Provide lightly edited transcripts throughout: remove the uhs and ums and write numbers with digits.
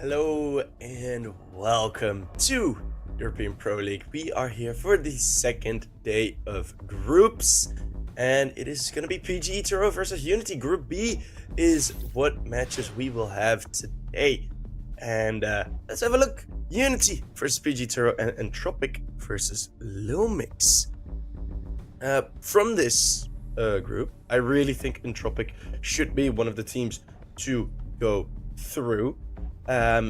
Hello and welcome to European Pro League. We are here for the second day of groups, and it is going to be PGE Turow versus UNiTY. Group B is what matches we will have today. And let's have a look. UNiTY versus PGE Turow and Entropiq versus Lilmix. From this group, I really think Entropiq should be one of the teams to go through. I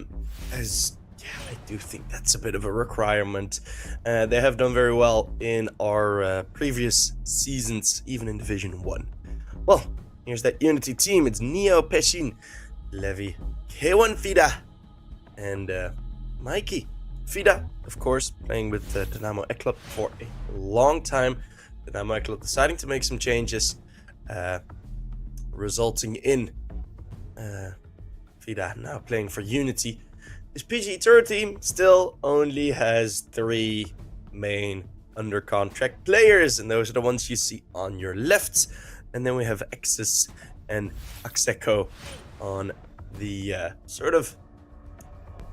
do think that's a bit of a requirement. They have done very well in our previous seasons, even in Division 1. Well, here's that UNiTY team. It's Neo, Peshin, Levi, K1 Fida, and Mikey. Fida, of course, playing with Dynamo Eklot for a long time. Dynamo Eklot deciding to make some changes, resulting in Fida now playing for UNiTY. This PGE Turow team still only has 3 main under contract players, and those are the ones you see on your left. And then we have Exus and Axeco on the sort of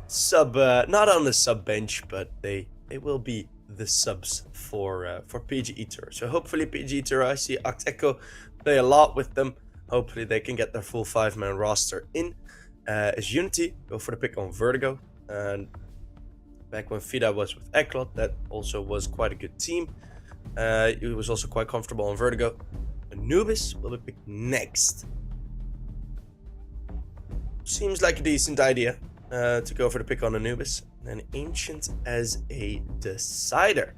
sub, not on the sub bench, but they will be the subs for PGE Turow. So hopefully PGE Turow, I see Axeco play a lot with them. Hopefully they can get their full 5-man roster in. As UNiTY go for the pick on Vertigo, and back when Fida was with Eklot, that also was quite a good team. He was also quite comfortable on Vertigo. Anubis will be picked next. Seems like a decent idea to go for the pick on Anubis, and Ancient as a decider.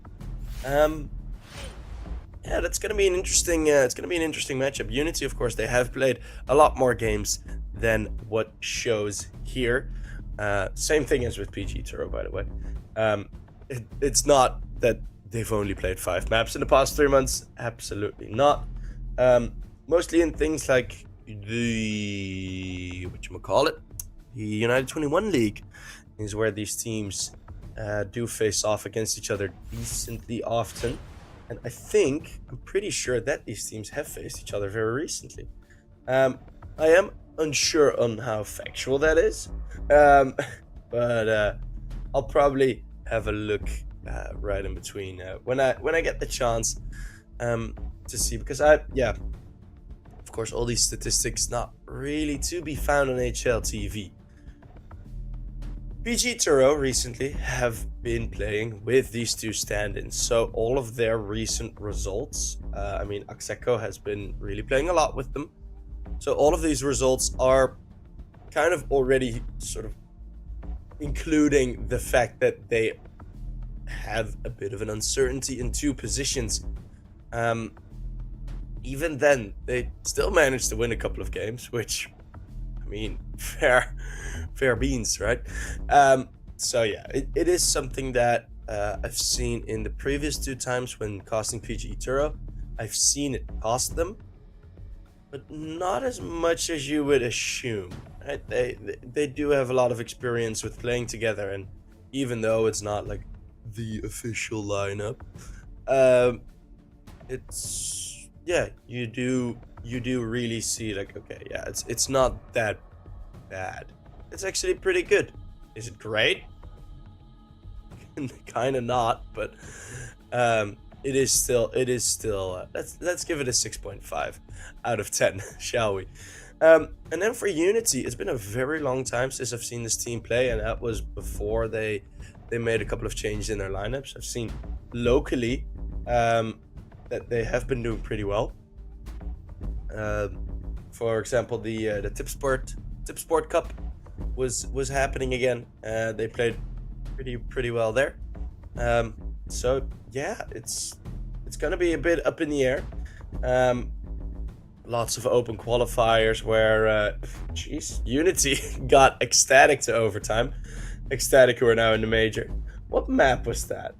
Yeah, that's gonna be an interesting. It's gonna be an interesting matchup. UNiTY, of course, they have played a lot more games than what shows here. Same thing as with PGE Turow, by the way. It's not that they've only played 5 maps in the past 3 months. Absolutely not. Mostly in things like the the UNiTY 21 League is where these teams do face off against each other decently often. And I'm pretty sure that these teams have faced each other very recently. I am unsure on how factual that is, but I'll probably have a look right in between when I get the chance to see, because of course, all these statistics not really to be found on HLTV. PGE Turow recently have been playing with these 2 stand-ins, so all of their recent results, Axeco has been really playing a lot with them, so all of these results are kind of already sort of including the fact that they have a bit of an uncertainty in 2 positions. Even then, they still managed to win a couple of games, which, fair beans, right? So yeah, it is something that I've seen in the previous 2 times when casting PGE Turow. I've seen it cost them, but not as much as you would assume. Right? They do have a lot of experience with playing together, and even though it's not like the official lineup, you do really see like, okay, yeah, it's not that bad. It's actually pretty good. Is it great? Kind of not, but it is still let's give it a 6.5 out of 10, shall we? And then for UNiTY, it's been a very long time since I've seen this team play, and that was before they made a couple of changes in their lineups. I've seen locally that they have been doing pretty well. For example, the Tipsport Cup was happening again. They played pretty well there. So yeah, it's gonna be a bit up in the air. Lots of open qualifiers where UNiTY got Ecstatic to overtime. Ecstatic, who are now in the major. What map was that?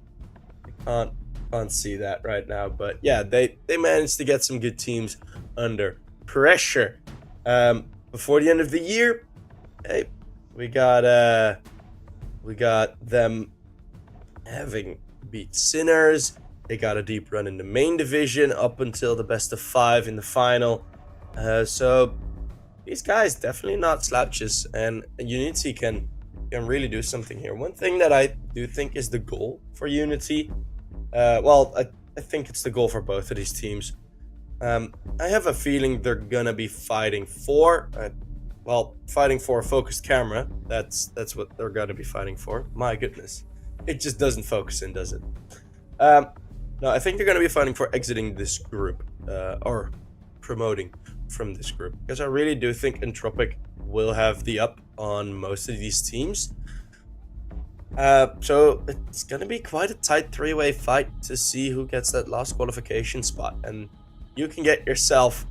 I can't see that right now, but yeah, they managed to get some good teams under pressure. Before the end of the year, hey, we got them having beat Sinners. They got a deep run in the main division up until the best of 5 in the final. So these guys definitely not slouches, and UNiTY can can really do something here. One thing that I do think is the goal for UNiTY, well, I think it's the goal for both of these teams. I have a feeling they're gonna be fighting for, fighting for a focused camera. That's what they're gonna be fighting for. My goodness, it just doesn't focus in, does it? No, I think they're gonna be fighting for exiting this group, or promoting from this group, because I really do think Entropiq will have the up on most of these teams. So it's gonna be quite a tight three-way fight to see who gets that last qualification spot, and you can get yourself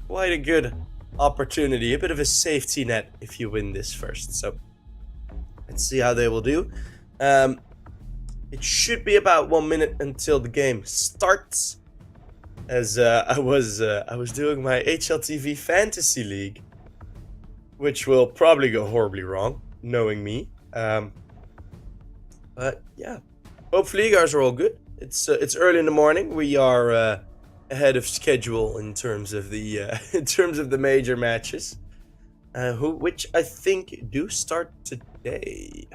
quite a good opportunity, a bit of a safety net if you win this first. So let's see how they will do. It should be about 1 minute until the game starts, as I was doing my HLTV Fantasy League, which will probably go horribly wrong, knowing me. But yeah, hopefully you guys are all good. It's early in the morning. We are ahead of schedule in terms of the major matches, which I think do start today.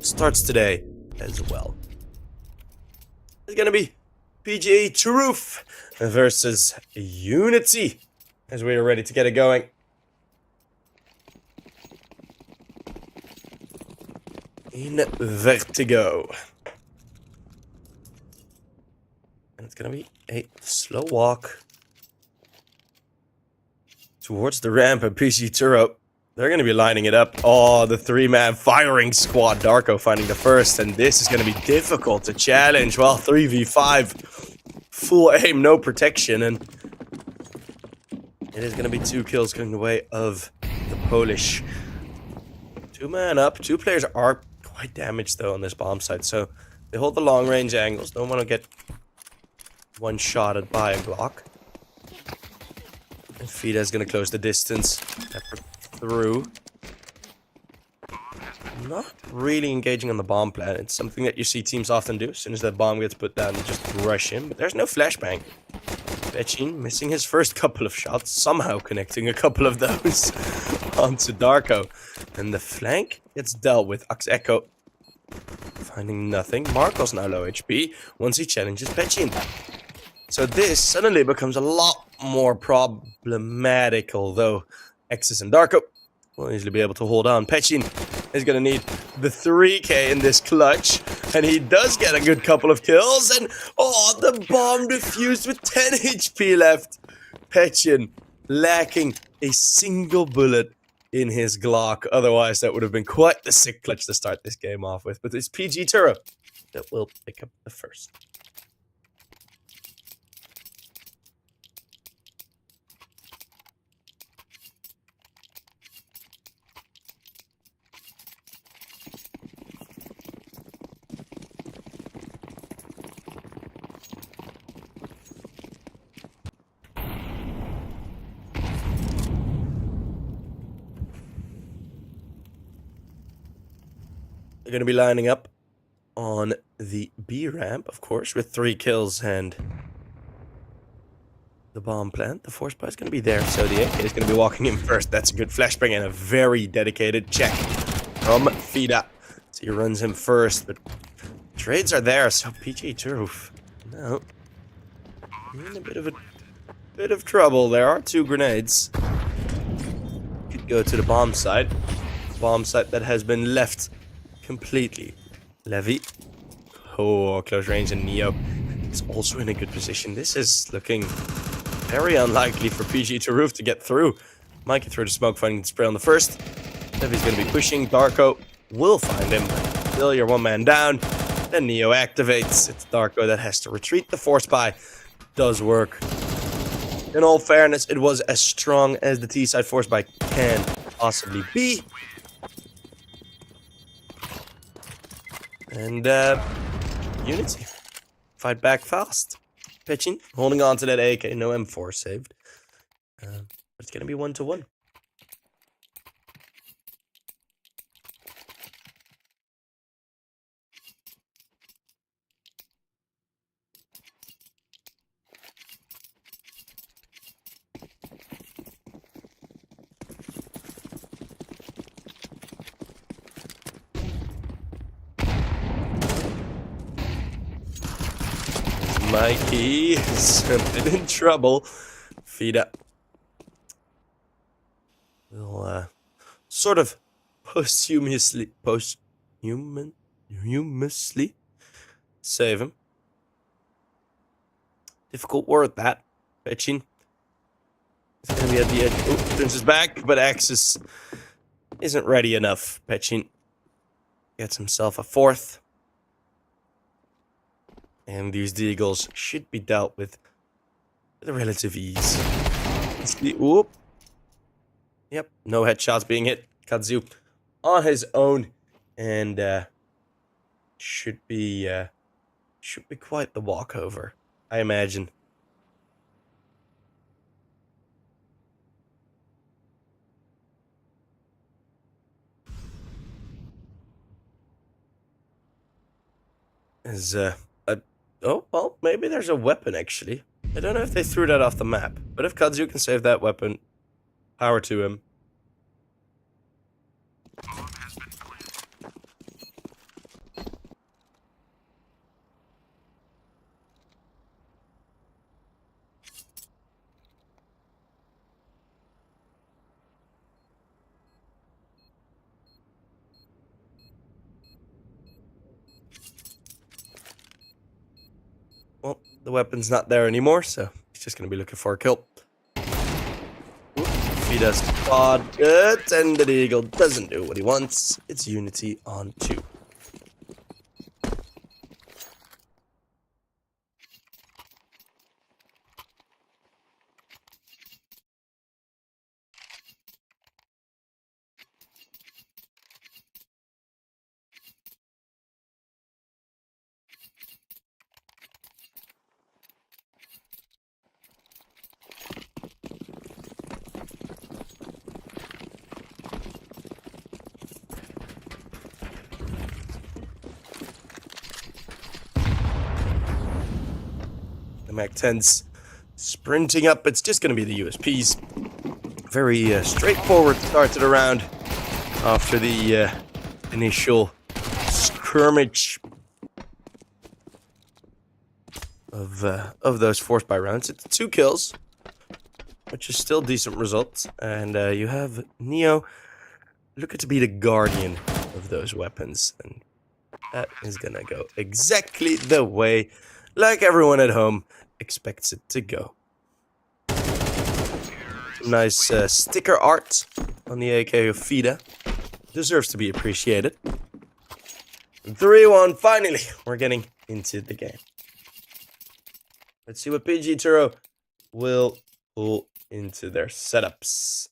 Starts today as well. It's gonna be PGE Turow versus UNiTY, as we are ready to get it going. In Vertigo. And it's gonna be a slow walk towards the ramp at PGE Turow. They're going to be lining it up. Oh, the three-man firing squad. Darko finding the first, and this is going to be difficult to challenge. Well, 3v5. Full aim, no protection, and it is going to be 2 kills going the way of the Polish. 2-man up. 2 players are quite damaged, though, on this bomb site, so they hold the long-range angles. Don't want to get one-shotted by a Glock. And Fida's going to close the distance. Through. Not really engaging on the bomb plan. It's something that you see teams often do. As soon as that bomb gets put down, they just rush in. But there's no flashbang. Bechin missing his first couple of shots, somehow connecting a couple of those onto Darko. And the flank gets dealt with. Axe Echo finding nothing. Marco's now low HP once he challenges Bechin. So this suddenly becomes a lot more problematic, although X's and Darko will easily be able to hold on. Bechin is going to need the 3k in this clutch, and he does get a good couple of kills, and oh, the bomb defused with 10 HP left. Bechin lacking a single bullet in his Glock. Otherwise, that would have been quite the sick clutch to start this game off with. But it's PGE Turow that will pick up the first. They're going to be lining up on the B ramp, of course, with 3 kills and the bomb plant. The force buy is going to be there, so the AK is going to be walking in first. That's a good flashbang and a very dedicated check from Fida. So he runs him first, but trades are there, so PGE Turow now in a bit of trouble. There are 2 grenades. Could go to the bomb site. Bomb site that has been left completely. Levy. Oh, close range, and Neo is also in a good position. This is looking very unlikely for PGE Turow to get through. Might get through the smoke, finding the spray on the first. Levy's going to be pushing. Darko will find him. Still, you're 1 man down. Then Neo activates. It's Darko that has to retreat. The force buy does work. In all fairness, it was as strong as the T-side force buy can possibly be. And UNiTY fight back fast. Bechin holding on to that AK. No M4 saved. But it's going to be 1-1. Mikey is a bit in trouble. FIDA will sort of posthumously save him. Difficult word, that. Fetching. He's gonna be at the edge. Oh, turns his back, but Axis isn't ready enough. Fetching gets himself a fourth. And these deagles should be dealt with a relative ease. Oop. Yep, no headshots being hit. Kudzu on his own. And should be quite the walkover, I imagine. Oh, well, maybe there's a weapon, actually. I don't know if they threw that off the map. But if Kudzu can save that weapon, power to him. Well, the weapon's not there anymore, so he's just going to be looking for a kill. He does spot it, and the eagle doesn't do what he wants. It's UNiTY on 2. Mac-10's sprinting up. It's just going to be the USPs. Very straightforward start to the round after the initial skirmish of those forced by rounds. It's 2 kills, which is still decent results. And you have Neo looking to be the guardian of those weapons. And that is going to go exactly the way like everyone at home expects it to go. Nice sticker art on the AK of FIDA. Deserves to be appreciated. 3-1, finally, we're getting into the game. Let's see what PGE Turow will pull into their setups.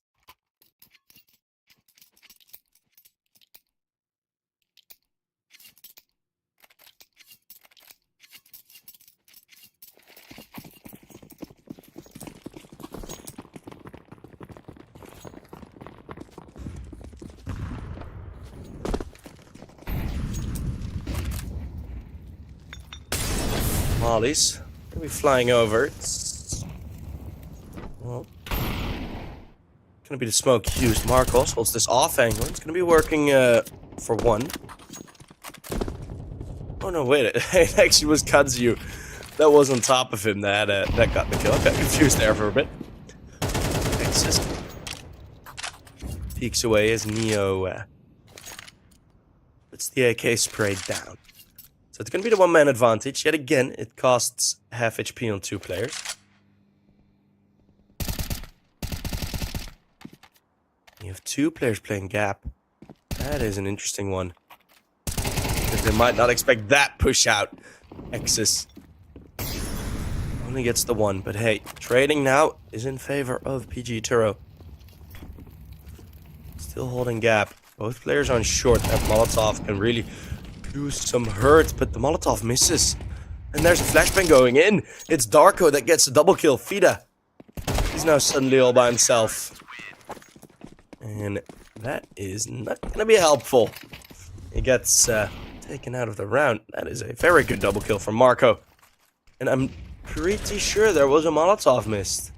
Mollies. We'll be flying over. It's, well, gonna be the smoke used. Marcos holds this off angle. It's gonna be working for 1. Oh no, wait! It actually was Kudzu that was on top of him that got the kill. I got confused there for a bit. Just peeks away as Neo puts the AK sprayed down. So it's going to be the one-man advantage. Yet again, it costs half HP on 2 players. You have 2 players playing gap. That is an interesting one. Because they might not expect that push out. Exis only gets the 1. But hey, trading now is in favor of PGE Turow. Still holding gap. Both players on short. That Molotov can really do some hurt, but the Molotov misses. And there's a flashbang going in. It's Darko that gets a double kill. FIDA. He's now suddenly all by himself. And that is not going to be helpful. He gets taken out of the round. That is a very good double kill from Marco. And I'm pretty sure there was a Molotov missed.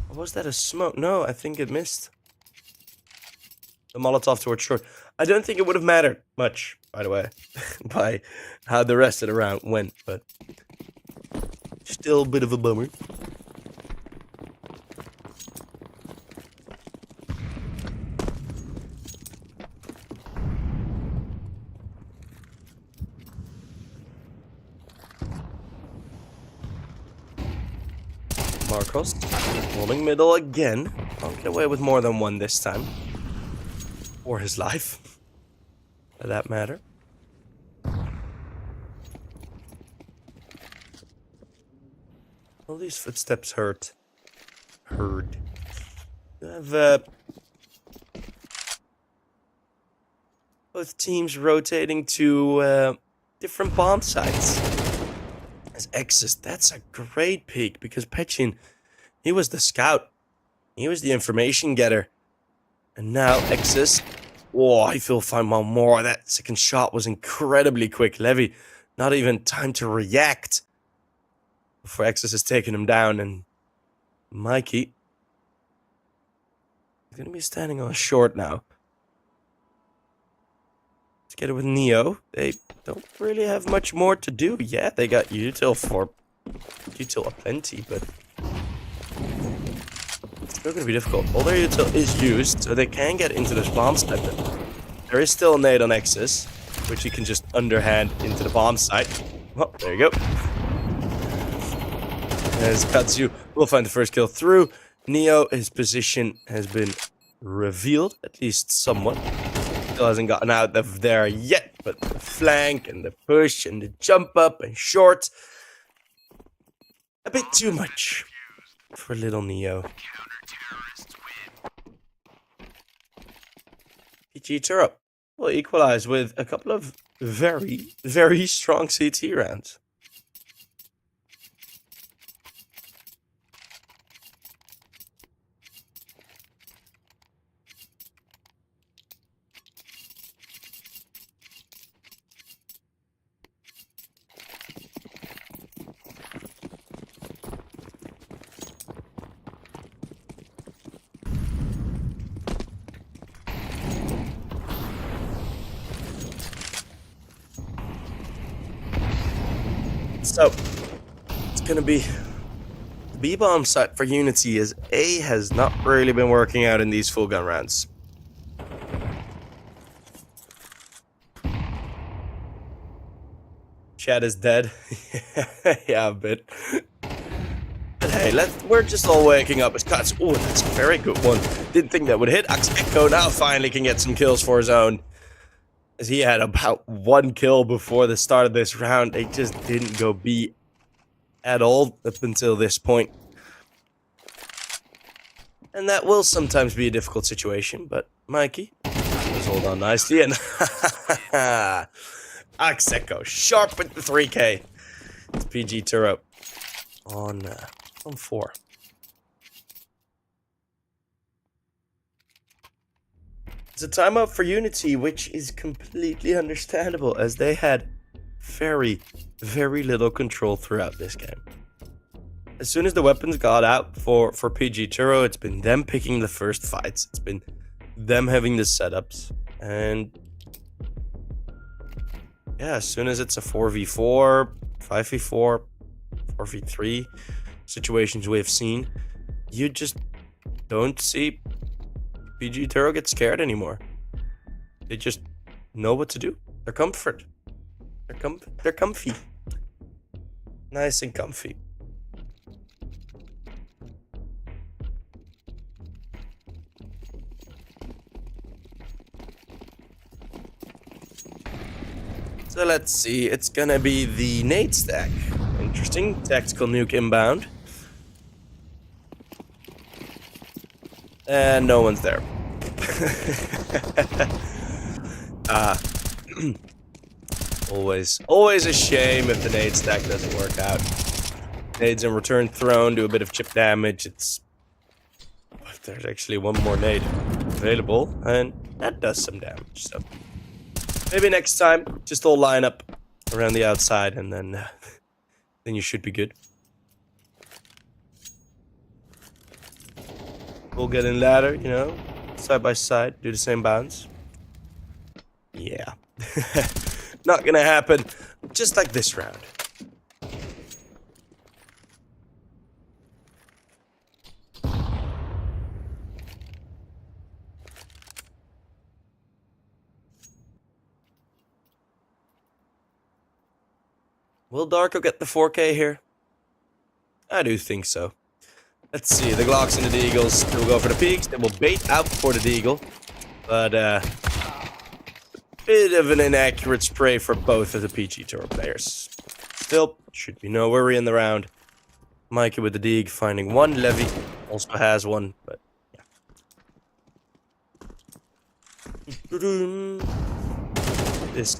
Or was that a smoke? No, I think it missed. the Molotov towards short. I don't think it would have mattered much, by the way, by how the rest of the round went, but still a bit of a bummer. Marcos, rolling middle again. I'll get away with more than one this time. Or his life, for that matter. All these footsteps heard. You have both teams rotating to different bomb sites. As Exis, that's a great pick because Pechin, he was the scout. He was the information getter. And now Exis, oh, I feel find one more. That second shot was incredibly quick. Levy, not even time to react before Exis has taken him down. And Mikey is going to be standing on short now. Together with Neo, they don't really have much more to do. Yeah, they got util for util aplenty, but it's still gonna be difficult. All their util is used, so they can get into this bomb site. There is still a nade on Exis, which you can just underhand into the bomb site. Oh, there you go. As Katsu will find the first kill through. Neo, his position has been revealed, at least somewhat. Still hasn't gotten out of there yet, but the flank and the push and the jump up and short, a bit too much for little Neo. PGE Turow will equalize with a couple of very, very strong CT rounds. So, it's gonna be the B-bomb site for UNiTY, as A has not really been working out in these full gun rounds. Chad is dead. Yeah, a bit. But hey, we're just all waking up as cuts. Oh, that's a very good one. Didn't think that would hit. Axe Echo now finally can get some kills for his own. As he had about one kill before the start of this round. They just didn't go B at all up until this point. And that will sometimes be a difficult situation, but Mikey does hold on nicely. And Axe Echo sharp with the 3K. It's PGE Turow on 4. It's a timeout for UNiTY, which is completely understandable, as they had very, very little control throughout this game. As soon as the weapons got out for PGE Turow, it's been them picking the first fights. It's been them having the setups. And yeah, as soon as it's a 4v4, 5v4, 4v3 situations we have seen, you just don't see PGE Turow get scared anymore. They just know what to do. They're comfort. They're comfy. Nice and comfy. So let's see. It's gonna be the nade stack. Interesting. Tactical nuke inbound. And no one's there. Always a shame if the nade stack doesn't work out. Nades in return thrown do a bit of chip damage. There's actually one more nade available, and that does some damage. So maybe next time, just all line up around the outside, and then you should be good. We'll get in ladder, you know, side by side, do the same bounce. Yeah. Not gonna happen. Just like this round. Will Darko get the 4K here? I do think so. Let's see, the Glocks and the Deagles will go for the peaks. They will bait out for the Deagle. But, bit of an inaccurate spray for both of the PGE Turow players. Still, should be no worry in the round. Mikey with the Deag finding one. Levy also has one, but yeah. This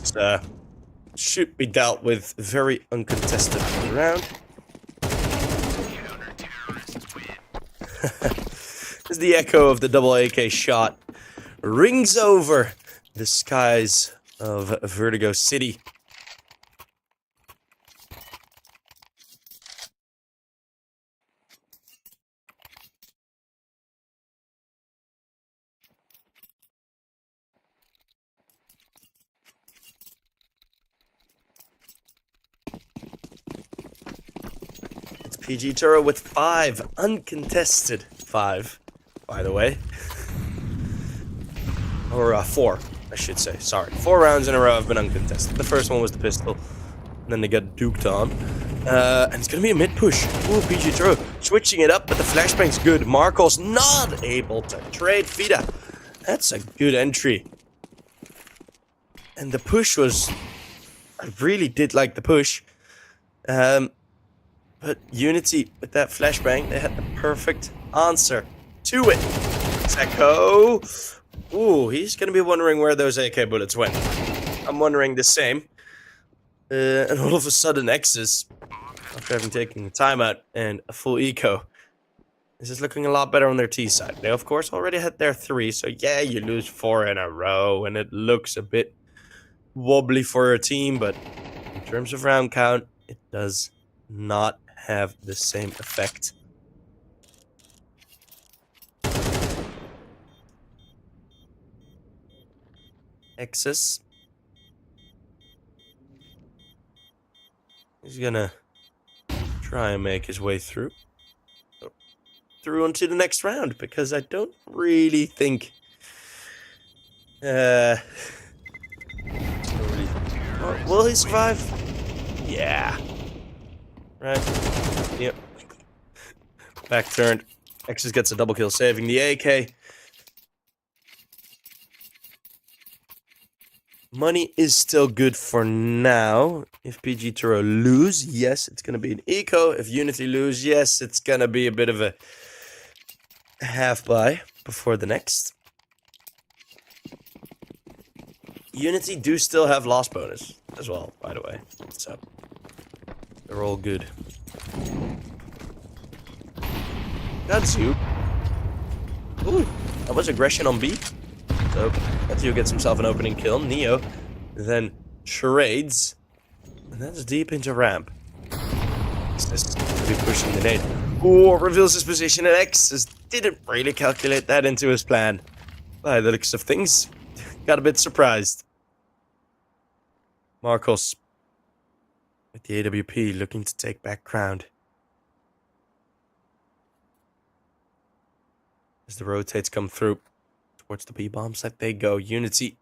should be dealt with very uncontested round. As the echo of the double AK shot rings over the skies of Vertigo City. It's PGE Turow with 5 uncontested 5, by the way. Or 4, I should say. Sorry. 4 rounds in a row have been uncontested. The first one was the pistol. And then they got duked on. And it's going to be a mid-push. Ooh, PGE Turow switching it up, but the flashbang's good. Marcos not able to trade Fida. That's a good entry. And the push was... I really did like the push. But UNiTY, with that flashbang, they had the perfect answer to it. Seko. Ooh, he's going to be wondering where those AK bullets went. I'm wondering the same. And all of a sudden, X's, after having taken a timeout and a full eco, this is looking a lot better on their T side. They, of course, already had their 3, so yeah, you lose 4 in a row, and it looks a bit wobbly for your team, but in terms of round count, it does not have the same effect. X's. He's gonna try and make his way through onto the next round, because I don't really think will he survive? Yeah. Right. Yep. Back turned. X's gets a double kill, saving the AK. Money is still good for now. If PGE Turow lose, yes, it's going to be an eco. If UNiTY lose, yes, it's going to be a bit of a half buy before the next. UNiTY do still have loss bonus as well, by the way. So, they're all good. Got Zoo. Ooh, that was aggression on B. So, Matthew gets himself an opening kill. Neo then trades. And that's deep into ramp. X to be pushing the nade. Ooh, reveals his position, and X didn't really calculate that into his plan. By the looks of things, got a bit surprised. Marcos with the AWP looking to take back ground. As the rotates come through towards the B-bomb site they go. UNiTY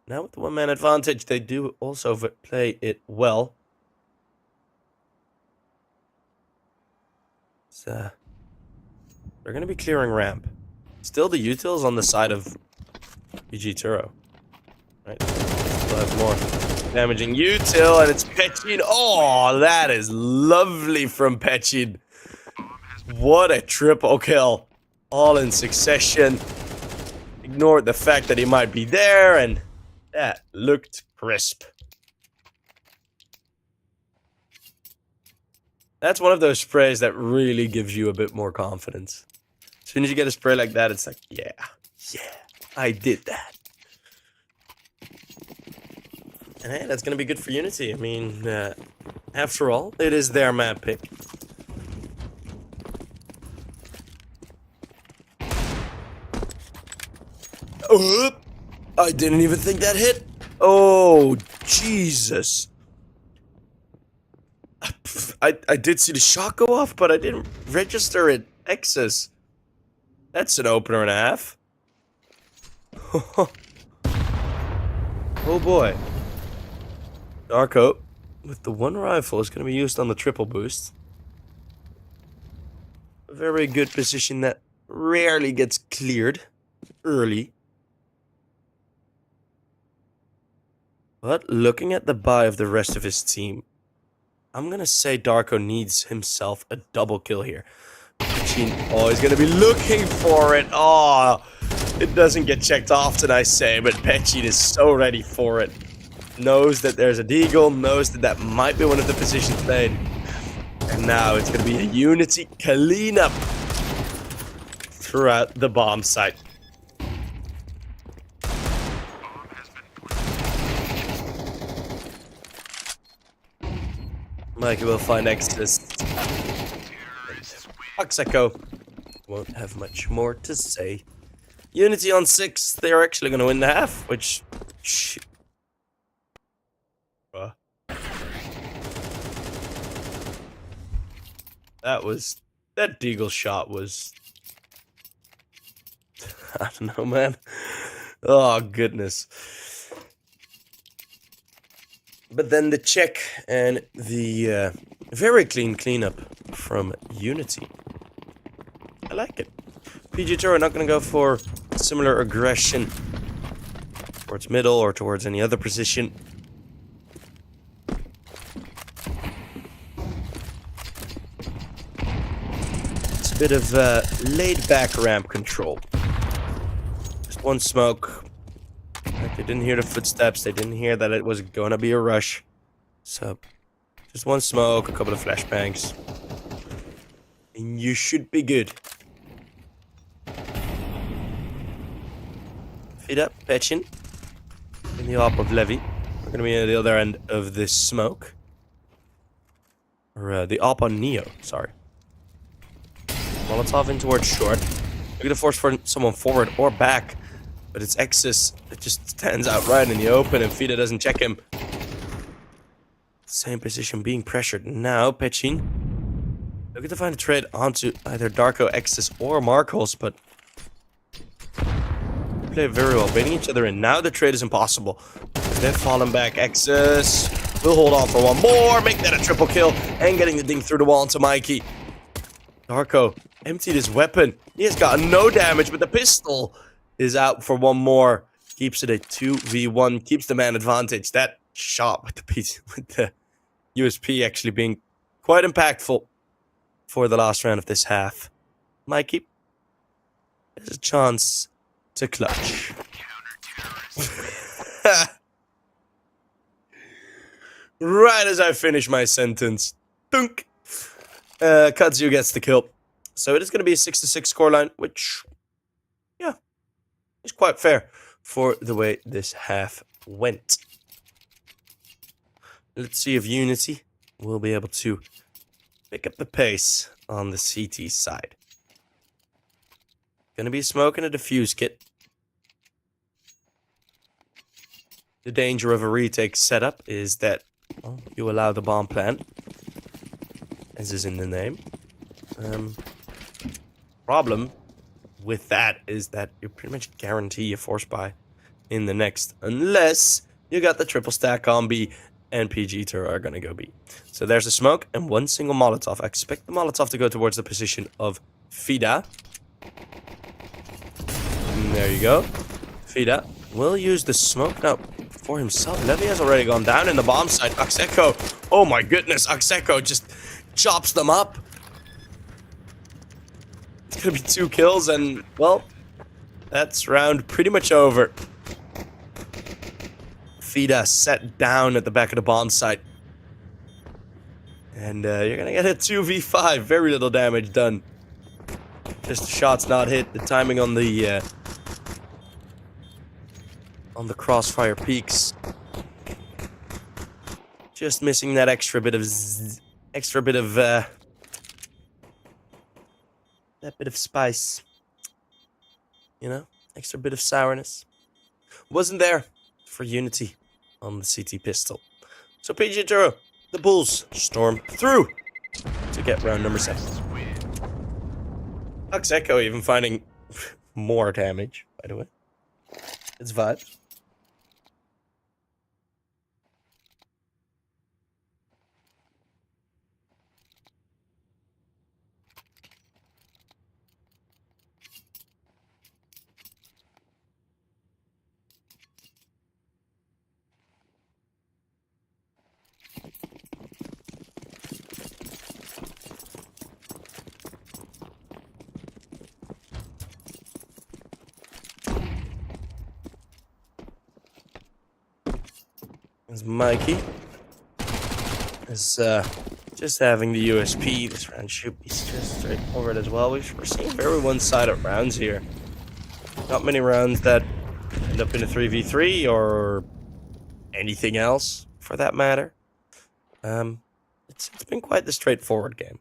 now with the one-man advantage. They do also play it well. So, they're going to be clearing ramp. Still the utils on the side of PGE Turow. Right, we'll have more damaging util, and it's Pechin. Oh, that is lovely from Pechin. What a triple kill. All in succession. Ignored the fact that he might be there, and that looked crisp. That's one of those sprays that really gives you a bit more confidence. As soon as you get a spray like that, it's like, yeah, I did that. And hey, that's going to be good for UNiTY. I mean, after all, it is their map pick. I didn't even think that hit. Oh, Jesus. I did see the shot go off, but I didn't register it. Excess. That's an opener and a half. Oh boy. Darko, with the one rifle, is going to be used on the triple boost. A very good position that rarely gets cleared early. But looking at the buy of the rest of his team, I'm going to say Darko needs himself a double kill here. Oh, he's going to be looking for it. Oh, it doesn't get checked often, I say, but Pechin is so ready for it. Knows that there's a deagle, knows that that might be one of the positions played. And now it's going to be a UNiTY cleanup throughout the bomb site. Mikey will find access. Oxeco won't have much more to say. UNiTY on 6, they're actually going to win the half, which... That deagle shot was... I don't know, man. Oh, goodness. But then the check and the very clean cleanup from UNiTY. I like it. PGE Turow not going to go for similar aggression towards middle or towards any other position. It's a bit of laid-back ramp control. Just one smoke. Like they didn't hear the footsteps. They didn't hear that it was going to be a rush. So, just one smoke, a couple of flashbangs. And you should be good. Feed up, Pechin. In the op of Levy. We're going to be at the other end of this smoke. Or the op on Neo, sorry. Molotov in towards short. Look at the force for someone forward or back. But it's Exis that just stands out right in the open and Fida doesn't check him. Same position being pressured. Now, Pechin. Looking to find a trade onto either Darko, Exis, or Marcos, but they play very well, baiting each other in. Now the trade is impossible. They've fallen back. Exis will hold on for one more, make that a triple kill, and getting the ding through the wall into Mikey. Darko emptied his weapon. He has gotten no damage, but the pistol is out for one more. Keeps it a 2v1, keeps the man advantage. That shot with the USP actually being quite impactful for the last round of this half. Mikey, there's a chance to clutch. Right as I finish my sentence. Dunk. Katsu gets the kill. So it is going to be a 6-6 scoreline, which, yeah, is quite fair for the way this half went. Let's see if UNiTY will be able to pick up the pace on the CT side. Gonna be smoking a defuse kit. The danger of a retake setup is that you allow the bomb plant, as is in the name. Problem with that is that you pretty much guarantee a force buy in the next, unless you got the triple stack on B and PGE Turow are gonna go B. So there's a smoke and one single Molotov. I expect the Molotov to go towards the position of Fida. And there you go. Fida will use the smoke now for himself. Levy has already gone down in the bomb site. Oxeco, oh my goodness, Oxeco just chops them up. It's gonna be 2 kills and, well, that's round pretty much over. Fida set down at the back of the bomb site. And you're gonna get a 2v5. Very little damage done. Just the shots not hit. The timing on the crossfire peaks. Just missing that extra bit of that bit of spice. You know? Extra bit of sourness. Wasn't there for UNiTY on the CT pistol. So PGE Turow, the Bulls storm through to get round number 7. Echo even finding more damage, by the way. It's vibes. As Mikey is just having the USP. This round should be just straightforward as well. We're seeing very one-sided rounds here. Not many rounds that end up in a 3v3 or anything else, for that matter. It's been quite the straightforward game.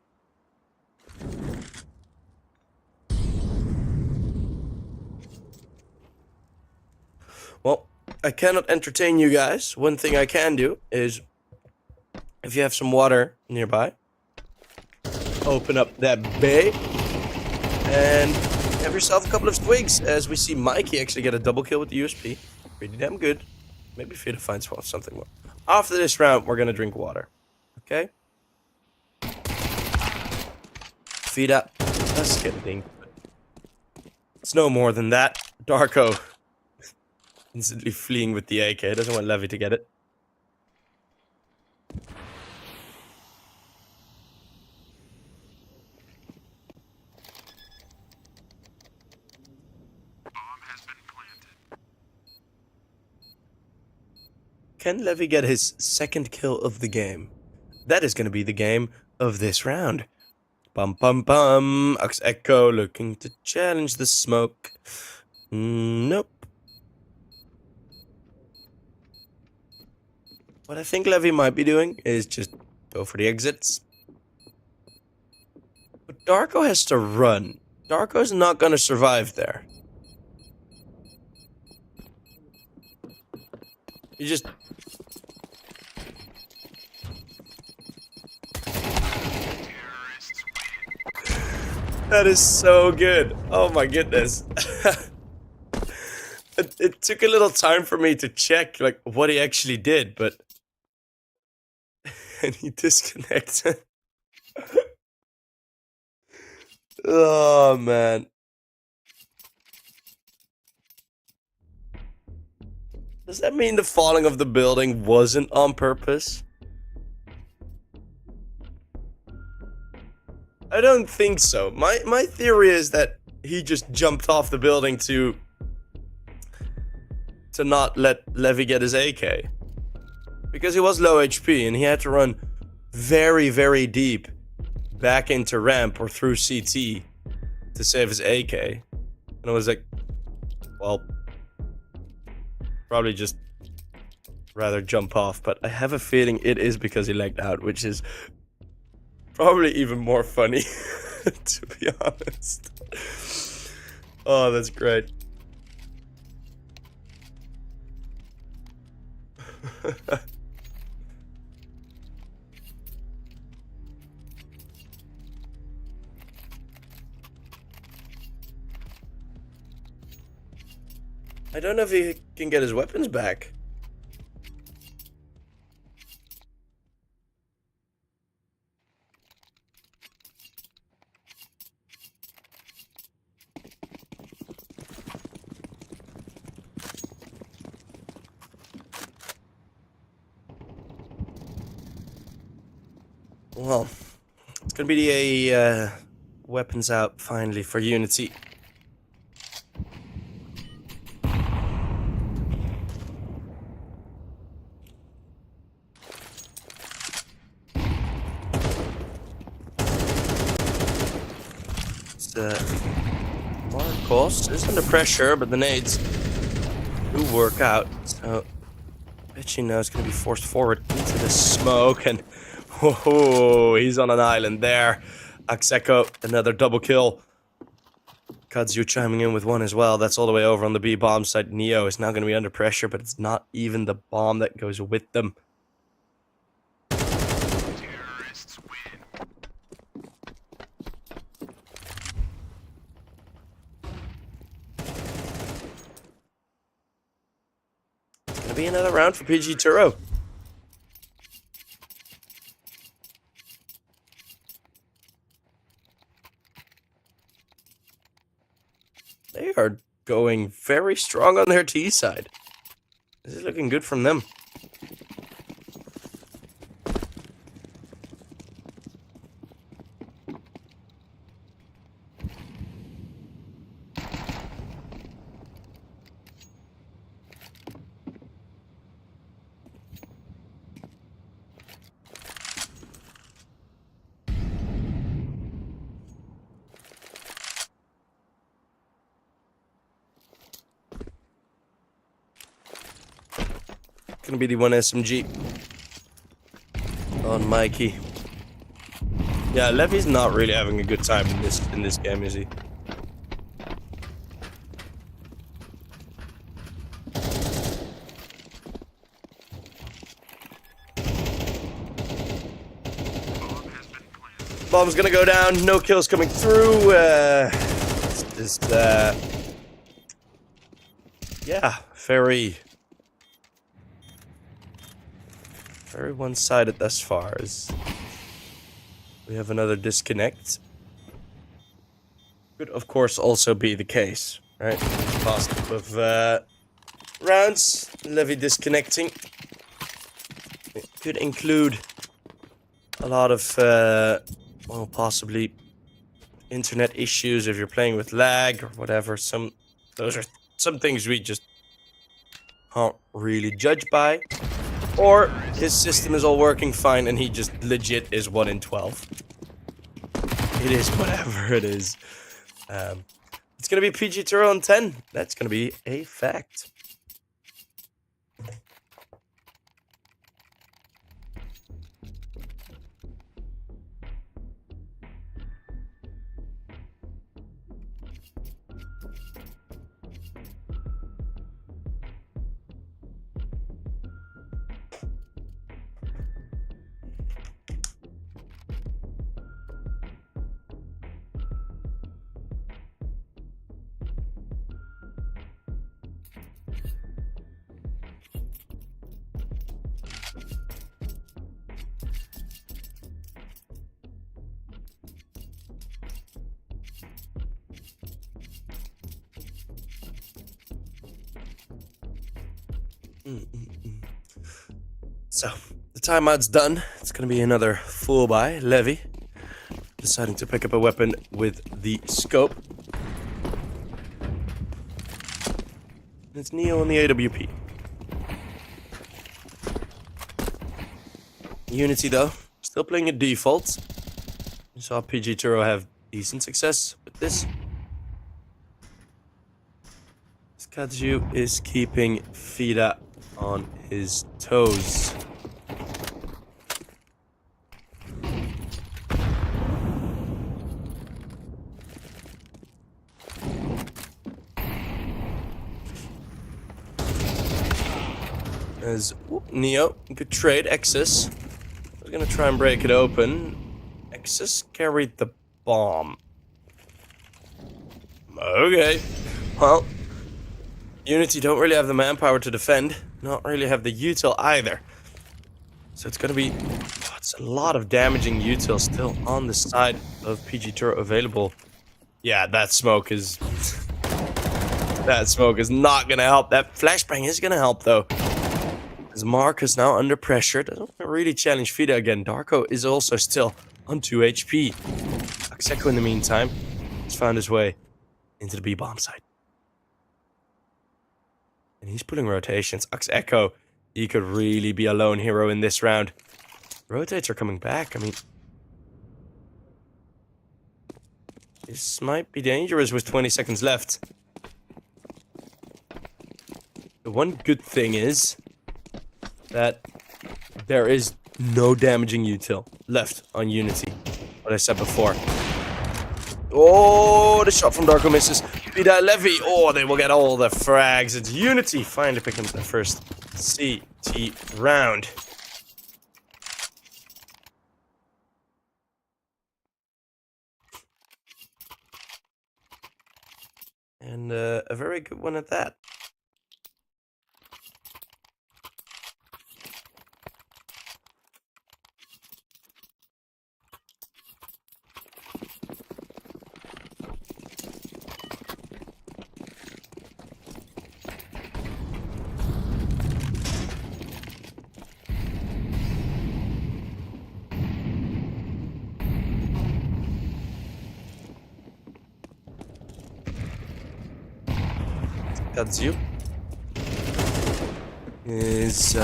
Well, I cannot entertain you guys. One thing I can do is, if you have some water nearby, open up that bay and have yourself a couple of twigs, as we see Mikey actually get a double kill with the USP. Pretty damn good. Maybe for you to find something more. After this round, we're gonna drink water. Okay? Feed up. Let's get a ding. It's no more than that. Darko instantly fleeing with the AK. Doesn't want Levy to get it. Can Levy get his second kill of the game? That is going to be the game of this round. Bum bum bum. Echo looking to challenge the smoke. Nope. What I think Levy might be doing is just go for the exits. But Darko has to run. Darko's not going to survive there. You just... That is so good. Oh my goodness. It took a little time for me to check like what he actually did, but... and he disconnected. Oh man. Does that mean the falling of the building wasn't on purpose? I don't think so. My theory is that he just jumped off the building to not let Levy get his AK. Because he was low HP and he had to run very, very deep back into ramp or through CT to save his AK. And I was like, well, probably just rather jump off. But I have a feeling it is because he lagged out, which is probably even more funny, to be honest. Oh, that's great. I don't know if he can get his weapons back. Well, it's gonna be a weapons out finally for UNiTY. Marcos is under pressure, but the nades do work out. So, bet you know it's gonna be forced forward into the smoke, and oh, he's on an island there. Axeko, another double kill. Kudzu chiming in with one as well. That's all the way over on the B bomb side. Neo is now going to be under pressure, but it's not even the bomb that goes with them. Terrorists win. It's going to be another round for PGE Turow. They are going very strong on their T side. This is looking good from them. Gonna be the one SMG on Mikey. Yeah, Levy's not really having a good time in this game, is he? Bomb's gonna go down. No kills coming through. Yeah, very one-sided thus far. As we have another disconnect. Could of course also be the case, right? Positive of rounds. Levy disconnecting. It could include a lot of well, possibly internet issues if you're playing with lag or whatever. Those are some things we just can't really judge by. Or his system is all working fine and he just legit is 1 in 12. It is whatever it is. It's going to be PGE Turow on 10. That's going to be a fact. So, the timeout's done. It's going to be another full buy. Levy deciding to pick up a weapon with the scope. It's Neo on the AWP. UNiTY, though, still playing a default. You saw PGE Turow have decent success with this. Kudzu is keeping Fida on his toes. As Neo, good trade, Exus. I was gonna try and break it open. Exus carried the bomb. Okay. Well, UNiTY don't really have the manpower to defend. Not really have the util either. So it's gonna be... Oh, it's a lot of damaging util still on the side of PGE Turow available. Yeah, that smoke is... that smoke is not gonna help. That flashbang is gonna help, though. As Mark is now under pressure. Doesn't really challenge Fida again. Darko is also still on 2 HP. Akseko, in the meantime, has found his way into the B-bomb site. And he's pulling rotations. Akseko, he could really be a lone hero in this round. Rotates are coming back. I mean, this might be dangerous with 20 seconds left. The one good thing is that there is no damaging util left on UNiTY. What I said before. Oh, the shot from Darko misses. Be that Levy. Oh, they will get all the frags. It's UNiTY finally picking up their first CT round. And a very good one at that. Katsu is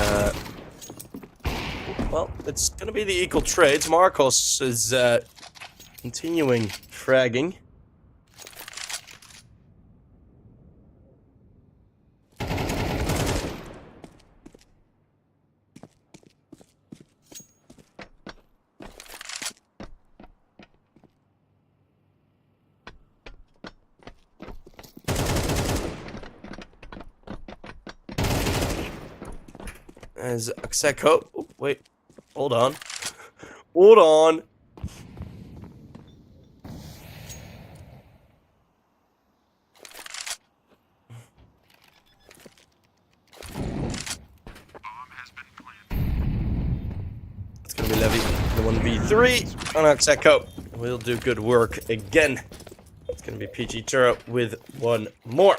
well, it's gonna be the equal trades. Marcos is continuing fragging. As Axeko. Oh, wait. Hold on. Hold on. It's gonna be Levy. The 1v3 on Axeko. We'll do good work again. It's gonna be PGE Turow with one more.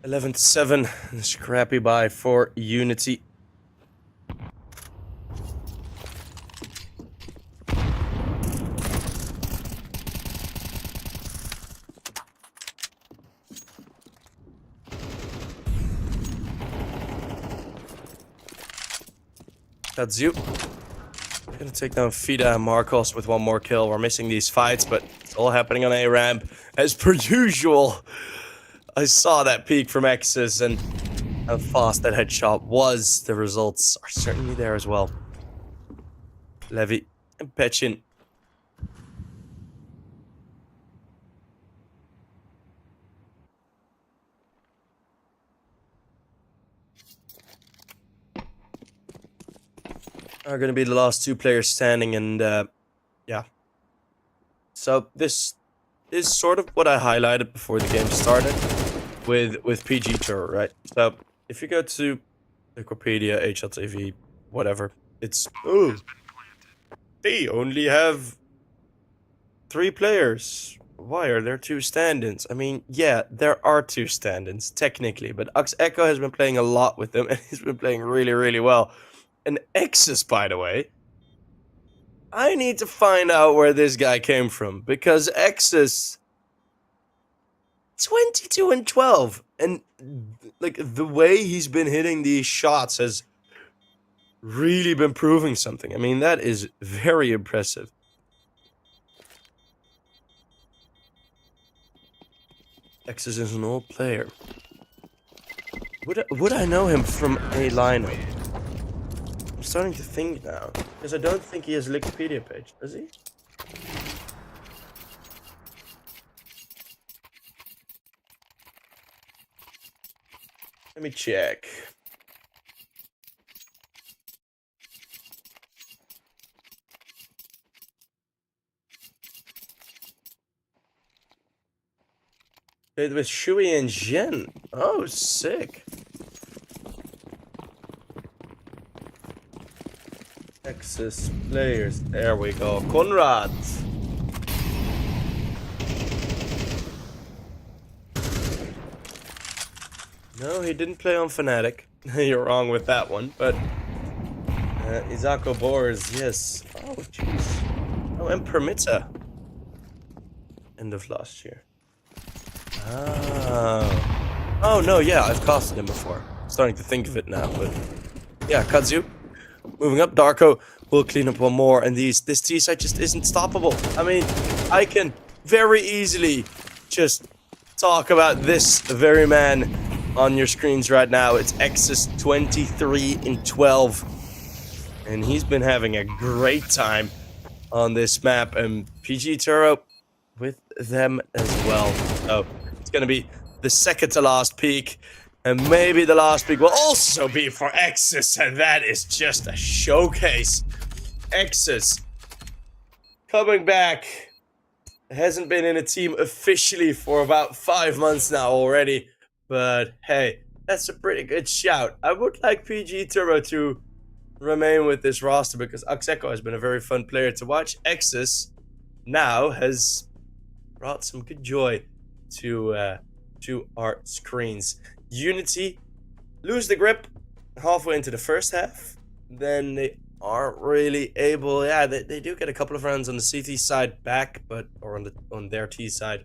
$11-7, scrappy buy for UNiTY. Katsu. We're gonna take down Fida and Marcos with one more kill. We're missing these fights, but it's all happening on A ramp as per usual. I saw that peek from X's and how fast that headshot was. The results are certainly there as well. Levy and Pechin. Are going to be the last two players standing, and yeah. So this is sort of what I highlighted before the game started with PGE Turow, right? So if you go to Wikipedia, HLTV, whatever, it's they only have 3 players. Why are there 2 stand-ins? I mean, yeah, there are 2 stand-ins technically, but Axeko has been playing a lot with them, and he's been playing really, really well. And Exus, by the way, I need to find out where this guy came from, because Exus 22-12, and like the way he's been hitting these shots has really been proving something. I mean, that is very impressive. Exus is an old player. Would I know him from a lineup? I'm starting to think now, because I don't think he has a Wikipedia page, does he? Let me check. Played with Shui and Zhen. Oh, sick. Texas players. There we go. Konrad. No, he didn't play on Fnatic. You're wrong with that one, but Izako Bors, yes. Oh, jeez. Oh, and Permita. End of last year. Oh. Oh, no, yeah, I've casted him before. Starting to think of it now, but... Yeah, Kudzu. Moving up, Darko will clean up one more, and this T side just isn't stoppable. I mean, I can very easily just talk about this very man on your screens right now. It's Exus 23-12. And he's been having a great time on this map, and PGE Turow with them as well. So it's going to be the second to last peak, and maybe the last peak will also be for Exus, and that is just a showcase. Exus coming back. Hasn't been in a team officially for about 5 months now already, but hey, that's a pretty good shout. I would like PGE Turow to remain with this roster because Akseko has been a very fun player to watch. Exus now has brought some good joy to our screens. UNiTY lose the grip halfway into the first half. Then they aren't really able. Yeah, they do get a couple of rounds on the CT side back, but or on their T side.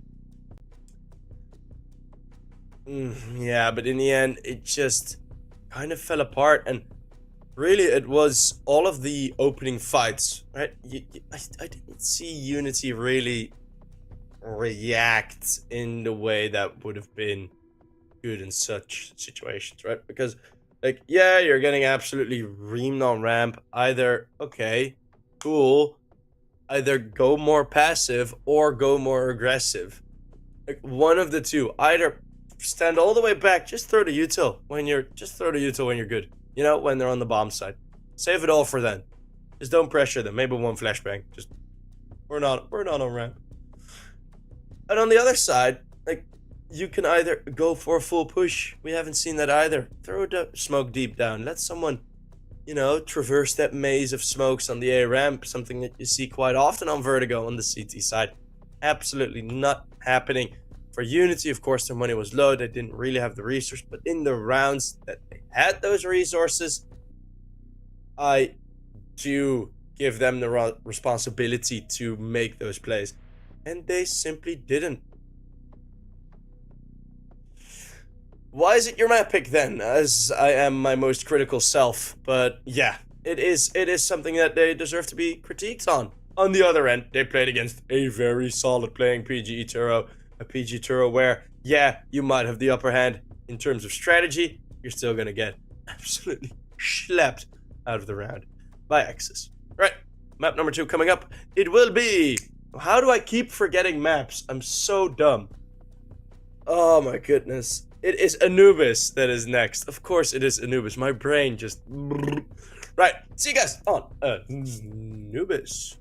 Yeah, but in the end, it just kind of fell apart, and really, it was all of the opening fights, right? I didn't see UNiTY really react in the way that would have been good in such situations, right? Because, like, yeah, you're getting absolutely reamed on ramp. Either, okay, cool, either go more passive or go more aggressive. Like, one of the two. Either stand all the way back, just throw the util when you're good. You know, when they're on the bomb side. Save it all for then. Just don't pressure them. Maybe one flashbang. Just we're not on ramp. And on the other side, like, you can either go for a full push. We haven't seen that either. Throw the smoke deep down. Let someone, you know, traverse that maze of smokes on the A ramp. Something that you see quite often on Vertigo on the CT side. Absolutely not happening. For UNiTY, of course, their money was low. They didn't really have the resource. But in the rounds that they had those resources, I do give them the responsibility to make those plays. And they simply didn't. Why is it your map pick then? As I am my most critical self. But yeah, it is something that they deserve to be critiqued on. On the other end, they played against a very solid playing PGE Turow. A PGE Turow where, yeah, you might have the upper hand in terms of strategy. You're still going to get absolutely schlepped out of the round by Exus. Right, map number 2 coming up. It will be... How do I keep forgetting maps? I'm so dumb. Oh my goodness. It is Anubis that is next. Of course it is Anubis. My brain just... Right, see you guys on Anubis.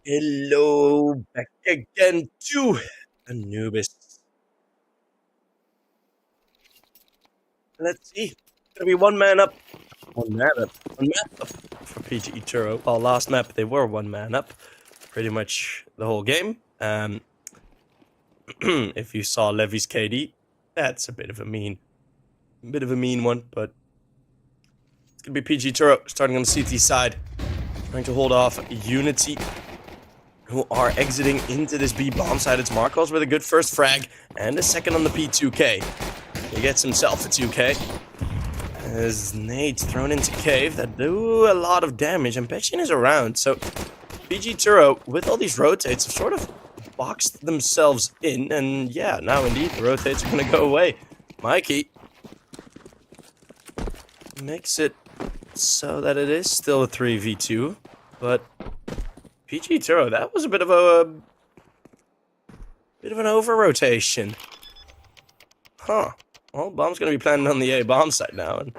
Hello, back again to Anubis. Let's see. Gonna be one man up. One man up. One man up for PGE Turow. Well, last map they were one man up. Pretty much the whole game. If you saw Levy's KD, that's a bit of a mean one, but it's gonna be PGE Turow starting on the CT side. Trying to hold off UNiTY, who are exiting into this B bomb side. It's Marcos with a good first frag and a second on the P2K. He gets himself a 2K. As nades thrown into cave that do a lot of damage, and Petchin is around. So PGE Turow, with all these rotates, have sort of boxed themselves in, and yeah, now indeed the rotates are gonna go away. Mikey makes it so that it is still a 3v2, but PGE Turow, that was a bit of an over-rotation. Huh. Well, bomb's gonna be planted on the A bomb site now, and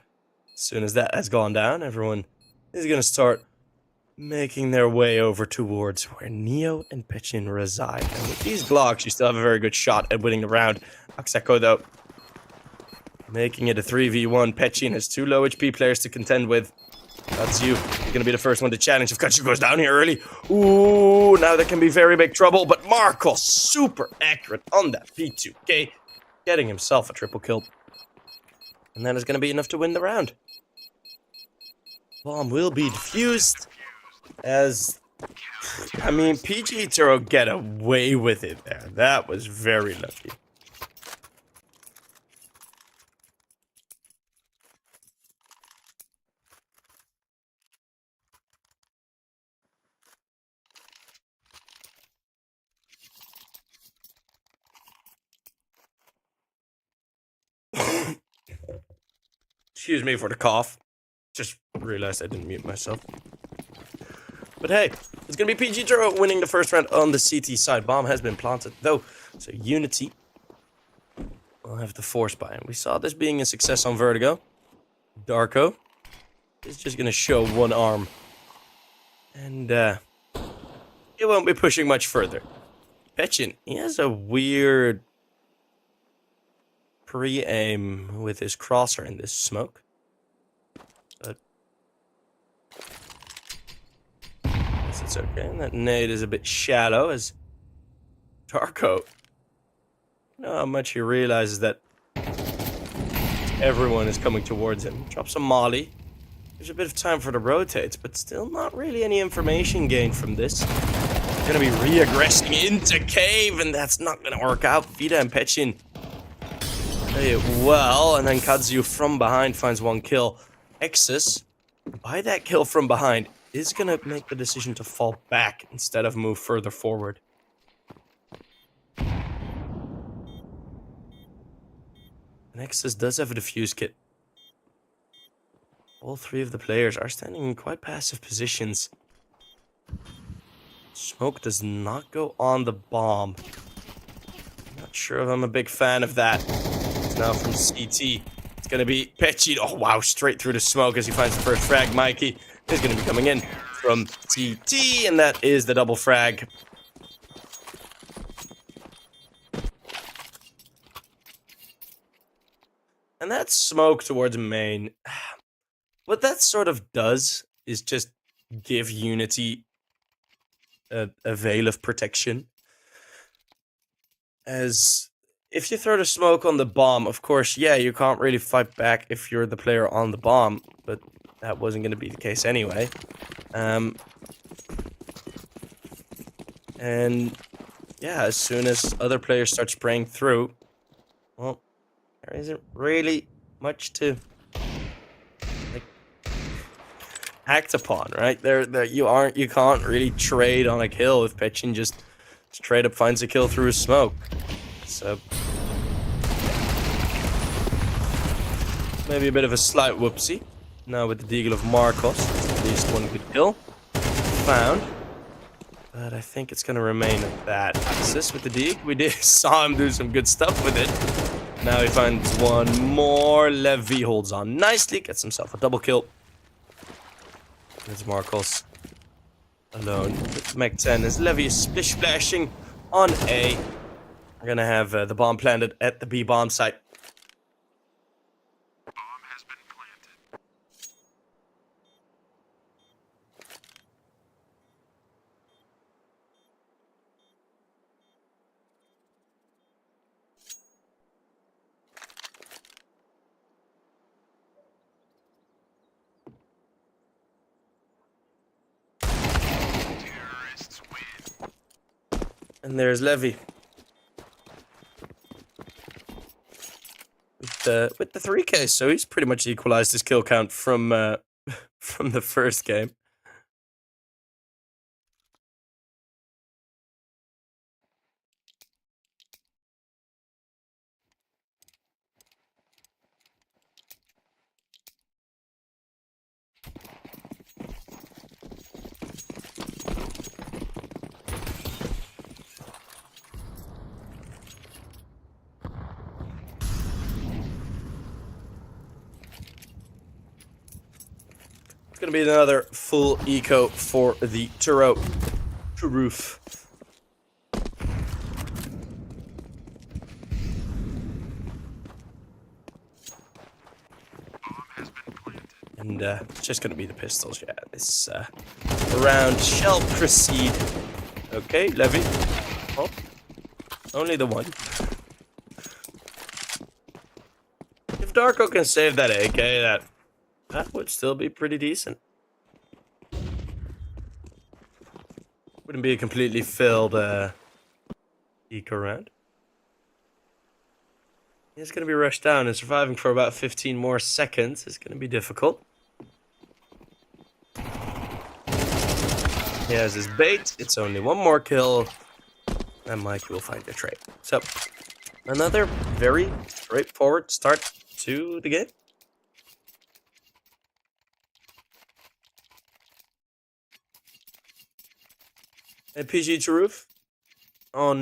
as soon as that has gone down, everyone is gonna start making their way over towards where Neo and Petchin reside. And with these Glocks, you still have a very good shot at winning the round. Aksako, though, making it a 3v1. Petchin has 2 low HP players to contend with. That's you. You're gonna be the first one to challenge. If Katsu goes down here early, ooh, now there can be very big trouble. But Marcos, super accurate on that P2K, getting himself a triple kill. And that is gonna be enough to win the round. Bomb will be defused. As, I mean, PGE Turow get away with it there. That was very lucky. Excuse me for the cough. Just realized I didn't mute myself. But hey, it's gonna be PGE Turow winning the first round on the CT side. Bomb has been planted though, so UNiTY will have the force buy. And we saw this being a success on Vertigo. Darko is just gonna show one arm, and it won't be pushing much further. Petchin, he has a weird pre-aim with his crosser in this smoke. But it's okay. And that nade is a bit shallow as Darko. You know how much he realizes that everyone is coming towards him. Drops a molly. There's a bit of time for the rotates, but still not really any information gained from this. He's gonna be re-aggressing into cave, and that's not gonna work out. Vida and Petchin play it well, and then Kazu from behind finds one kill. Exus, by that kill from behind, is gonna make the decision to fall back instead of move further forward. Exus does have a defuse kit. All 3 of the players are standing in quite passive positions. Smoke does not go on the bomb. Not sure if I'm a big fan of that. It's now from CT. It's gonna be Petchin. Oh wow, straight through the smoke as he finds the first frag. Mikey is gonna be coming in from CT, and that is the double frag. And that smoke towards main. What that sort of does is just give UNiTY a veil of protection. As if you throw the smoke on the bomb, of course, yeah, you can't really fight back if you're the player on the bomb, but that wasn't going to be the case anyway. And yeah, as soon as other players start spraying through, well, there isn't really much to act upon, right? You can't really trade on a kill if Petchin just straight up finds a kill through a smoke. So maybe a bit of a slight whoopsie. Now with the deagle of Marcos, at least one good kill found. But I think it's gonna remain at that. Assist with the deagle. We saw him do some good stuff with it. Now he finds one more. Levy holds on nicely, gets himself a double kill. There's Marcos alone with Mech 10 as Levy is splish splashing on A. We're gonna have the bomb planted at the B bomb site. Bomb has been planted. Terrorists win. And there's Levy. With the 3K, so he's pretty much equalized his kill count from from the first game. It's gonna be another full eco for the Turow to roof. Bomb has been planted. And it's just gonna be the pistols, yeah. This round shall proceed. Okay, Levy. Oh, only the one. If Darko can save that AK, that would still be pretty decent. Wouldn't be a completely filled eco round. He's gonna be rushed down, and surviving for about 15 more seconds is gonna be difficult. He has his bait. It's only one more kill, and Mike will find the trade. So, another very straightforward start to the game. And PGE Turow on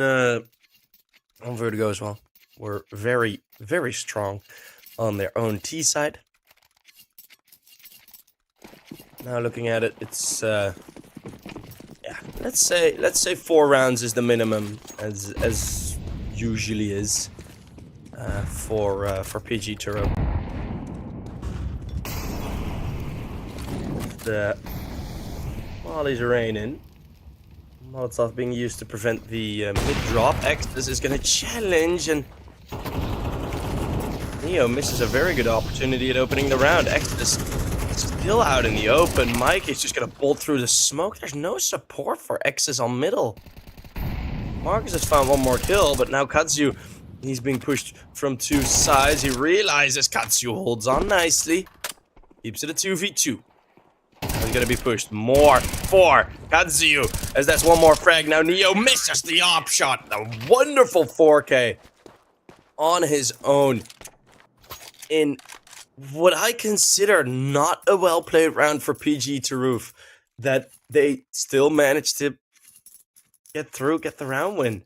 Vertigo as well. We're very, very strong on their own T side. Now looking at it, it's yeah. Let's say 4 rounds is the minimum, as usually is for PGE Turow. The mollies are raining. Molotov being used to prevent the mid-drop. Exodus is going to challenge, and Neo misses a very good opportunity at opening the round. Exodus still out in the open. Mike is just going to bolt through the smoke. There's no support for Exodus on middle. Marcus has found one more kill, but now Katsu, he's being pushed from 2 sides. He realizes Katsu holds on nicely. Keeps it a 2v2. He's gonna be pushed more for Katsu, as that's one more frag. Now Neo misses the op shot. A wonderful 4K on his own in what I consider not a well-played round for PGE Turow, that they still managed to get through, get the round win.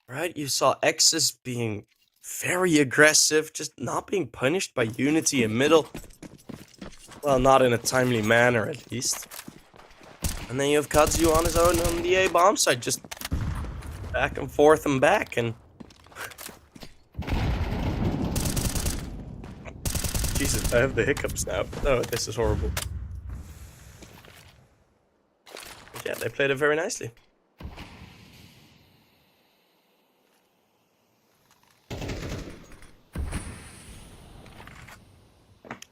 Right, you saw Exus being very aggressive, just not being punished by UNiTY in middle. Well, not in a timely manner, at least. And then you have Katsu on his own on the A bomb side, just back and forth and back, and Jesus, I have the hiccups now. Oh, this is horrible. But yeah, they played it very nicely.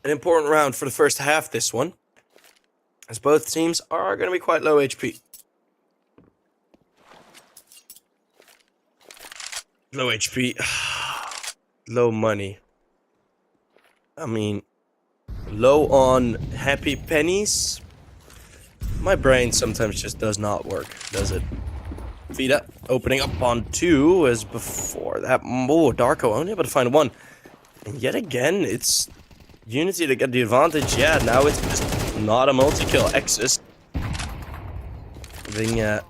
An important round for the first half, this one, as both teams are going to be quite low HP. Low HP, low money. I mean, low on happy pennies. My brain sometimes just does not work, does it? Vida opening up on 2 as before that. Oh, Darko only able to find 1. And yet again, it's UNiTY to get the advantage. Yeah, now it's just not a multi-kill. Exus having a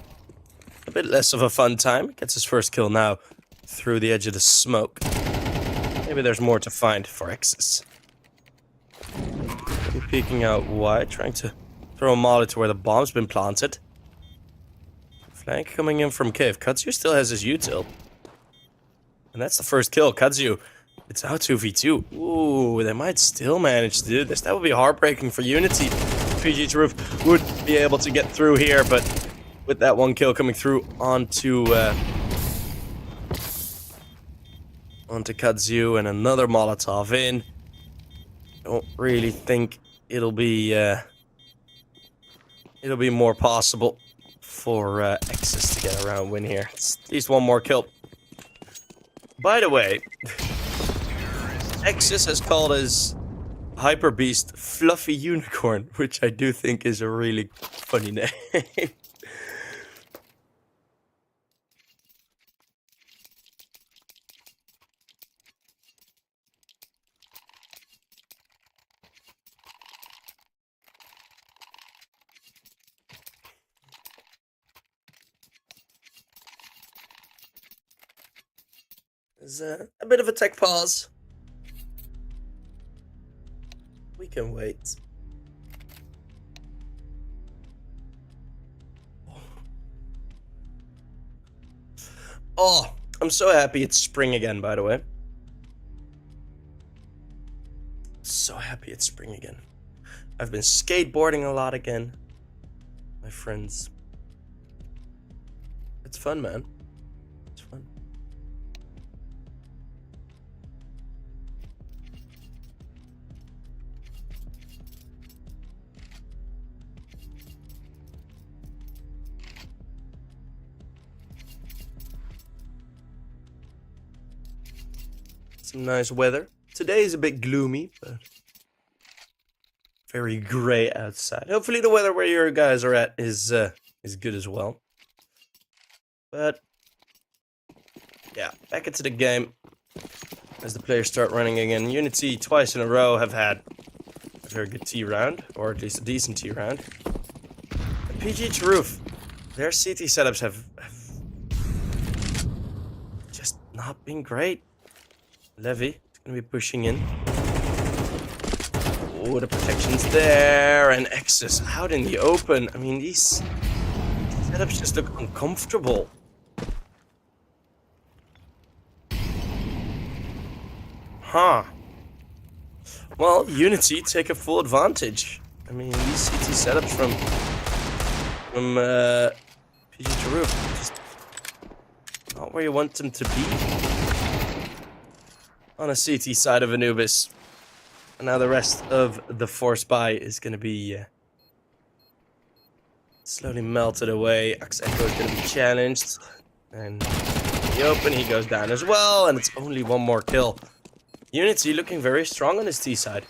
bit less of a fun time. Gets his first kill now through the edge of the smoke. Maybe Maybe there's more to find for X's. I'm peeking out wide, trying to throw a molly to where the bomb's been planted. Flank coming in from cave. Katsu still has his util. And that's the first kill. Katsu, it's out 2v2. Ooh, they might still manage to do this. That would be heartbreaking for UNiTY. PGE Turow would be able to get through here, but with that one kill coming through onto Katsu and another Molotov in, don't really think it'll be more possible for X's to get around win here. It's at least one more kill. By the way, X's has called his Hyper Beast Fluffy Unicorn, which I do think is a really funny name. There's a bit of a tech pause. We can wait. Oh, I'm so happy it's spring again, by the way. So happy it's spring again. I've been skateboarding a lot again. My friends. It's fun, man. It's fun. Some nice weather. Today is a bit gloomy, but very gray outside. Hopefully the weather where your guys are at is good as well. But yeah, back into the game as the players start running again. UNiTY twice in a row have had a very good T round, or at least a decent T round. And PGE Turow, their CT setups have just not been great. Levy is going to be pushing in. Oh, the protection's there, and X's out in the open. I mean, these setups just look uncomfortable. Huh. Well, UNiTY take a full advantage. I mean, these CT setups from PGE Turow, just not where you want them to be. On a CT side of Anubis. And now the rest of the force buy is going to be slowly melted away. Echo is going to be challenged. And in the open, he goes down as well. And it's only one more kill. UNiTY looking very strong on his T side.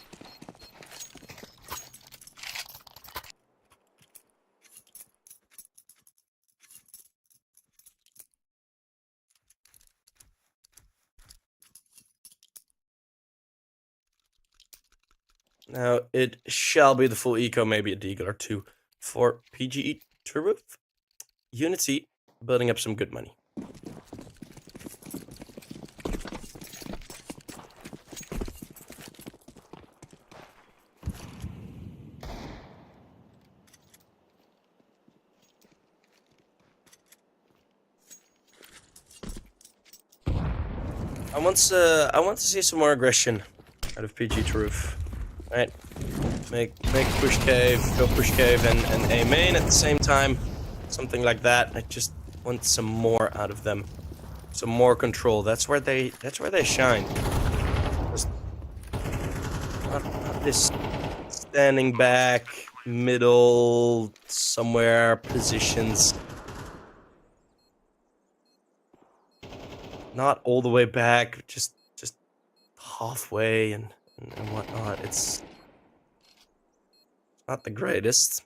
Now, it shall be the full eco, maybe a deagle or two for PGE Turow. UNiTY building up some good money. I want to see some more aggression out of PGE Turow. Right, make push cave, go push cave, and A main at the same time, something like that. I just want some more out of them, some more control. That's where they shine. Just not this standing back, middle, somewhere positions. Not all the way back, just halfway and whatnot. It's not the greatest.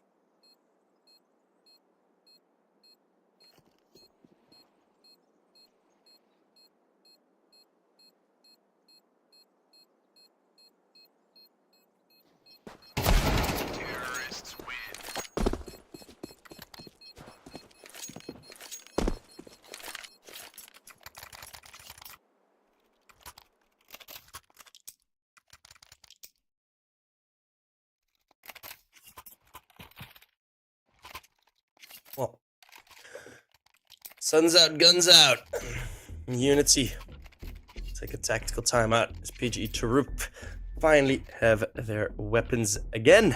Terrorists win. Sun's out, guns out. UNiTY take a tactical timeout as PGE Turow finally have their weapons again.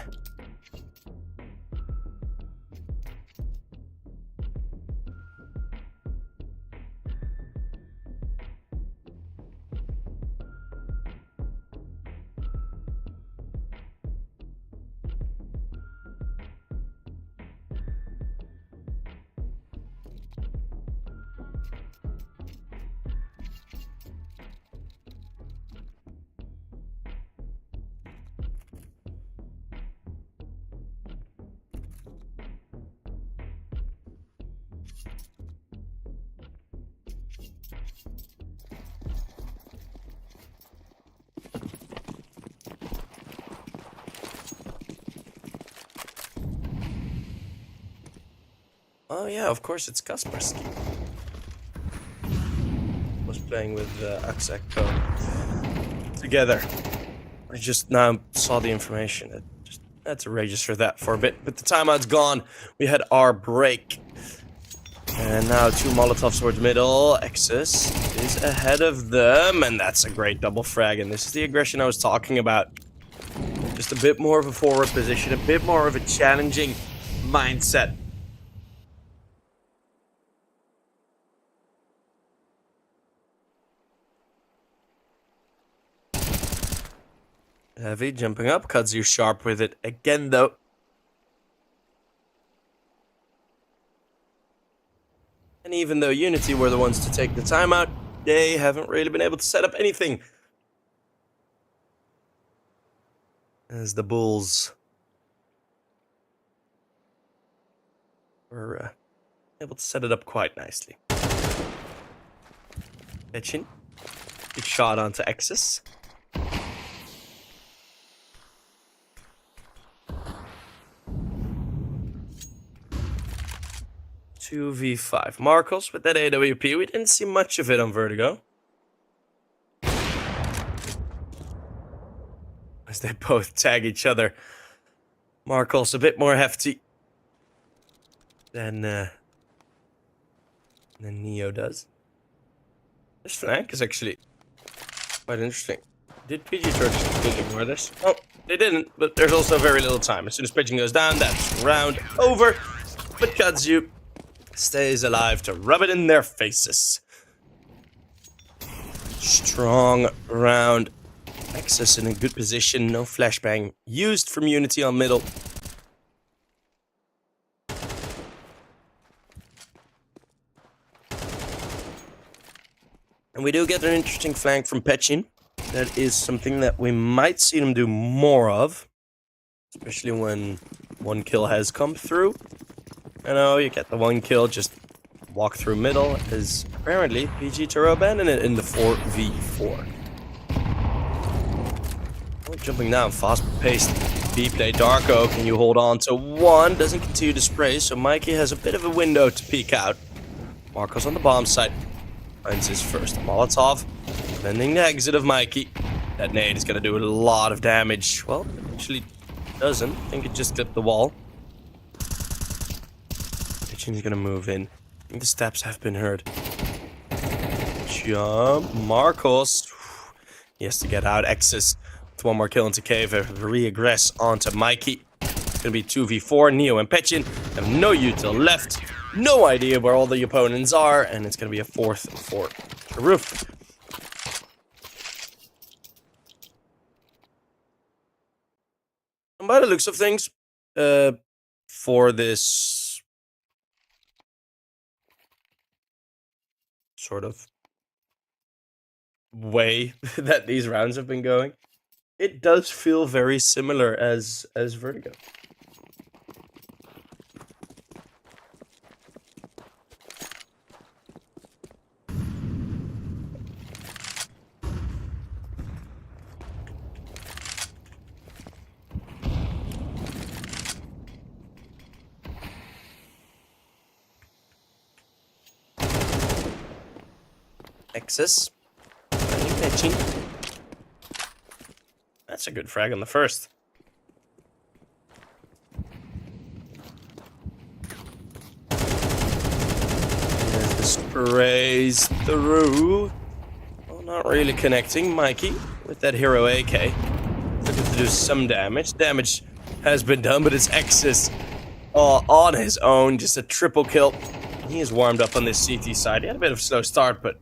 Oh yeah, of course it's Kaspersky. Was playing with Axeco together. I just now saw the information. I just had to register that for a bit. But the timeout's gone. We had our break. And now 2 Molotovs towards middle. Exus is ahead of them. And that's a great double frag. And this is the aggression I was talking about. Just a bit more of a forward position. A bit more of a challenging mindset. Heavy jumping up, Kudzu sharp with it again though. And even though UNiTY were the ones to take the timeout, they haven't really been able to set up anything. As the Bulls were able to set it up quite nicely. Etchin, big shot onto Exus. 2v5. Marcos with that AWP. We didn't see much of it on Vertigo. As they both tag each other. Marcos a bit more hefty than Neo does. This flank is actually quite interesting. Did PGE Turow just completely ignore this? Oh, they didn't, but there's also very little time. As soon as pitching goes down, that's round over. But Kudzu stays alive to rub it in their faces. Strong round. Exus in a good position. No flashbang used from UNiTY on middle. And we do get an interesting flank from Petchin. That is something that we might see them do more of. Especially when 1 kill has come through. I know, you get the 1 kill, just walk through middle, as apparently PGE Turow abandoned it in the 4v4. Oh, jumping down, fast-paced B-play. Darko, can you hold on to 1? Doesn't continue to spray, so Mikey has a bit of a window to peek out. Marcos on the bomb site. Finds his first Molotov. Defending the exit of Mikey. That nade is going to do a lot of damage. Well, actually doesn't. I think it just clipped the wall. He's gonna move in. I think the steps have been heard. Jump. Marcos. He has to get out. Exus with 1 more kill into cave. Re-aggress onto Mikey. It's gonna be 2v4. Neo and Petchin have no util left. No idea where all the opponents are. And it's gonna be a 4th for Turow. And by the looks of things, for this sort of way that these rounds have been going, it does feel very similar as Vertigo. Exus. That's a good frag on the first. There's the sprays through. Well, not really connecting. Mikey with that hero AK. Looking to do some damage. Damage has been done, but it's X's on his own. Just a triple kill. He is warmed up on this CT side. He had a bit of a slow start, but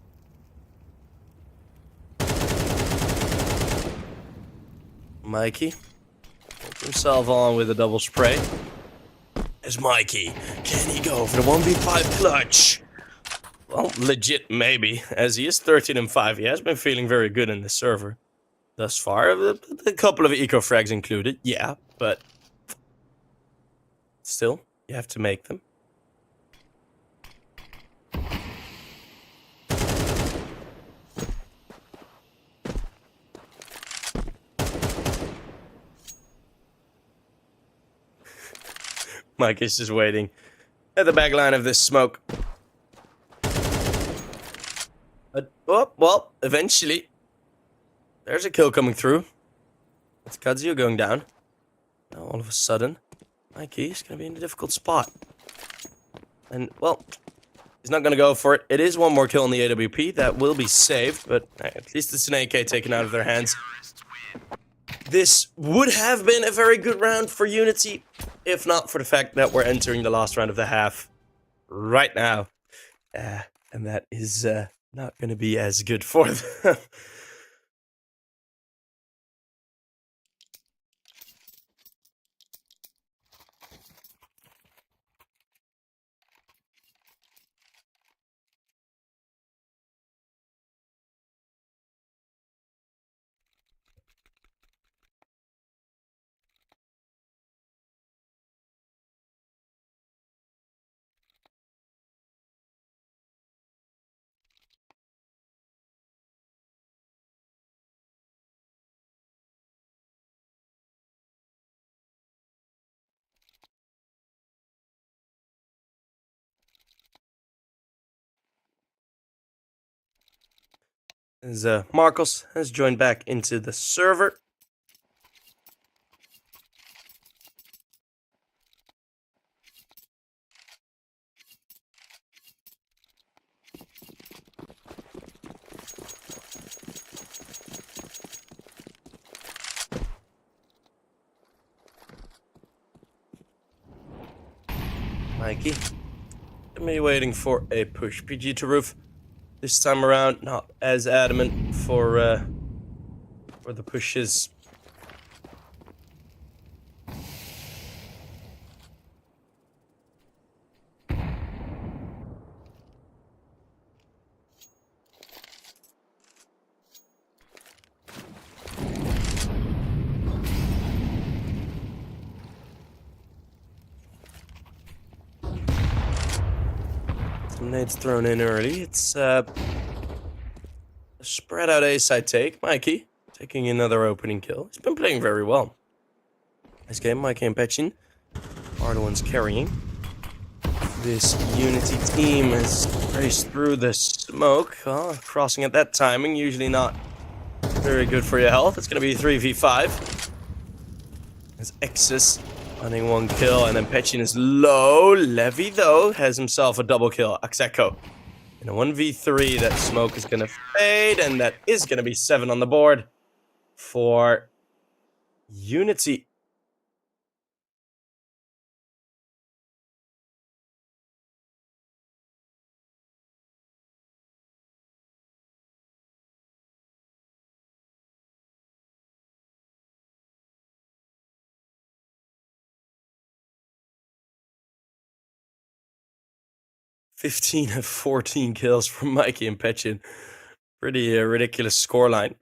Mikey put himself on with a double spray. There's Mikey. Can he go for the 1v5 clutch? Well, legit maybe, as he is 13 and 5. He has been feeling very good in the server thus far. A couple of eco frags included, yeah, but still, you have to make them. Mike is just waiting at the back line of this smoke. Oh, well, eventually, there's a kill coming through. It's Kazuo going down. Now, all of a sudden, Mikey is going to be in a difficult spot. And, well, he's not going to go for it. It is one more kill in the AWP. That will be saved, but at least it's an AK taken out of their hands. This would have been a very good round for UNiTY, if not for the fact that we're entering the last round of the half right now. And that is not going to be as good for them. As Marcos has joined back into the server. Mikey, me waiting for a push. PGE Turow this time around, not as adamant for the pushes. Some nades thrown in early. It's a spread out A side take. Mikey taking another opening kill. He's been playing very well. This game, Mikey and Pechin are the ones carrying. This UNiTY team has raced through the smoke. Crossing at that timing, usually not very good for your health. It's going to be 3v5. As Exus hunting one kill, and then Pechin is low. Levy, though, has himself a double kill. Axeko. In a 1v3, that smoke is going to fade, and that is going to be 7 on the board for UNiTY. $15 of 14 kills from Mikey and Pechin. Pretty ridiculous scoreline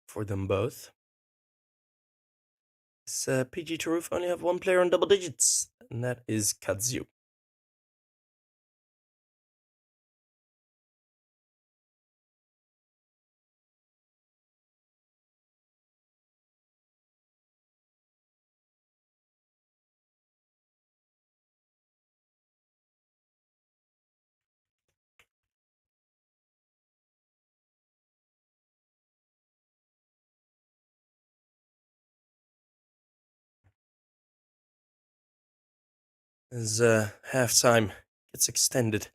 for them both. This PGE Turow only have one player on double digits, and that is Kazuo. as halftime gets extended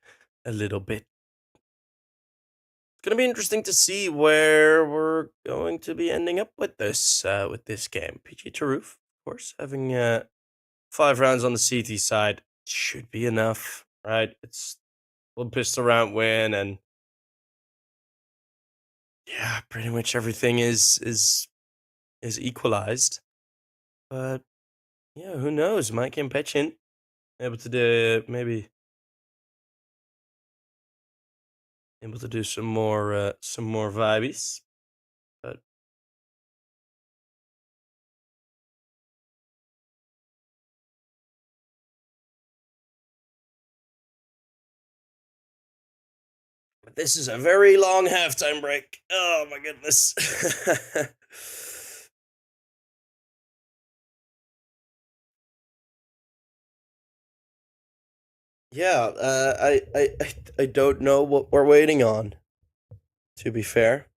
a little bit. It's gonna be interesting to see where we're going to be ending up with this game. PGE Turow, of course, having 5 rounds on the CT side should be enough, right? It's one pistol round win, and yeah, pretty much everything is equalized. But yeah, who knows? Mike and Petchin able to do able to do some more vibes, but this is a very long halftime break. Oh my goodness. Yeah, I don't know what we're waiting on, to be fair.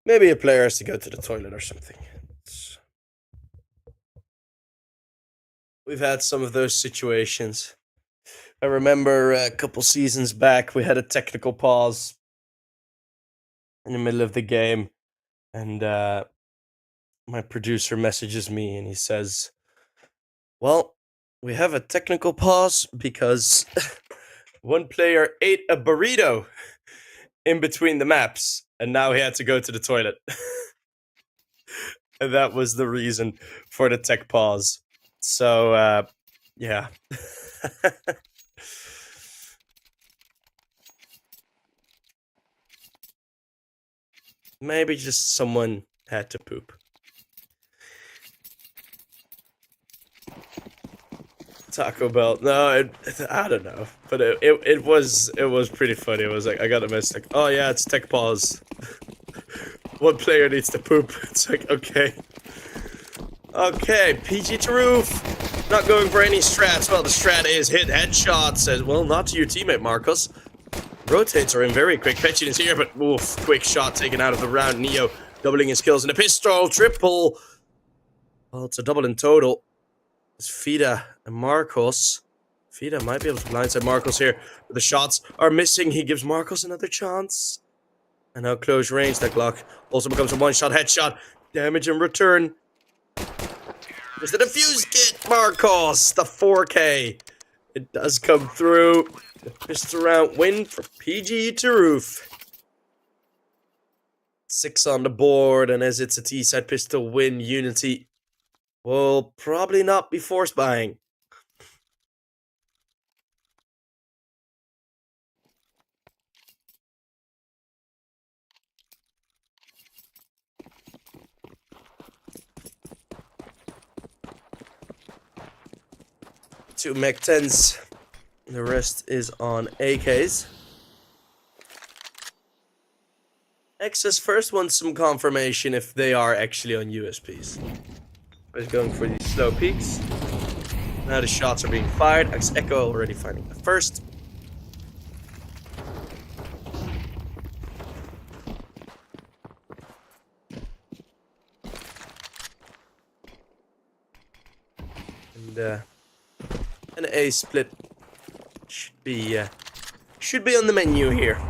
Maybe a player has to go to the toilet or something. We've had some of those situations. I remember a couple seasons back, we had a technical pause in the middle of the game, and my producer messages me and he says, well, we have a technical pause because one player ate a burrito in between the maps, and now he had to go to the toilet. And that was the reason for the tech pause. So, yeah. Maybe just someone had to poop. Taco Bell. No, I don't know, but it was pretty funny. It was like I got a message like, oh yeah, it's tech pause. One player needs to poop. It's like okay, PGE Turow not going for any strats. Well, the strat is hit headshots as well. Not to your teammate Marcos. Rotates are in very quick. Petchin is here, but oof, quick shot taken out of the round. Neo doubling his kills in a pistol triple. Well, it's a double in total. It's Fida and Marcos. Fida might be able to blindside Marcos here, but the shots are missing. He gives Marcos another chance. And now close range. That Glock also becomes a one-shot headshot. Damage in return. There's the defuse kit, Marcos. The 4K. It does come through. The pistol round win for PGE Turow. 6 on the board, and as it's a T-side pistol win, UNiTY will probably not be force buying. Two Mech 10s. The rest is on AKs. X's first wants some confirmation if they are actually on USPs. He's going for these slow peaks. Now the shots are being fired. Echo already finding the first. And an A split should be on the menu here.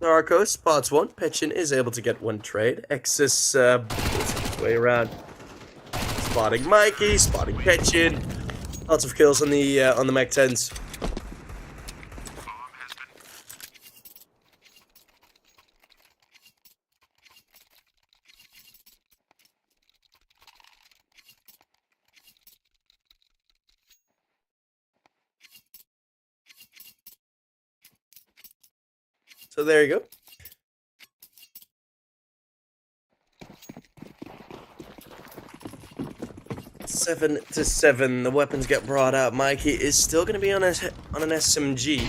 Narco spots one. Petchin is able to get one trade. Exis way around, spotting Mikey, spotting Petchin. Lots of kills on the Mech 10s. So there you go. Seven to 7. The weapons get brought out. Mikey is still going to be on an SMG.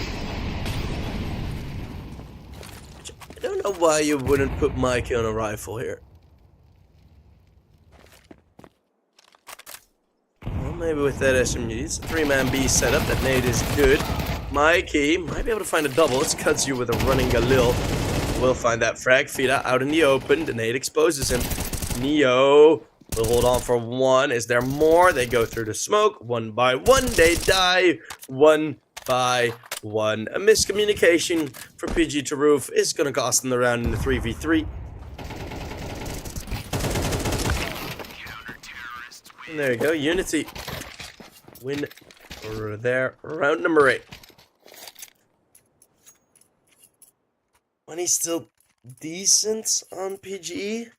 I don't know why you wouldn't put Mikey on a rifle here. Well, maybe with that SMG. It's a 3-man B setup. That nade is good. Mikey might be able to find a double. It's Kudzu with a running Galil. We'll find that frag. Fida out in the open. The nade exposes him. Neo We'll hold on for one. Is there more? They go through the smoke. One by one, they die. One by one. A miscommunication for PGE Turow is going to cost them the round in the 3v3. And there you go. UNiTY win their round number 8. Money's still decent on PGE.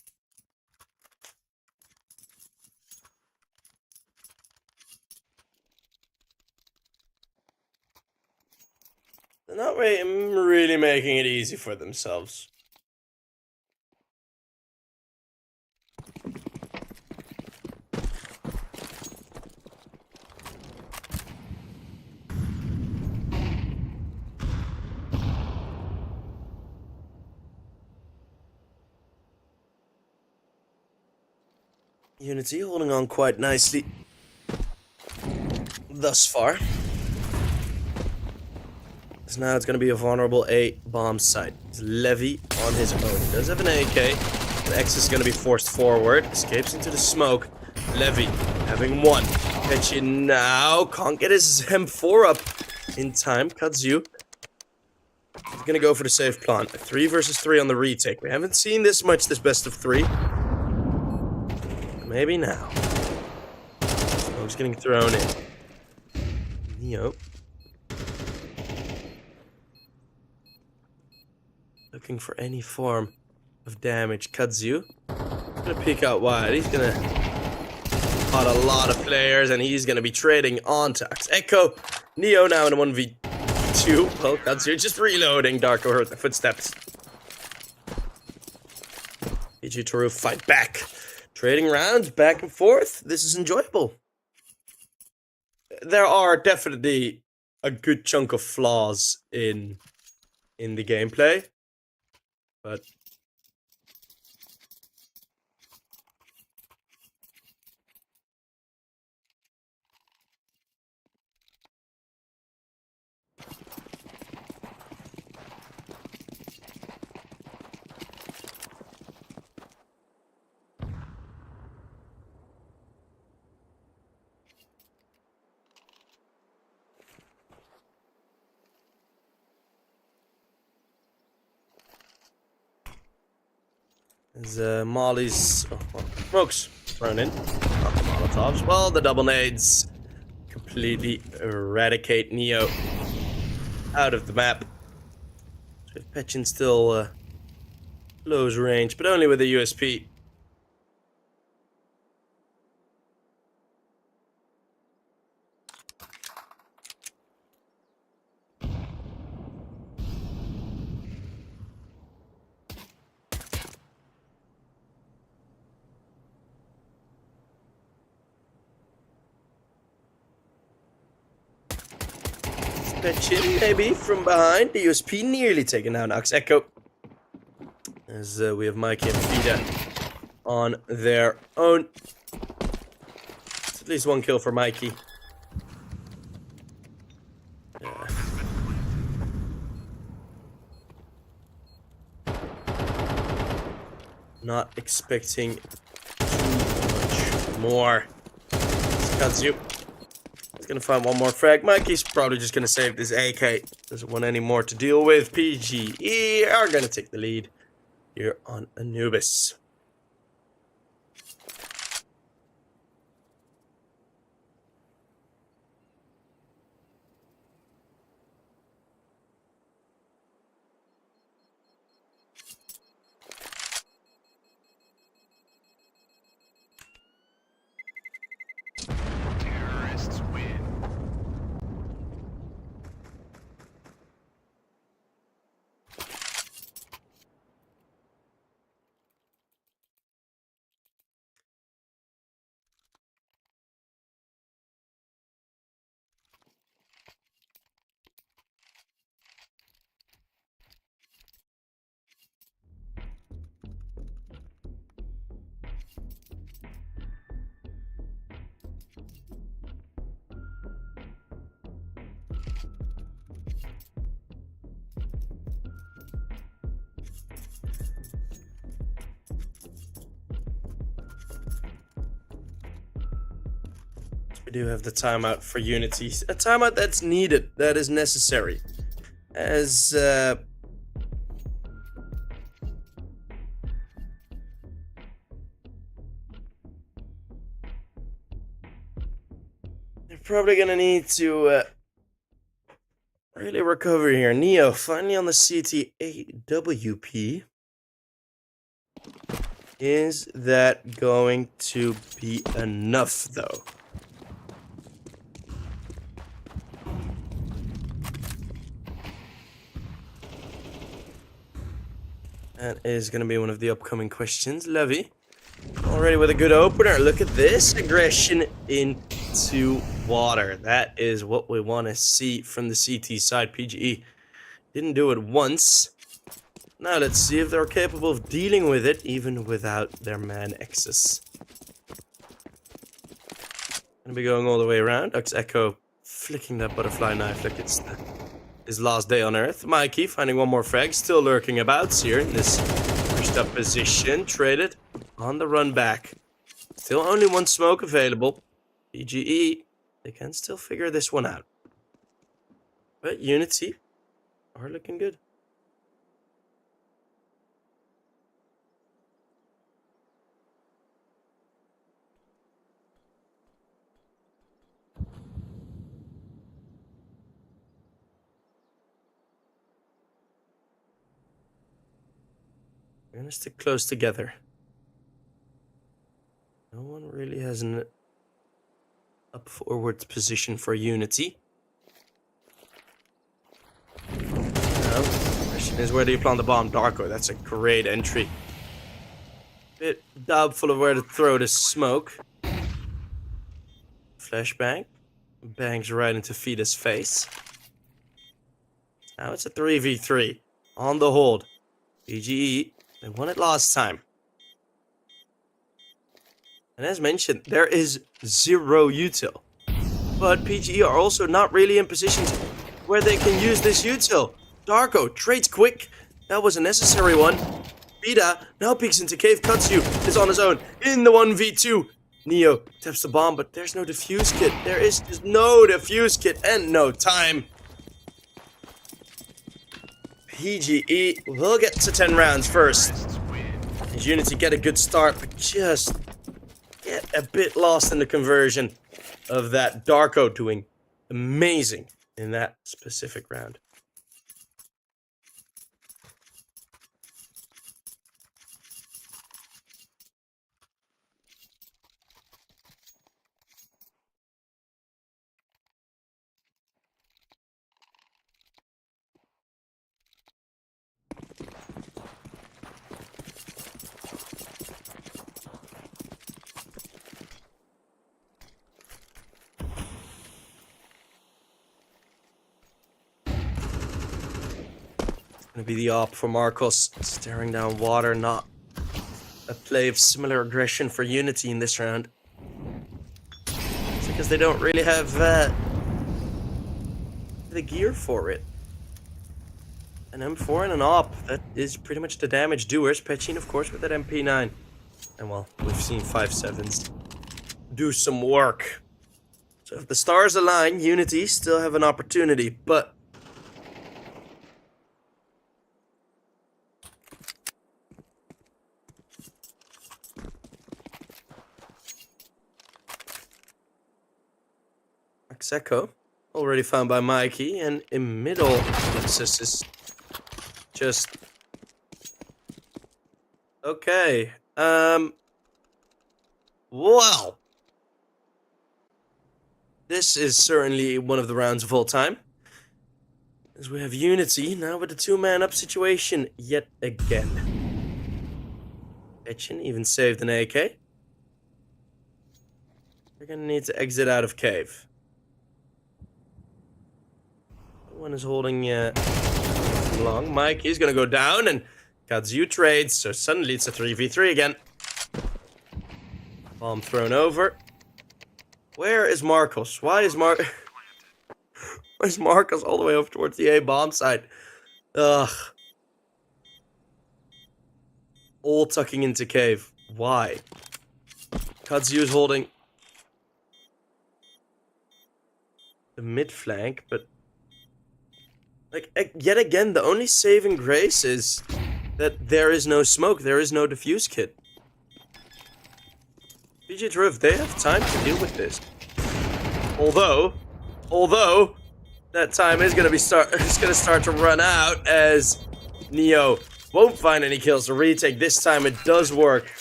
They're not really making it easy for themselves. UNiTY holding on quite nicely thus far. So now it's going to be a vulnerable A bomb site. It's Levy on his own. He does have an AK. The X is going to be forced forward. Escapes into the smoke. Levy having one. Catch it now. Can't get his M4 up in time. Kudzu. He's going to go for the safe plant. 3 versus 3 on the retake. We haven't seen this much this best of 3. Maybe now. Smoke's getting thrown in. Neo. Looking for any form of damage. Kudzu. Gonna peek out wide. He's gonna spot a lot of players and he's gonna be trading on tax. Echo. Neo now in a 1v2. Well, Kudzu just reloading. Darko heard the footsteps. PGE Turow fight back. Trading rounds back and forth. This is enjoyable. There are definitely a good chunk of flaws in the gameplay, but as Molly's smokes thrown in. Not the Molotovs. Well, the double nades completely eradicate Neo out of the map. So Pechin still close range, but only with a USP. Pechin maybe from behind. The USP nearly taken down Ox Echo. As we have Mikey and Fida on their own. It's at least one kill for Mikey. Yeah. Not expecting too much more. Kudzu. He's gonna find one more frag. Mikey's probably just gonna save this AK. Doesn't want any more to deal with. PGE are gonna take the lead here on Anubis. We do have the timeout for UNiTY. A timeout that's needed, that is necessary. As they're probably gonna need to really recover here. Neo finally on the CT8WP. Is that going to be enough though? That is going to be one of the upcoming questions. Levy, already with a good opener. Look at this aggression into water. That is what we want to see from the CT side. PGE didn't do it once. Now let's see if they're capable of dealing with it, even without their man X's. Gonna be going all the way around. Ux Echo flicking that butterfly knife like it's his last day on Earth. Mikey finding one more frag, still lurking about here in this pushed up position. Traded on the run back. Still only one smoke available. PGE, they can still figure this one out. But UNiTY are looking good. We're gonna stick close together. No one really has an up forward position for UNiTY. Now, the question is, where do you plant the bomb? Darko, that's a great entry. Bit doubtful of where to throw the smoke. Flashbang. Bangs right into Fida's face. Now it's a 3v3. On the hold. PGE, they won it last time. And as mentioned, there is zero util. But PGE are also not really in positions where they can use this util. Darko trades quick. That was a necessary one. Fida now peeks into cave. Katsu is on his own in the 1v2. Neo taps the bomb, but there's no defuse kit. There is just no defuse kit and no time. PGE will get to 10 rounds first. As UNiTY get a good start, but just get a bit lost in the conversion of that. Darko doing amazing in that specific round. Gonna be the op for Marcos, staring down water, not a play of similar aggression for UNiTY in this round. It's because they don't really have the gear for it. An M4 and an op, that is pretty much the damage doers. Pechin, of course, with that MP9. And well, we've seen 5.7s do some work. So if the stars align, UNiTY still have an opportunity, but Echo, already found by Mikey, and in middle, Nexus is just okay. Wow. This is certainly one of the rounds of all time. As we have UNiTY now with a two-man up situation yet again. Etchin even saved an AK. We're gonna need to exit out of cave. One is holding long. Mike, he's gonna go down, and Katsu trades, so suddenly it's a 3v3 again. Bomb thrown over. Where is Marcos? Why is Where's Marcos all the way over towards the A bomb site? Ugh. All tucking into cave. Why? Katsu is holding the mid flank, but like yet again, the only saving grace is that there is no smoke, there is no defuse kit. PGE Turow, they have time to deal with this. Although that time is gonna start to run out as Neo won't find any kills to retake. This time it does work.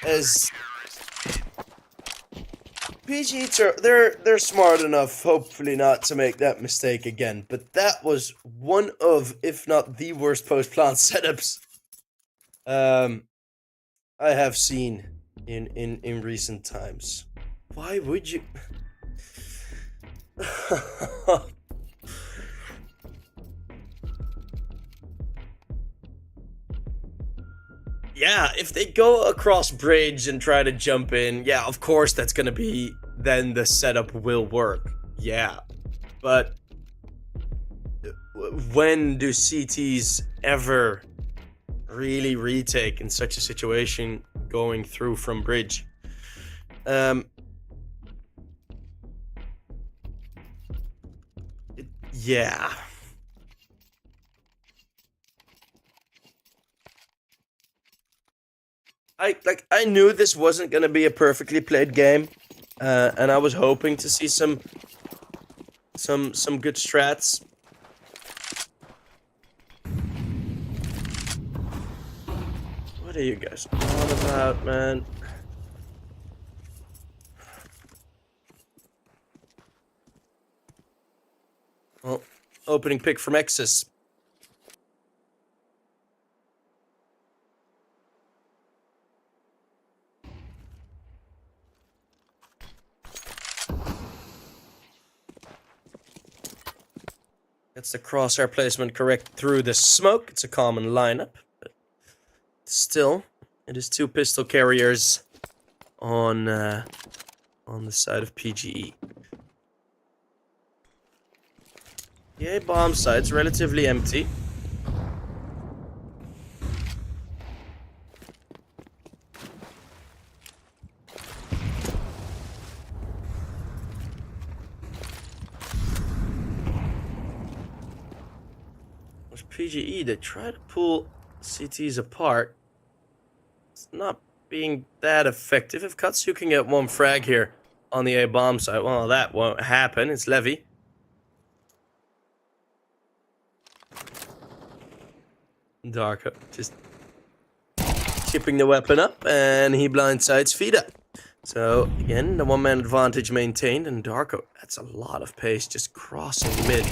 As PGE Turow, they're smart enough, hopefully not to make that mistake again. But that was one of, if not the worst post-plant setups I have seen in recent times. Why would you? Yeah, if they go across bridge and try to jump in, yeah, of course that's gonna be, then the setup will work. Yeah, but when do CTs ever really retake in such a situation going through from bridge? Yeah. I knew this wasn't gonna be a perfectly played game, and I was hoping to see some good strats. What are you guys on about, man? Well, opening pick from Exus. Gets the crosshair placement correct through the smoke. It's a common lineup, but still, it is two pistol carriers on the side of PGE. The A bomb site's relatively empty. With PGE, they try to pull CTs apart. It's not being that effective. If Katsu can get one frag here on the A bomb site, well, that won't happen. It's Levy. Darko just chipping the weapon up, and he blindsides Fida. So again, the one-man advantage maintained, and Darko, that's a lot of pace just crossing mid.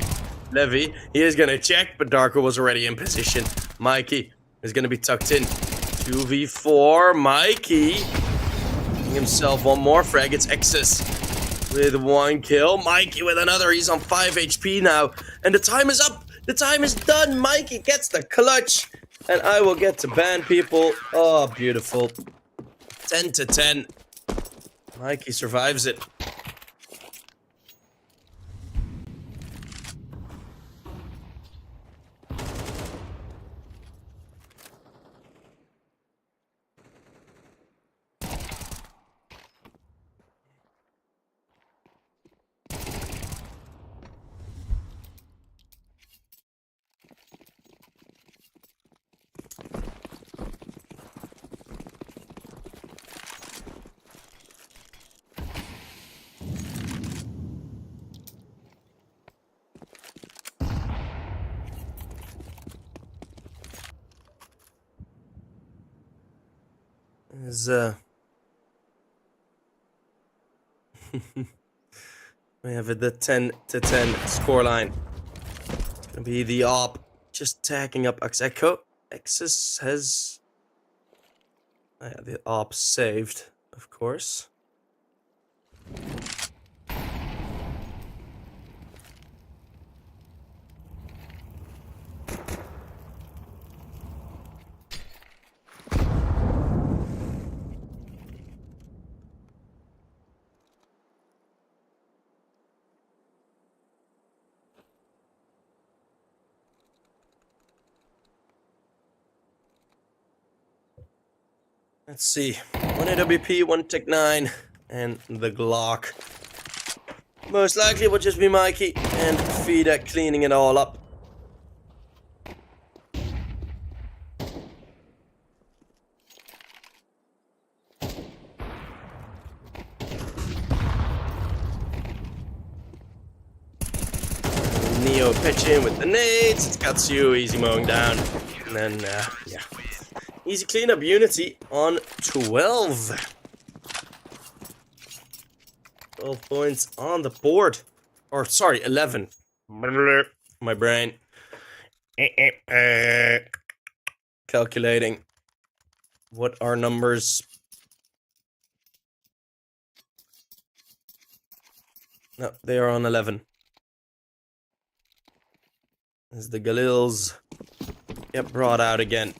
Levy, he is gonna check, but Darko was already in position. Mikey is gonna be tucked in. 2v4, Mikey giving himself one more frag. It's Exus with one kill. Mikey with another. He's on 5 HP now, and the time is up. The time is done. Mikey gets the clutch, and I will get to ban people. Oh, beautiful. 10 to 10. Mikey survives it. Is we have the 10 to 10 scoreline. It's gonna be the op just tagging up Echo. Exus has the op saved, of course. Let's see. One AWP, one Tech 9, and the Glock. Most likely it will just be Mikey and Fida cleaning it all up. Neo pitching with the nades. It's Katsu easy mowing down. And then, yeah. Easy cleanup. UNiTY on 12. 12 points on the board. Or, sorry, 11. My brain. Calculating. What are numbers? No, they are on 11. As the Galils get brought out again.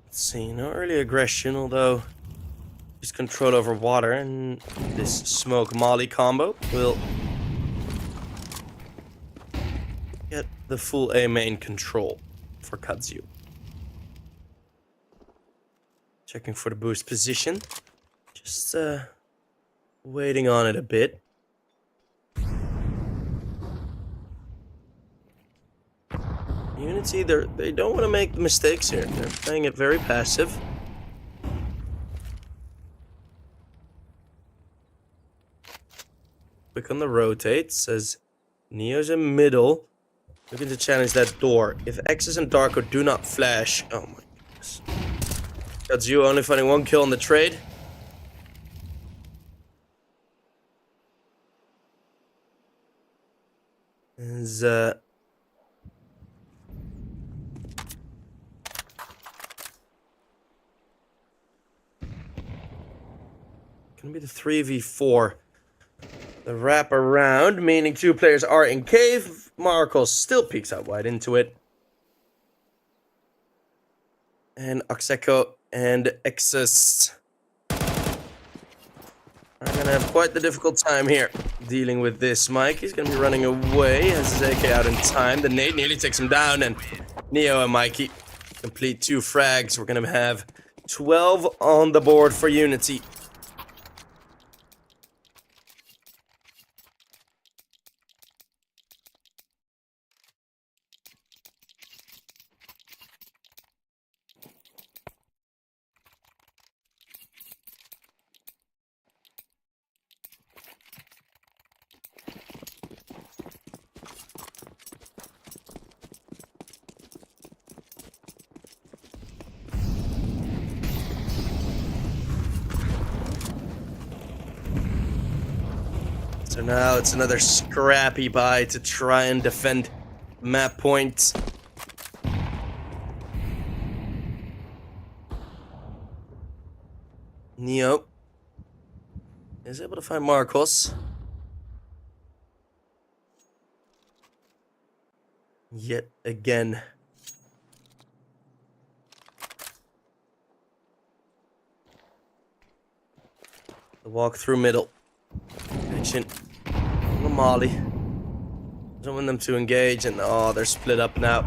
Let's see, no early aggression, although just control over water, and this smoke molly combo will get the full A main control for Katsu. Checking for the boost position. Just waiting on it a bit. UNiTY, they don't want to make mistakes here. They're playing it very passive. Quick on the rotates as Neo's in middle. Looking to challenge that door. If X's and Darko do not flash. Oh my goodness. Katsu only finding one kill on the trade. Is gonna be the 3v4. The wrap around, meaning two players are in cave. Marcos still peeks out wide into it. And Oxeco and Exus are gonna have quite the difficult time here dealing with this. Mike, he's gonna be running away. Has his AK out in time. The nade nearly takes him down, and Neo and Mikey complete 2 frags. We're gonna have 12 on the board for UNiTY. So now it's another scrappy buy to try and defend map point. Neo is able to find Marcos. Yet again. The walk through middle. Action. Molly. Doesn't want them to engage, and oh, they're split up now.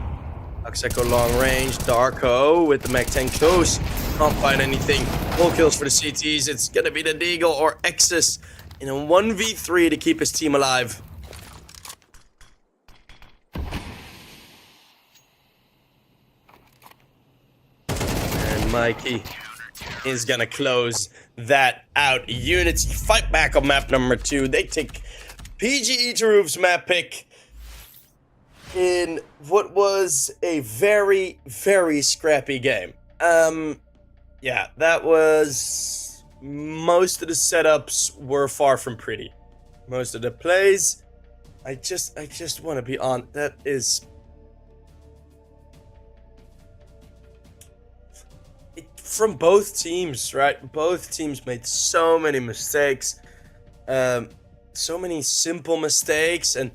Oxeco long range. Darko with the Mac 10 close. Can't find anything. Full kills for the CTs. It's gonna be the Deagle or Exus in a 1v3 to keep his team alive. And Mikey is gonna close that out. UNiTY fight back on map number 2. They take PGE Turow's map pick in what was a very, very scrappy game. Yeah, that was... Most of the setups were far from pretty. Most of the plays, I just want to be on. That is... From both teams, right? Both teams made so many mistakes. So many simple mistakes, and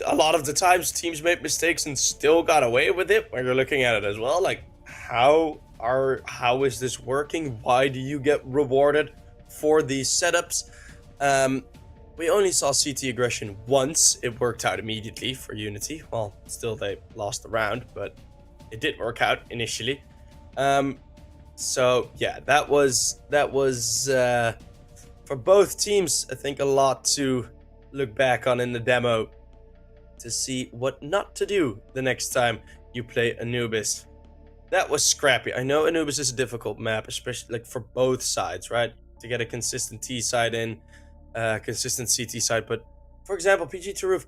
a lot of the times teams made mistakes and still got away with it when you're looking at it as well. Like, how is this working? Why do you get rewarded for these setups? We only saw CT aggression once. It worked out immediately for UNiTY. Well, still they lost the round, but it did work out initially. So yeah, that was for both teams, I think, a lot to look back on in the demo to see what not to do the next time you play Anubis. That was scrappy. I know Anubis is a difficult map, especially like for both sides, right? To get a consistent T side in, consistent CT side. But for example, PGE Turow,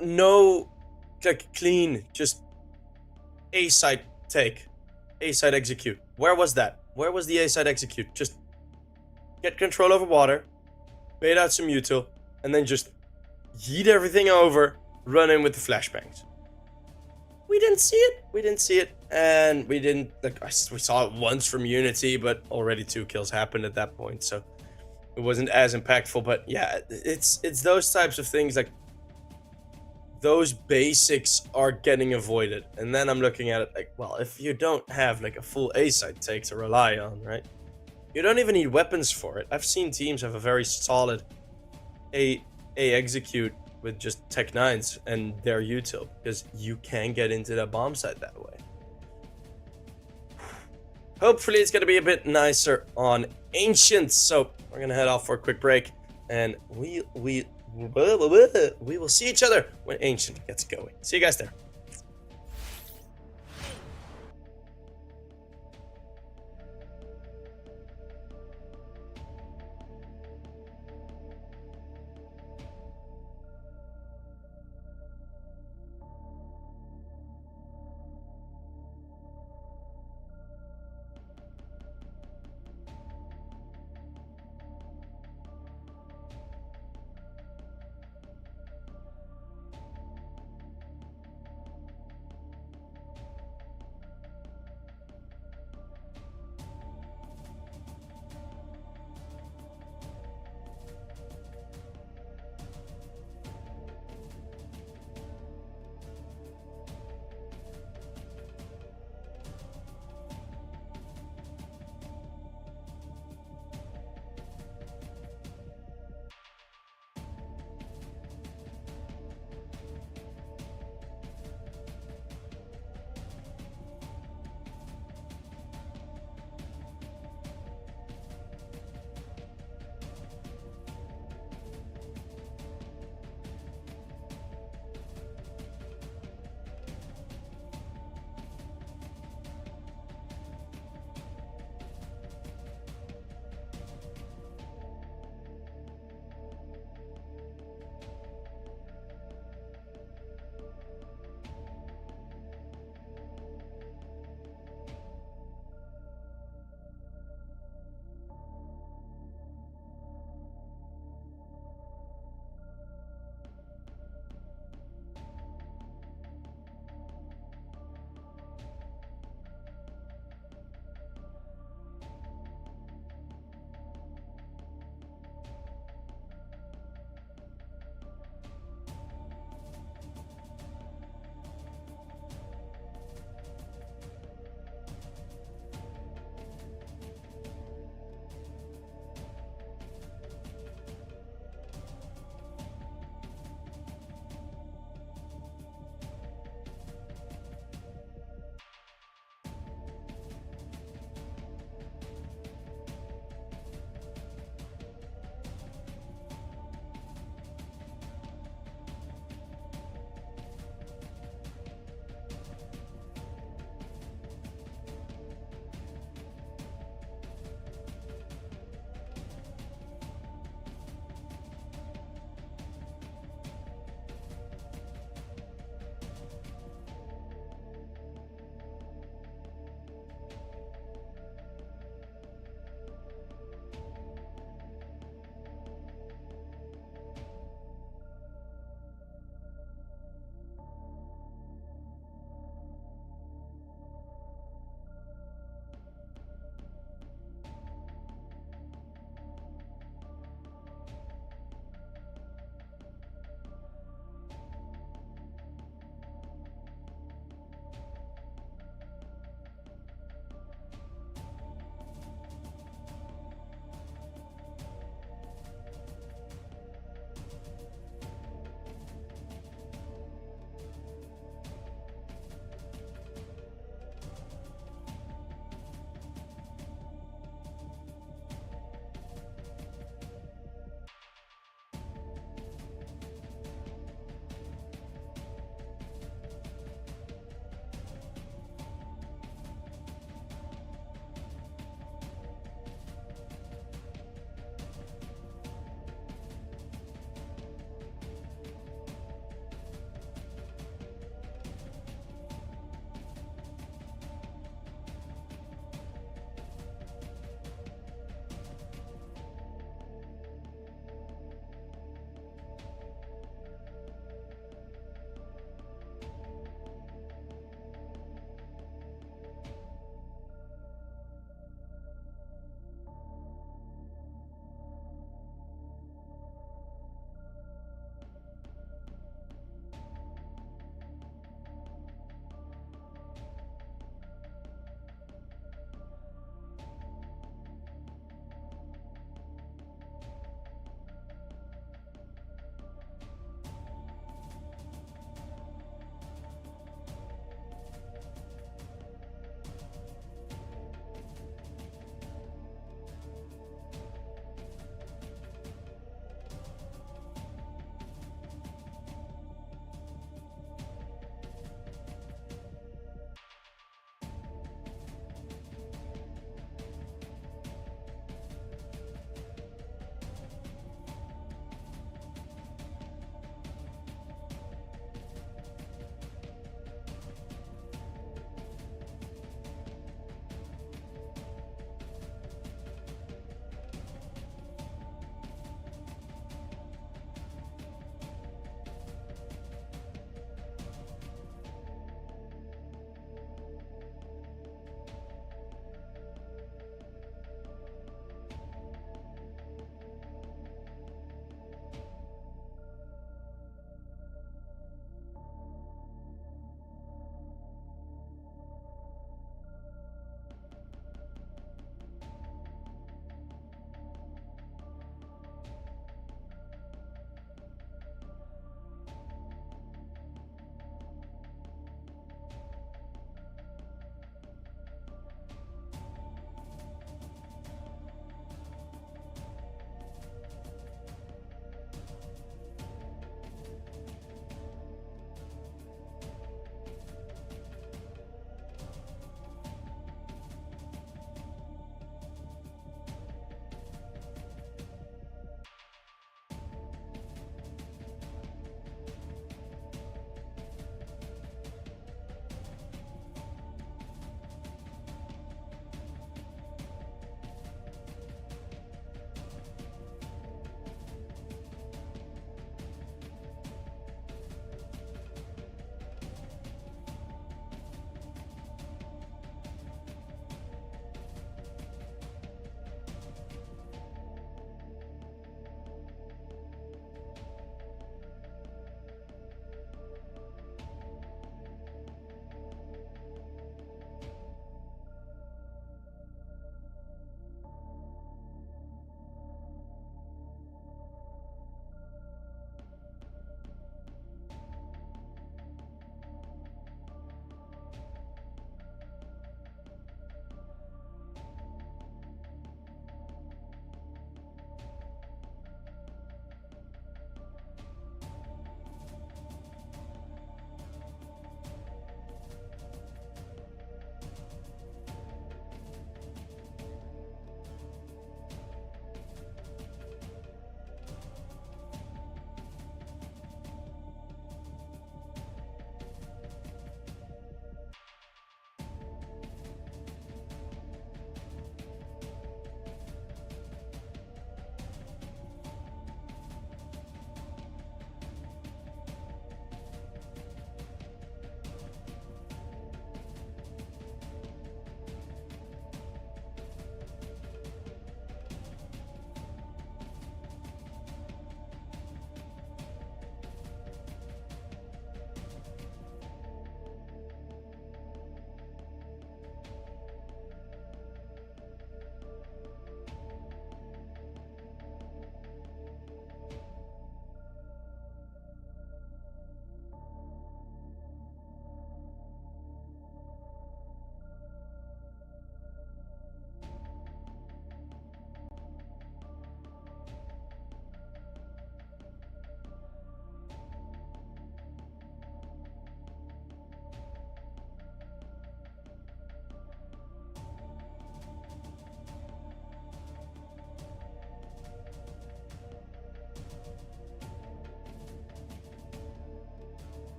no like clean, just A side take, A side execute. Where was that? Where was the A side execute? Just get control over water, bait out some util, and then just yeet everything over, run in with the flashbangs. We didn't see it. We didn't see it, and we didn't like. We saw it once from UNiTY, but already 2 kills happened at that point, so it wasn't as impactful. But yeah, it's those types of things, like those basics are getting avoided. And then I'm looking at it like, well, if you don't have like a full A side take to rely on, right? You don't even need weapons for it. I've seen teams have a very solid A execute with just Tech 9s and their util, because you can get into that bomb site that way. Hopefully it's going to be a bit nicer on Ancients. So we're going to head off for a quick break, and we will see each other when Ancient gets going. See you guys there.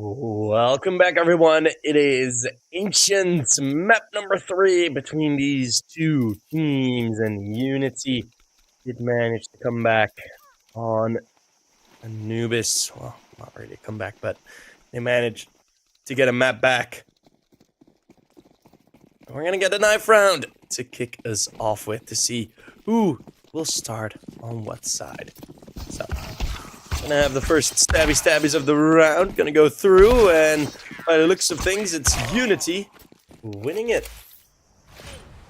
Welcome back, everyone. It is Ancients map number 3 between these two teams, and UNiTY did manage to come back on Anubis. Well, not really a comeback, but they managed to get a map back. And we're gonna get a knife round to kick us off with to see who will start on what side. So, gonna have the first stabbies of the round. Gonna go through, and by the looks of things, it's UNiTY winning it.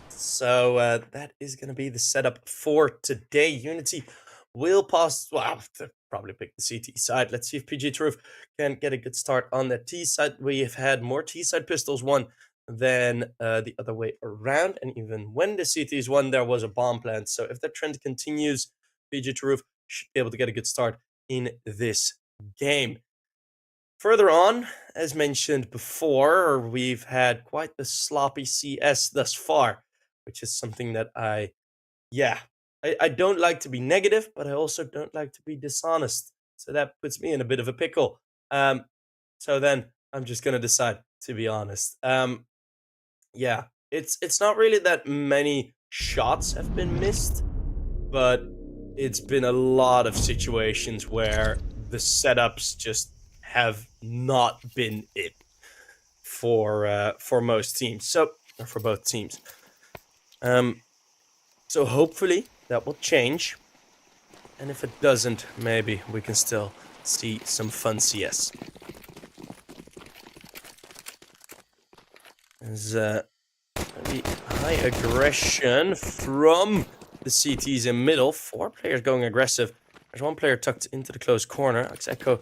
So that is gonna be the setup for today. UNiTY will pass. Well, they'll probably pick the CT side. Let's see if PGE Turow can get a good start on the T side. We have had more T side pistols won than the other way around, and even when the CTs won, there was a bomb plant. So if that trend continues, PGE Turow should be able to get a good start in this game. Further on, as mentioned before, we've had quite the sloppy CS thus far, which is something that I don't like to be negative, but I also don't like to be dishonest. So that puts me in a bit of a pickle. So then I'm just gonna decide to be honest. It's not really that many shots have been missed, but it's been a lot of situations where the setups just have not been it for most teams. So, or for both teams. So hopefully that will change. And if it doesn't, maybe we can still see some fun CS. There's maybe high aggression from the CTs in middle. 4 players going aggressive. There's 1 player tucked into the close corner. Echo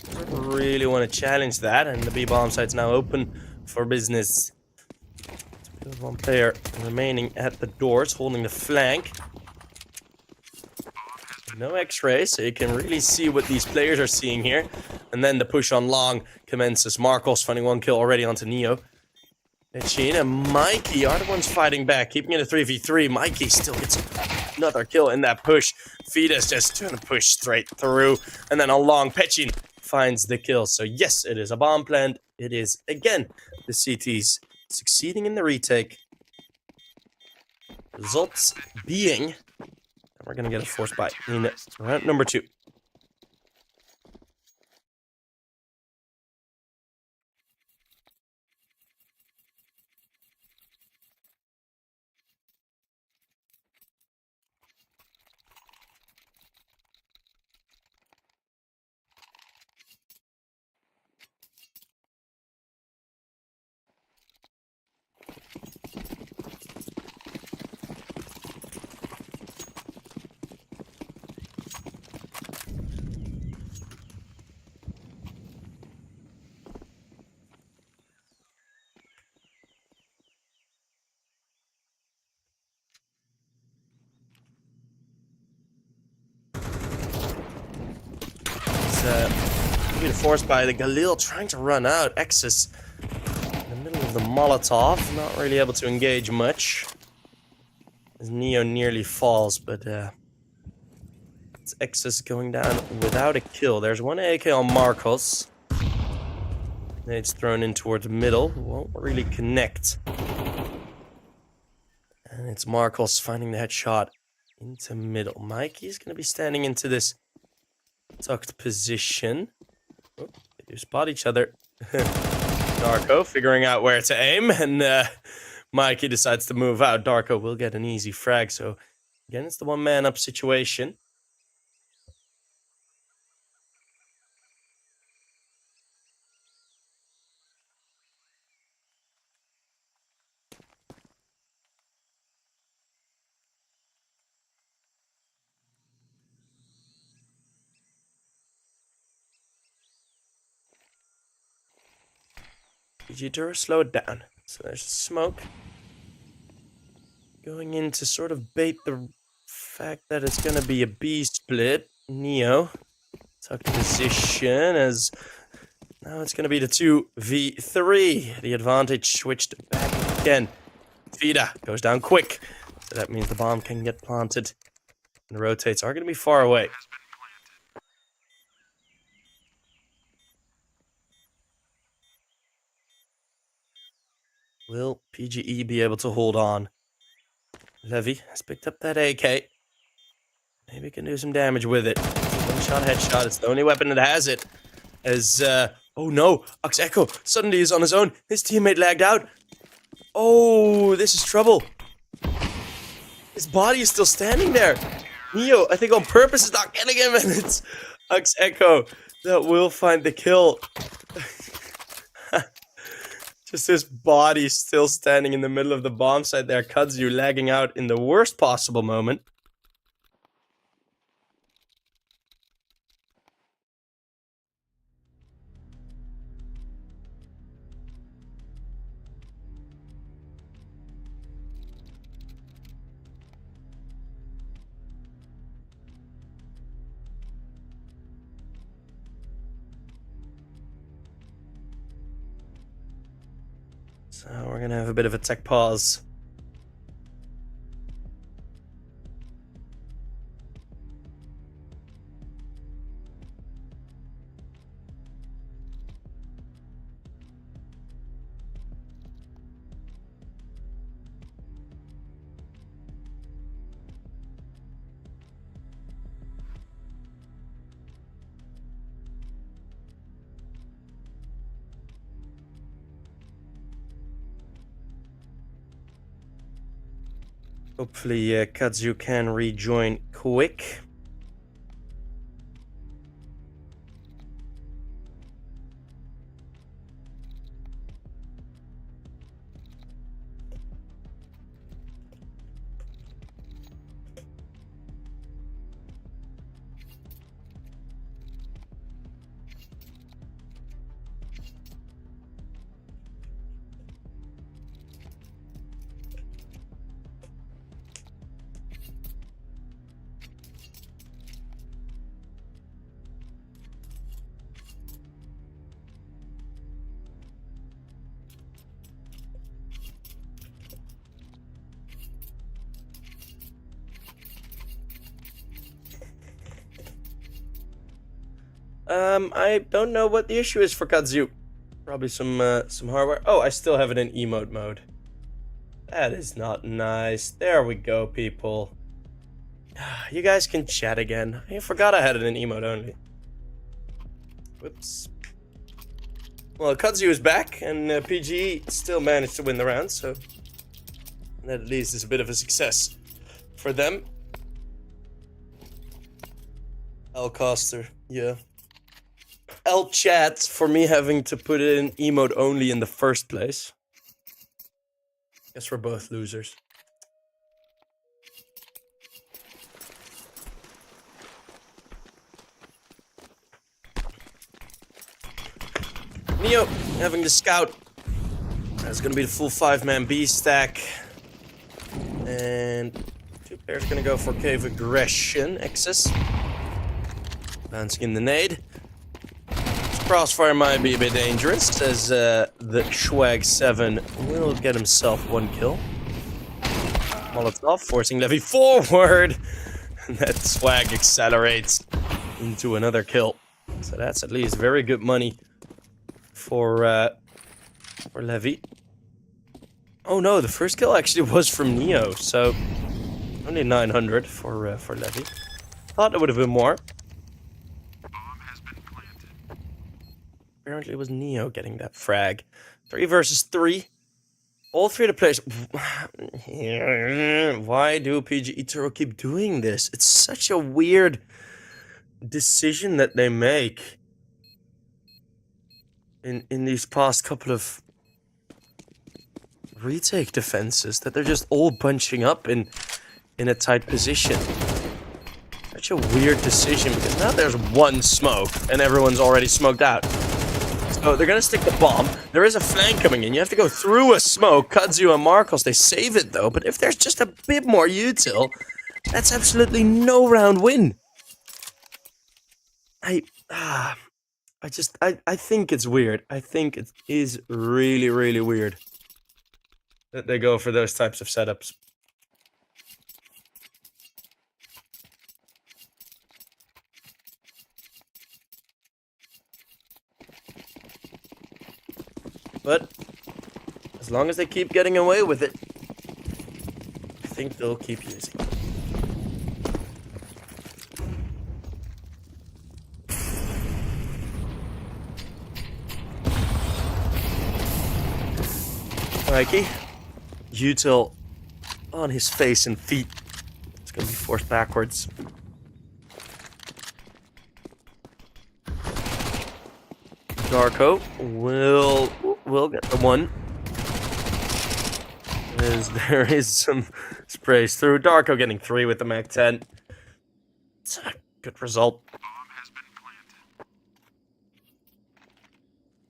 doesn't really want to challenge that, and the B-bomb site's now open for business. There's 1 player remaining at the doors, holding the flank. No X-ray, so you can really see what these players are seeing here. And then the push on long commences. Marcos finding 1 kill already onto Neo. Machine and Mikey are the ones fighting back, keeping it a 3v3. Mikey still gets another kill in that push. Fida's just gonna push straight through. And then along, Pechin finds the kill. So yes, it is a bomb plant. It is, again, the CTs succeeding in the retake. Results being, we're gonna get a force buy in round number 2. Good force by the Galil trying to run out. Exus in the middle of the Molotov, not really able to engage much. As Neo nearly falls, but it's Exus going down without a kill. There's 1 AK on Marcos. Nade's thrown in towards middle. Won't really connect. And it's Marcos finding the headshot into middle. Mikey's going to be standing into this tucked position. Oh, they do spot each other. Darko figuring out where to aim, and Mikey decides to move out. Darko will get an easy frag, so again, it's the 1-man up situation. PGE Turow, slow it down. So there's smoke. Going in to sort of bait the fact that it's going to be a B split. Neo tucked position as now it's going to be the 2v3. The advantage switched back again. Fida goes down quick. So that means the bomb can get planted. And the rotates are going to be far away. Will PGE be able to hold on? Levy has picked up that AK. Maybe he can do some damage with it. One-shot headshot. It's the only weapon that has it. As, oh no, Ox Echo suddenly is on his own. His teammate lagged out. Oh, this is trouble. His body is still standing there. Neo, I think on purpose, is not getting him, and it's Ox Echo that will find the kill. Just his body still standing in the middle of the bomb site there. Kudzu lagging out in the worst possible moment. So we're gonna have a bit of a tech pause. Hopefully, Kudzu can rejoin quick. I don't know what the issue is for Kudzu. Probably some hardware. Oh, I still have it in emote mode. That is not nice. There we go, people. You guys can chat again. I forgot I had it in emote only. Whoops. Well, Kudzu is back, and PGE still managed to win the round, so that at least is a bit of a success for them. L-Coster, yeah. L-Chat for me having to put it in emote only in the first place. Guess we're both losers. Neo having the scout. That's gonna be the full 5-man B stack. And 2 players gonna go for cave aggression. Excess. Bouncing in the nade. Crossfire might be a bit dangerous, as the Schwag 7 will get himself 1 kill. Molotov forcing Levy forward, and that Swag accelerates into another kill. So that's at least very good money for Levy. Oh no, the first kill actually was from Neo, so only 900 for Levy. Thought there would have been more. Apparently it was Neo getting that frag. 3 versus 3. All 3 of the players... Why do PGE Turow keep doing this? It's such a weird decision that they make in these past couple of retake defenses, that they're just all bunching up in a tight position. Such a weird decision, because now there's 1 smoke and everyone's already smoked out. So they're gonna stick the bomb. There is a flank coming in. You have to go through a smoke. Kudzu and Marcos, they save it though. But if there's just a bit more util, that's absolutely no round win. I think it's weird. I think it is really, really weird that they go for those types of setups. But As long as they keep getting away with it, I think they'll keep using it. Mikey, UTIL on his face and feet. It's gonna be forced backwards. Darko will get the one. As there is some sprays through. Darko getting 3 with the Mac 10. It's a good result. Bomb has been planted.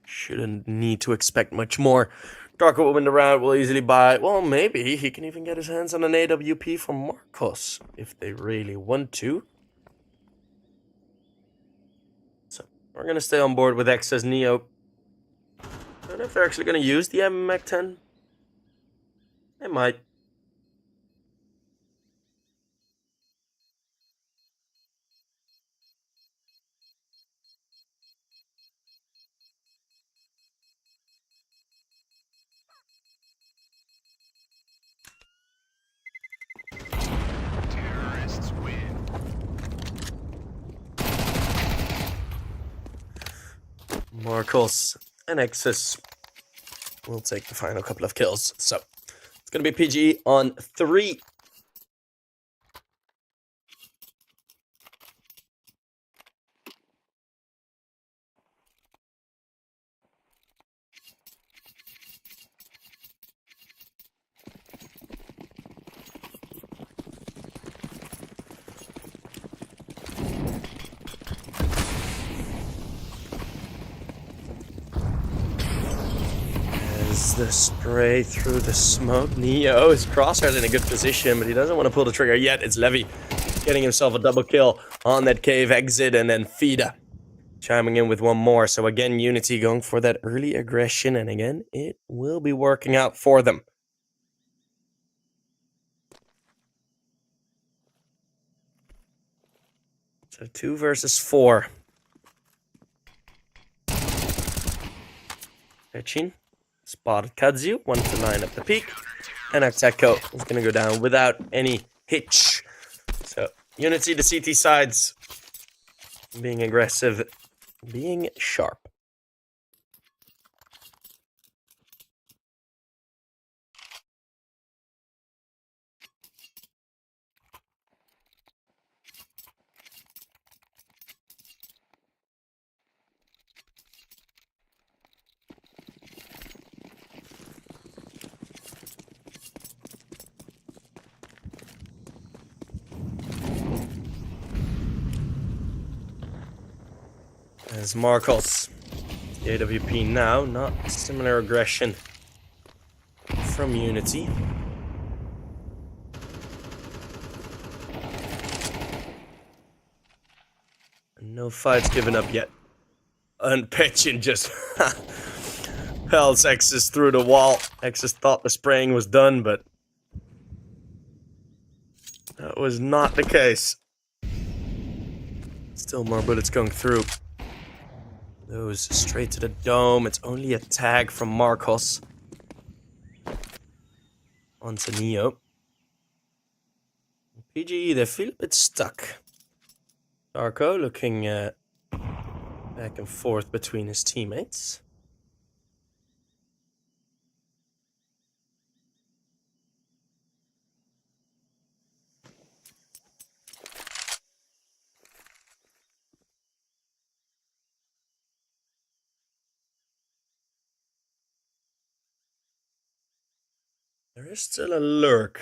Shouldn't need to expect much more. Darko will win the round, will easily buy. Well, maybe he can even get his hands on an AWP from Marcos if they really want to. So we're gonna stay on board with X as Neo. Don't know if they're actually gonna use the Mac 10. They might. Terrorists win. Marcos and Exus will take the final couple of kills. So it's going to be PGE on 3. As the spray through the smoke, Neo, his crosshair's in a good position, but he doesn't want to pull the trigger yet. It's Levy getting himself a double kill on that cave exit, and then Fida chiming in with one more. So again, UNiTY going for that early aggression, and again, it will be working out for them. So 2 versus 4. Fetching. Spotted Kudzu, 1 to 9 up the peak. And Akteko is going to go down without any hitch. So, UNiTY, the CT sides, being aggressive, being sharp. As Marcos, the AWP now, not similar aggression from UNiTY. No fights given up yet. And Petchin just pelts Exus through the wall. Exus thought the spraying was done, but that was not the case. Still more bullets going through. Those straight to the dome. It's only a tag from Marcos onto Neo. PGE, they feel a bit stuck. Darko looking back and forth between his teammates. There is still a lurk.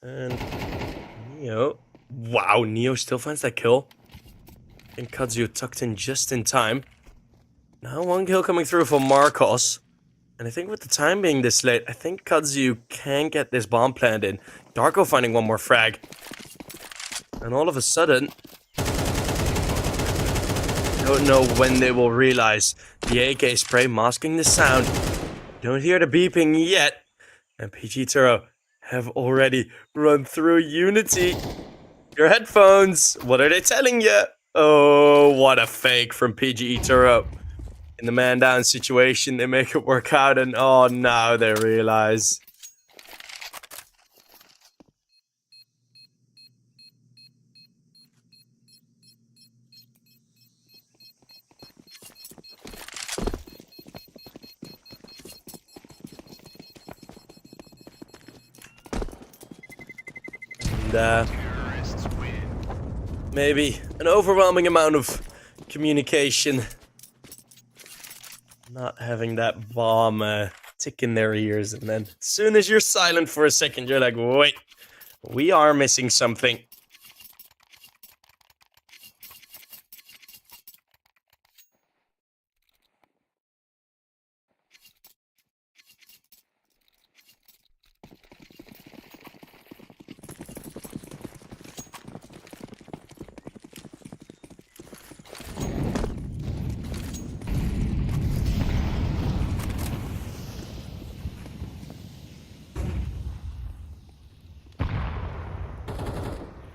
And Neo. Wow, Neo still finds that kill. And Kudzu tucked in just in time. Now 1 kill coming through for Marcos. And I think with the time being this late, I think Kudzu can get this bomb planted. Darko finding 1 more frag. And all of a sudden, don't know when they will realize the AK spray masking the sound. Don't hear the beeping yet. And PGE Turow have already run through UNiTY. Your headphones, what are they telling you? Oh, what a fake from PGE Turow. in the man down situation, they make it work out, and oh, now they realize. And maybe an overwhelming amount of communication. Not having that bomb tick in their ears, and then as soon as you're silent for a second, you're like, wait, we are missing something.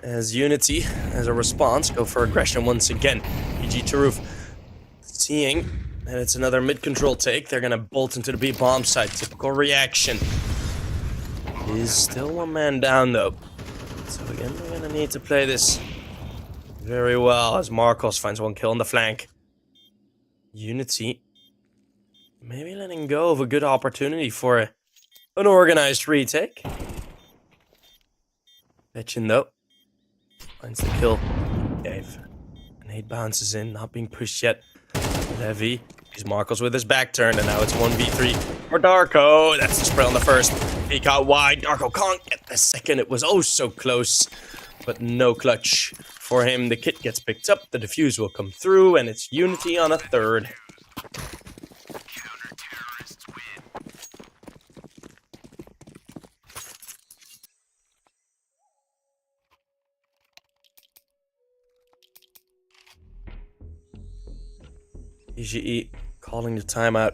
As UNiTY, as a response, go for aggression once again. PGE Turow, seeing that it's another mid-control take, they're gonna bolt into the B bomb site. Typical reaction. Is still one man down though. So again, we're gonna need to play this very well as Marcos finds one kill on the flank. UNiTY maybe letting go of a good opportunity for an organized retake. Betchin though. Finds the kill. Dave. Nade bounces in, not being pushed yet. Levy. He's Marcos with his back turned, and now it's 1v3 for Darko. That's the spray on the first. He got wide. Darko can't get the second. It was oh so close, but no clutch for him. The kit gets picked up. The defuse will come through, and it's UNiTY on a third. Counter-terrorists win. PGE calling the timeout.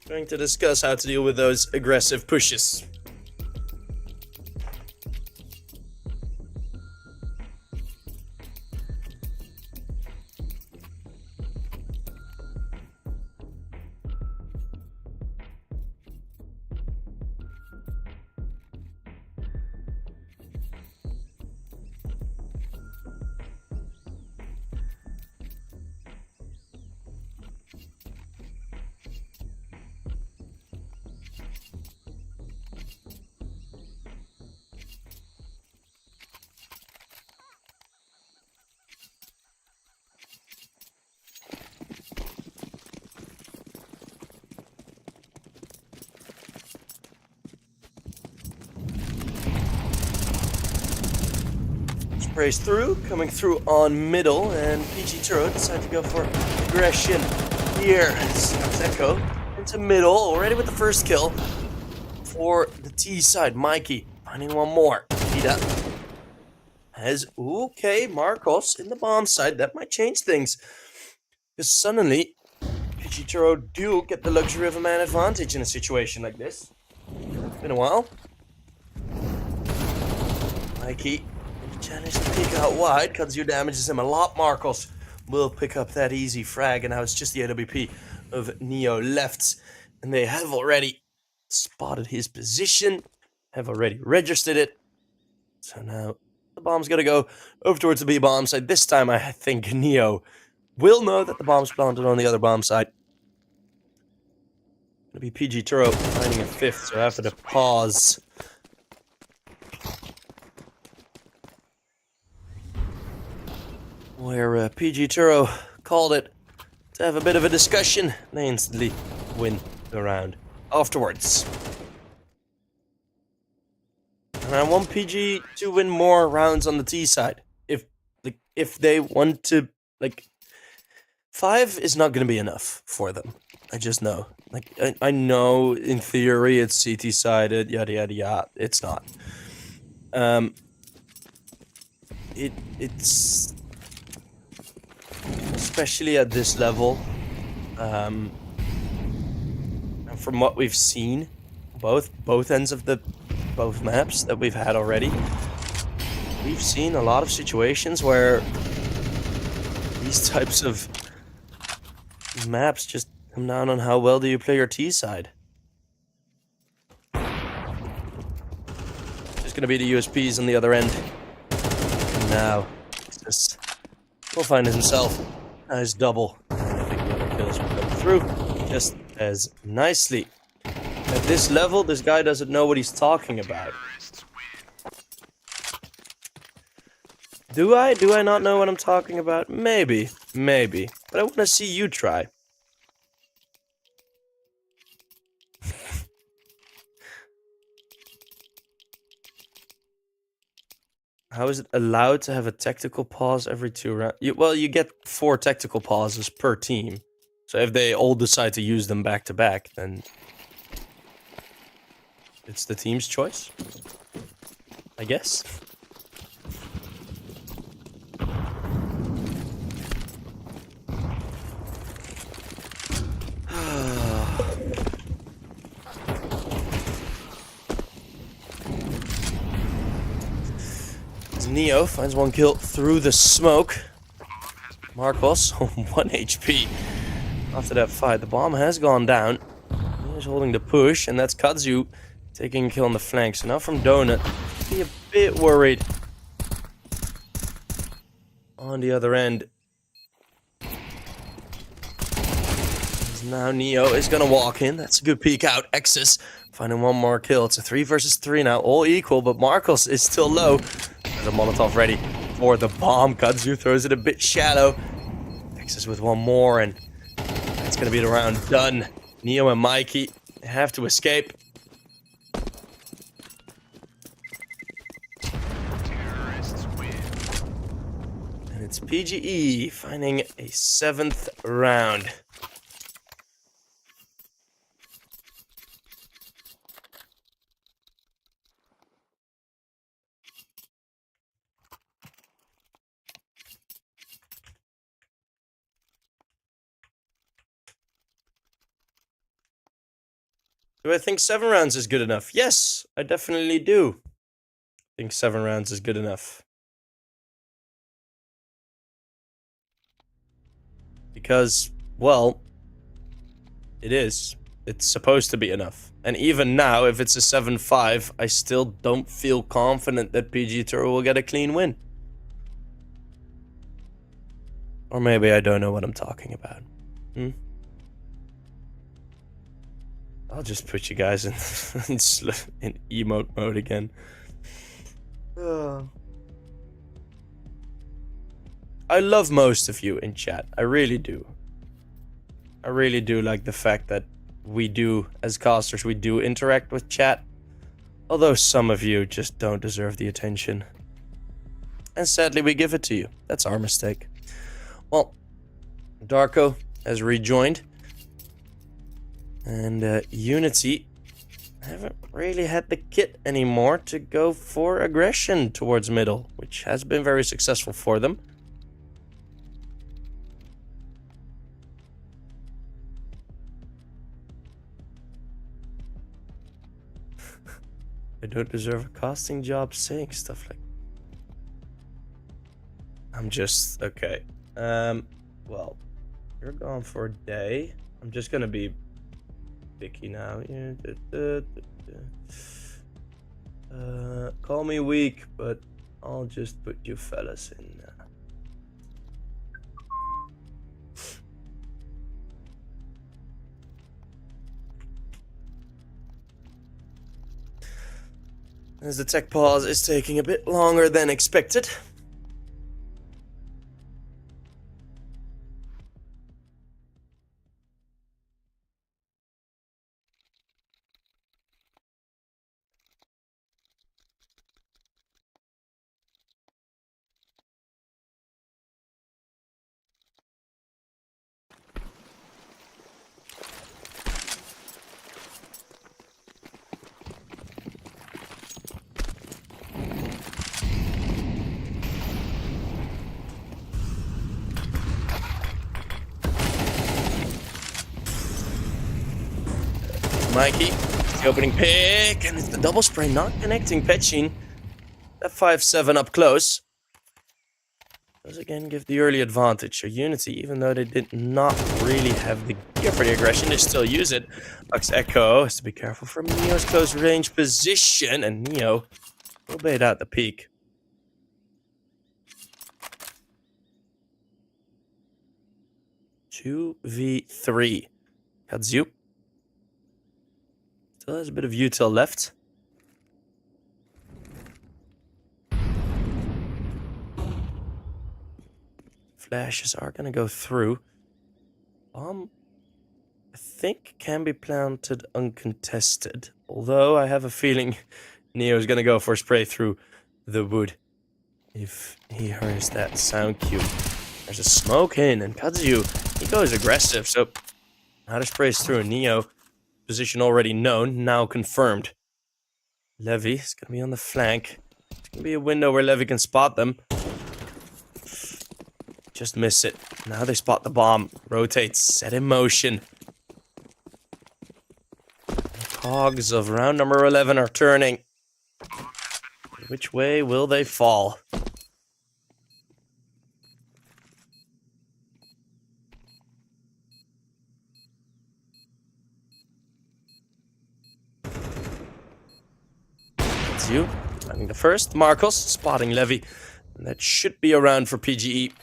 Going to discuss how to deal with those aggressive pushes. Sprays through, coming through on middle, and PGE Turow decide to go for aggression here. Echo into middle, already with the first kill for the T side. Mikey finding one more. Ida has, okay, Marcos in the bomb side. That might change things, because suddenly PGE Turow do get the luxury of a man advantage in a situation like this. It's been a while. Mikey challenge to peek out wide, Kudzu damages him a lot. Marcos will pick up that easy frag, and now it's just the AWP of Neo left. And they have already spotted his position, have already registered it. So now the bomb's gonna go over towards the B bomb side. This time I think Neo will know that the bomb's planted on the other bomb side. Gonna be PGE Turow finding a fifth, so after the pause, where PGE Turow called it to have a bit of a discussion, they instantly win the round afterwards. And I want PGE to win more rounds on the T side. If they want to, 5 is not going to be enough for them. I just know. I know in theory it's CT sided, yada yada yada. It's not. It's especially at this level, and from what we've seen, both ends of both maps that we've had already, we've seen a lot of situations where these types of maps just come down on how well do you play your T side. Just gonna be the USPs on the other end. And now, Jesus will find himself a nice double. And I think the other kills will come through just as nicely. At this level, this guy doesn't know what he's talking about. Do I? Do I not know what I'm talking about? Maybe. Maybe. But I want to see you try. How is it allowed to have a tactical pause every 2 rounds? Well, you get 4 tactical pauses per team. So if they all decide to use them back to back, then it's the team's choice, I guess. Neo finds 1 kill through the smoke. Marcos, 1 HP. After that fight, the bomb has gone down. He's holding the push, and that's Kazu taking a kill on the flank. So now from Donut, be a bit worried. On the other end, now Neo is gonna walk in. That's a good peek out. Exus finding 1 more kill. It's a 3 versus 3 now, all equal, but Marcos is still low. There's a Molotov ready for the bomb. Kazu throws it a bit shallow. Exus with 1 more, and that's gonna be the round done. Neo and Mikey have to escape. And it's PGE finding a 7th round. Do I think 7 rounds is good enough? Yes, I definitely do. I think 7 rounds is good enough. Because, well, it is. It's supposed to be enough. And even now, if it's a 7-5, I still don't feel confident that PGE Turow will get a clean win. Or maybe I don't know what I'm talking about. I'll just put you guys in in emote mode again. I love most of you in chat. I really do. I really do like the fact that we do, as casters, we do interact with chat. Although some of you just don't deserve the attention. And sadly, we give it to you. That's our mistake. Well, Darko has rejoined. And UNiTY haven't really had the kit anymore to go for aggression towards middle, which has been very successful for them. I don't deserve a casting job saying stuff like... I'm just... Okay. Well, you're gone for a day. I'm just gonna be picky now. Call me weak, but I'll just put you fellas in. As the tech pause is taking a bit longer than expected. Mikey, the opening pick, and it's the double spray not connecting Petchin. That 5-7 up close. does again give the early advantage. So UNiTY, even though they did not really have the gear for the aggression, they still use it. Lux Echo has to be careful from Neo's close range position, and Neo will bait out the peak. Two v 3. Katsu still has a bit of util left. Flashes are gonna go through. Bomb, I think, can be planted uncontested. Although I have a feeling Neo is gonna go for a spray through the wood if he hears that sound cue. There's a smoke in, and Katsu, he goes aggressive. So how to sprays through Neo. Position already known, now confirmed. Levy is gonna be on the flank. It's gonna be a window where Levy can spot them. Just miss it. Now they spot the bomb. Rotates, set in motion. The cogs of round number 11 are turning. Which way will they fall? That's you. Finding the first. Marcos spotting Levy. And that should be around for PGE.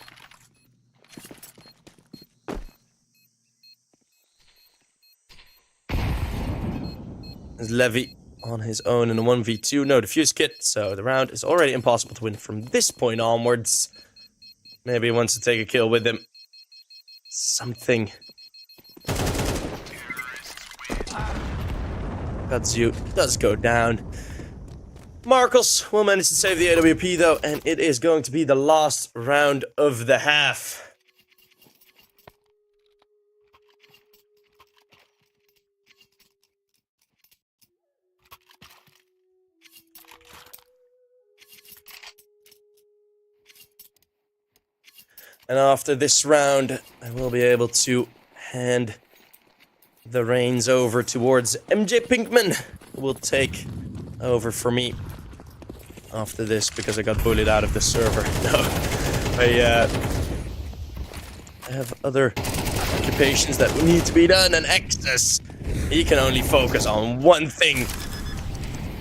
Is Levy on his own in a 1v2, no defuse kit, so the round is already impossible to win from this point onwards. Maybe he wants to take a kill with him. Something. Katsu does go down. Marcos will manage to save the AWP though, and it is going to be the last round of the half. And after this round, I will be able to hand the reins over towards MJ Pinkman, who will take over for me after this because I got bullied out of the server. No, I have other occupations that need to be done, and Exodus, he can only focus on one thing.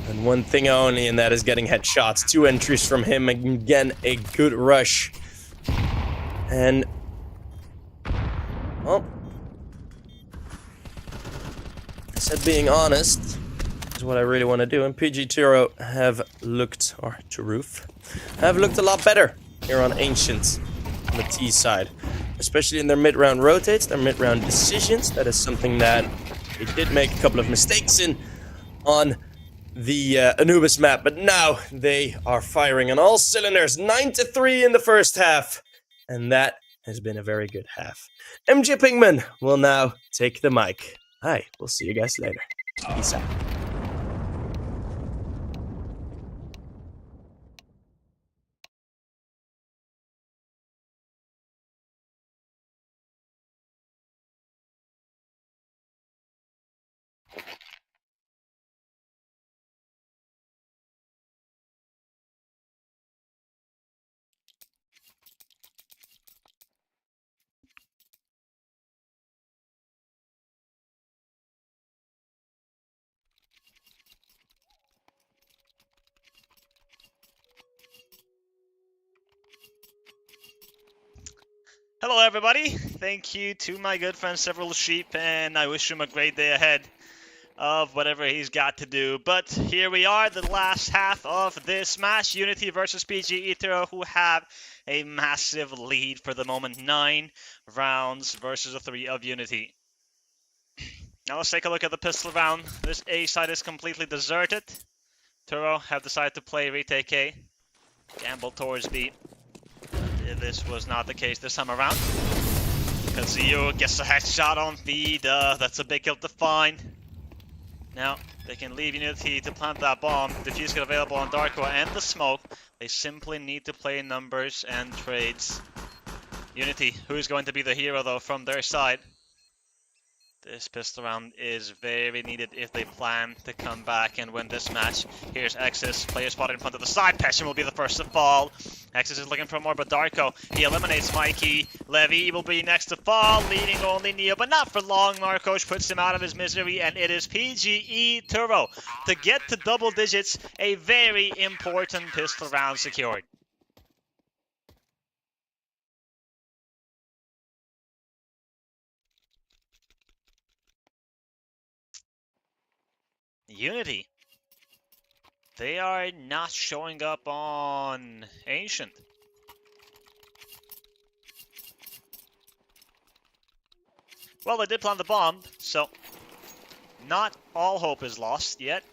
And one thing only, and that is getting headshots. 2 entries from him, and again, a good rush. And, well, I said being honest is what I really want to do. And PGE Turow have looked, or Turow, have looked a lot better here on Ancients on the T side. Especially in their mid-round rotates, their mid-round decisions. That is something that they did make a couple of mistakes in on the Anubis map. But now they are firing on all cylinders. 9-3 in the first half. And that has been a very good half. MJ Pinkman will now take the mic. Hi, we'll see you guys later. Peace out. Hello everybody, thank you to my good friend Several Sheep, and I wish him a great day ahead of whatever he's got to do. But here we are, the last half of this match, UNiTY versus PGE Turow, who have a massive lead for the moment, 9 rounds versus a 3 of UNiTY. Now let's take a look at the pistol round. This A side is completely deserted. Turow have decided to play retake A, gamble towards B. This was not the case this time around. Katsu gets a headshot on B. That's a big kill to find. Now, they can leave UNiTY to plant that bomb. Defuse kit available on Darko and the smoke. They simply need to play numbers and trades. UNiTY, who's going to be the hero though from their side? This pistol round is very needed if they plan to come back and win this match. Here's Exis, player spotted in front of the side. Peshin will be the first to fall. Exis is looking for more, but Darko, he eliminates Mikey. Levy will be next to fall, leading only Neo, but not for long. Marcos puts him out of his misery, and it is PGE Turow to get to double digits. A very important pistol round secured. UNiTY. They are not showing up on Ancient. Well, they did plant the bomb, so not all hope is lost yet.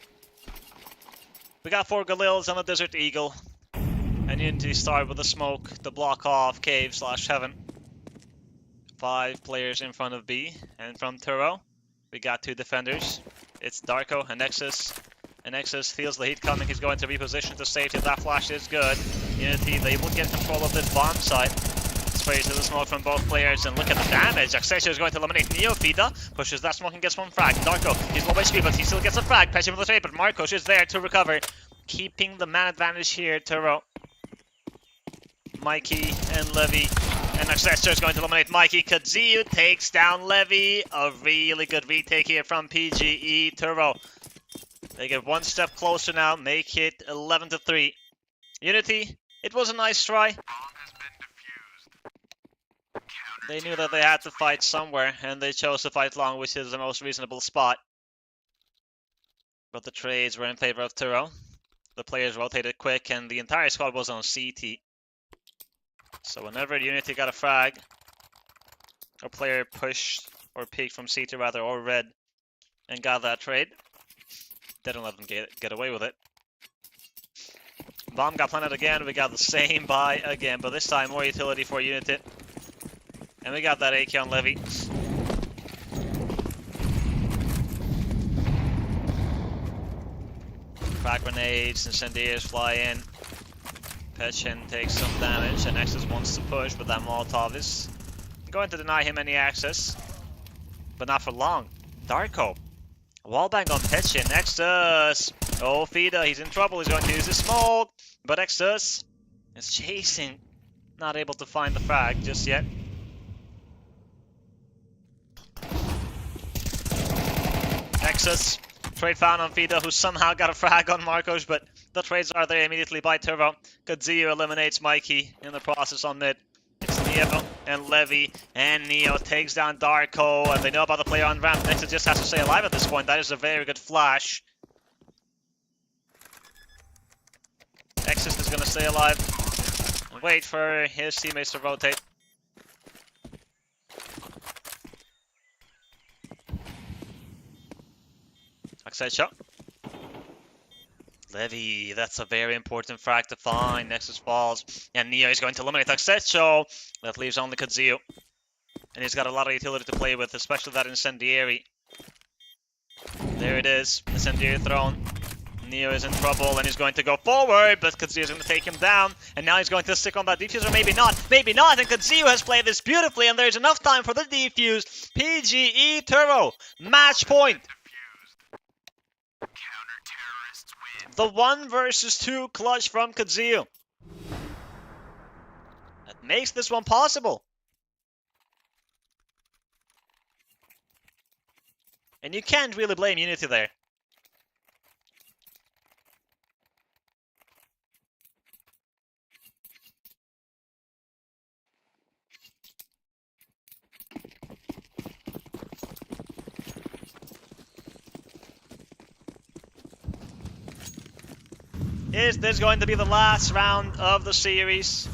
We got 4 Galils on the Desert Eagle. And UNiTY start with a smoke to block off Cave/Heaven. 5 players in front of B. And from Turow, we got 2 defenders. It's Darko and Nexus. And Nexus feels the heat coming. He's going to reposition to safety. That flash is good. UNiTY, they will get control of this bomb site. Sprays to the smoke from both players, and look at the damage. Accession is going to eliminate Neofida. Pushes that smoke and gets one frag. Darko, he's low HP, but he still gets a frag. Patching with the trade, but Marcos is there to recover. Keeping the man advantage here, Turow. Mikey and Levy. And Accessor is going to eliminate Mikey. Kadziu takes down Levy. A really good retake here from PGE Turow. They get one step closer now, make it 11-3. UNiTY, it was a nice try. They knew that they had to fight somewhere, and they chose to fight long, which is the most reasonable spot. But the trades were in favor of Turow. The players rotated quick, and the entire squad was on CT. So whenever UNiTY got a frag, a player pushed, or peeked from CT rather, or red, and got that trade. Didn't let them get away with it. Bomb got planted again. We got the same buy again, but this time more utility for UNiTY. And we got that AK on Levy. Frag grenades, incendiaries fly in. Petchin takes some damage, and Nexus wants to push, but that Molotov is going to deny him any access. But not for long. Darko. Wallbang on Petchin. Nexus. Oh, Fida, he's in trouble. He's going to use his smoke. But Nexus is chasing. Not able to find the frag just yet. Nexus. Trade found on Fida, who somehow got a frag on Marcos, but the trades are there immediately by Turow. Kadziu eliminates Mikey in the process on mid. It's Neo and Levy, and Neo takes down Darko, and they know about the player on ramp. Nexus just has to stay alive at this point. That is a very good flash. Nexus is going to stay alive and wait for his teammates to rotate. Accession. Levy, that's a very important frag to find. Nexus falls, and Neo is going to eliminate Accession. That leaves only Kadziu. And he's got a lot of utility to play with, especially that incendiary. There it is, incendiary thrown. Neo is in trouble, and he's going to go forward, but Kadziu is going to take him down. And now he's going to stick on that defuse, or maybe not. Maybe not, and Kadziu has played this beautifully, and there's enough time for the defuse. PGE Turow, match point. The 1 versus 2 clutch from Kadziu. That makes this one possible. And you can't really blame UNiTY there. Is this going to be the last round of the series?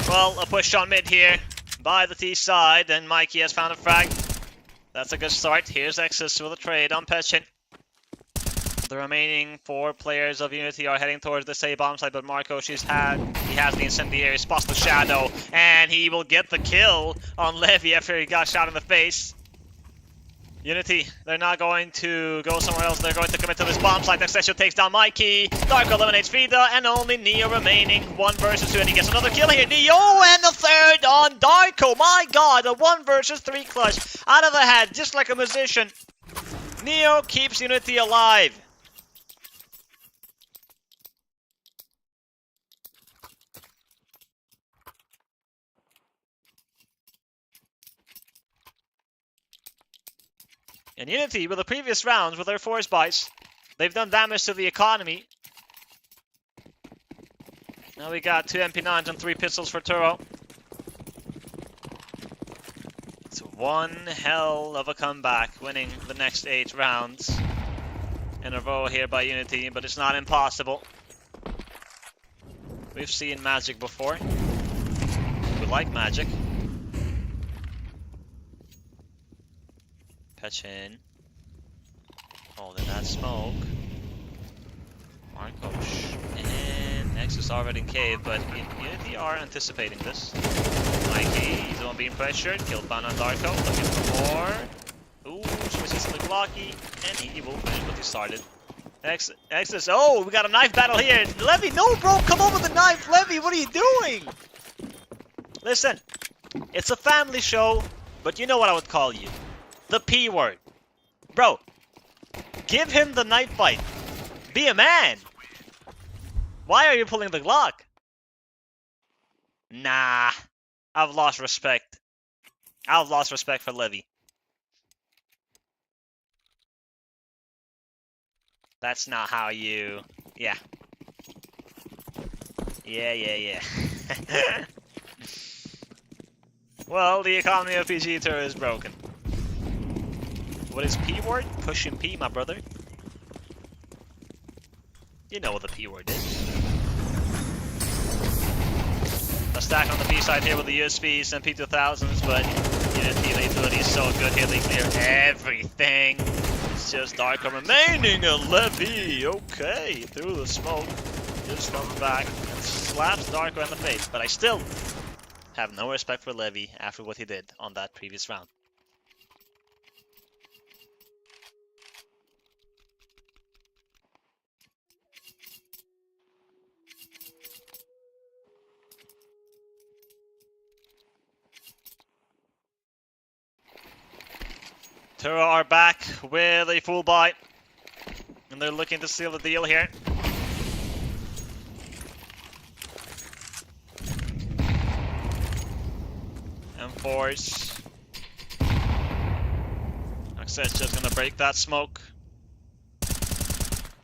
Well, a push on mid here by the T side, and Mikey has found a frag. That's a good start. Here's Exis with a trade on Petchin. The remaining 4 players of UNiTY are heading towards the A bomb site, but Marcos he has the incendiary, spots the shadow, and he will get the kill on Levy after he got shot in the face. UNiTY, they're not going to go somewhere else. They're going to commit to this bomb site. Extension takes down Mikey. Darko eliminates Frida, and only Neo remaining. 1 versus 2, and he gets another kill here. Neo, and the third on Darko. My god, a 1 versus 3 clutch. Out of the head, just like a musician. Neo keeps UNiTY alive. And UNiTY, with the previous rounds, with their force bites, they've done damage to the economy. Now we got 2 MP9s and 3 pistols for Turow. It's one hell of a comeback, winning the next 8 rounds in a row here by UNiTY, but it's not impossible. We've seen magic before. We like magic. Patch in. Oh, then that smoke. Markosh. And Nexus already in cave, but UNiTY are anticipating this. Mikey, he's the one being pressured. Killed by on Darko. Looking for more. Ooh, switches to the Glocky. And he will finish what he started. Nexus. Oh, we got a knife battle here. Levy, no, bro, come on with the knife. Levy, what are you doing? Listen, it's a family show, but you know what I would call you. The P word. Bro, give him the knife fight. Be a man. Why are you pulling the Glock? Nah. I've lost respect. I've lost respect for Levy. That's not how you... Yeah. Yeah. Well, the economy of PGE Turow is broken. What is P word? Pushing P, my brother. You know what the P word is. A stack on the B side here with the USVs and P2000s, but UNiTY, the ability is so good here, they clear everything. It's just Darko remaining, a Levy. Okay, through the smoke. Just coming back and slaps Darko in the face, but I still have no respect for Levy after what he did on that previous round. Turow are back with a full buy, and they're looking to seal the deal here. M4s. Access just gonna break that smoke.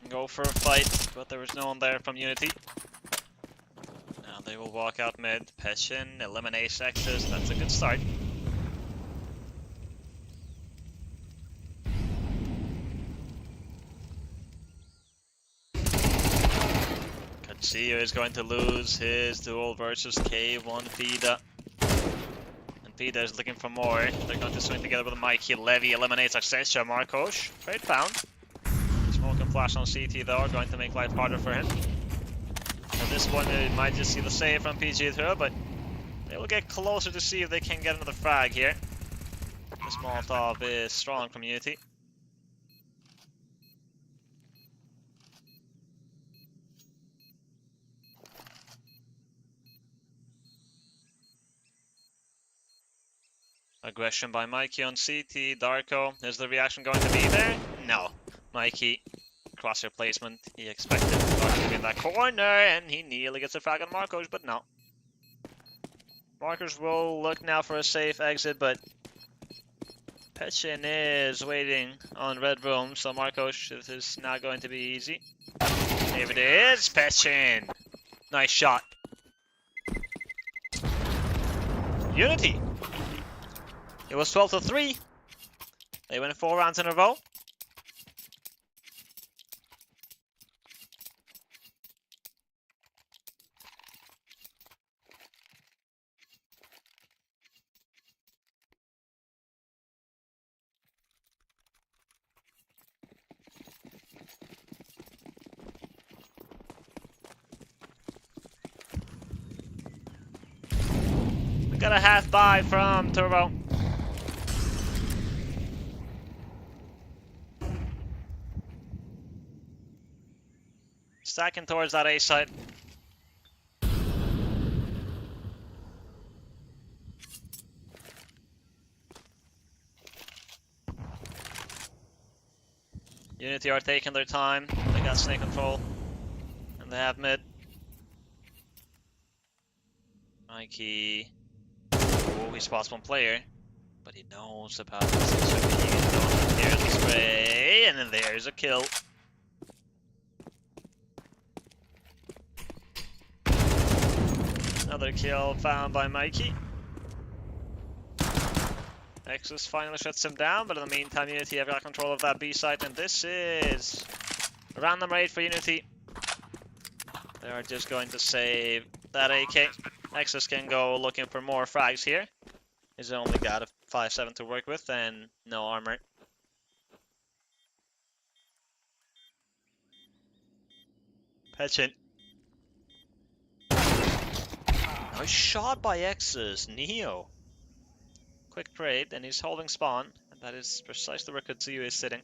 Go for a fight, but there was no one there from UNiTY. Now they will walk out mid, patch in, eliminate access. That's a good start. Katsuya is going to lose his duel versus K1 Fida. And Fida is looking for more. They're going to swing together with Mikey. Levy eliminates Accessia. Markosh. Great found. Smoke and flash on CT though are going to make life harder for him. And this one, they might just see the save from PGE Turow, but they will get closer to see if they can get another frag here. This Molotov is strong from UNiTY. Aggression by Mikey on CT. Darko, is the reaction going to be there? No. Mikey, crosshair placement. He expected Darko to be in that corner, and he nearly gets a frag on Markosh, but no. Markosh will look now for a safe exit, but Petchin is waiting on red room, so Markosh, this is not going to be easy. Here it is, Petchin! Nice shot. UNiTY! It was 12-3. They win 4 rounds in a row. We got a half buy from Turow. stacking towards that A site. UNiTY are taking their time. They got snake control. And they have mid. Mikey. Oh, he spots one player. But he knows about this. Here's the spray. And then there's a kill. Another kill found by Mikey. Nexus finally shuts him down, but in the meantime, UNiTY have got control of that B site, and this is a random raid for UNiTY. They are just going to save that AK. Nexus can go looking for more frags here. He's only got a 5.7 to work with and no armor. Petchin. Nice shot by X's. Neo. Quick trade, and he's holding spawn. And that is precisely where Katsuyu is sitting.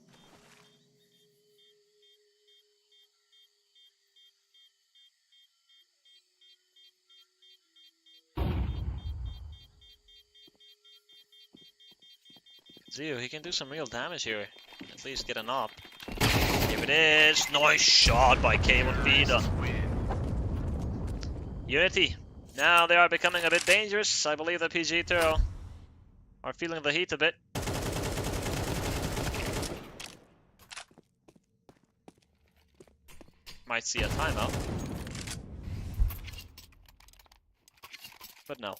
Katsuyu, he can do some real damage here. At least get an op. Here it is. Nice shot by K1Vida. UNiTY. Now they are becoming a bit dangerous. I believe the PGE Turow are feeling the heat a bit. Might see a timeout. But no.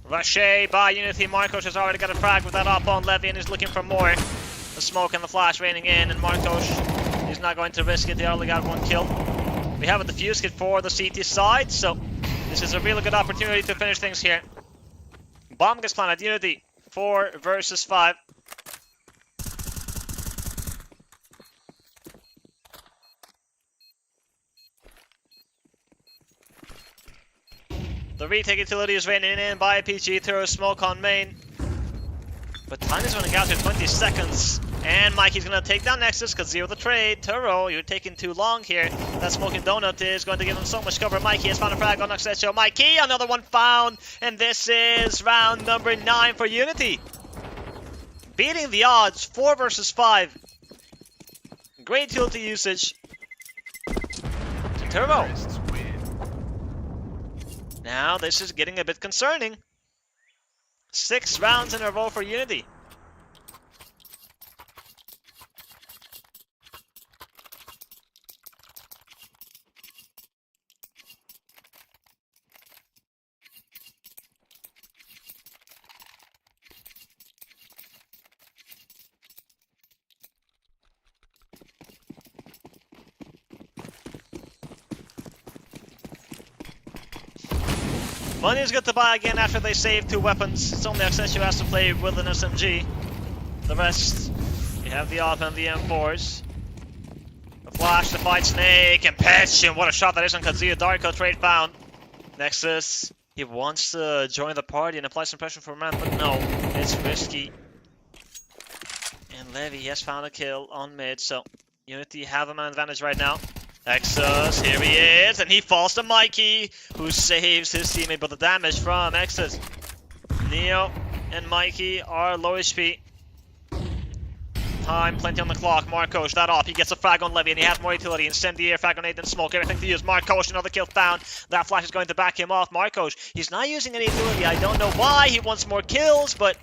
Rushe by UNiTY. Marcos has already got a frag with that up on Levy and is looking for more. The smoke and the flash raining in, and Marcos is not going to risk it. They only got one kill. We have a defuse kit for the CT side, so this is a really good opportunity to finish things here. Bomb gets planted. UNiTY 4 versus 5. The retake utility is raining in by PGE Turow. Smoke on main. But time is running out to 20 seconds. And Mikey's going to take down Nexus because zero the trade. Turow, you're taking too long here. That smoking donut is going to give him so much cover. Mikey has found a frag on Nexus. Mikey, another one found. And this is round number 9 for UNiTY. Beating the odds, 4 versus 5. Great utility usage. Turow. Now this is getting a bit concerning. 6 rounds in a row for UNiTY. Money is good to buy again after they save 2 weapons. It's only Accenture who has to play with an SMG. The rest, you have the AWP and the M4s. The flash, the fight snake, and Petchin. What a shot that is on Kazuya. Darko trade found. Nexus, he wants to join the party and apply some pressure for man, but no, it's risky. And Levy, he has found a kill on mid, so UNiTY have a man advantage right now. Exus, here he is, and he falls to Mikey, who saves his teammate, but the damage from Exus. Neo and Mikey are low HP. Time, plenty on the clock. Marcos, that off, he gets a frag on Levy, and he has more utility. Incendiary, frag grenade, and smoke, everything to use. Marcos, another kill found. That flash is going to back him off. Marcos, he's not using any utility. I don't know why he wants more kills, but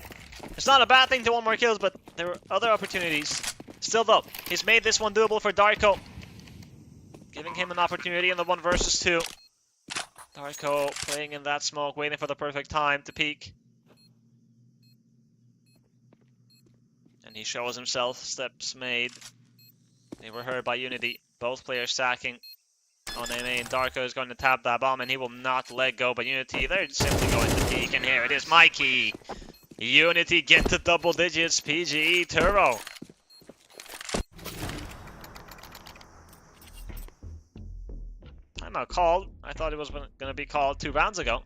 it's not a bad thing to want more kills, but there are other opportunities. Still though, he's made this one doable for Darko. Giving him an opportunity in the 1 versus 2. Darko playing in that smoke, waiting for the perfect time to peek. And he shows himself. Steps made. They were heard by UNiTY. Both players stacking on a main. Darko is going to tap that bomb and he will not let go. But UNiTY, they're simply going to peek. And here it is, Mikey. UNiTY get to double digits. PGE Turow. timeout called. I thought it was going to be called 2 rounds ago.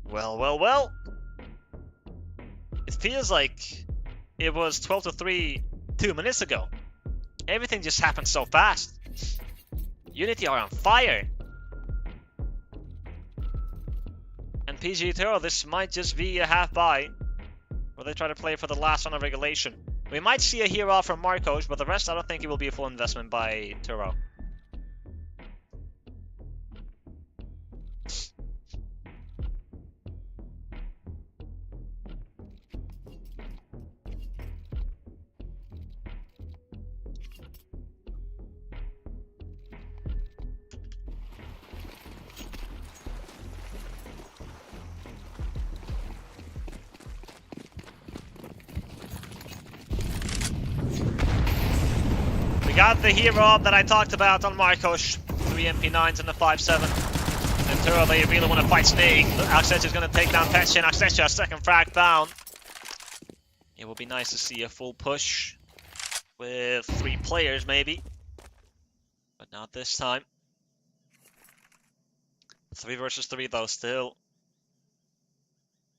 Well. It feels like it was 12-3 2 minutes ago. Everything just happened so fast. UNiTY are on fire. And PGE Turow, this might just be a half buy, where they try to play for the last round of regulation. We might see a hero from Marcos, but the rest I don't think it will be a full investment by Turow. We got the hero that I talked about on Marcos. 3 MP9s and a 5.7. And Turow, they really want to fight Snake. Axetch is going to take down Pension. Axetch, a second frag down. It will be nice to see a full push with 3 players maybe. But not this time. 3 versus 3 though still.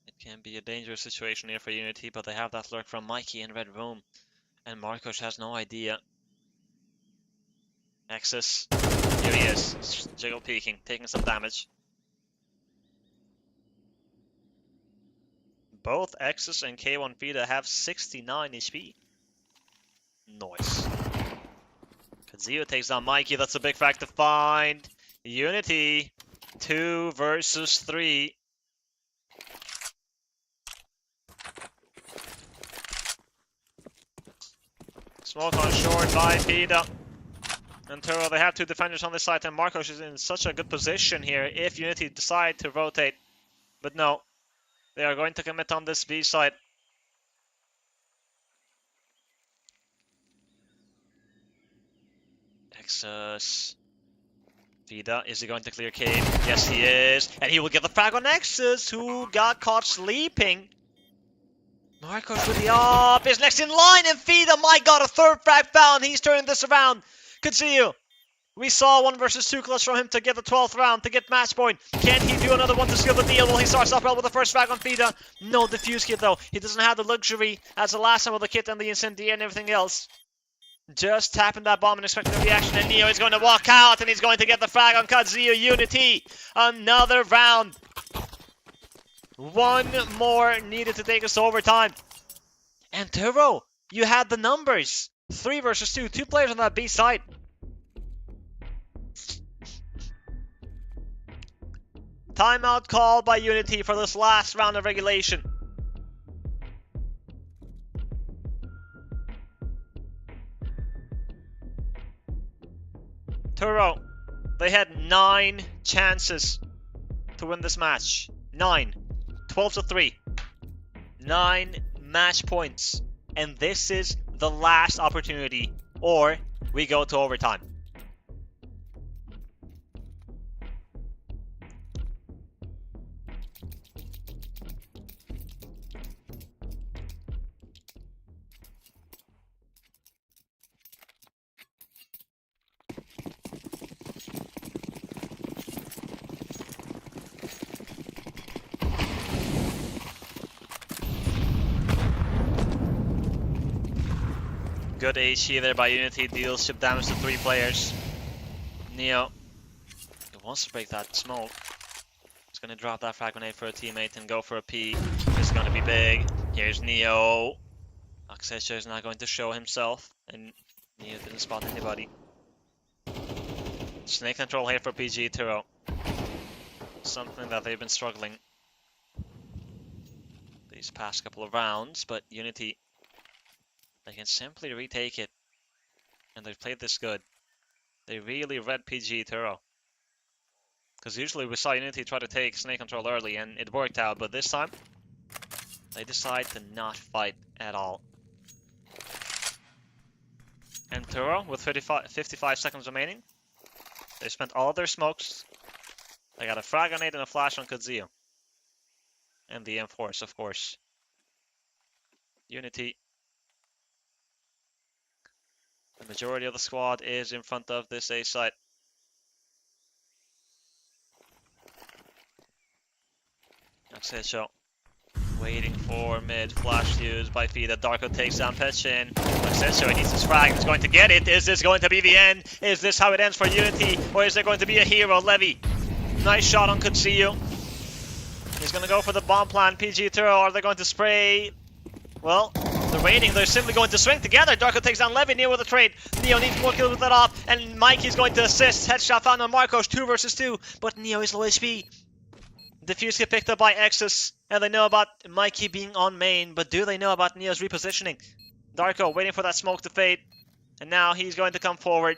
It can be a dangerous situation here for UNiTY, but they have that lurk from Mikey in Red Room. And Marcos has no idea. Nexus, here he is, jiggle peeking, taking some damage. Both Exus and K1 Fida have 69 HP. Nice. Kazio takes down Mikey, that's a big frag to find. UNiTY, 2 versus 3. Smoke on short by Fida. And Turow, they have 2 defenders on this side, and Marcos is in such a good position here if UNiTY decide to rotate. But no, they are going to commit on this B side. Nexus. Fida, is he going to clear Cade? Yes, he is. And he will get the frag on Nexus, who got caught sleeping. Marcos with the up is next in line, and Fida, my god, a 3rd frag found. He's turning this around. Kazio. We saw 1 versus 2 clutch from him to get the 12th round, to get match point. Can he do another one to seal the deal? Well, he starts off well with the first frag on Fida. No defuse kit though. He doesn't have the luxury as the last time with the kit and the incendiary and everything else. Just tapping that bomb and expecting a reaction, and Neo is going to walk out and he's going to get the frag on Kazio. UNiTY. Another round. 1 more needed to take us to overtime. And Turow, you had the numbers. 3 versus 2. 2 players on that B side. Timeout call by UNiTY for this last round of regulation. Turow, they had 9 chances to win this match. 9. 12-3. 9 match points. And this is the last opportunity, or we go to overtime. Good HE there by UNiTY, deals chip damage to 3 players. Neo, he wants to break that smoke. He's going to drop that frag grenade for a teammate and go for a P. This is going to be big. Here's Neo. Axetch is not going to show himself, and Neo didn't spot anybody. Snake control here for PGE Turow. Something that they've been struggling these past couple of rounds, but UNiTY, they can simply retake it, and they've played this good. They really read PGE Turow. Because usually we saw UNiTY try to take Snake control early, and it worked out, but this time, they decide to not fight at all. And Turow, with 55 seconds remaining, they spent all their smokes. They got a frag grenade and a flash on Kazio. And the M4s, of course. UNiTY. The majority of the squad is in front of this A site. That's it, so waiting for mid flash used by Fida. Darko takes down Petchin. Accessor, he needs his frag. He's going to get it. Is this going to be the end? Is this how it ends for UNiTY? Or is there going to be a hero? Levy. Nice shot on Could See You. He's going to go for the bomb plan. PGE Turow, are they going to spray? Well, they're waiting. They're simply going to swing together. Darko takes down Levy. Neo with a trade. Neo needs more kills with that off. And Mikey's going to assist. Headshot found on Marcos. 2 versus 2. But Neo is low HP. Diffuse get picked up by Exus, and they know about Mikey being on main, but do they know about Neo's repositioning? Darko waiting for that smoke to fade, and now he's going to come forward.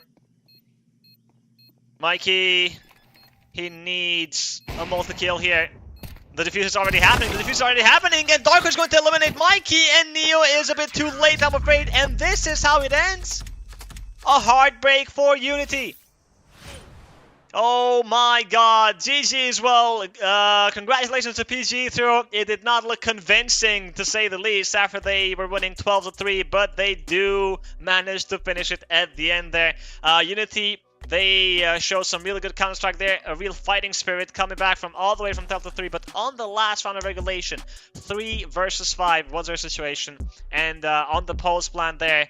Mikey, he needs a multi-kill here. The defuse is already happening, and Darko's going to eliminate Mikey, and Neo is a bit too late, I'm afraid, and this is how it ends. A heartbreak for UNiTY. Oh my god, GG as well. Congratulations to PGE Turow. It did not look convincing, to say the least, after they were winning 12-3, but they do manage to finish it at the end there. UNiTY, they show some really good Counter-Strike there, a real fighting spirit coming back from all the way from 12-3, but on the last round of regulation, 3 versus 5 was their situation, and on the post plan there,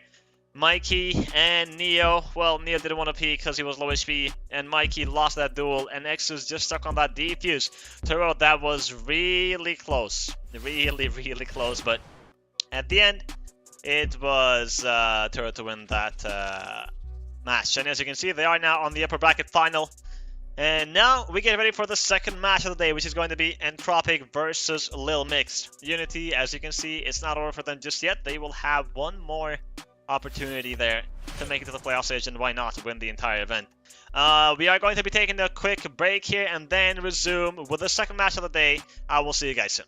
Mikey and Neo, well, Neo didn't want to peek because he was low HP, and Mikey lost that duel, and Exus just stuck on that defuse. Turow, that was really close. Really, really close, but at the end, it was Turow to win that match. And as you can see, they are now on the upper bracket final. And now we get ready for the second match of the day, which is going to be Entropiq versus Lilmix. UNiTY, as you can see, it's not over for them just yet. They will have one more opportunity there to make it to the playoff stage, and why not win the entire event. We are going to be taking a quick break here and then resume with the second match of the day. I will see you guys soon.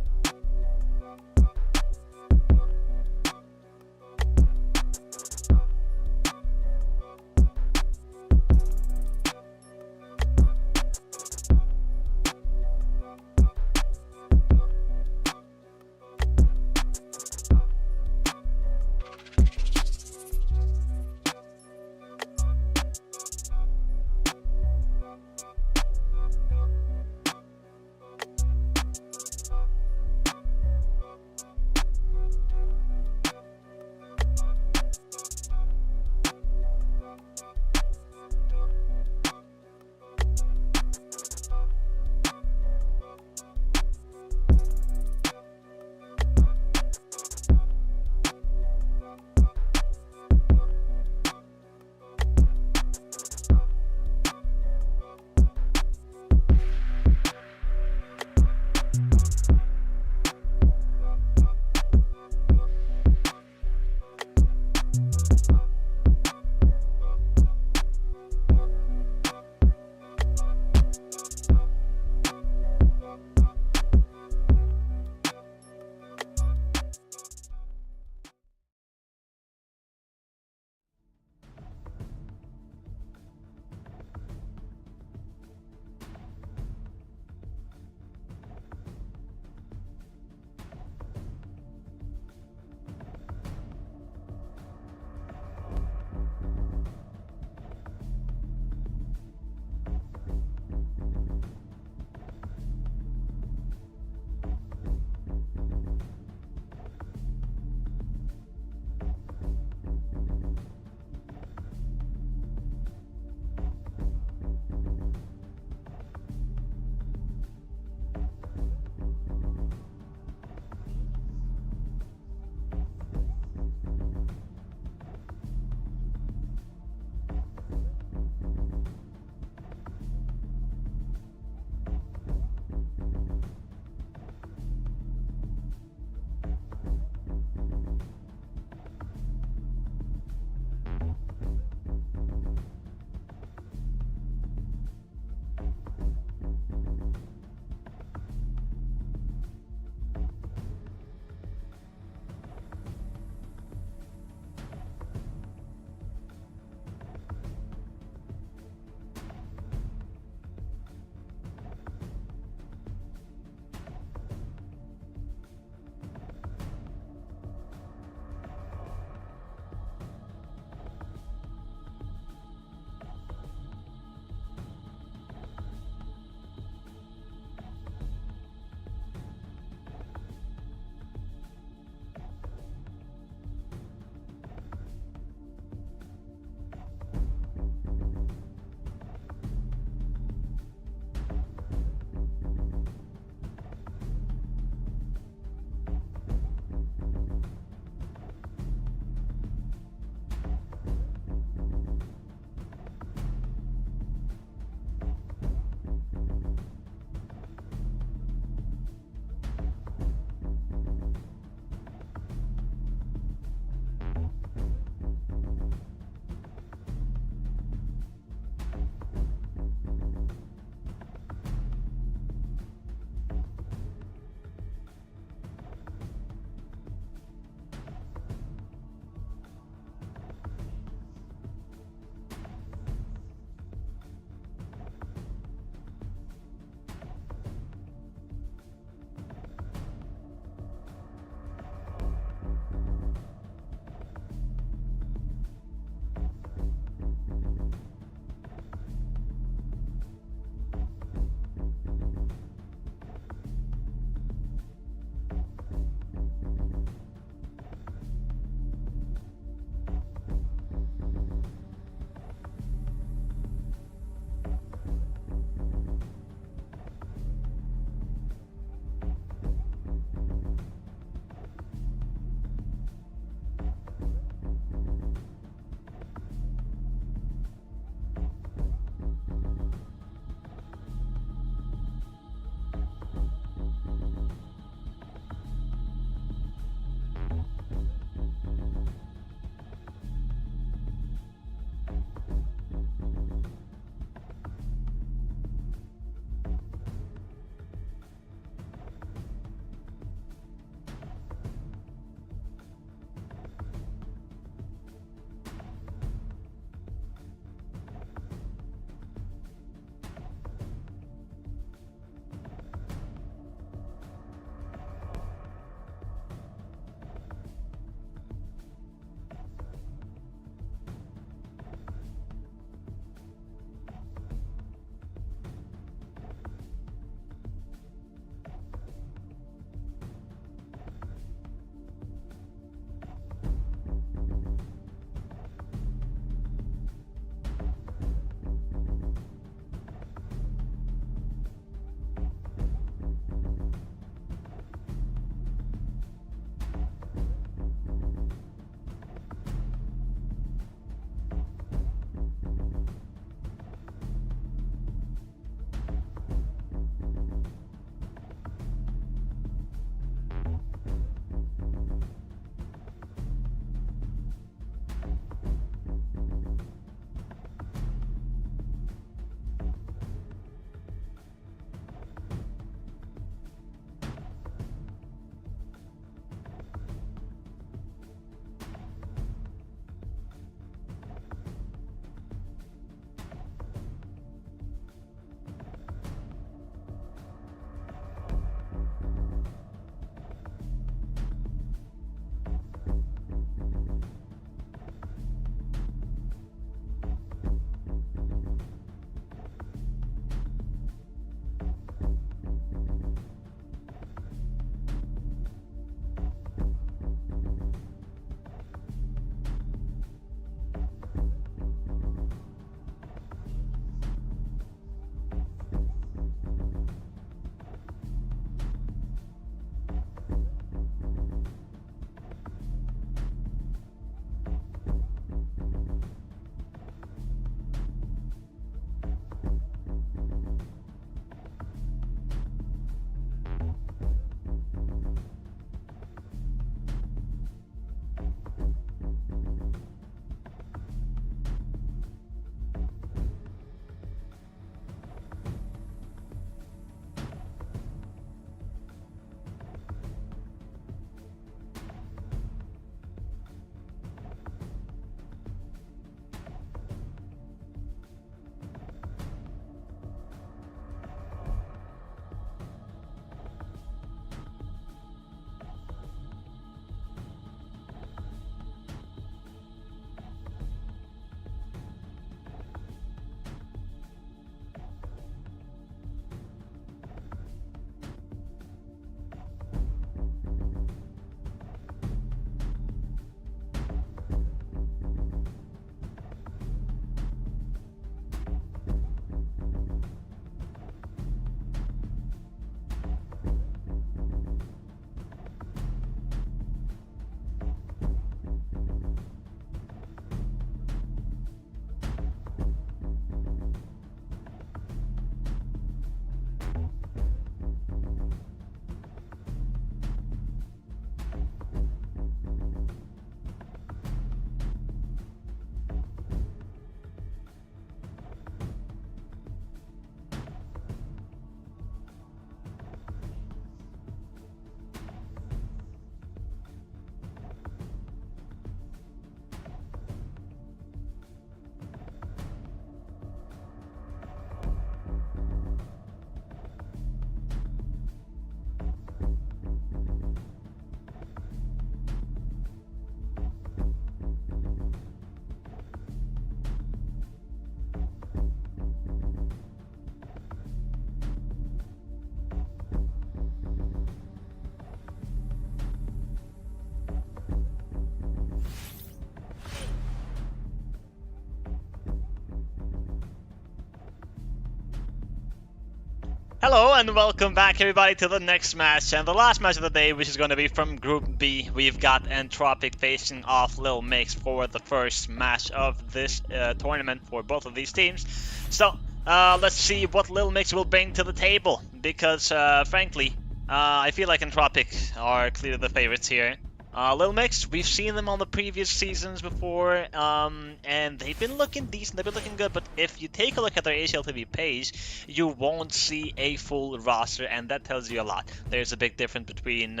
Hello and welcome back everybody to the next match and the last match of the day, which is going to be from Group B. We've got Entropiq facing off Lilmix for the first match of this tournament for both of these teams. So let's see what Lilmix will bring to the table, because frankly I feel like Entropiq are clearly the favorites here. Lilmix, we've seen them on the previous seasons before, and they've been looking decent, they've been looking good, but if you take a look at their HLTV page, you won't see a full roster, and that tells you a lot. There's a big difference between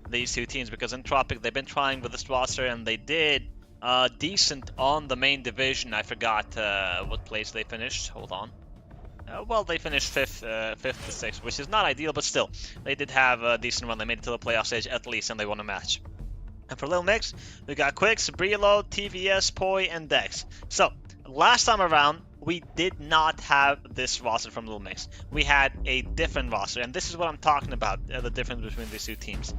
these two teams, because Entropiq, they've been trying with this roster, and they did decent on the main division. I forgot what place they finished, hold on. Well, they finished fifth to sixth, which is not ideal, but still, they did have a decent run. They made it to the playoff stage at least, and they won a match. And for Lilmix, we got Quix, Brilo, TVS, Poi, and Dex. So, last time around, we did not have this roster from Lilmix. We had a different roster, and this is what I'm talking about, the difference between these two teams.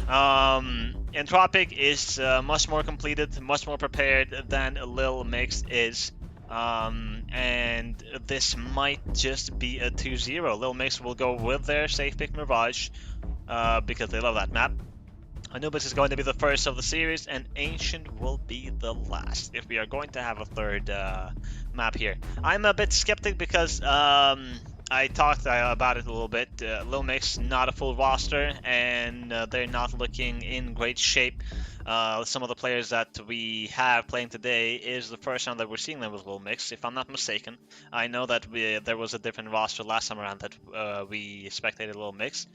Entropiq is much more completed, much more prepared than Lilmix is. And this might just be a 2-0. Lilmix will go with their safe pick Mirage, because they love that map. Anubis is going to be the first of the series, and Ancient will be the last, if we are going to have a third map here. I'm a bit skeptic because I talked about it a little bit. Lilmix, not a full roster, and they're not looking in great shape. Some of the players that we have playing today is the first time that we're seeing them with Lilmix, if I'm not mistaken. I know that there was a different roster last time around that we spectated Lilmix.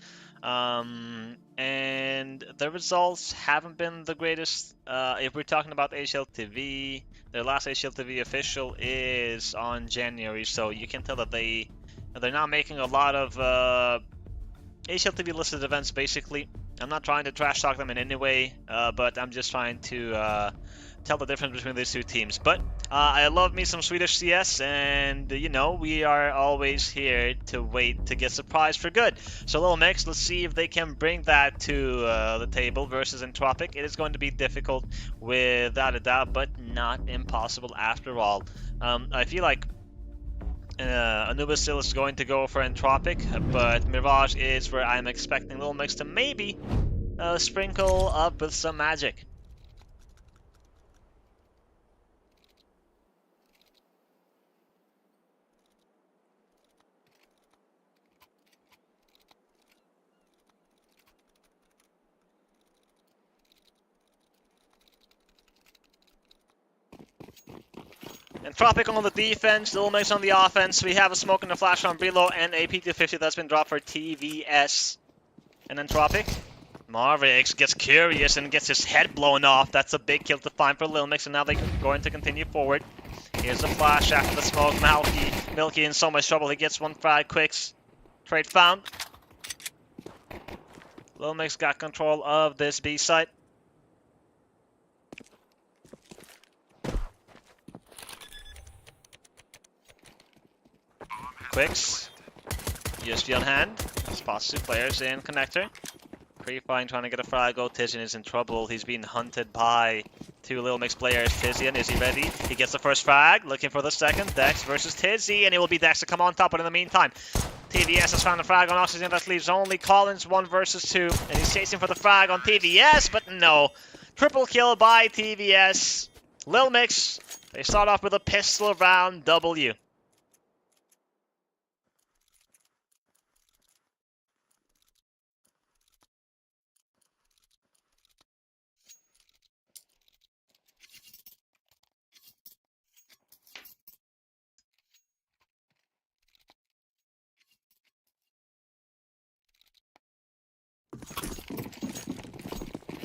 And the results haven't been the greatest. If we're talking about HLTV, their last HLTV official is on January, so you can tell that they're not making a lot of HLTV listed events, basically. I'm not trying to trash talk them in any way, but I'm just trying to tell the difference between these two teams. But I love me some Swedish CS, and you know, we are always here to wait to get surprised for good. So Lilmix, let's see if they can bring that to the table versus Entropiq. It is going to be difficult without a doubt, but not impossible after all. I feel like Anubis still is going to go for Entropiq, but Mirage is where I'm expecting Lilmix to maybe sprinkle up with some magic. Entropiq on the defense, Lilmix on the offense. We have a smoke and a flash on Brilo and a P250 that's been dropped for TVS. And Entropiq, Marvix gets curious and gets his head blown off. That's a big kill to find for Lilmix, and now they're going to continue forward. Here's a flash after the smoke. Milky in so much trouble. He gets one frag. Quicks. Trade found. Lilmix got control of this B site. Quicks. USP on hand. Spots two players in connector. Pre-fine trying to get a frag. Tizian is in trouble. He's being hunted by two Lilmix players. Tizian, is he ready? He gets the first frag. Looking for the second. Dex versus Tizzy, and it will be Dex to come on top. But in the meantime, TVS has found a frag on Oxygen. That leaves only Collins 1 versus 2. And he's chasing for the frag on TVS, but no. Triple kill by TVS. Lilmix, they start off with a pistol round W.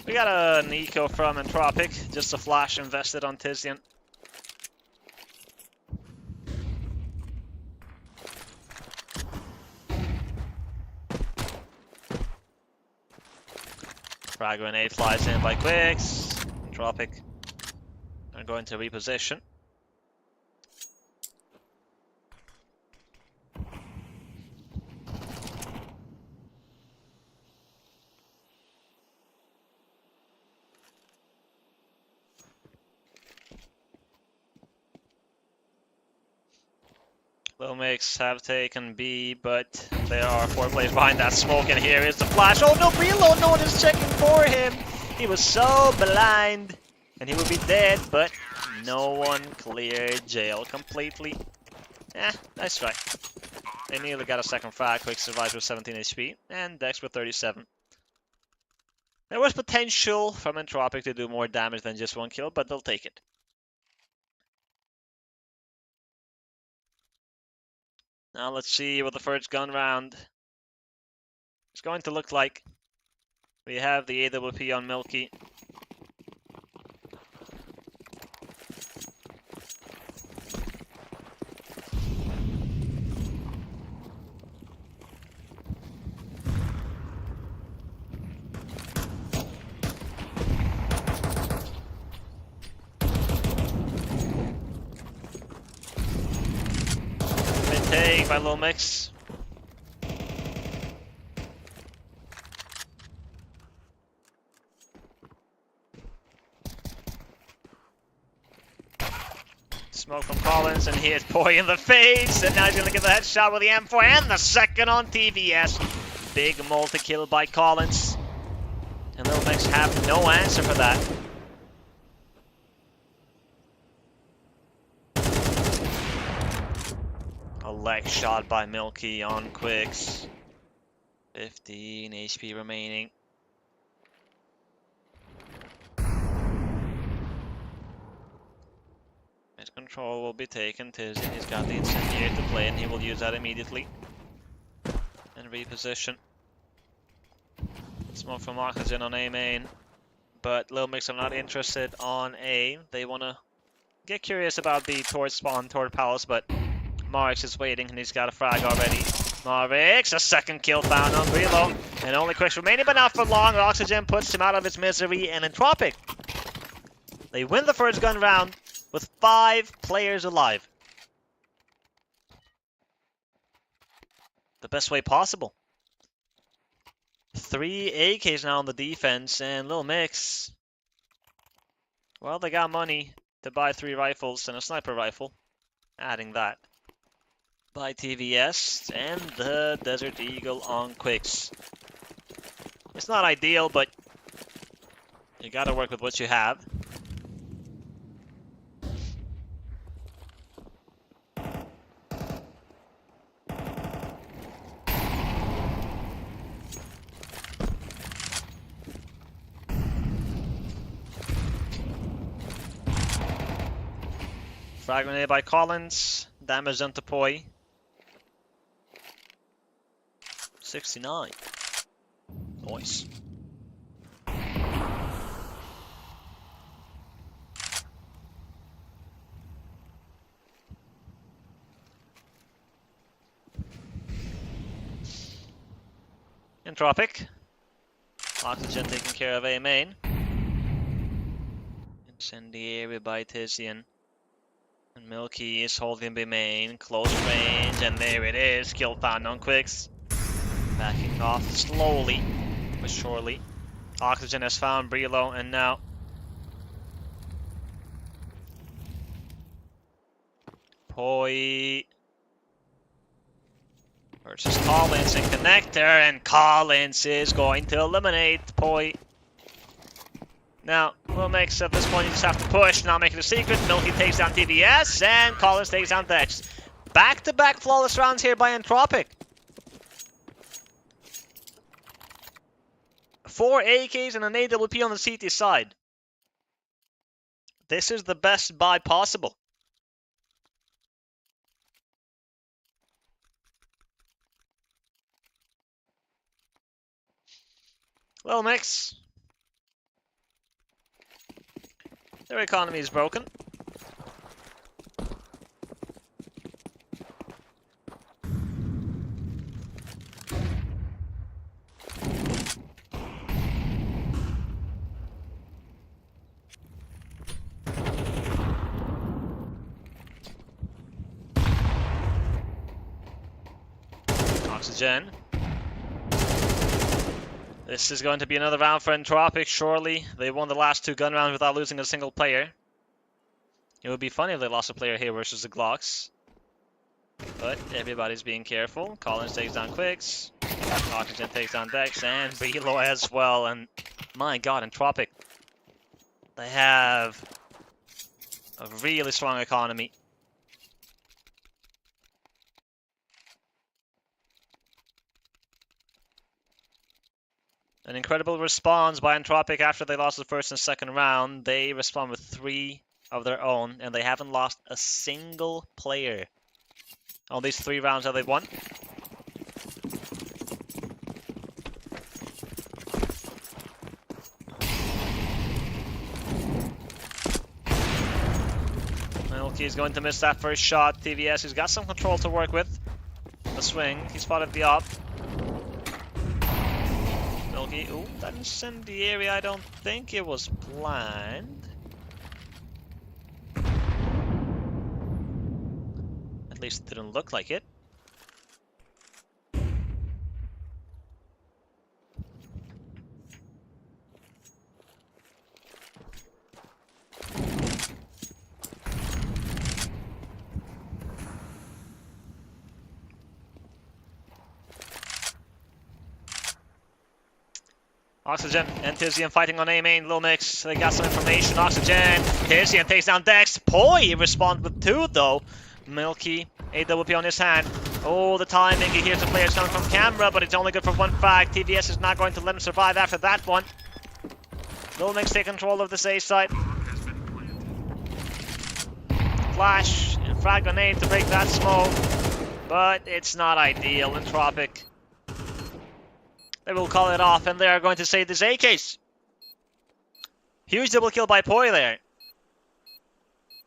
We got an eco from Entropiq, just a flash invested on Tizian. Frag grenade flies in by Quicks. Entropiq are going to reposition. Lilmix have taken B, but there are 4 players behind that smoke, and here is the flash. Oh no, reload! No one is checking for him! He was so blind, and he would be dead, but no one cleared jail completely. Nice try. They nearly got a second frag. Quick survives with 17 HP, and Dex with 37. There was potential from Entropiq to do more damage than just 1 kill, but they'll take it. Now let's see what the first gun round is going to look like. We have the AWP on Milky. Take by Lilmix. Smoke from Collins, and here's Poi in the face, and now he's gonna get the headshot with the M4 and the second on TVS. Big multi-kill by Collins, and Lilmix have no answer for that. A leg shot by Milky on Quicks. 15 HP remaining. His control will be taken. Tizian, he's got the incendiary to play, and he will use that immediately. And reposition. Smoke from Oxygen on A main. But Lilmix are not interested on A. They want to get curious about B towards spawn, toward Palace, but Marix is waiting, and he's got a frag already. Marix, a second kill found on reload, and only Quicks remaining, but not for long. Oxygen puts him out of his misery, and Entropiq, they win the first gun round with 5 players alive. The best way possible. 3 AKs now on the defense, and Lilmix, well, they got money to buy 3 rifles and a sniper rifle. Adding that by TVS, and the Desert Eagle on Quicks. It's not ideal, but you gotta work with what you have. Frag grenade by Collins, damage onto Poi. 69. Nice. Entropiq. Oxygen taking care of A main. Incendiary by Tizian. And Milky is holding B main. Close range, and there it is. Kill found on Quicks. Backing off slowly, but surely. Oxygen has found Brelo, and now Poi versus Collins in connector, and Collins is going to eliminate Poi. Now, Lilmix, at this point, you just have to push, not make it a secret. Milky takes down TVS, and Collins takes down Dex. Back-to-back flawless rounds here by Entropiq. 4 AKs and an AWP on the CT side. This is the best buy possible. Lilmix, their economy is broken. Oxygen. This is going to be another round for Entropiq, surely. They won the last 2 gun rounds without losing a single player. It would be funny if they lost a player here versus the Glocks. But everybody's being careful. Collins takes down Quicks. Oxygen takes down Dex and Below as well. And my god, Entropiq. They have a really strong economy. An incredible response by Entropiq after they lost the first and second round. They respond with 3 of their own, and they haven't lost a single player on these 3 rounds that they've won. Milky is going to miss that first shot. TVS, he's got some control to work with. The swing, he spotted the op. Milky, ooh, that incendiary, I don't think it was planned. At least it didn't look like it. Oxygen and Tizian fighting on A main. Lilmix, they got some information. Oxygen, Tizian takes down Dex. Poi responds with 2 though. Milky, AWP on his hand. Oh, the timing. He hears the players coming from camera, but it's only good for 1 frag. TVS is not going to let him survive after that one. Lilmix take control of this A side. Flash and frag grenade to break that smoke, but it's not ideal. Entropiq, they will call it off, and they are going to save this A case. Huge double kill by Poi there.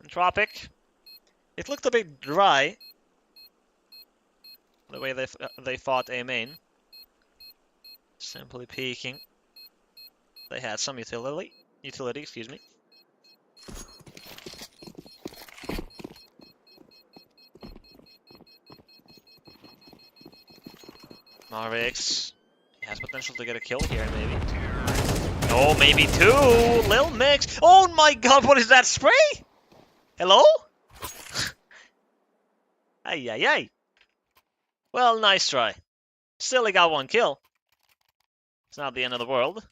Entropiq, it looked a bit dry, the way they fought A main. Simply peeking. They had some utility, excuse me. Marix. Has potential to get a kill here, maybe. Oh, maybe 2! Lilmix! Oh my god, what is that spray? Hello? Ay, ay, ay. Well, nice try. Still, he got 1 kill. It's not the end of the world.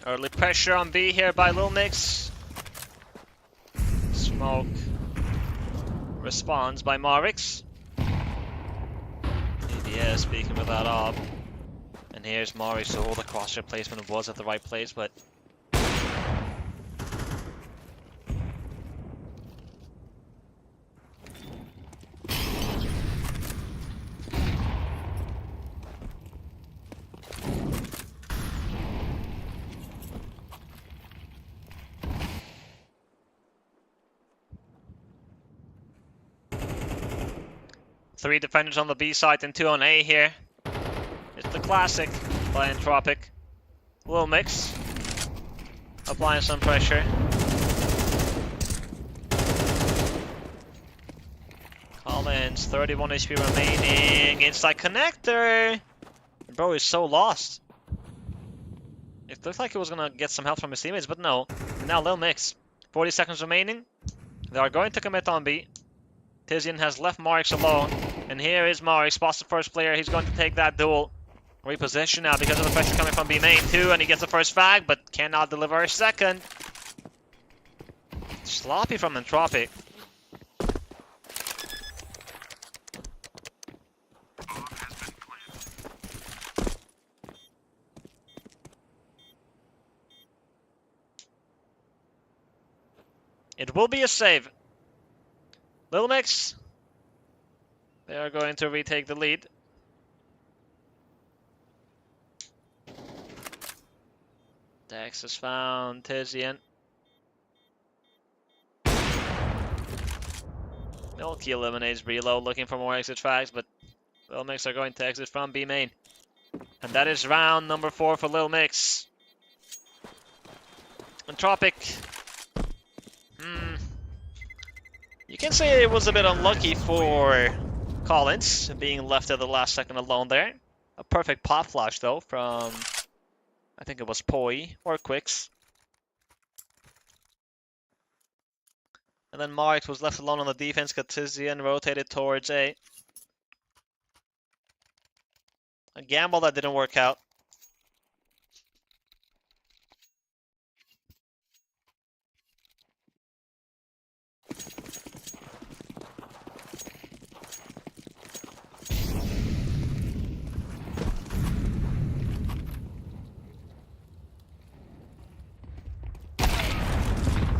Early pressure on B here by Lilmix. Smoke responds by Marix. ABS speaking with that op. And here's Marix. So the crosshair placement was at the right place, but three defenders on the B side and 2 on A here. It's the classic by Entropiq. Lilmix applying some pressure. Collins, 31 HP remaining. Inside connector. Bro is so lost. It looked like he was gonna get some help from his teammates, but no. Now Lilmix, 40 seconds remaining. They are going to commit on B. Tizian has left Marix alone. And here is Marix, spots the first player. He's going to take that duel. Reposition now because of the pressure coming from B main too. And he gets the first frag, but cannot deliver a second. Sloppy from Entropiq. It will be a save. Lilmix, they are going to retake the lead. Dex has found Tizian. Milky eliminates Reload, looking for more exit frags, but Lilmix are going to exit from B main. And that is round number 4 for Lilmix. Entropiq. You can say it was a bit unlucky for Collins being left at the last second alone there. A perfect pop flash though from, I think it was Poi or Quix. And then Marx was left alone on the defense. Tizian rotated towards A. A gamble that didn't work out.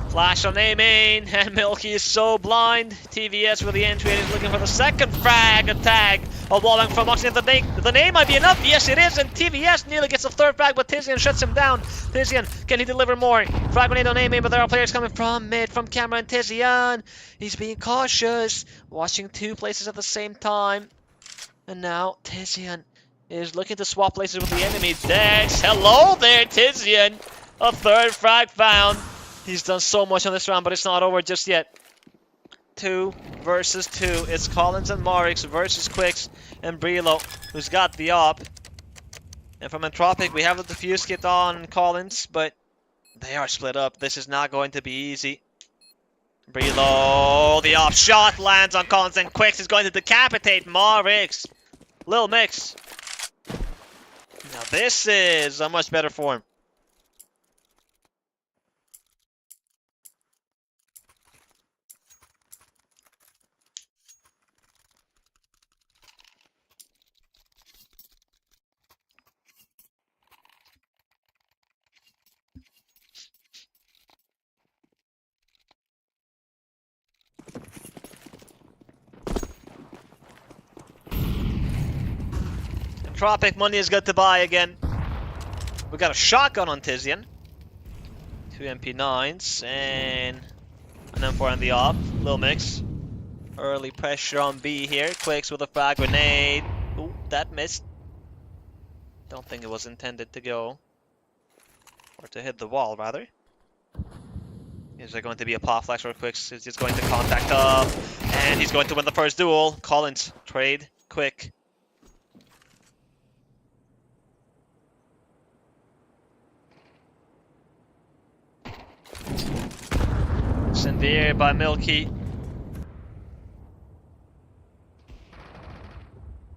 Flash on A main, and Milky is so blind. TVS with the entry and is looking for the second frag attack. A wallbang from Oxygen. The name might be enough. Yes, it is. And TVS nearly gets the third frag, but Tizian shuts him down. Tizian, can he deliver more? Frag grenade on A main, but there are players coming from mid, from camera, and Tizian. He's being cautious, watching two places at the same time. And now Tizian is looking to swap places with the enemy. Dex, hello there, Tizian. A third frag found. He's done so much on this round, but it's not over just yet. 2 versus 2. It's Collins and Marix versus Quix and Brilo, who's got the op. And from Entropiq, we have the defuse kit on Collins, but they are split up. This is not going to be easy. Brilo, the op shot lands on Collins, and Quix is going to decapitate Marix. Lilmix. Now this is a much better form. Entropiq money is good to buy again. We got a shotgun on Tizian. 2 MP9s and an M4 on the op. Lilmix. Early pressure on B here. Quix with a frag grenade. Ooh, that missed. Don't think it was intended to go. Or to hit the wall, rather. Is there going to be a pop flash or Quix? Is just going to contact up. And he's going to win the first duel. Collins, trade, quick. Incendiary by Milky.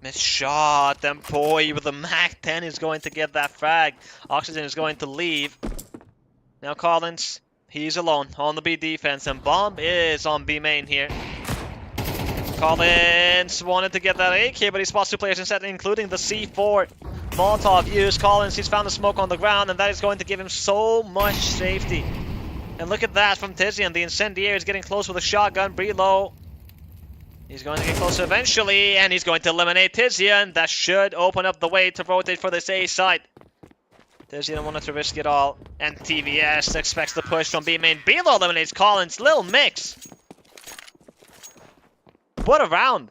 Missed shot, and Poi with the Mac 10 is going to get that frag. Oxygen is going to leave. Now Collins, he's alone on the B defense, and Bomb is on B main here. Collins wanted to get that AK, but he spots 2 players instead, including the C4 Molotov use. Collins, he's found the smoke on the ground, and that is going to give him so much safety. And look at that from Tizian. The Incendiary is getting close with a shotgun. Brilo. He's going to get closer eventually, and he's going to eliminate Tizian. That should open up the way to rotate for this A side. Tizian wanted to risk it all. And TVS expects the push from B main. Brilo eliminates Collins. Lilmix. What a round.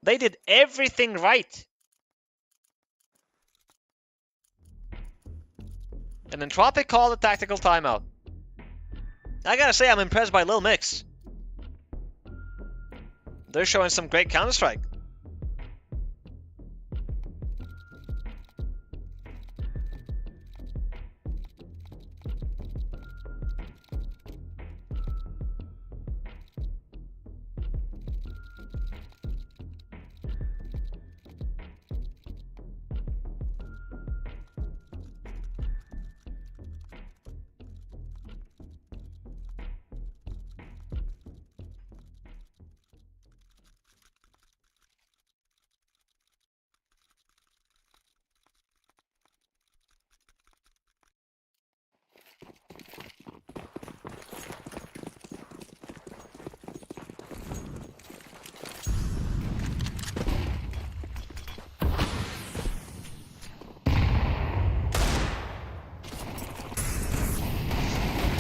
They did everything right. And Entropiq called a tactical timeout. I gotta say, I'm impressed by Lilmix. They're showing some great Counter-Strike.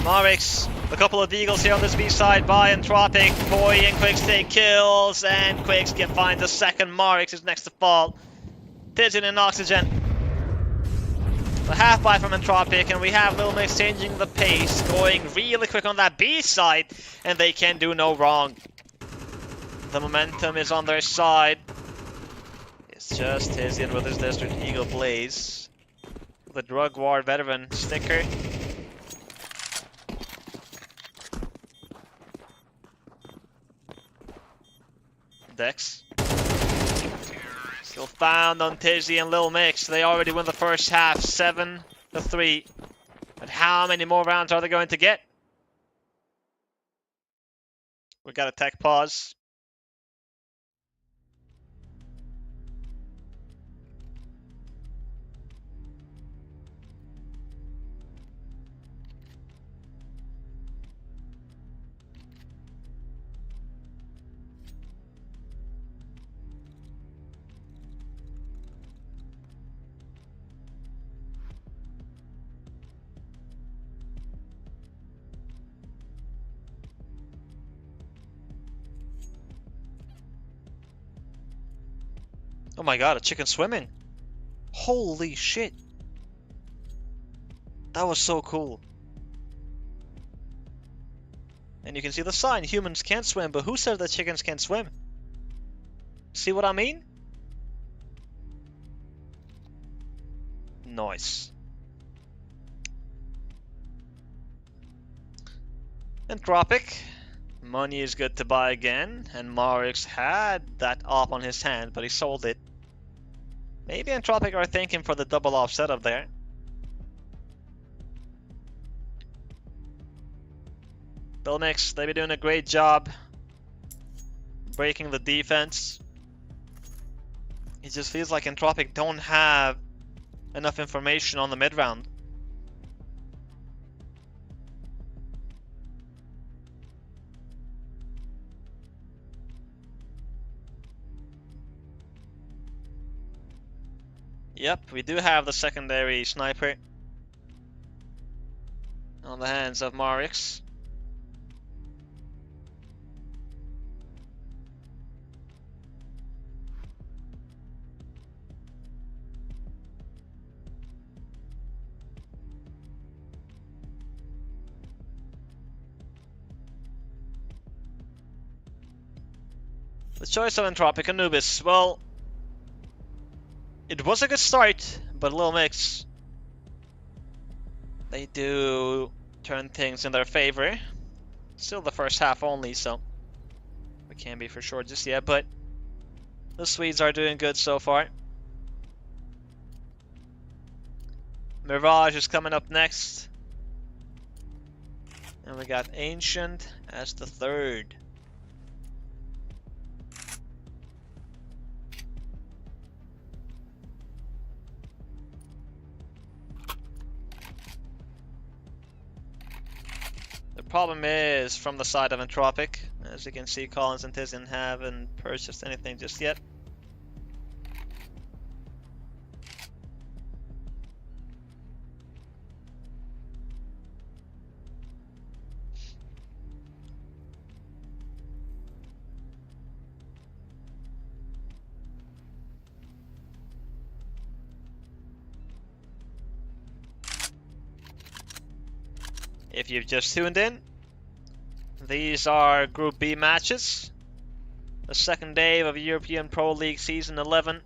Marix, a couple of deagles here on this B side by Entropiq. Poi and Quix take kills, and Quix can find the second. Marix is next to fall. Tizian and Oxygen. So half buy from Entropiq, and we have Lilmix changing the pace, going really quick on that B side, and they can do no wrong. The momentum is on their side. It's just Tizian with his Desert Eagle Blaze. The Drug War veteran sticker. Dex. Kill found on Tizzy and Lilmix. They already win the first half, 7-3. But how many more rounds are they going to get? We got a tech pause. Oh my god, a chicken swimming. Holy shit. That was so cool. And you can see the sign, humans can't swim, but who said that chickens can't swim? See what I mean? Nice. Entropiq. Money is good to buy again, and Marix had that op on his hand, but he sold it. Maybe Entropiq are thinking for the double off setup there. Lilmix, they've been doing a great job breaking the defense. It just feels like Entropiq don't have enough information on the mid round. Yep, we do have the secondary sniper on the hands of Marix. The choice of Entropiq Anubis, well, it was a good start, but Lilmix, they do turn things in their favor. Still the first half only, so we can't be for sure just yet, but the Swedes are doing good so far. Mirage is coming up next. And we got Ancient as the third. The problem is from the side of Entropiq. As you can see, Collins and Tizian haven't purchased anything just yet. If you've just tuned in, these are Group B matches. The second day of European Pro League Season 11,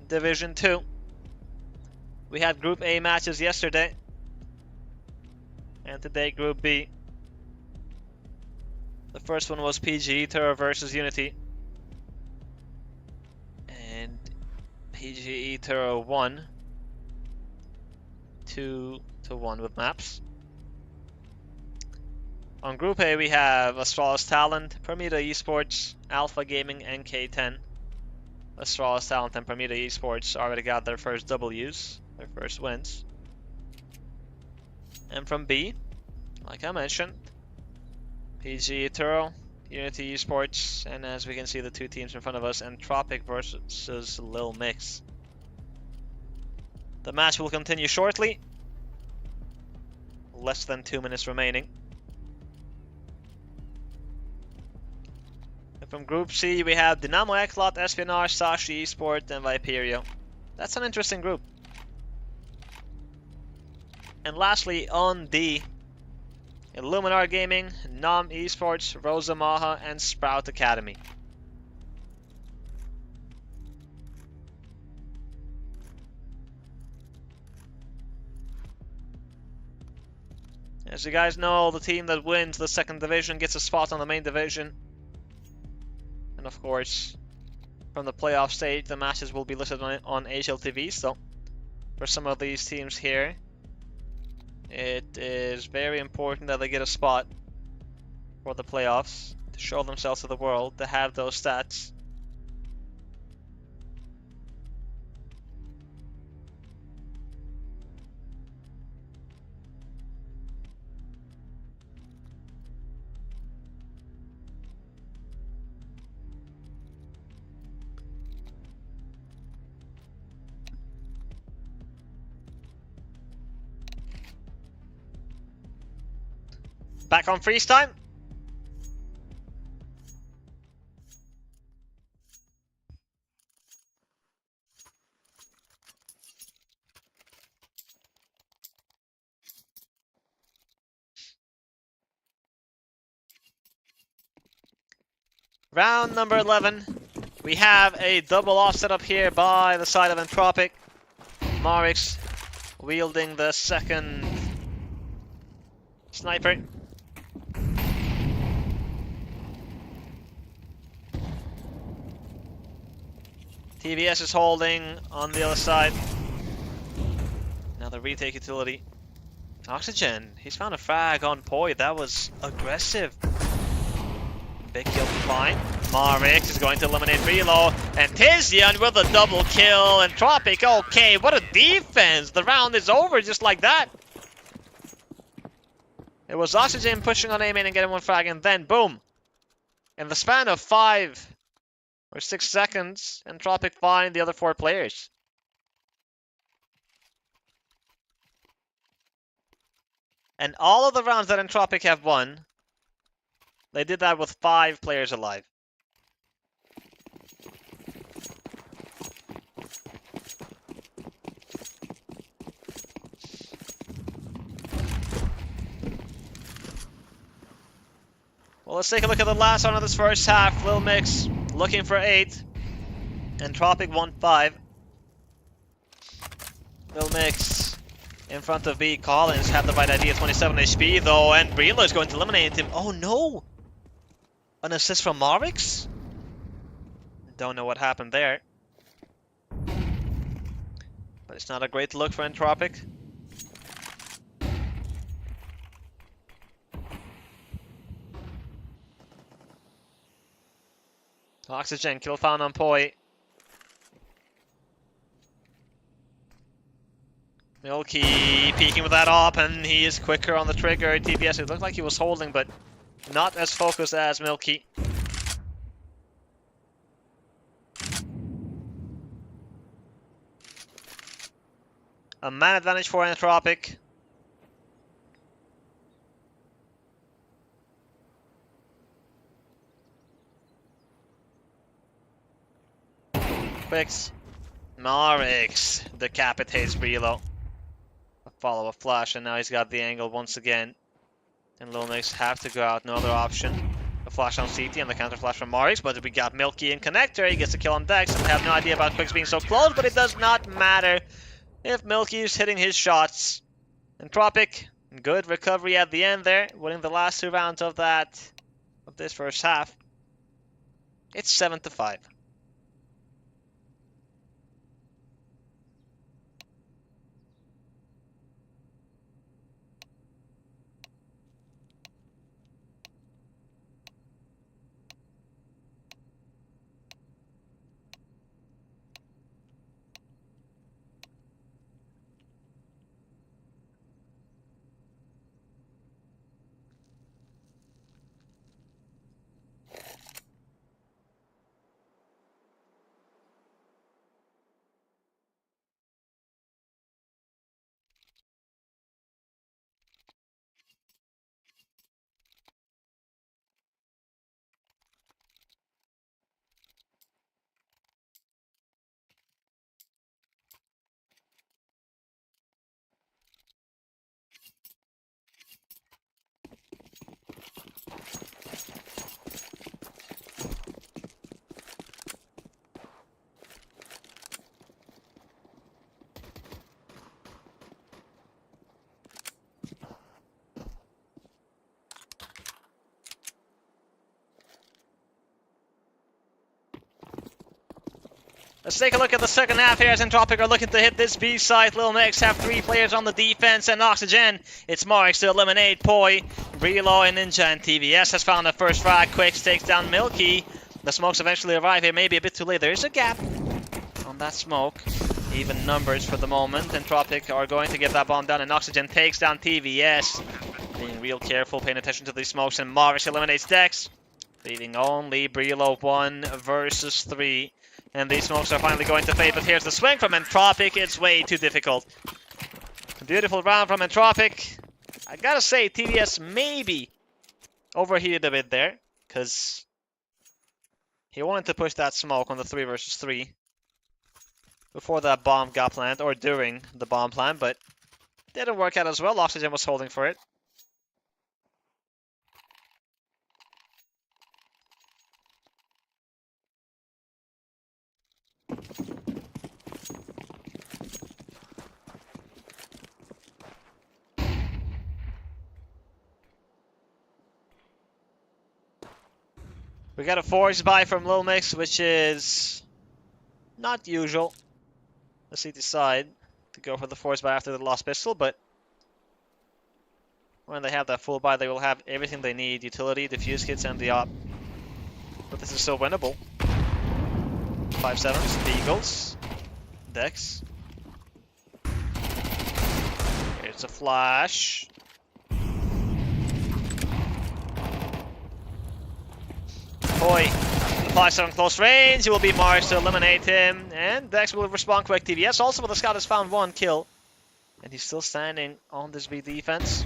Division 2. We had Group A matches yesterday, and today Group B. The first one was PGE Turow versus UNiTY, and PGE Turow won 2-1 with maps. On Group A, we have Astralis Talent, Permita Esports, Alpha Gaming, and K10. Astralis Talent and Permita Esports already got their first W's, their first wins. And from B, like I mentioned, PGE Turow, UNiTY Esports, and as we can see, the two teams in front of us, Entropiq versus Lilmix. The match will continue shortly. Less than 2 minutes remaining. From Group C, we have Dynamo Eklot, Espionage, Sashi Esport, and Viperio. That's an interesting group. And lastly, on D, Illuminar Gaming, Nom Esports, Rosa Maha, and Sprout Academy. As you guys know, the team that wins the second division gets a spot on the main division. And of course, from the playoff stage, the matches will be listed on HLTV. So, for some of these teams here, it is very important that they get a spot for the playoffs to show themselves to the world, to have those stats. Back on freeze time. Round number 11. We have a double off setup here by the side of Entropiq. Marix wielding the second sniper. TVS is holding on the other side. Now the retake utility. Oxygen, he's found a frag on Poi. That was aggressive. Big kill to find. Marix is going to eliminate Reload. And Tizian with a double kill. Entropiq, okay, what a defense. The round is over just like that. It was Oxygen pushing on A-main and getting one frag, and then boom. In the span of 5 or 6 seconds, Entropiq find the other 4 players. And all of the rounds that Entropiq have won, they did that with 5 players alive. Well, let's take a look at the last round of this first half. Lilmix looking for 8. Entropiq won 5. Lilmix in front of B. Collins have the right idea, 27 HP though, and Brilo is going to eliminate him. Oh no! An assist from Marix? Don't know what happened there. But it's not a great look for Entropiq. Oxygen, kill found on Poi. Milky peeking with that op, and he is quicker on the trigger. TBS, it looked like he was holding, but not as focused as Milky. A man advantage for Entropiq. Quicks. Marix decapitates Relo. A follow-up flash, and now he's got the angle once again. And Lilmix have to go out, no other option. A flash on CT and the counter flash from Marix, but we got Milky in connector. He gets a kill on Dex, and I have no idea about Quicks being so close, but it does not matter if Milky is hitting his shots. Entropiq, good recovery at the end there, winning the last 2 rounds of this first half. It's 7-5. Let's take a look at the second half here as Entropiq are looking to hit this B site. Lilmix have 3 players on the defense and Oxygen. It's Marix to eliminate Poi, Relo, and Ninja, and TVS has found the first frag. Quicks takes down Milky. The smokes eventually arrive here, maybe a bit too late. There is a gap on that smoke. Even numbers for the moment. Entropiq are going to get that bomb down, and Oxygen takes down TVS. Being real careful, paying attention to these smokes, and Marix eliminates Dex. Leaving only Brelo 1 versus 3. And these smokes are finally going to fade, but here's the swing from Entropiq. It's way too difficult. Beautiful round from Entropiq. I gotta say, TVS maybe overheated a bit there, because he wanted to push that smoke on the 3 versus 3 before that bomb got planted, or during the bomb plant, but didn't work out as well. Oxygen was holding for it. We got a force buy from Lilmix, which is not usual. Let's see, decide to go for the force buy after the lost pistol, but when they have that full buy, they will have everything they need: utility, defuse kits, and the op. But this is so winnable. 5-7s, the Eagles, Dex. Here's a flash. Poi, 5-7 close range. It will be Mars to eliminate him, and Dex will respond quick. TVS also with the scout has found 1 kill, and he's still standing on this B defense.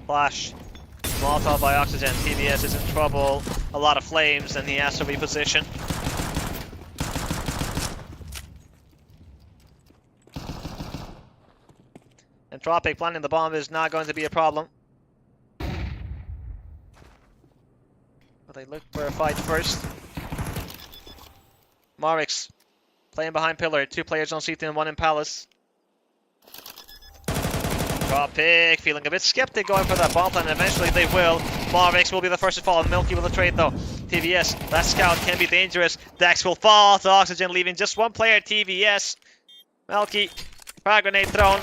Flash, Molotov by Oxygen. TVS is in trouble. A lot of flames, and he has to reposition. Entropiq planting the bomb is not going to be a problem. But they look for a fight first. Marix playing behind pillar. 2 players on CT and 1 in Palace. Entropiq feeling a bit skeptic, going for that bomb plant, and eventually they will. Marix will be the first to fall. Milky with a trade though. TVS, that scout can be dangerous. Dex will fall to Oxygen, leaving just 1 player. TVS. Milky, frag grenade thrown.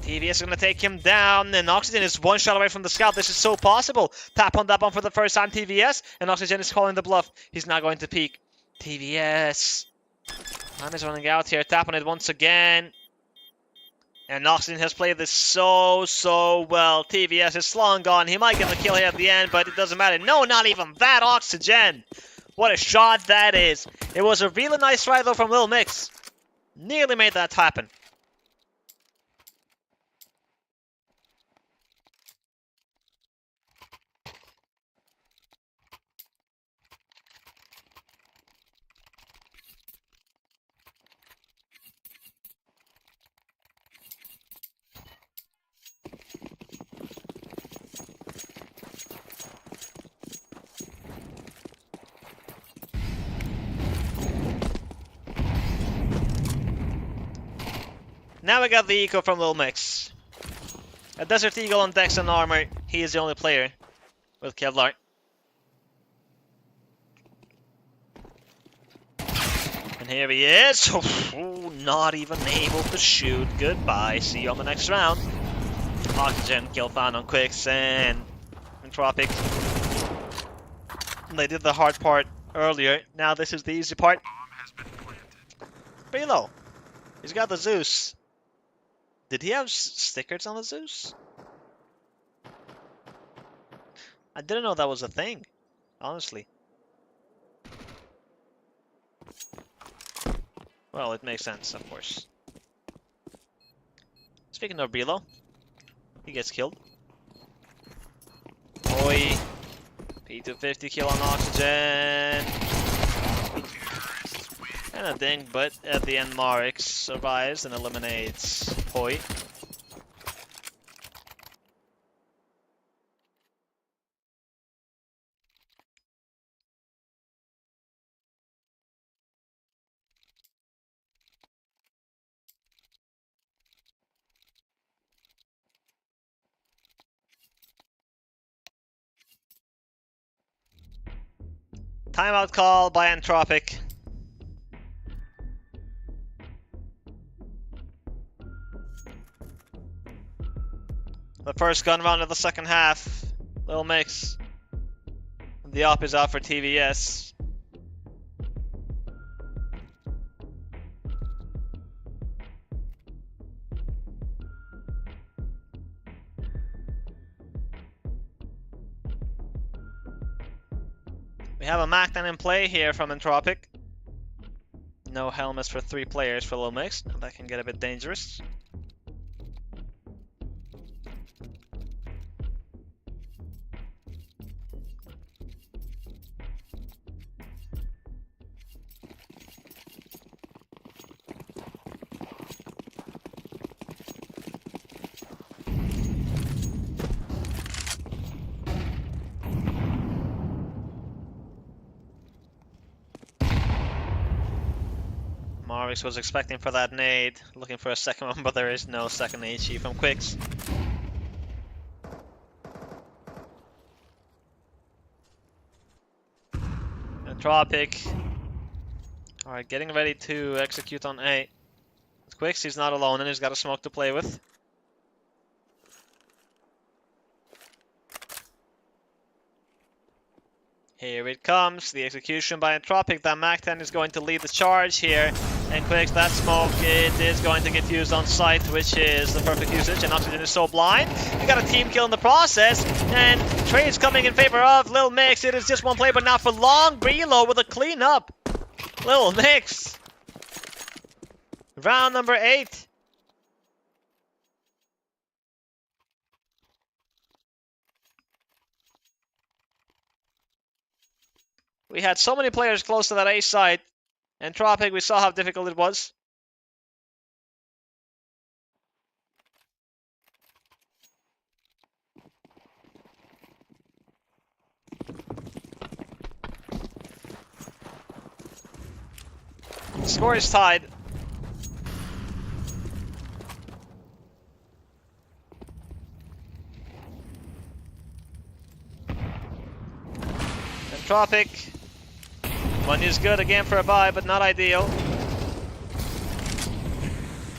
TVS is going to take him down, and Oxygen is 1 shot away from the scout. This is so possible. Tap on that bomb for the first time, TVS, and Oxygen is calling the bluff. He's not going to peek. TVS. Time is running out here. Tap on it once again. And Oxygen has played this so well. TVS is long gone. He might get the kill here at the end, but it doesn't matter. No, not even that, Oxygen. What a shot that is. It was a really nice try, though, from Lilmix. Nearly made that happen. Now we got the eco from Lilmix. A Desert Eagle on Dex and armor. He is the only player with Kevlar. And here he is. Oh, not even able to shoot. Goodbye. See you on the next round. Oxygen kill found on Quicks and Entropiq. They did the hard part earlier. Now this is the easy part. Brelo. He's got the Zeus. Did he have stickers on the Zeus? I didn't know that was a thing, honestly. Well, it makes sense, of course. Speaking of Brelo, he gets killed. Oi. P250 kill on Oxygen. And a ding, but at the end Marix survives and eliminates Poi. Timeout call by Entropiq. The first gun round of the second half. Lilmix. The op is out for TVS. We have a Mactan in play here from Entropiq. No helmets for 3 players for Lilmix. That can get a bit dangerous. Marix was expecting for that nade, looking for a second one, but there is no second HE from Quicks. Entropiq. Alright, getting ready to execute on A. With Quicks, he's not alone and he's got a smoke to play with. Here it comes, the execution by Entropiq. That Mac-10 is going to lead the charge here. And Quicks, that smoke, it is going to get used on site, which is the perfect usage. And Oxygen is so blind. We got a team kill in the process. And trades coming in favor of Lilmix. It is just one play, but not for long. Reload with a clean up. Lilmix. Round number 8. We had so many players close to that A site. Entropiq, we saw how difficult it was. The score is tied. Entropiq. One is good again for a buy, but not ideal.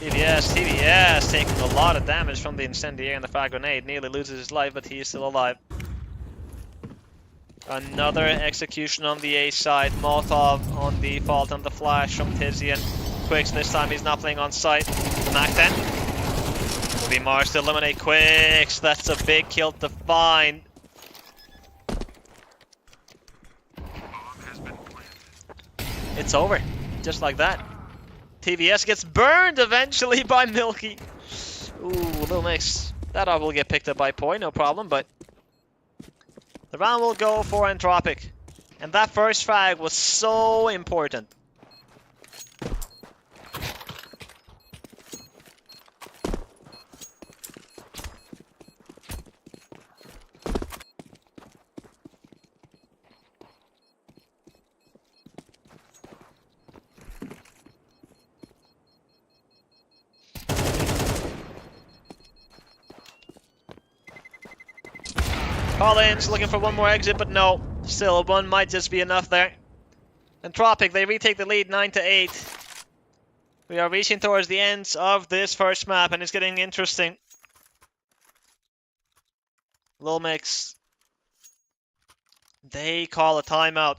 TVS taking a lot of damage from the incendiary and the frag grenade. Nearly loses his life, but he is still alive. Another execution on the A side. Molotov on default and the flash from Tizian. Quicks this time, he's not playing on site. Mac-10 will be marched to eliminate Quicks. That's a big kill to find. It's over, just like that. TVS gets burned eventually by Milky. Ooh, Lilmix. That will get picked up by Poi, no problem, but the round will go for Entropiq. And that first frag was so important. Collins looking for one more exit, but no. Still, one might just be enough there. Entropiq, they retake the lead 9-8. We are reaching towards the ends of this first map, and it's getting interesting. Lilmix. They call a timeout.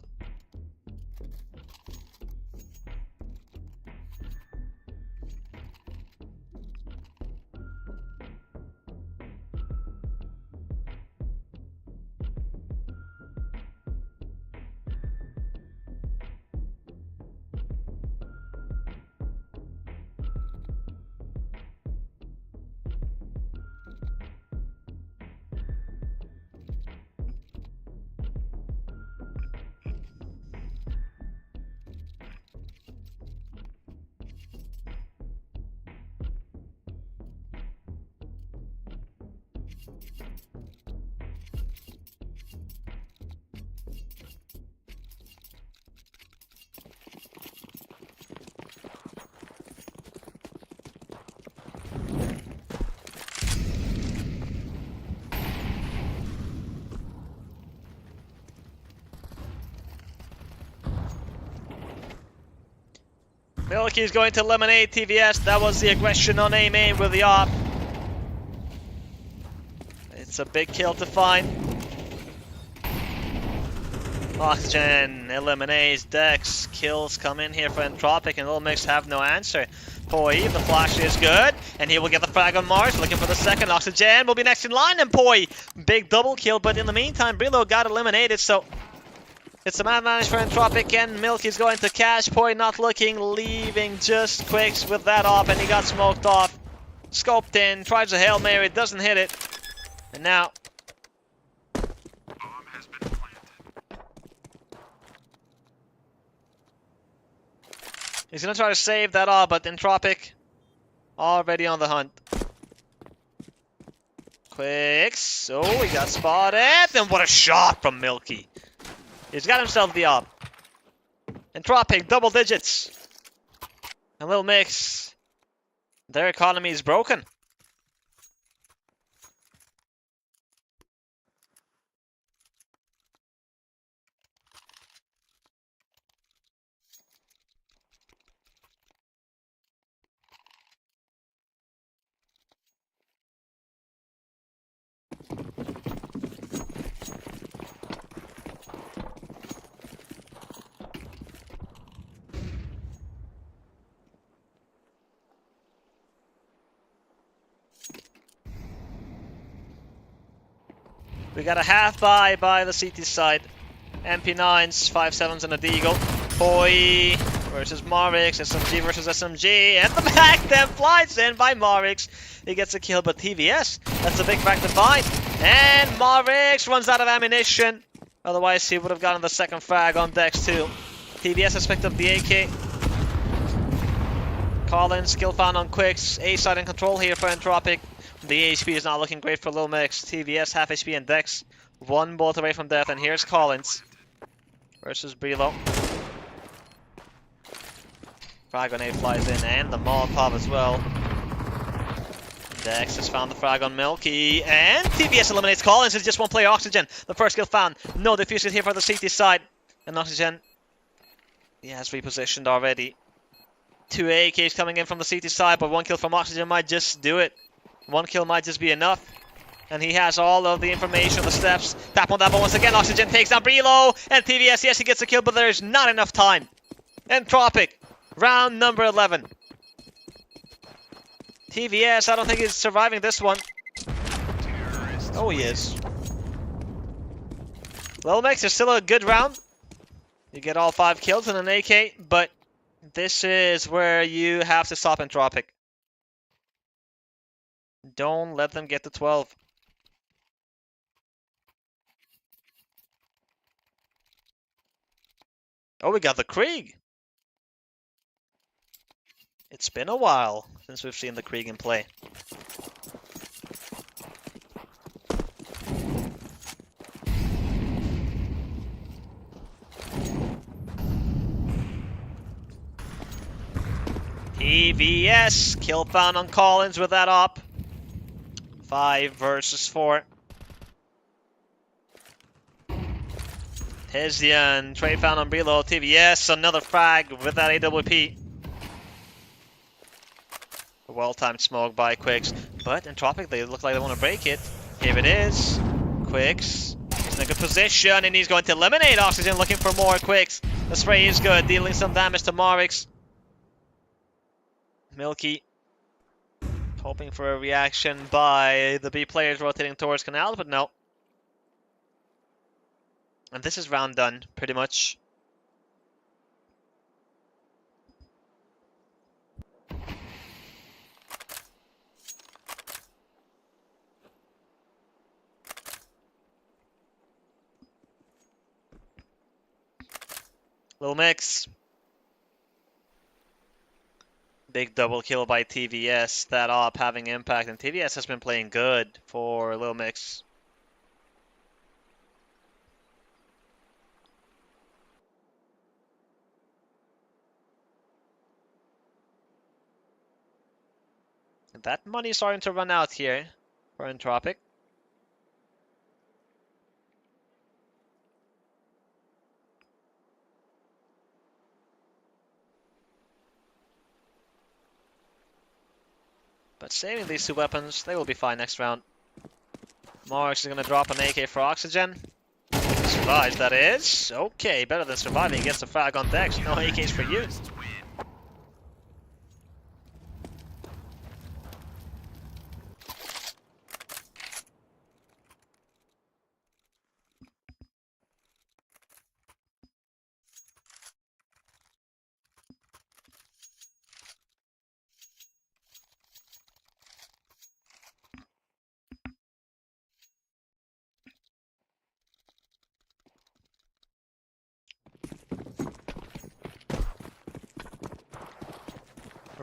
Milky is going to eliminate TVS. That was the aggression on A main with the op. It's a big kill to find. Oxygen eliminates Dex. Kills come in here for Entropiq, and Lilmix have no answer. Poi, the flash is good, and he will get the frag on Mars, looking for the second. Oxygen will be next in line, and Poi, big double kill, but in the meantime, Brillo got eliminated, so it's a man advantage for Entropiq, and Milky's going to cash. Poi not looking, leaving just Quicks with that op, and he got smoked off. Scoped in, tries a Hail Mary, doesn't hit it, and now Bomb has been planted. he's gonna try to save that all, but Entropiq already on the hunt. Quicks. Oh, he got spotted. And what a shot from Milky. He's got himself the op. Entropiq, double digits. And Lilmix, their economy is broken. We got a half by the CT side. MP9s, 5.7s and a Deagle. Poi versus Marix, SMG versus SMG, and the back then flies in by Marix. He gets a kill, but TVS, that's a big frag to find. And Marix runs out of ammunition. Otherwise, he would have gotten the second frag on Dex too. TVS has picked up the AK. Collins, skill found on Quicks. A side in control here for Entropiq. The HP is not looking great for Lilmix. TVS, half HP, and Dex. One bolt away from death, and here's Collins versus Brillo. Frag grenade flies in, and the Molotov as well. Dex has found the frag on Milky, and TVS eliminates Collins. It's just one player, Oxygen. The first kill found. No defuse here for the CT side. And Oxygen, he has repositioned already. 2 AKs coming in from the CT side, but one kill from Oxygen might just do it. One kill might just be enough. And he has all of the information, the steps. Tap on that, but once again, Oxygen takes down Brillo. And TVS, yes, he gets a kill, but there's not enough time. Entropiq, round number 11. TVS, I don't think he's surviving this one. Oh, he is. Lilmix is still a good round. You get all 5 kills and an AK, but this is where you have to stop Entropiq. Don't let them get to 12. Oh, we got the Krieg. It's been a while since we've seen the Krieg in play. TVS, kill found on Collins with that op. 5 versus 4. Hesian, trade found on Brillo. TVS, another frag with that AWP. A well-timed smoke by Quicks, but Entropiq, they look like they want to break it. Here it is. Quicks, he's in a good position, and he's going to eliminate Oxygen, looking for more Quicks. The spray is good, dealing some damage to Marix. Milky, hoping for a reaction by the B players rotating towards Canal, but no. And this is round done, pretty much. Lilmix. Big double kill by TVS. That op having impact, and TVS has been playing good for Lilmix. And that money is starting to run out here for Entropiq. But saving these 2 weapons, they will be fine next round. Marx is gonna drop an AK for oxygen. Survives, that is. Okay, better than surviving. Gets a frag on Dex. No AKs for you.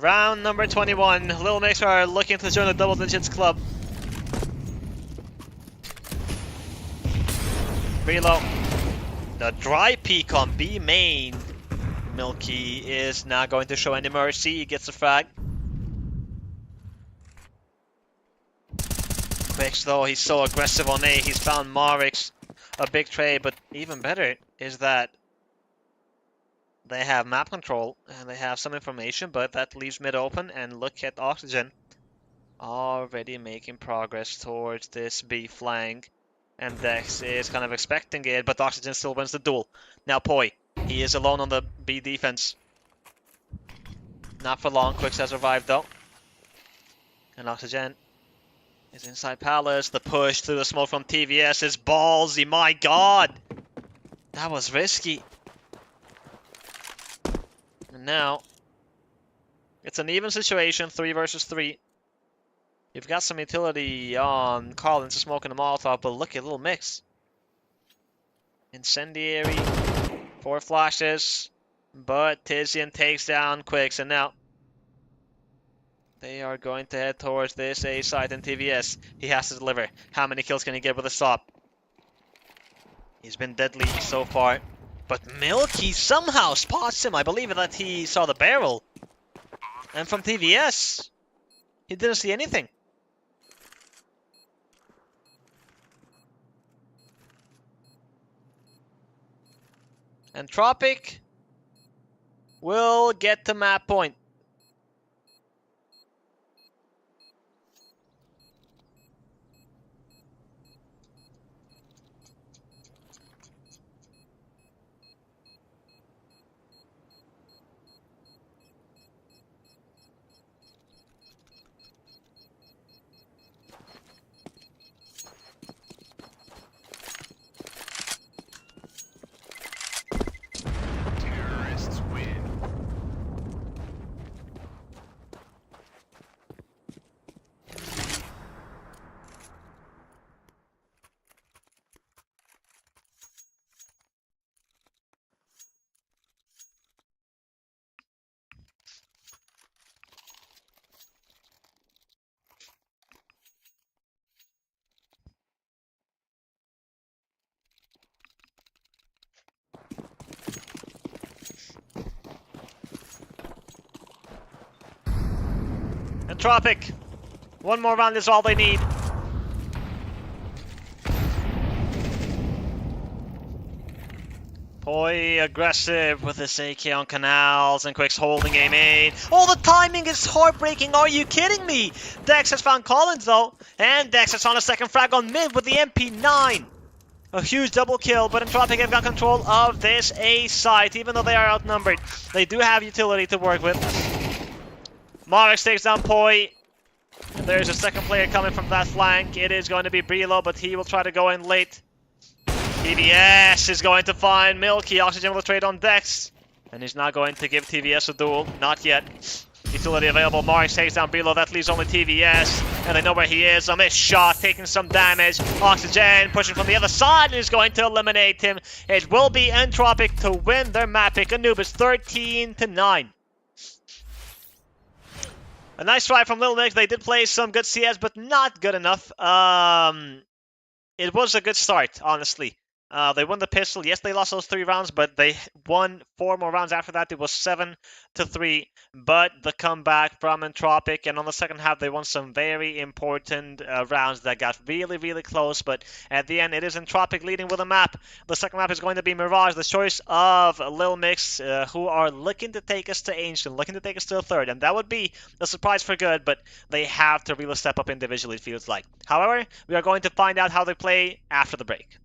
Round number 21. Lilmix are looking to join the double digits club. Reload. The dry peek on B main. Milky is not going to show any mercy. He gets a frag. Quicks though, he's so aggressive on A. He's found Marix a big trade, but even better is that they have map control and they have some information, but that leaves mid open. And look at Oxygen already making progress towards this B flank. And Dex is kind of expecting it, but Oxygen still wins the duel. Now Poi, he is alone on the B defense. Not for long, Quicks has revived though. And Oxygen is inside Palace. The push through the smoke from TVS is ballsy, my god! That was risky. And now, it's an even situation, 3 versus 3. You've got some utility on Collins to smoke in the Molotov, but look at Lilmix. Incendiary, 4 flashes, but Tizian takes down Quicks, and now they are going to head towards this A site in TVS. He has to deliver. How many kills can he get with a stop? He's been deadly so far. But Milky somehow spots him. I believe that he saw the barrel. And from TVS, he didn't see anything. Entropiq will get to map point. Terrorists win. Entropiq, one more round is all they need. Poi aggressive with his AK on canals, and Quick's holding a main. Oh, the timing is heartbreaking. Are you kidding me? Dex has found Collins though, and Dex has found a second frag on mid with the MP9. A huge double kill, but Entropiq have got control of this A site, even though they are outnumbered. They do have utility to work with. Marix takes down Poi. And there's a second player coming from that flank. It is going to be Brilo, but he will try to go in late. TVS is going to find Milky. Oxygen will trade on Dex. And he's not going to give TVS a duel. Not yet. Utility available. Marix takes down Brilo. That leaves only TVS. And they know where he is. A missed shot, taking some damage. Oxygen pushing from the other side is going to eliminate him. It will be Entropiq to win their map pick. Anubis 13-9. A nice try from Lilmix. They did play some good CS, but not good enough. It was a good start, honestly. They won the pistol. Yes, they lost those 3 rounds, but they won 4 more rounds after that. It was 7-3. But the comeback from Entropiq, and on the second half, they won some very important rounds that got really, really close. But at the end, it is Entropiq leading with a map. The second map is going to be Mirage, the choice of Lilmix, who are looking to take us to Ancient, looking to take us to a third. And that would be a surprise for good, but they have to really step up individually, it feels like. However, we are going to find out how they play after the break.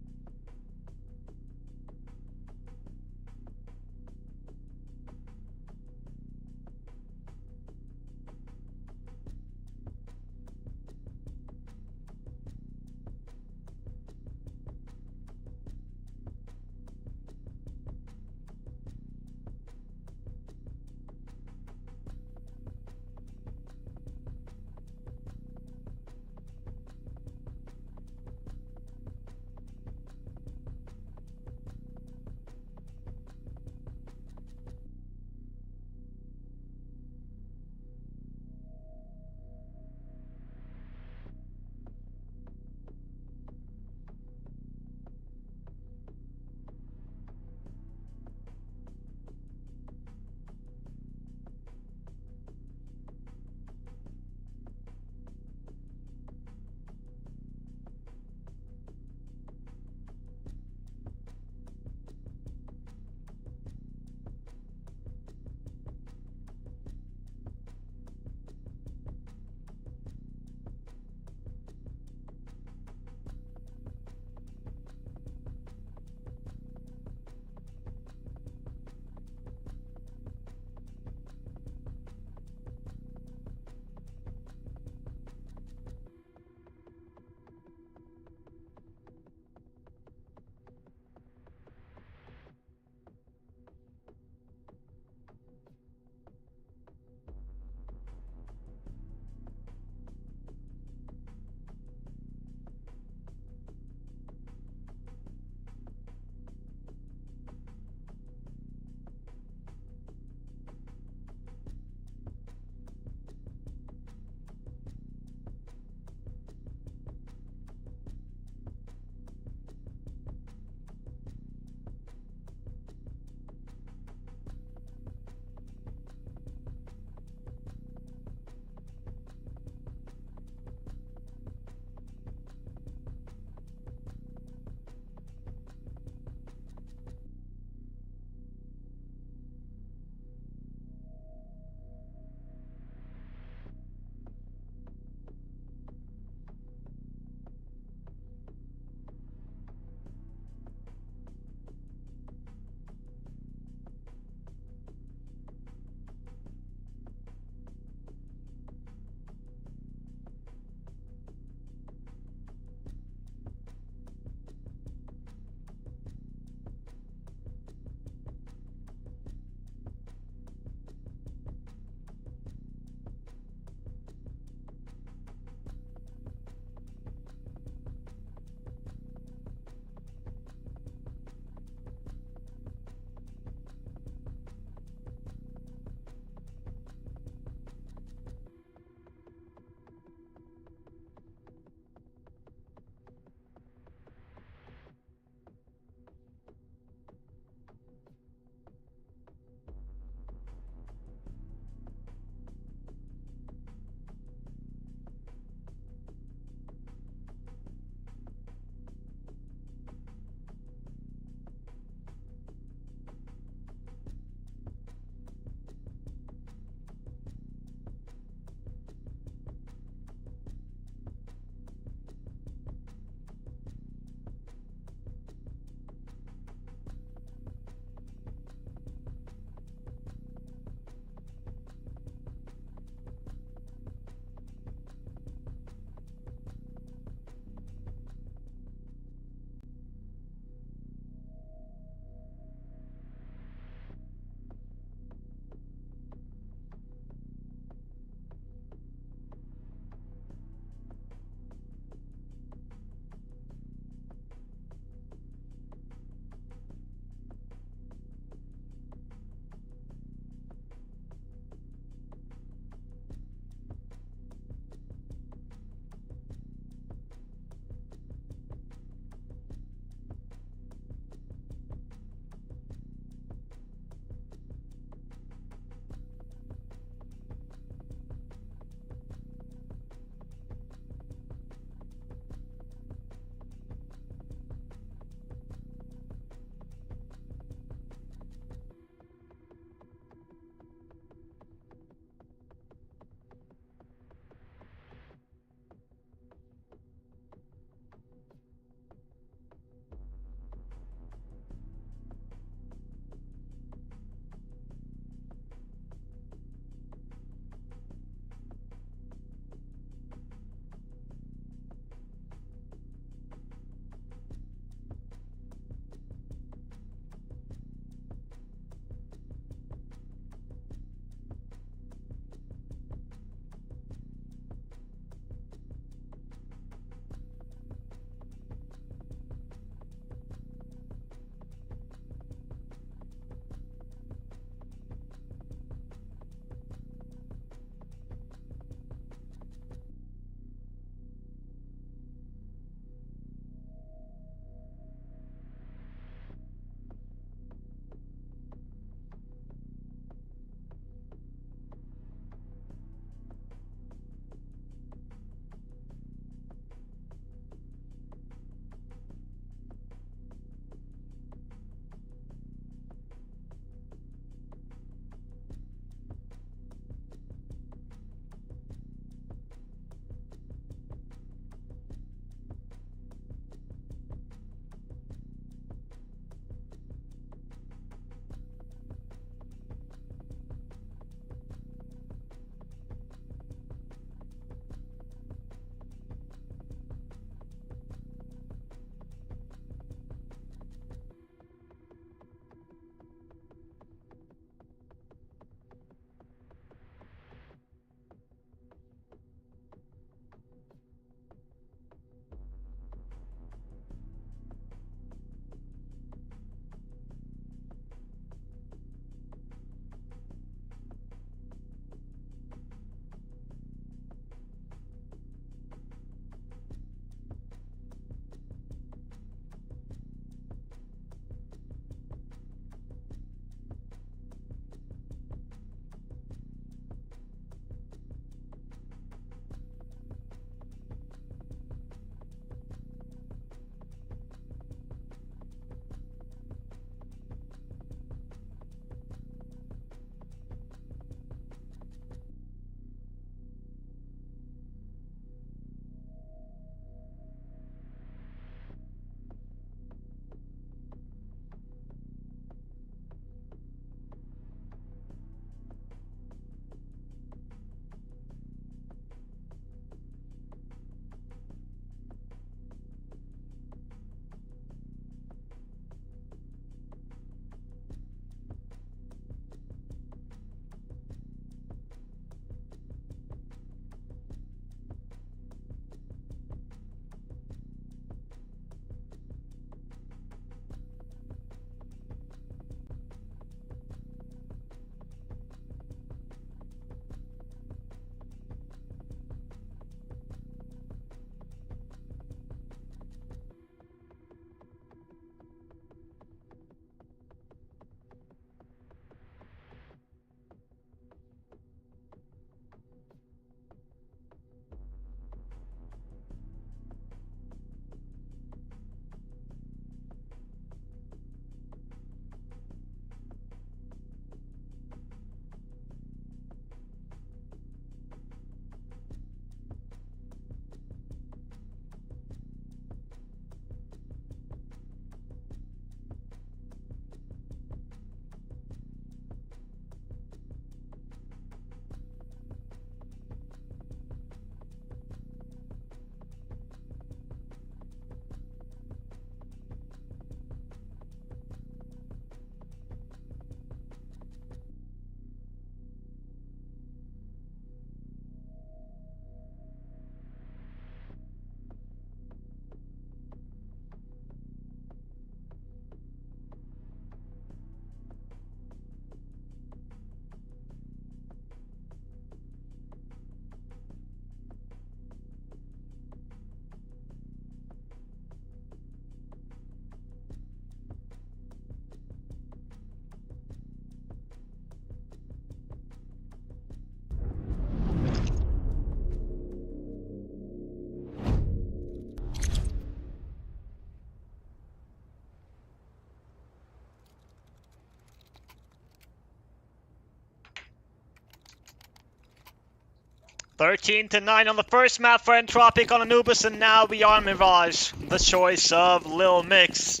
13-9 on the first map for Entropiq on Anubis, and now we are Mirage, the choice of Lilmix.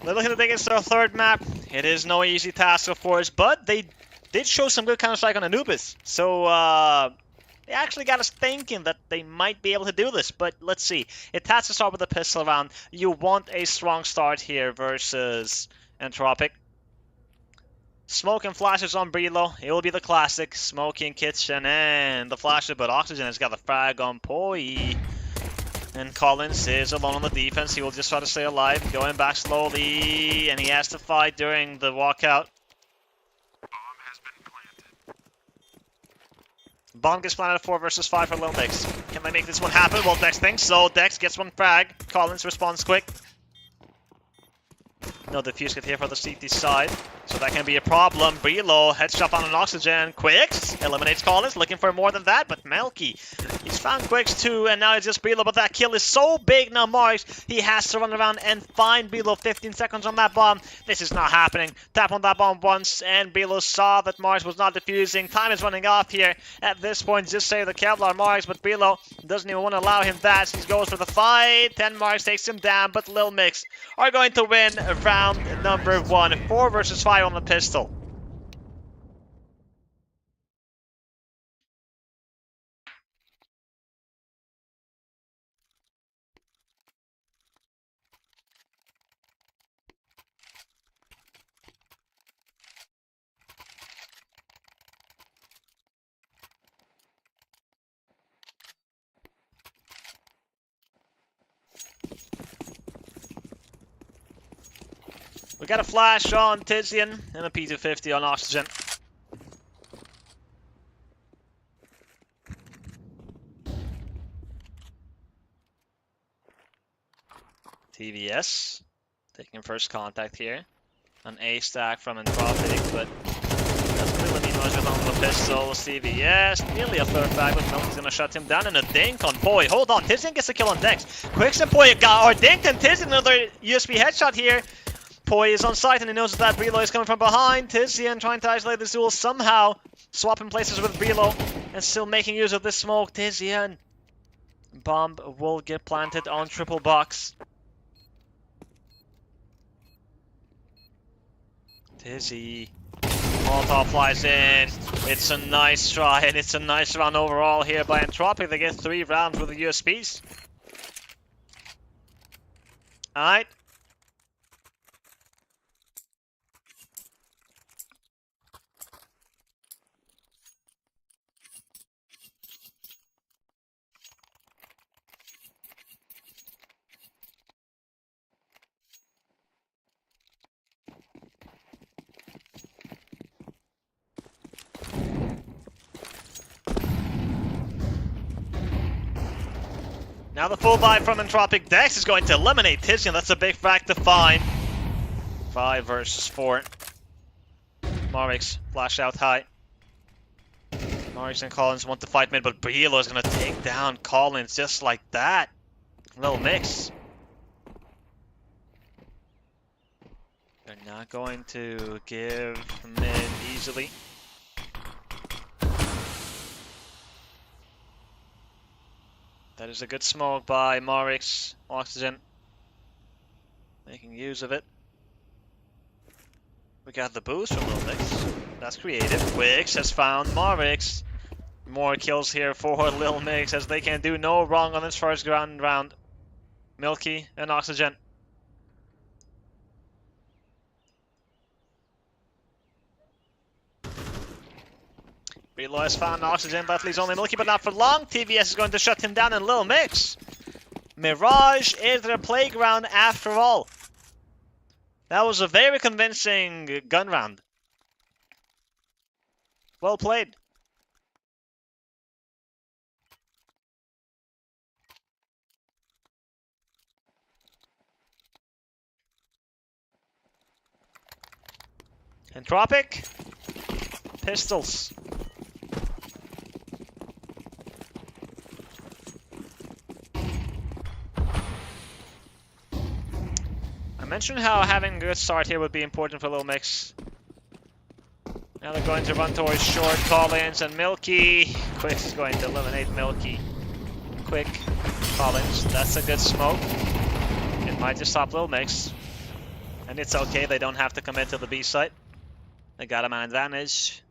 Looking to take us to our third map. It is no easy task, of course, but they did show some good Counter-Strike on Anubis. So, they actually got us thinking that they might be able to do this, but let's see. It has to start with a pistol round. You want a strong start here versus Entropiq. Smoke and flashes on Brelo. It will be the classic. Smoking Kitchen and the flashes, but Oxygen has got the frag on Poi. And Collins is alone on the defense. He will just try to stay alive. Going back slowly, and he has to fight during the walkout. Bomb has been planted. Bomb gets planted at 4 versus 5 for Lilmix. Can they make this one happen? Well, Dex thinks so. Dex gets one frag. Collins responds quick. No defuse get here for the CT side, so that can be a problem. Brelo headshot on an Oxygen. Quicks eliminates Collins, looking for more than that, but Melky, he's found Quicks too, and now it's just Brelo, but that kill is so big now. Marks, he has to run around and find Brelo. 15 seconds on that bomb. This is not happening. Tap on that bomb once, and Brelo saw that Marks was not defusing. Time is running off here. At this point, just save the Kevlar Marks, but Brelo doesn't even want to allow him that. He goes for the fight. 10 Marks takes him down, but Lilmix are going to win round number 1. 4 versus 5 on the pistol. We got a flash on Tizian and a P250 on Oxygen. TVS taking first contact here. An A stack from Entropiq, but doesn't really mean much on the pistol. CVS, nearly a third frag, but Milky's gonna shut him down, and a dink on Poi. Hold on, Tizian gets a kill on Dex. Quicks and Poi got or dinked, and Tizian another USB headshot here. Poi is on site and he knows that Brelo is coming from behind. Tizian trying to isolate this duel somehow. Swapping places with Brelo and still making use of this smoke. Tizian. Bomb will get planted on triple box. Tizzy. Molotov flies in. It's a nice try and it's a nice round overall here by Entropiq. They get 3 rounds with the USPs. Alright. Now the full buy from Entropiq. Dex is going to eliminate Tizian. That's a big fact to find. 5 versus 4. Marix flash out high. Marix and Collins want to fight mid, but Brelo is going to take down Collins just like that. Lilmix. They're not going to give mid easily. That is a good smoke by Marix. Oxygen. Making use of it. We got the boost from Lilmix. That's creative. Wix has found Marix. More kills here for Lilmix as they can do no wrong on this first round. Milky and Oxygen. Brelo has found Oxygen, that leaves only Milky, but not for long. TVS is going to shut him down, and Lilmix. Mirage is their playground after all. That was a very convincing gun round. Well played. Entropiq. Pistols. I mentioned how having a good start here would be important for Lilmix. Now they're going to run towards short, Collins and Milky. Quick is going to eliminate Milky. Quick, Collins, that's a good smoke. It might just stop Lilmix. And it's okay, they don't have to commit to the B site. They got him on advantage.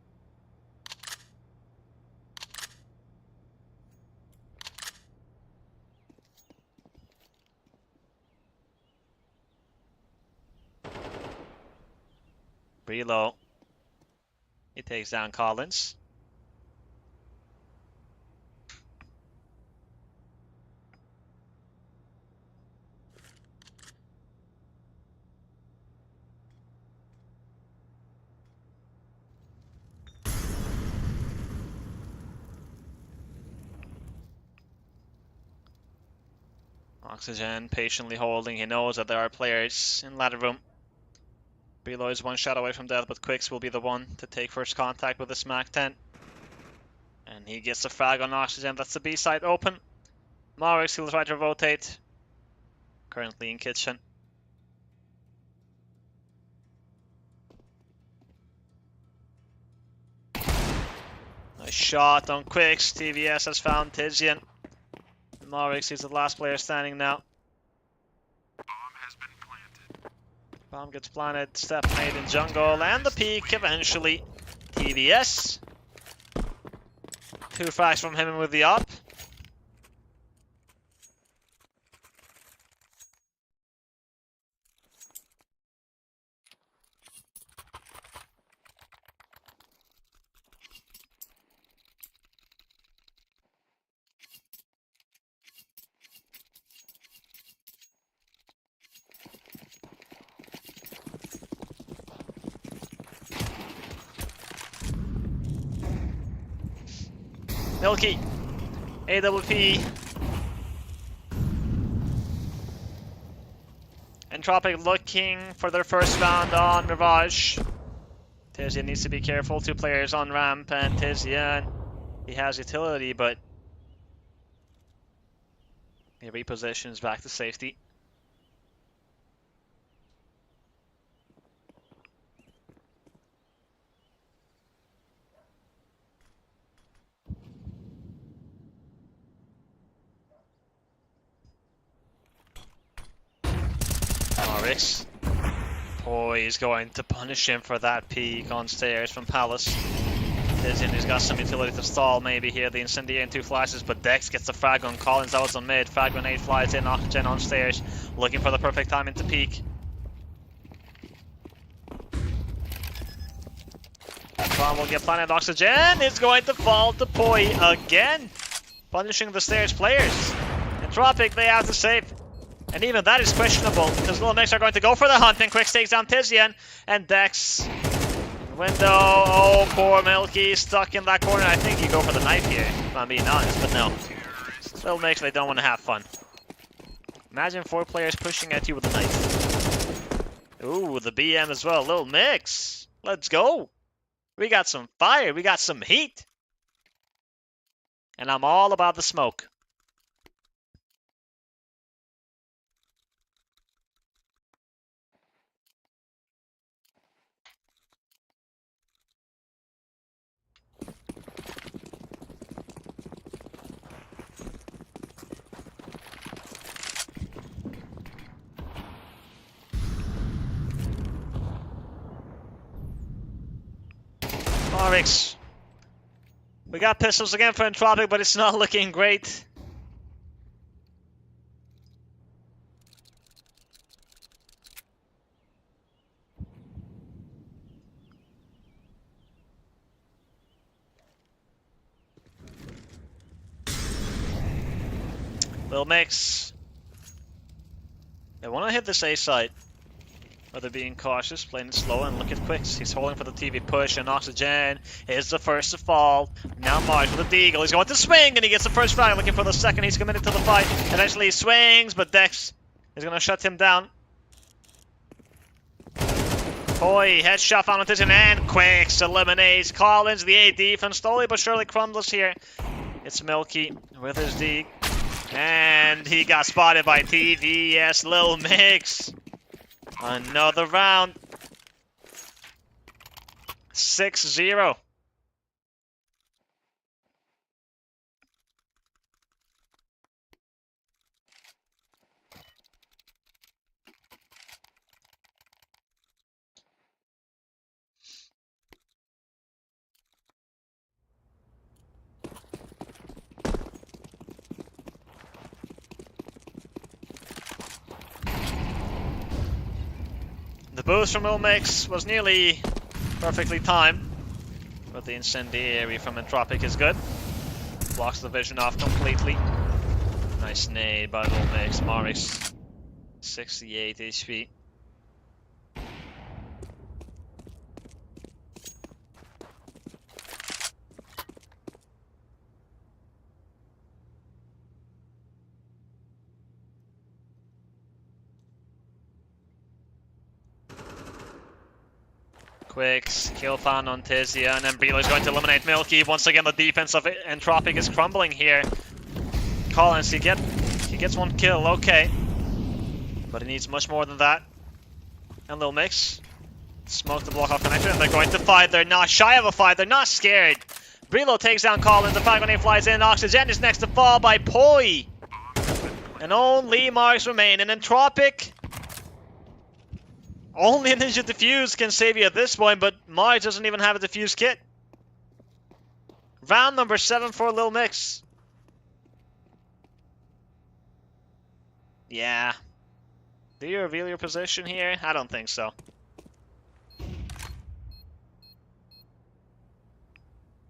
Reload. He takes down Collins. Oxygen patiently holding. He knows that there are players in ladder room. Brelo is one shot away from death, but Quicks will be the one to take first contact with this Mac 10. And he gets a frag on Oxygen. That's the B side open. Morix will try to rotate. Currently in kitchen. Nice shot on Quicks. TVS has found Tizian. Morix is the last player standing now. Bomb gets planted, step made in jungle, and the peak eventually. TVS. 2 frags from him with the up. Milky. AWP. Entropiq looking for their first round on Mirage. Tizian needs to be careful. 2 players on ramp, and Tizian, he has utility, but he repositions back to safety. Morix. Oh, he's going to punish him for that peek on stairs from Palace. Tizian, he's got some utility to stall maybe here. The Incendiary and 2 flashes, but Dex gets the frag on Collins. That was on mid. Frag grenade flies in. Oxygen on stairs. Looking for the perfect time into peek. Bomb will get planted. Oxygen is going to fall to Poi again. Punishing the stairs players. Entropiq, they have to save. And even that is questionable, because Lilmix are going to go for the hunt, and Quick takes down Tizian, and Dex. Window, oh, poor Milky, stuck in that corner. I think you go for the knife here, if I'm being honest, but no. Lilmix, they don't want to have fun. Imagine 4 players pushing at you with a knife. Ooh, the BM as well. Lilmix, let's go. We got some fire, we got some heat. And I'm all about the smoke. Morix. We got pistols again for Entropiq, but it's not looking great. Lilmix. They want to hit this A site. But they're being cautious, playing it slow, and look at Quicks. He's holding for the TV push, and Oxygen is the first to fall. Now Mars with the deagle. He's going to swing, and he gets the first frag. Looking for the second. He's committed to the fight. Eventually he swings, but Dex is going to shut him down. Poi, headshot found on Tizian, and Quicks eliminates Collins. The A defense slowly but surely crumbles here. It's Milky with his D. And he got spotted by TVS Lilmix. Another round. 6-0. The boost from Lilmix was nearly perfectly timed, but the incendiary from Entropiq is good. Blocks the vision off completely. Nice nade by Lilmix. Marix, 68 HP. Quicks, kill fan on Tizia, and then Brilo is going to eliminate Milky. Once again, the defense of Entropiq is crumbling here. Collins, he gets one kill, okay. But he needs much more than that. And Lilmix, smoke the block off connector, and they're going to fight. They're not shy of a fight, they're not scared. Brilo takes down Collins, the frag grenade flies in, Oxygen is next to fall by Poi. And only marks remain, and Entropiq, only a Ninja Defuse can save you at this point, but Mars doesn't even have a Defuse kit. Round number 7 for Lilmix. Yeah. Do you reveal your position here? I don't think so.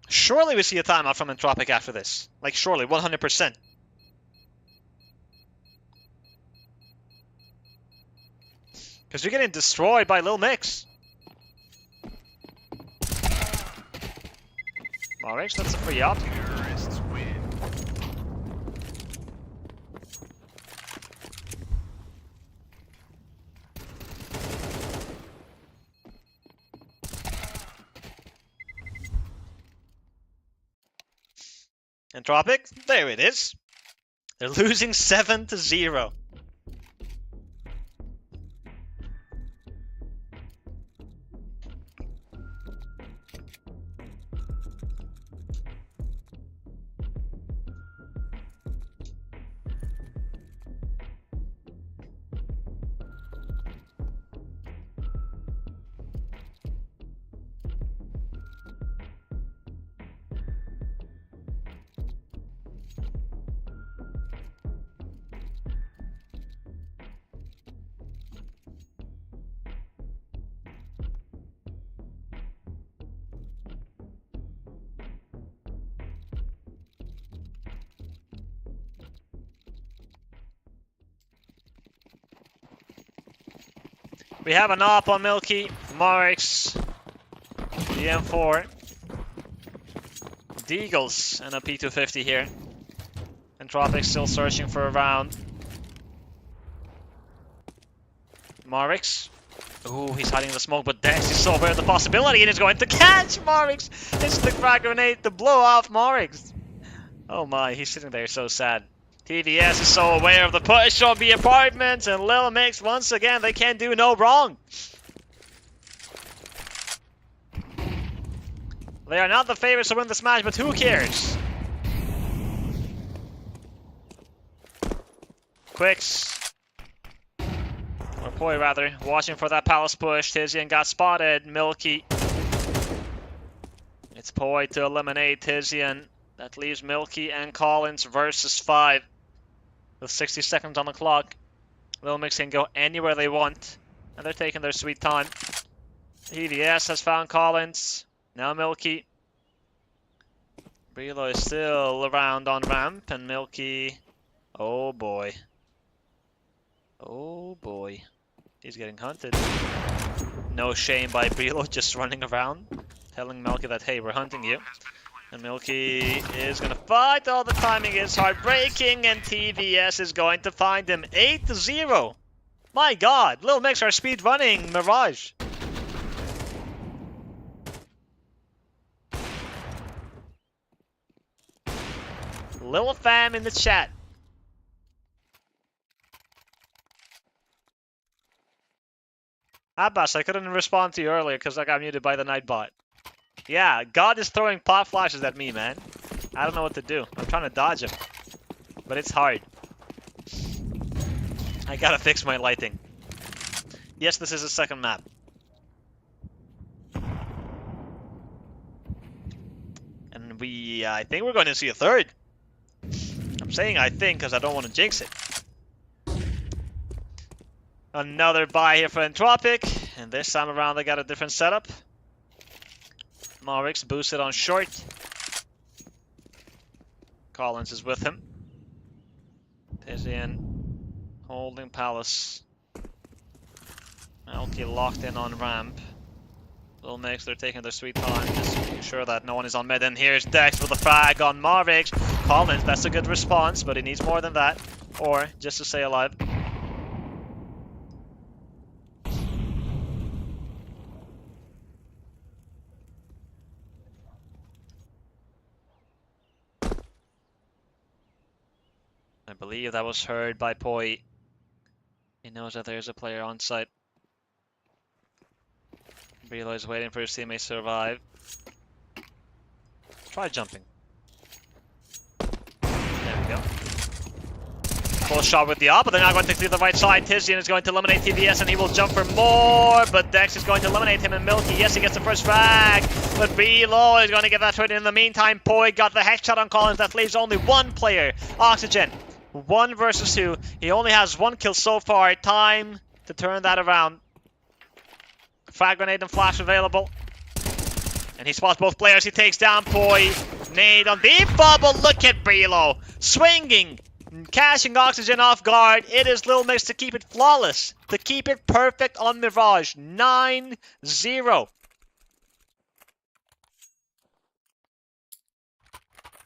Surely we see a timeout from Entropiq after this. Like, surely, 100%. Because you're getting destroyed by Lilmix. Marix, that's a free up. Terrorists win. Entropiq, there it is. They're losing 7-0. We have an op on Milky, Marix, the M4, Deagles, and a P250 here. Entropiq still searching for a round. Marix. Ooh, he's hiding in the smoke, but Dex is so aware of the possibility and is going to catch Marix. It's the frag grenade to blow off Marix. Oh my, he's sitting there so sad. TVS is so aware of the push on the apartments, and Lilmix, once again, they can do no wrong. They are not the favorites to win this match, but who cares? Quicks. Or Poi, rather. Watching for that palace push. Tizian got spotted. Milky. It's Poi to eliminate Tizian. That leaves Milky and Collins versus 5. With 60 seconds on the clock. Lilmix can go anywhere they want. And they're taking their sweet time. EVS has found Collins. Now Milky. Brilo is still around on ramp. And Milky... Oh boy. Oh boy. He's getting hunted. No shame by Brilo, just running around. Telling Milky that, hey, we're hunting you. And Milky is going to fight. Oh, the timing is heartbreaking. And TVS is going to find him. 8-0. My god. Lilmix are speed running Mirage. Lil Fam in the chat. Abbas, I couldn't respond to you earlier because I got muted by the Nightbot. Yeah, God is throwing pop flashes at me, man. I don't know what to do. I'm trying to dodge him. But it's hard. I gotta fix my lighting. Yes, this is a second map. And I think we're going to see a third. I'm saying I think because I don't want to jinx it. Another buy here for Entropiq. And this time around they got a different setup. Marix boosted on short. Collins is with him. Tizian holding Palace. Malky locked in on ramp. Lilmix, they're taking their sweet time, just making sure that no one is on mid. And here's Dex with a frag on Marvix. Collins, that's a good response, but he needs more than that. Or just to stay alive. I believe that was heard by Poi. He knows that there's a player on site. Brilo is waiting for his teammates to survive. Try jumping. There we go. Full shot with the up, but they're not going to clear the right side. Tizian is going to eliminate TVS and he will jump for more, but Dex is going to eliminate him and Milky. Yes, he gets the first frag, but Brilo is going to get that trade. In the meantime, Poi got the headshot on Collins. That leaves only one player. Oxygen. 1 versus 2. He only has 1 kill so far. Time to turn that around. Frag grenade and flash available. And he spots both players. He takes down Poi. Nade on deep bubble. Look at Brilo. Swinging. Cashing Oxygen off guard. It is Lilmix to keep it flawless. To keep it perfect on Mirage. 9-0.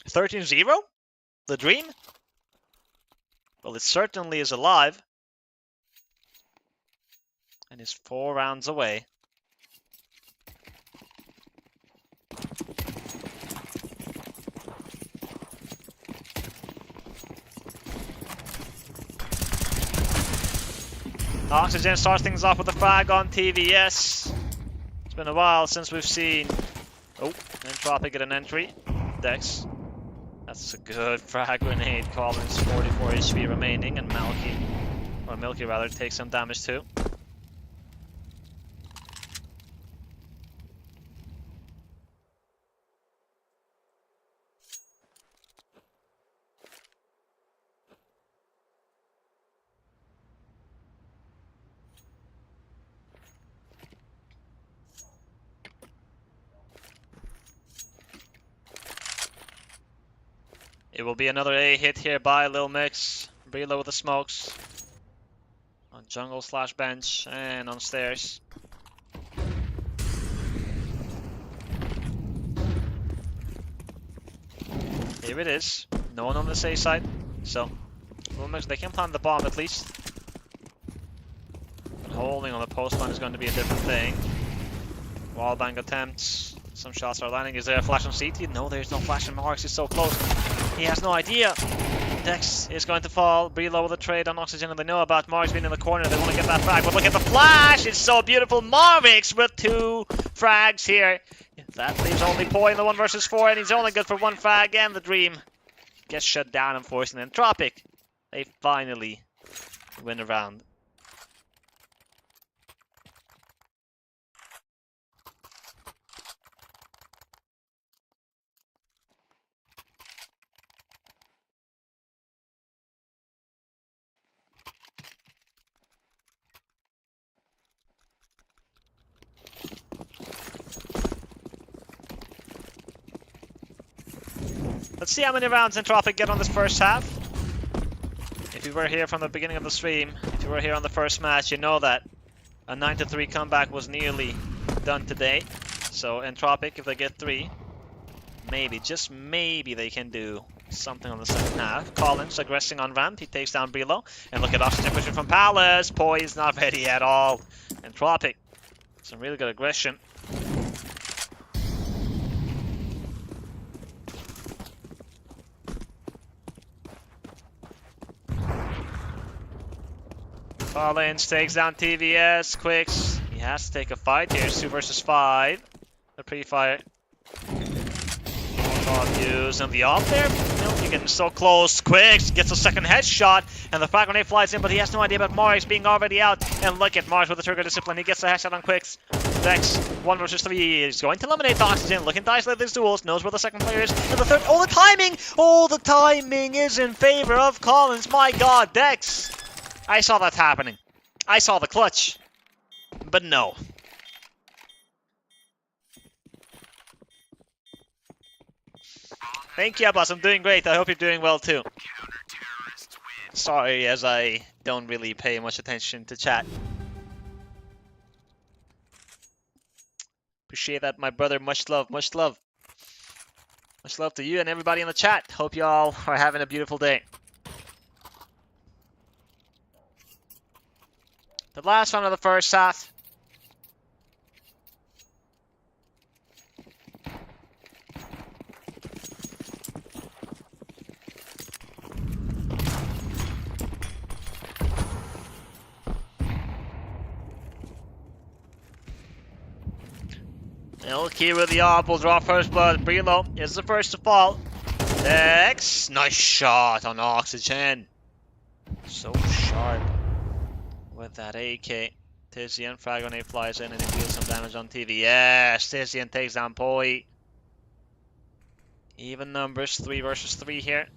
13-0? The dream? Well, it certainly is alive. And is 4 rounds away. Oxygen starts things off with a frag on TVS. It's been a while since we've seen... Oh, Entropiq get an entry. Dex. That's a good frag grenade. Collins 44 HP remaining, and Milky rather, takes some damage too. It will be another A hit here by Lilmix. Brilo with the smokes. On jungle / bench and on stairs. Here it is. No one on the safe side. So, Lilmix, they can plant the bomb at least. But holding on the post line is going to be a different thing. Wallbang attempts. Some shots are landing. Is there a flash on CT? No, there's no flash on Marks. He's so close. He has no idea. Dex is going to fall. Brilo with a trade on Oxygen, and they know about Marks being in the corner. They want to get that frag, but look at the flash! It's so beautiful. Marvix with 2 frags here. That leaves only Poi in the 1 versus 4, and he's only good for 1 frag, and the dream gets shut down, unfortunately. Entropiq, they finally win a round. Let's see how many rounds Entropiq get on this first half. If you were here from the beginning of the stream, if you were here on the first match, you know that a 9-3 comeback was nearly done today. So Entropiq, if they get 3, maybe, just maybe they can do something on the second half. Collins aggressing on ramp, he takes down Brilo. And look at Oxygen pushing from Palace. Poi is not ready at all. Entropiq, some really good aggression. Collins takes down TVS, Quicks. He has to take a fight here. 2 versus 5. The pre-fire. Using the off there. Milky getting so close. Quicks gets a second headshot, and the frag grenade flies in, but he has no idea about Mars being already out. And look at Mars with the trigger discipline. He gets a headshot on Quicks. Dex, 1 versus 3. He's going to eliminate Oxygen. Looking to isolate these duels. Knows where the second player is. And the third. Oh, the timing! Oh, the timing is in favor of Collins. My god, Dex. I saw that happening. I saw the clutch. But no. Thank you, Abbas. I'm doing great. I hope you're doing well too. Sorry, as I don't really pay much attention to chat. Appreciate that, my brother. Much love, much love. Much love to you and everybody in the chat. Hope you all are having a beautiful day. The last round of the first half. Milky with the op will draw first blood. Brelo is the first to fall. Dex, nice shot on Oxygen. So sharp with that AK. Tizian, frag grenade flies in and he deals some damage on TV. Yes, Tizian takes down Poi. Even numbers, 3 versus 3 here.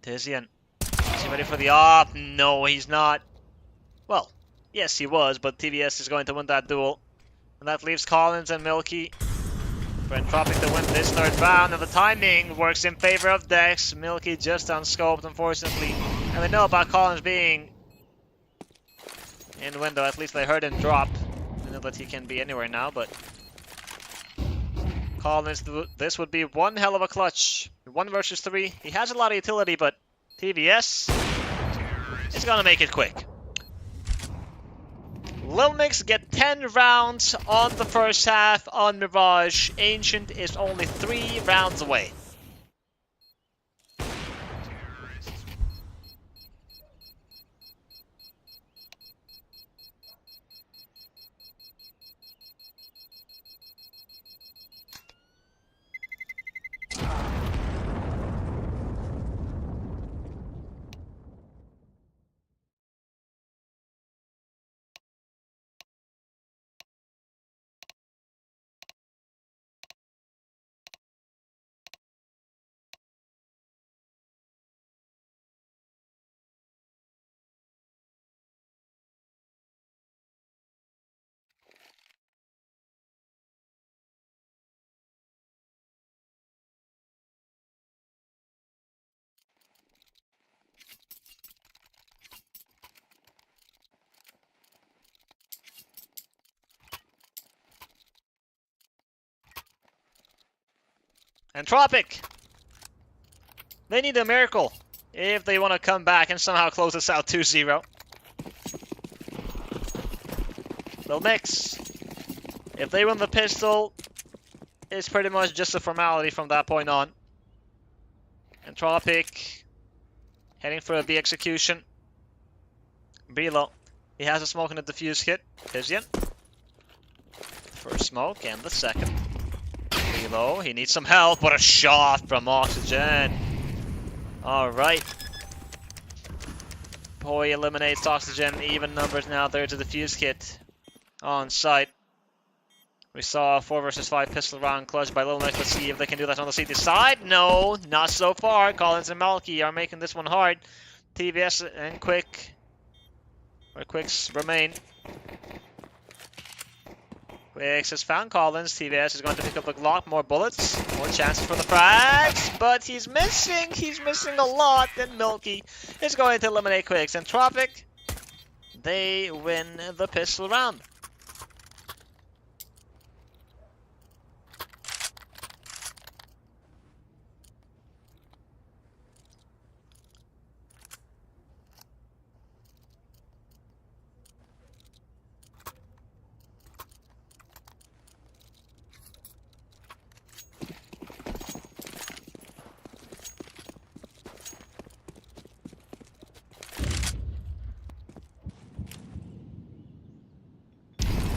Tizian, is he ready for the op? No, he's not. Well, yes he was, but TVS is going to win that duel. And that leaves Collins and Milky for Entropiq to win this third round. And the timing works in favor of Dex. Milky just unscoped, unfortunately. And they know about Collins being in window. At least they heard him drop. They know that he can be anywhere now, but Collins, this would be one hell of a clutch. 1 versus 3. He has a lot of utility, but TVS is going to make it quick. Lilmix get 10 rounds on the first half on Mirage. Ancient is only 3 rounds away. Entropiq! They need a miracle if they want to come back and somehow close this out 2-0. Lilmix, if they win the pistol, it's pretty much just a formality from that point on. Entropiq heading for a B execution. Brelo, he has a smoke and a defuse kit. Tizian, first smoke and the second. Brelo, he needs some help. What a shot from Oxygen. Alright. Poi eliminates Oxygen. Even numbers now. There's a defuse kit on site. We saw a 4 versus 5 pistol round clutch by Lilmix. Let's see if they can do that on the CT side. No, not so far. Collins and Milky are making this one hard. TVS and Quick, where Quicks remain. Quicks has found Collins. TVS is going to pick up the Glock. More bullets. More chances for the frags. But he's missing. He's missing a lot. And Milky is going to eliminate Quicks. Entropiq, they win the pistol round.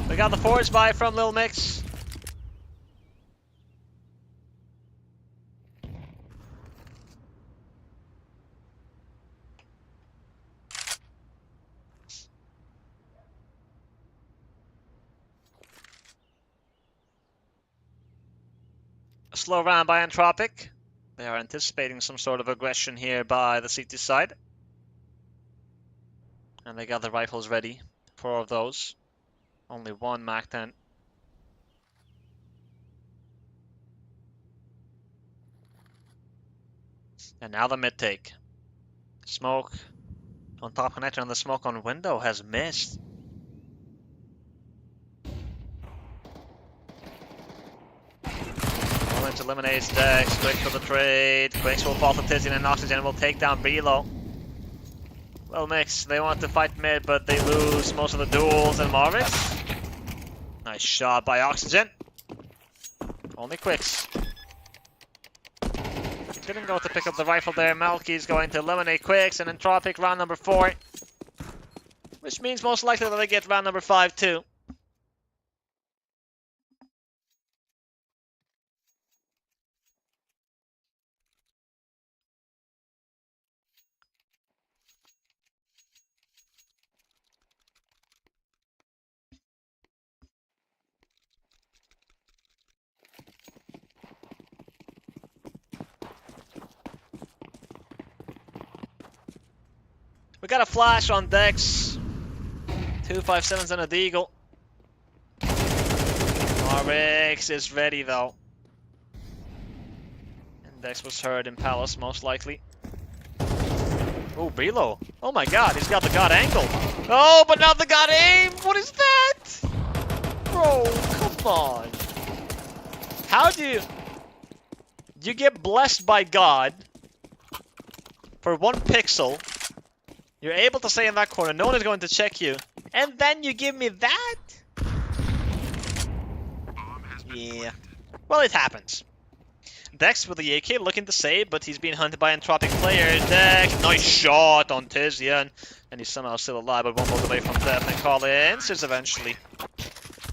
We got the forge buy from Lilmix. Slow round by Entropiq. They are anticipating some sort of aggression here by the CT side. And they got the rifles ready. 4 of those. Only 1 Mac 10. And now the mid take. Smoke on top connector, and the smoke on window has missed. Moment eliminates Dex. Quick for the trade. Quicks will fall to Tizian, and Oxygen will take down Brelo. Well, Mix, they want to fight mid, but they lose most of the duels. And Marvix. Nice shot by Oxygen. Only Quicks. Didn't go to pick up the rifle there. Malky's going to eliminate Quicks, and Entropiq round number 4. Which means most likely that they get round number 5 too. We got a flash on Dex. 257s and a Deagle. Marvix is ready though. And Dex was heard in Palace most likely. Oh, Brelo. Oh my god, he's got the god angle. Oh, but not the god aim! What is that? Bro, come on. How do you get blessed by God for 1 pixel? You're able to stay in that corner, no one is going to check you. And then you give me that? Yeah. Well, it happens. Dex with the AK looking to save, but he's being hunted by Entropiq players. Dex, nice shot on Tizian. And he's somehow still alive, but 1 bullet away from death. And Collins is eventually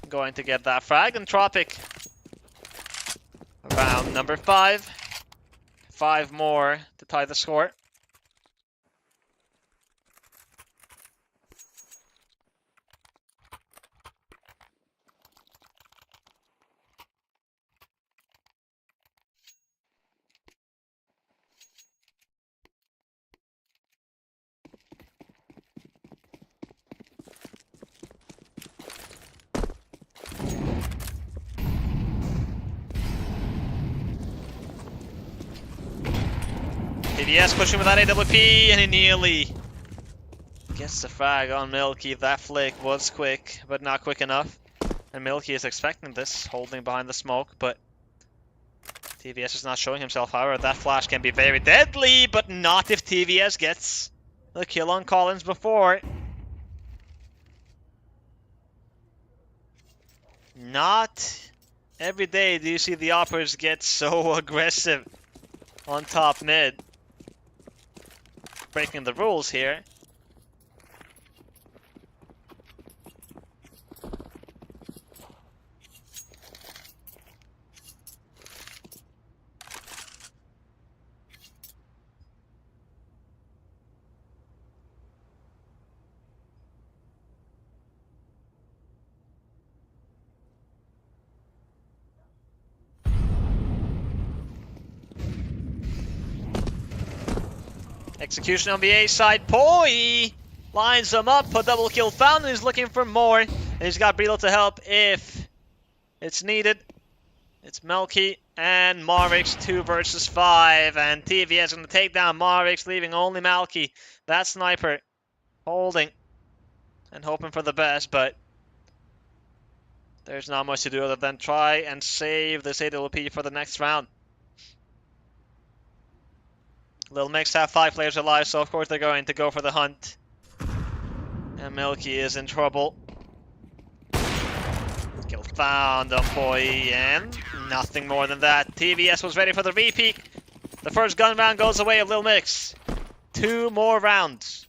going to get that frag. Entropiq. Round number 5. 5 more to tie the score. TVS pushing with that AWP, and he nearly gets the frag on Milky. That flick was quick, but not quick enough. And Milky is expecting this, holding behind the smoke, but TVS is not showing himself. However, that flash can be very deadly, but not if TVS gets the kill on Collins before. Not every day do you see the Oppers get so aggressive on top mid. Breaking the rules here. Execution on the A side. Poi lines them up. A double kill found, and he's looking for more. And he's got Brelo to help if it's needed. It's Melky and Marvix 2 versus 5. And TVS going to take down Marvix, leaving only Malky. That sniper holding and hoping for the best, but there's not much to do other than try and save this AWP for the next round. Lilmix have 5 players alive, so of course they're going to go for the hunt. And Milky is in trouble. Kill found on Poi, and nothing more than that. TVS was ready for the repeat. The first gun round goes away of Lilmix. 2 more rounds.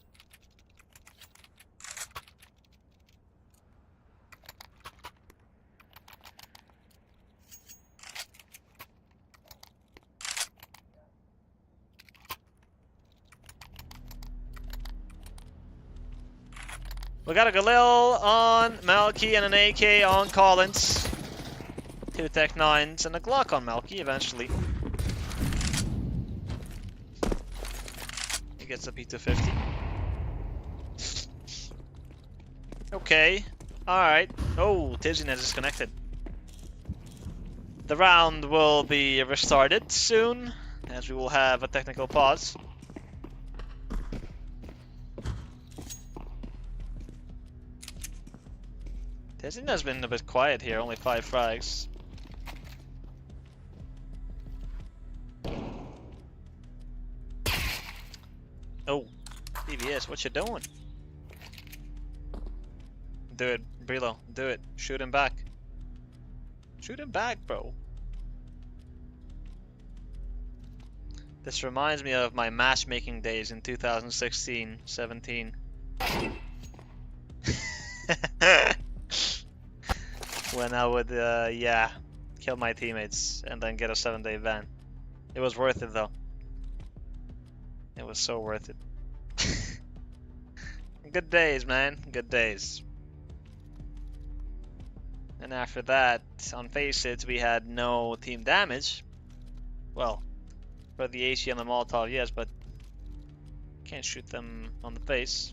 We got a Galil on Malky and an AK on Collins. 2 Tech 9s, and a Glock on Melky eventually. He gets a P250. Okay. Alright. Oh, Tizian has disconnected. The round will be restarted soon, as we will have a technical pause. Tizian has been a bit quiet here, only 5 frags. Oh, PBS, what you doing? Do it, Brilo, do it. Shoot him back. Shoot him back, bro. This reminds me of my matchmaking days in 2016-17. When I would, yeah, kill my teammates and then get a 7-day ban. It was worth it though. It was so worth it. Good days, man. Good days. And after that, on Faceit, we had no team damage. Well, for the AC and the Molotov, yes, but can't shoot them on the face.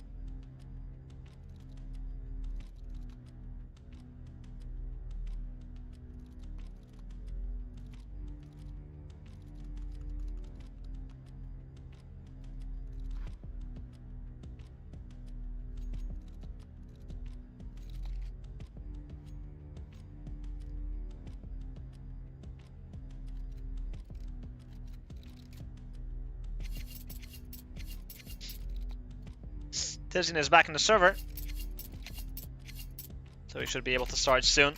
Tizian is back in the server, so we should be able to start soon.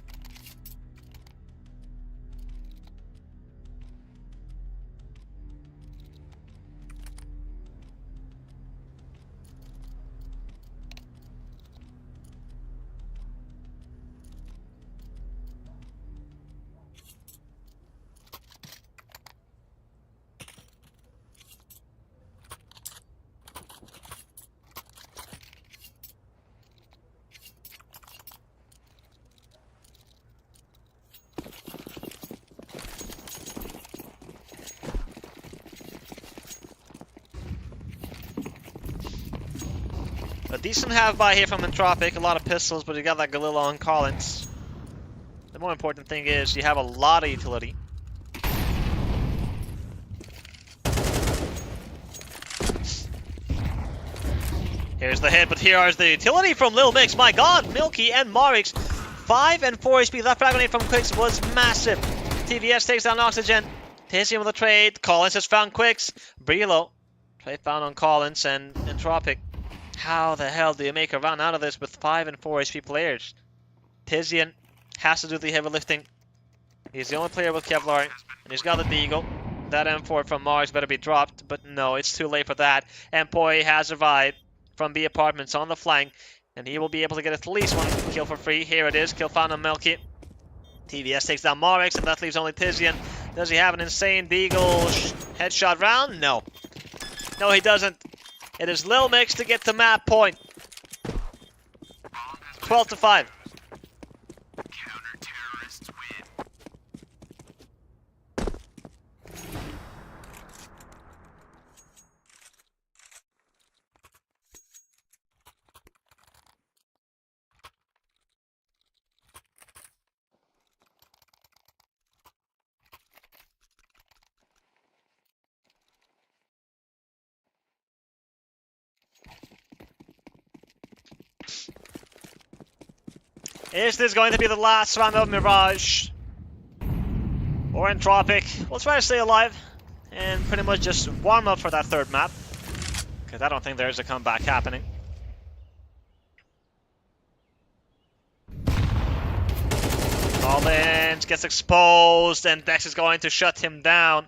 A decent half-buy here from Entropiq, a lot of pistols, but you got that Galil on Collins. The more important thing is you have a lot of utility. Here's the hit, but here is the utility from Lilmix. My god, Milky and Marix. 5 and 4 HP. That frag grenade from Quicks was massive. TVS takes down Oxygen. Tizian with a trade. Collins has found Quicks. Brilo. Trade found on Collins and Entropiq. How the hell do you make a run out of this with 5 and 4 HP players? Tizian has to do the heavy lifting. He's the only player with Kevlar, and he's got the Deagle. That M4 from Mars better be dropped, but no, it's too late for that. Employee has survived from B Apartments on the flank, and he will be able to get at least one kill for free. Here it is, kill found on Melky. TVS takes down Marix, and that leaves only Tizian. Does he have an insane Deagle headshot round? No. No, he doesn't. It is Lilmix to get the map point. 12-5. Counter-terrorists win. Is this going to be the last round of Mirage? Or Entropiq? We'll try to stay alive and pretty much just warm up for that third map. Because I don't think there's a comeback happening. Collins gets exposed and Dex is going to shut him down.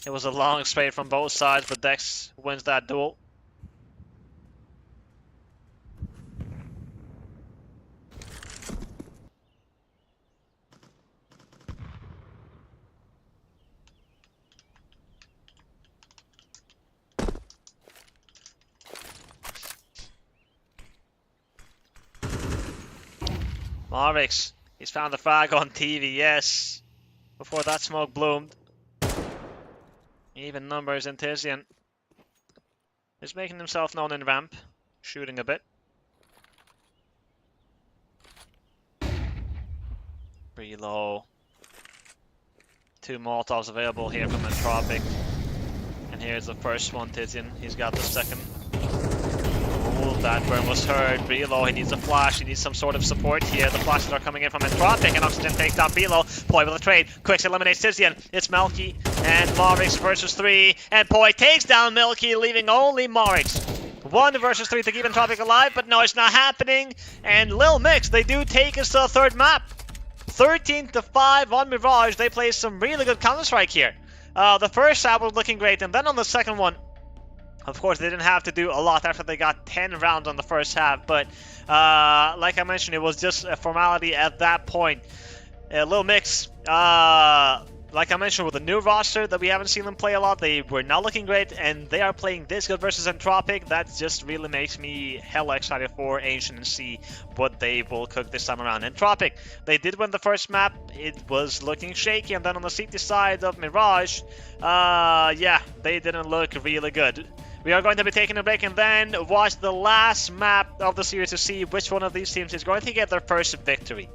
It was a long spade from both sides, but Dex wins that duel. Marix, he's found the frag on TVS. before that smoke bloomed. Even numbers in Tizian is making himself known in ramp, shooting a bit. Pretty low. 2 Molotovs available here from Entropiq. And here's the first one, Tizian. He's got the second. Oh, that burn was heard. Brelo, he needs a flash. He needs some sort of support here. The flashes are coming in from Entropiq, and Oxygen takes down Brelo. Poi with a trade. Quicks eliminates Tizian. It's Melky and Morix versus 3. And Poi takes down Melky, leaving only Morix. 1 versus 3 to keep Entropiq alive, but no, it's not happening. And Lilmix, they do take us to the third map. 13-5 on Mirage. They play some really good Counter-Strike here. The first half was looking great, and then on the second one, of course, they didn't have to do a lot after they got 10 rounds on the first half, but like I mentioned, it was just a formality at that point. Lilmix, like I mentioned, with the new roster that we haven't seen them play a lot, they were not looking great, and they are playing this good versus Entropiq. That just really makes me hella excited for Ancient and see what they will cook this time around. Entropiq, they did win the first map. It was looking shaky, and then on the CT side of Mirage, yeah, they didn't look really good. We are going to be taking a break and then watch the last map of the series to see which one of these teams is going to get their first victory.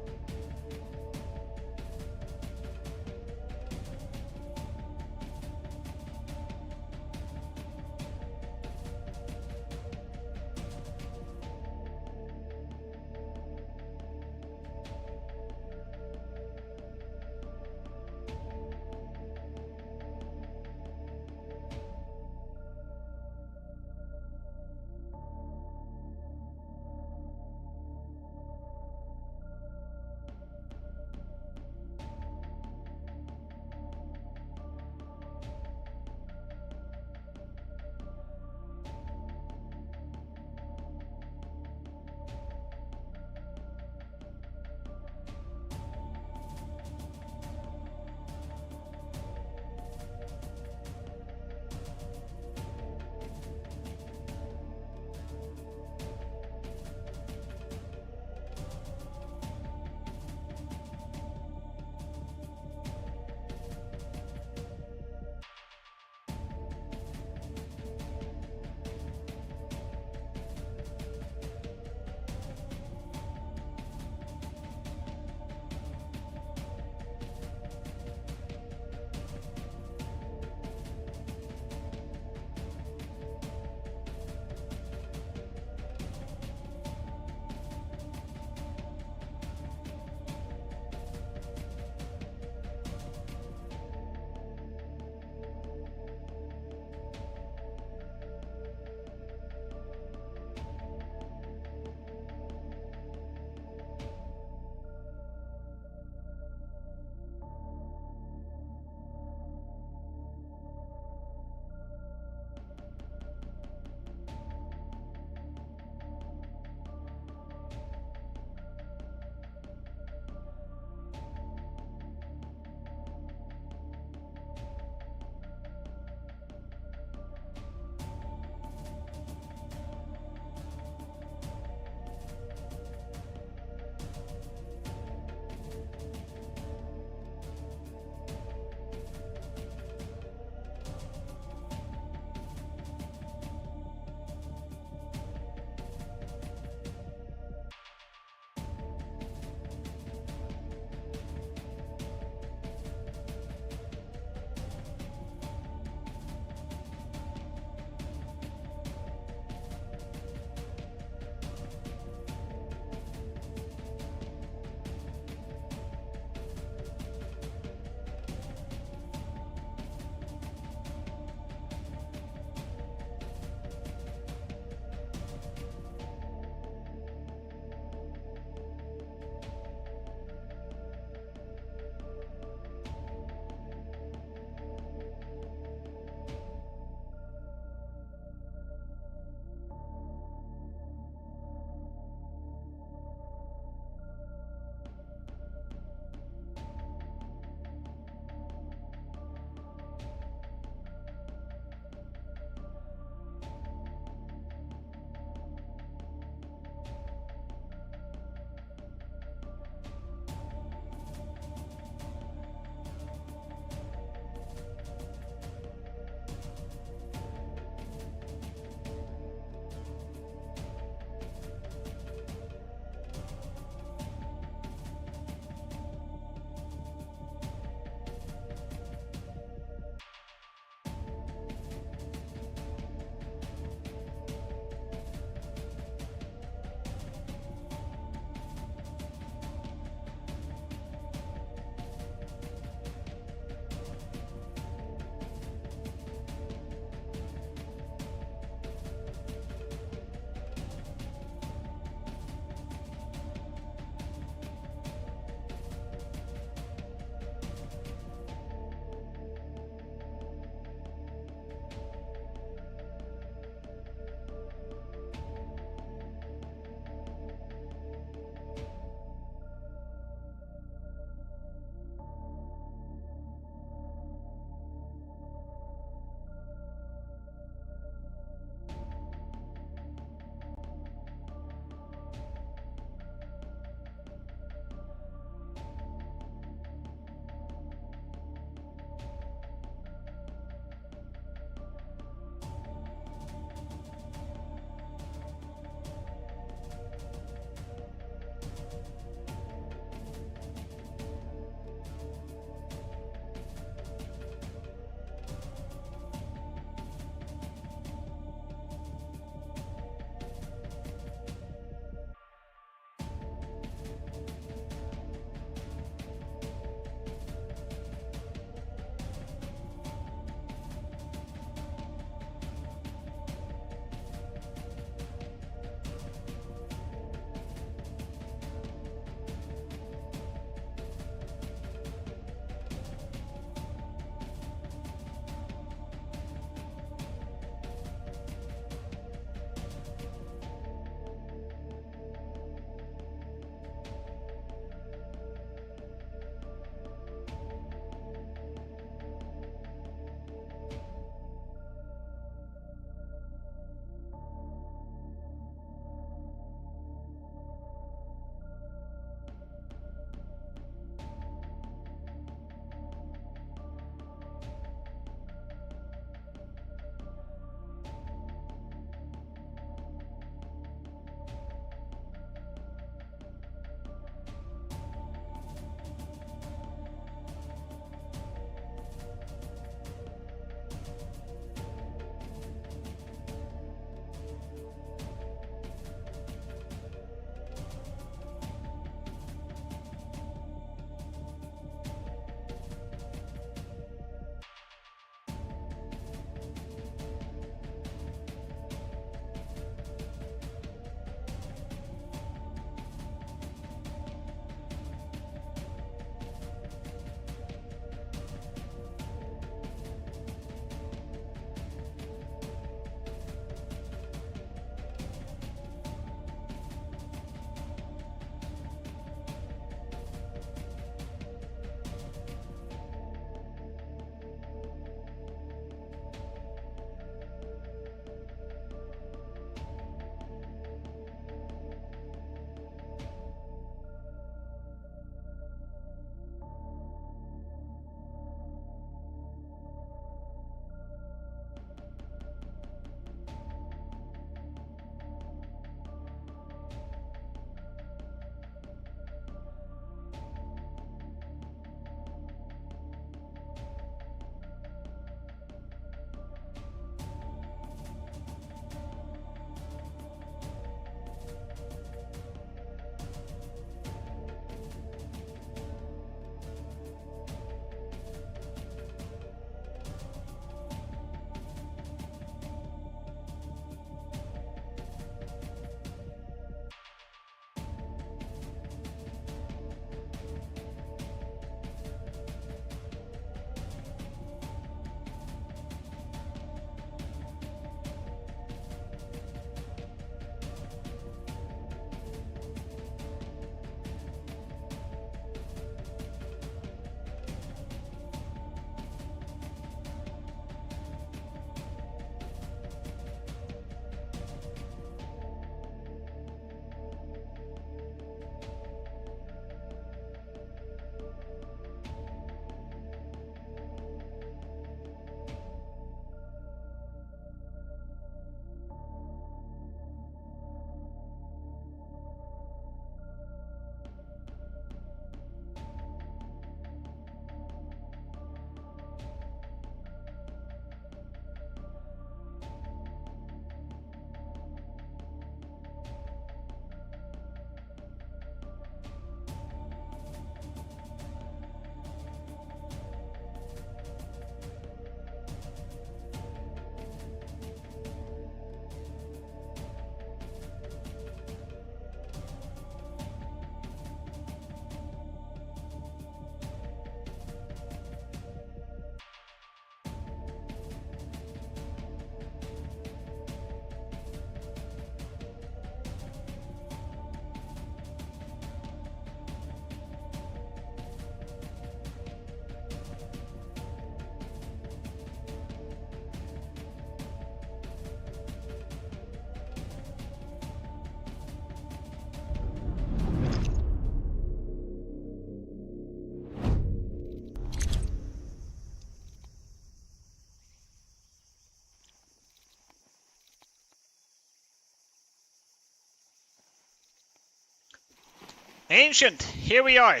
Ancient, here we are.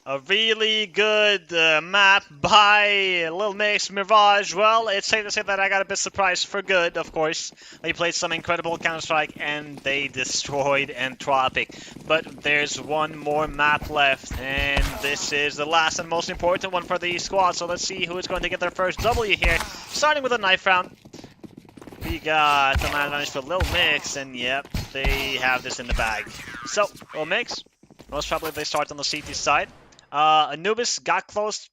A really good map by Lilmix Mirage. Well, it's safe to say that I got a bit surprised for good, of course. They played some incredible Counter-Strike and they destroyed Entropiq. But there's one more map left, and this is the last and most important one for the squad. So let's see who is going to get their first W here. Starting with a knife round. We got the man advantage for Lilmix, and yep, they have this in the bag. So, Lilmix, most probably they start on the CT side. Anubis got close,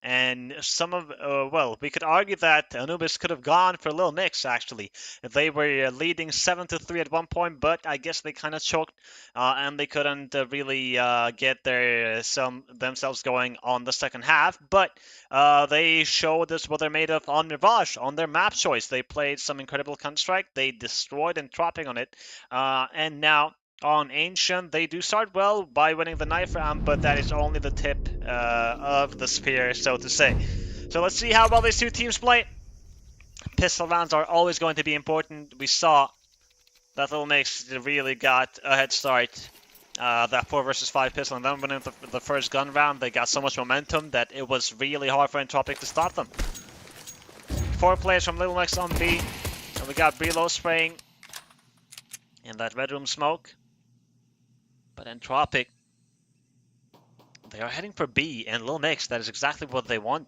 and well, we could argue that Anubis could have gone for Lilmix, actually. They were leading 7-3 at one point, but I guess they kind of choked, and they couldn't really get themselves going on the second half, but they showed us what they're made of on Mirage, on their map choice. They played some incredible Counter-Strike, they destroyed Entropiq on it, and now on Ancient, they do start well by winning the knife round, but that is only the tip of the spear, so to say. So let's see how well these two teams play. Pistol rounds are always going to be important. We saw that Lilmix really got a head start. That 4 versus 5 pistol, and then winning the first gun round, they got so much momentum that it was really hard for Entropiq to stop them. 4 players from Lilmix on B, and we got Brelo spraying in that red room smoke. But Entropiq, they are heading for B, and Lilmix, that is exactly what they want.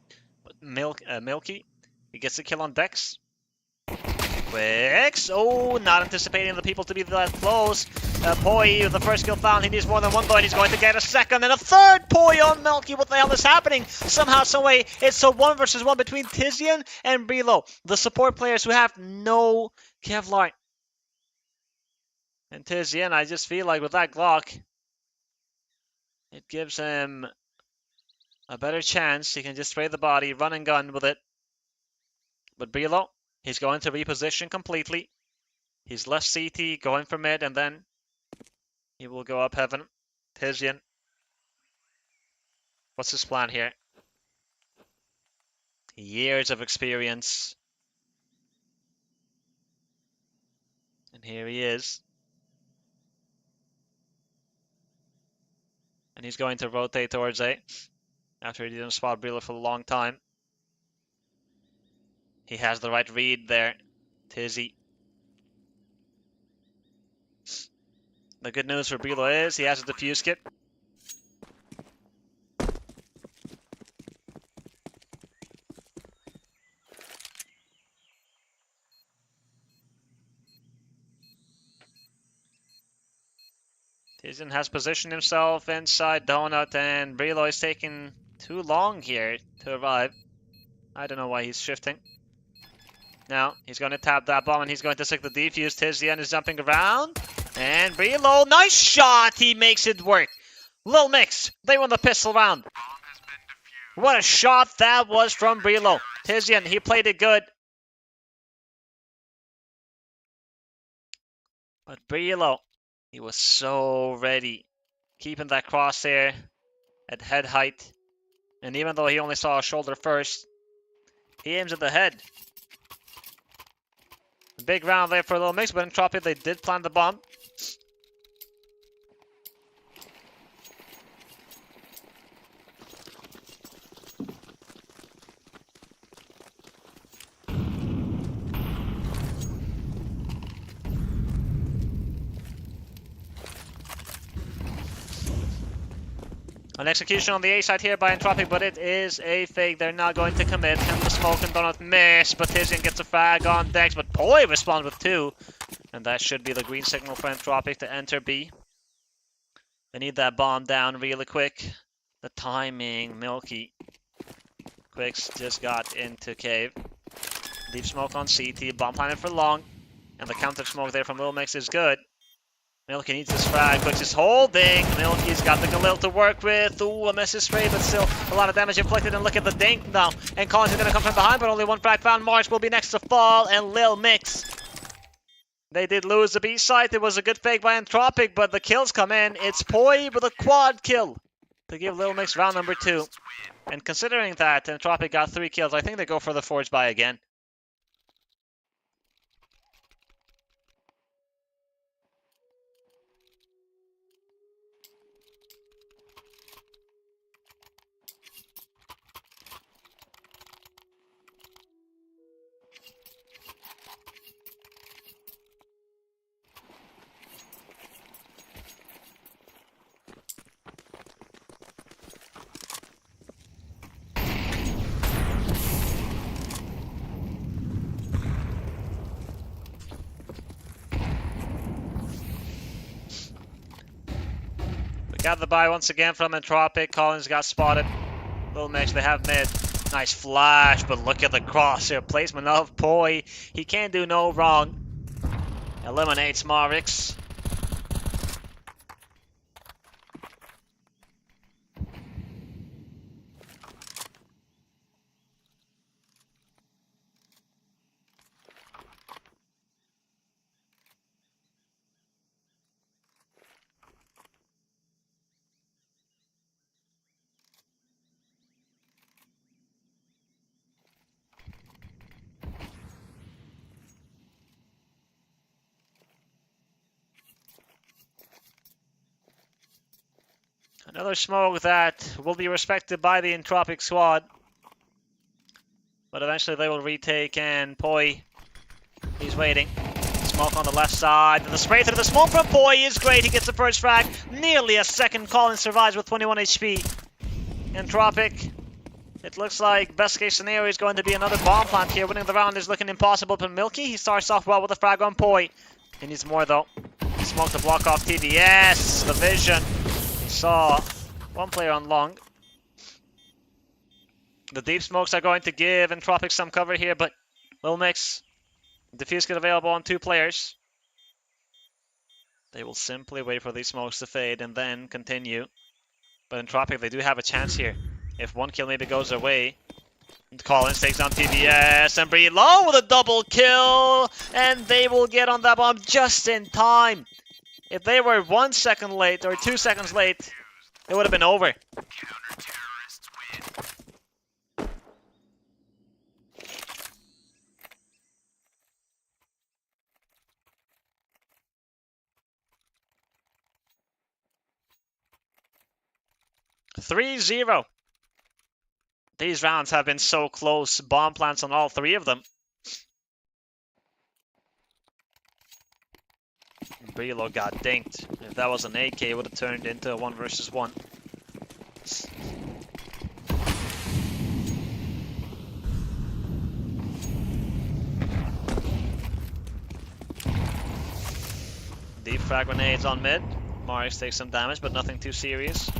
Milky, he gets a kill on Dex. Quicks, oh, not anticipating the people to be that close. Poi, the first kill found, he needs more than one though, and he's going to get a second, and a third Poi on Milky. What the hell is happening? Somehow, someway, it's a 1 versus 1 between Tizian and Brelo, the support players who have no Kevlar. And Tizian, I just feel like with that Glock, it gives him a better chance. He can just spray the body, run and gun with it. But Brelo, he's going to reposition completely. He's left CT, going for mid, and then he will go up heaven. Tizian, what's his plan here? Years of experience. And here he is. And he's going to rotate towards A, after he didn't spot Brelo for a long time. He has the right read there, Tizzy. The good news for Brelo is he has a defuse kit. Tizian has positioned himself inside Donut, and Brelo is taking too long here to arrive. I don't know why he's shifting. Now, he's going to tap that bomb, and he's going to stick the defuse. Tizian is jumping around. And Brelo, nice shot! He makes it work. Lilmix, they won the pistol round. What a shot that was from Brelo. Tizian, he played it good. But Brelo, he was so ready. Keeping that crosshair at head height. And even though he only saw a shoulder first, he aims at the head. Big round there for Lilmix, but Entropiq, they did plant the bomb. An execution on the A side here by Entropiq, but it is a fake. They're not going to commit. And the smoke and Donut miss, but Tizian gets a frag on Dex, but Poi responds with 2. And that should be the green signal for Entropiq to enter B. They need that bomb down really quick. The timing, Milky. Quicks just got into cave. Deep smoke on CT, bomb planted for long. And the counter smoke there from Lilmix is good. Milky needs this frag, Quicks is holding. Milky's got the Galil to work with. Ooh, a message spray, but still a lot of damage inflicted. And look at the dink now. And Collins is going to come from behind, but only one frag found. March will be next to fall, and Lilmix. They did lose the B side. It was a good fake by Entropiq, but the kills come in. It's Poi with a quad kill to give Lilmix round number 2. And considering that Entropiq got 3 kills, I think they go for the forge buy again. Got the buy once again from Entropiq. Collins got spotted. Lilmix, they have mid. Nice flash, but look at the crosshair placement of Poi. He can't do no wrong. Eliminates Marix. Another smoke that will be respected by the Entropiq squad. But eventually they will retake, and Poi, he's waiting. Smoke on the left side, and the spray through the smoke from Poi is great. He gets the first frag. Nearly a second. Collins survives with 21 HP. Entropiq, it looks like best case scenario is going to be another bomb plant here. Winning the round is looking impossible, but Milky, he starts off well with a frag on Poi. He needs more though. Smoke to block off TV. Yes, the vision. He saw one player on long. The deep smokes are going to give Entropiq some cover here, but Lilmix, defuse kit available on 2 players. They will simply wait for these smokes to fade and then continue. But Entropiq, they do have a chance here. If one kill maybe goes their way. Collins takes down TBS and Brelow with a double kill. And they will get on that bomb just in time. If they were 1 second late or 2 seconds late, it would have been over. Counter-terrorists win. 3-0. These rounds have been so close. Bomb plants on all 3 of them. Brelo got dinked. If that was an AK, it would have turned into a 1 versus 1. Deep frag grenades on mid. Marix takes some damage, but nothing too serious.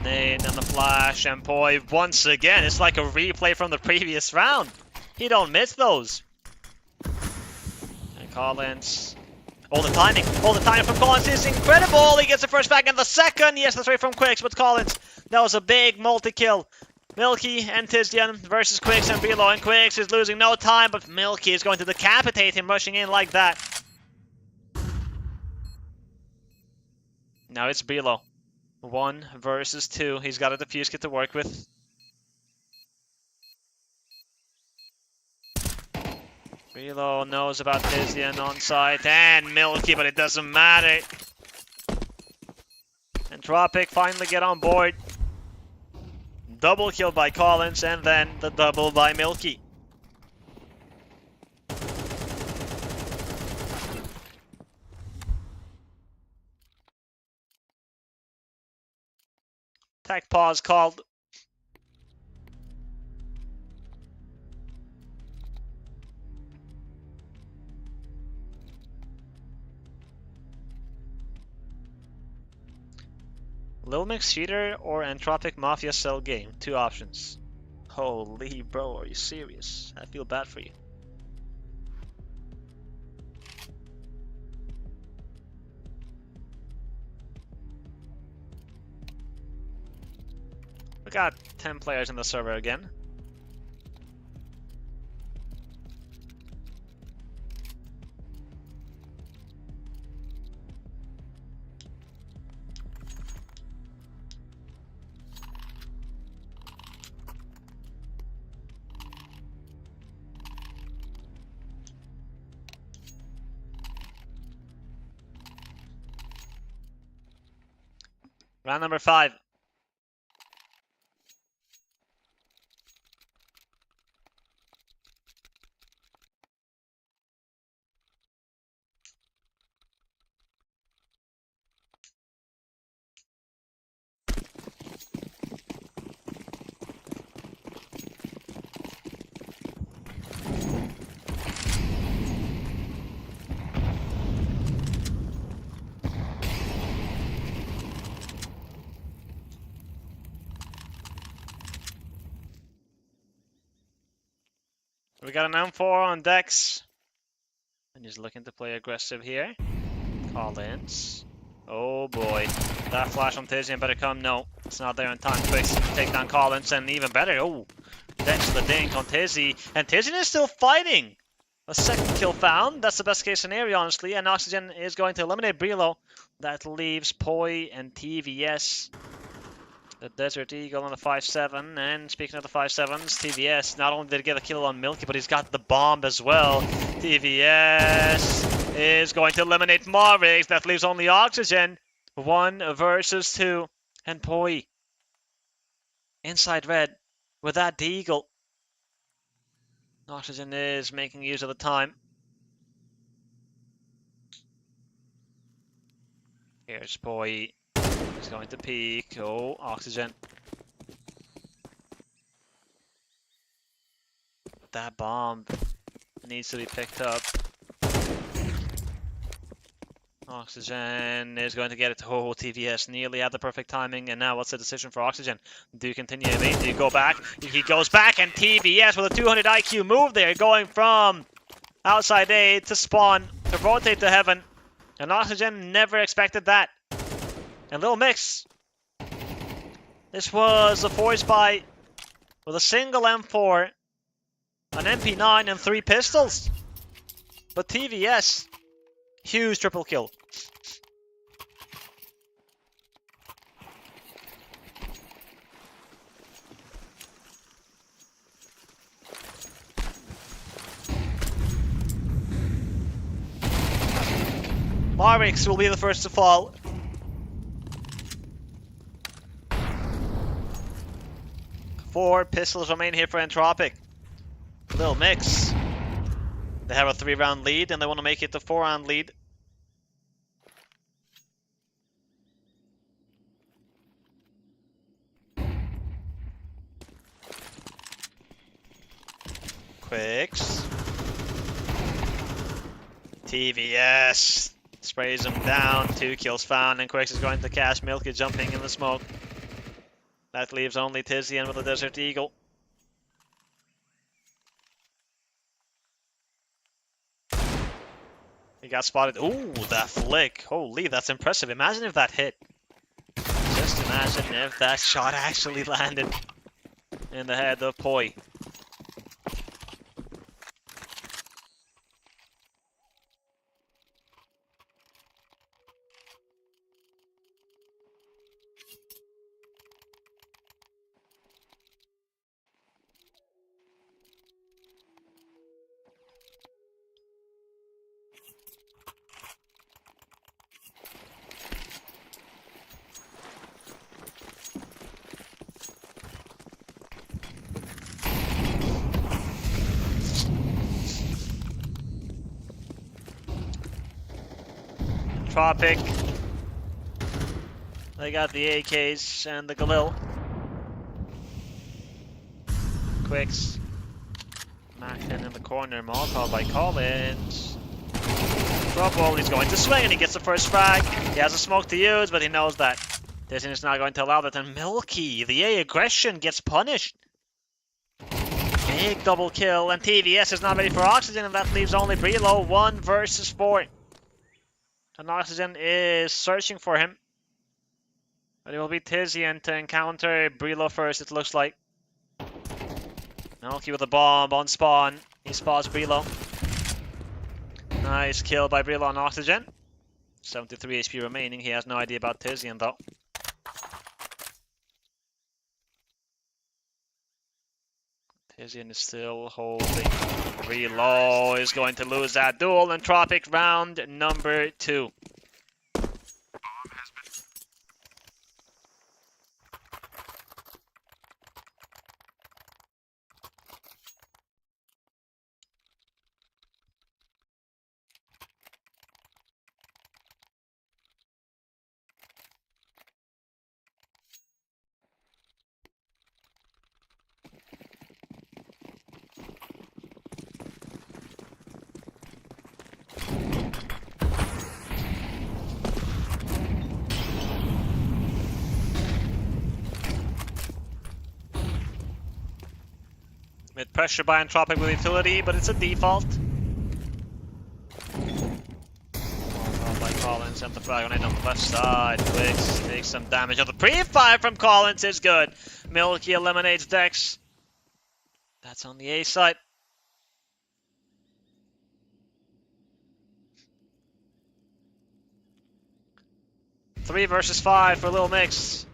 Nade and the flash, and Poi once again. It's like a replay from the previous round. He don't miss those. And Collins. All the timing from Collins is incredible. He gets the first frag and the second. Yes, the 3 from Quicks, but Collins. That was a big multi-kill. Milky and Tizdian versus Quicks and Brelo, and Quicks is losing no time, but Milky is going to decapitate him rushing in like that. Now it's Brelo. 1 versus 2. He's got a defuse kit to work with. Brelo knows about Tizdian on site and Milky, but it doesn't matter. Entropiq finally get on board. Double kill by Collins and then the double by Milky. Tech pause called. Lilmix cheater or Entropiq Mafia cell game? 2 options. Holy bro, are you serious? I feel bad for you. We got 10 players in the server again. Round number 5. We got an M4 on decks. And he's looking to play aggressive here. Collins. Oh boy. That flash on Tizian better come. No, it's not there in time. Quick take down Collins, and even better. Oh, thanks to the dink on Tizzy. And Tizian is still fighting. A second kill found. That's the best case scenario, honestly. And Oxygen is going to eliminate Brilo. That leaves Poi and TVS. The Desert Eagle on the 5-7. And speaking of the 5-7s, TVS not only did he get a kill on Milky, but he's got the bomb as well. TVS is going to eliminate Marvix. That leaves only Oxygen. 1 versus 2. And Poi inside red with that Deagle. Oxygen is making use of the time. Here's Poi. He's going to peek. Oh, Oxygen. That bomb needs to be picked up. Oxygen is going to get it. Oh, TVS nearly had the perfect timing. And now what's the decision for Oxygen? Do you continue? Do you go back? He goes back, and TVS with a 200 IQ move there, going from outside A to spawn to rotate to heaven. And Oxygen never expected that. And Lilmix. This was a force buy with a single M4, an MP9, and 3 pistols. But TVS, huge triple kill. Marvix will be the first to fall. Four pistols remain here for Entropiq. Lilmix. They have a 3-round lead, and they want to make it the 4-round lead. Quicks. TVS sprays him down. 2 kills found, and Quicks is going to cash Milky, jumping in the smoke. That leaves only Tizian with the Desert Eagle. He got spotted. Ooh, that flick. Holy, that's impressive. Imagine if that hit. Just imagine if that shot actually landed in the head of Poi. Entropiq. They got the AKs and the Galil. Quicks. Mackin in the corner. Molotov by Collins. Trouble. He's going to swing, and he gets the first frag. He has a smoke to use, but he knows that Disney is not going to allow that. And Milky, the A aggression, gets punished. Big double kill, and TVS is not ready for Oxygen, and that leaves only Brilo. 1 versus 4. And Oxygen is searching for him. But it will be Tizian to encounter Brilo first, it looks like. Milky with a bomb on spawn. He spawns Brilo. Nice kill by Brilo on Oxygen. 73 HP remaining. He has no idea about Tizian though. Tizian is still holding. Brilo is going to lose that duel. Entropiq round number 2. With pressure by Entropiq with utility, but it's a default. Oh, by Collins and the frag grenade on the left side. Quicks takes some damage. Oh, the pre-fire from Collins is good. Milky eliminates Dex. That's on the A side. Three versus 5 for Lilmix.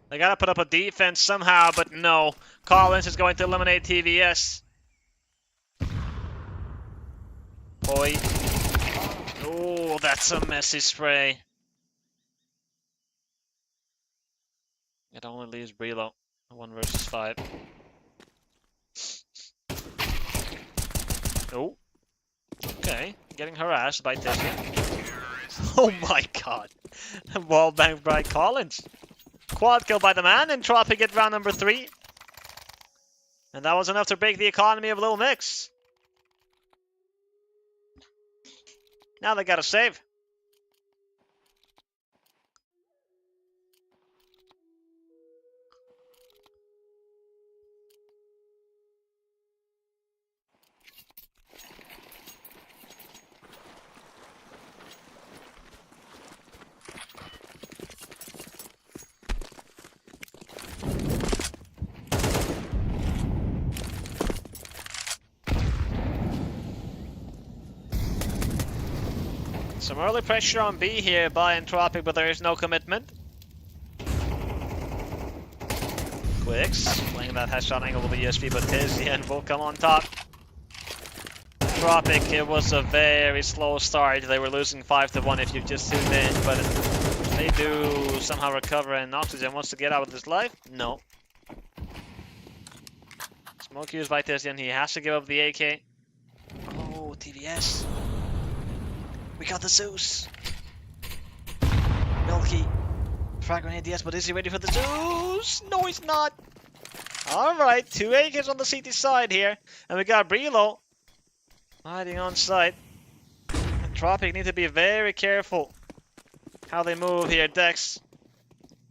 They gotta put up a defense somehow, but no. Collins is going to eliminate TVS. Boy. Oh, that's a messy spray. It only leaves Brelo. 1 versus 5. Oh. Okay. Getting harassed by Tizzy. Oh my god. Wall bang by Collins. Quad kill by the man. Entropiq at round number 3. And that was enough to break the economy of Lilmix. Now they gotta save. Some early pressure on B here by Entropiq, but there is no commitment. Quicks, playing that headshot angle with the ESP, but Tizian will come on top. Entropiq, it was a very slow start. They were losing 5-1 if you just tuned in, but they do somehow recover, and Oxygen wants to get out of his life? No. Smoke used by Tizian, he has to give up the AK. Oh, TVS. We got the Zeus. Milky. Frag grenade, yes, but is he ready for the Zeus? No, he's not. Alright, 2 AKs on the CT side here. And we got Brelo hiding on site. Entropiq need to be very careful how they move here. Dex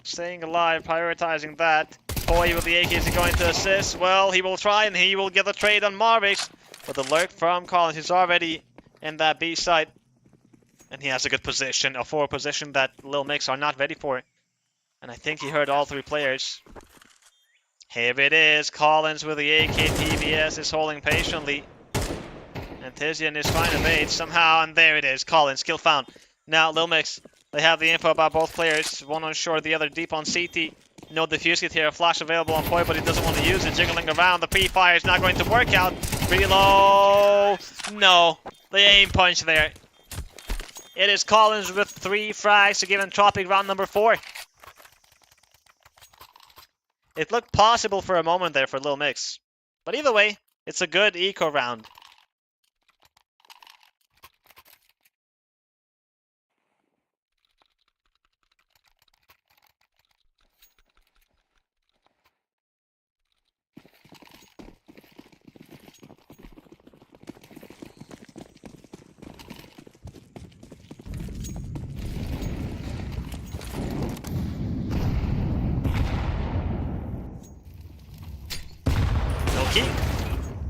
staying alive, prioritizing that. Boy with the AK, is he going to assist? Well, he will try and he will get the trade on Marvix. But the lurk from Collins, he's already in that B site. And he has a good position, a forward position that Lilmix are not ready for. And I think he heard all 3 players. Here it is, Collins with the AK, TVS is holding patiently. And Tizian is trying to bait somehow, and there it is, Collins, kill found. Now Lilmix, they have the info about both players, one on short, the other deep on CT. No defuse kit here, a flash available on point, but he doesn't want to use it, jiggling around. The pre-fire is not going to work out. Reload, no, they aim punch there. It is Collins with 3 frags to give Entropiq round number 4. It looked possible for a moment there for Lilmix. But either way, it's a good eco round.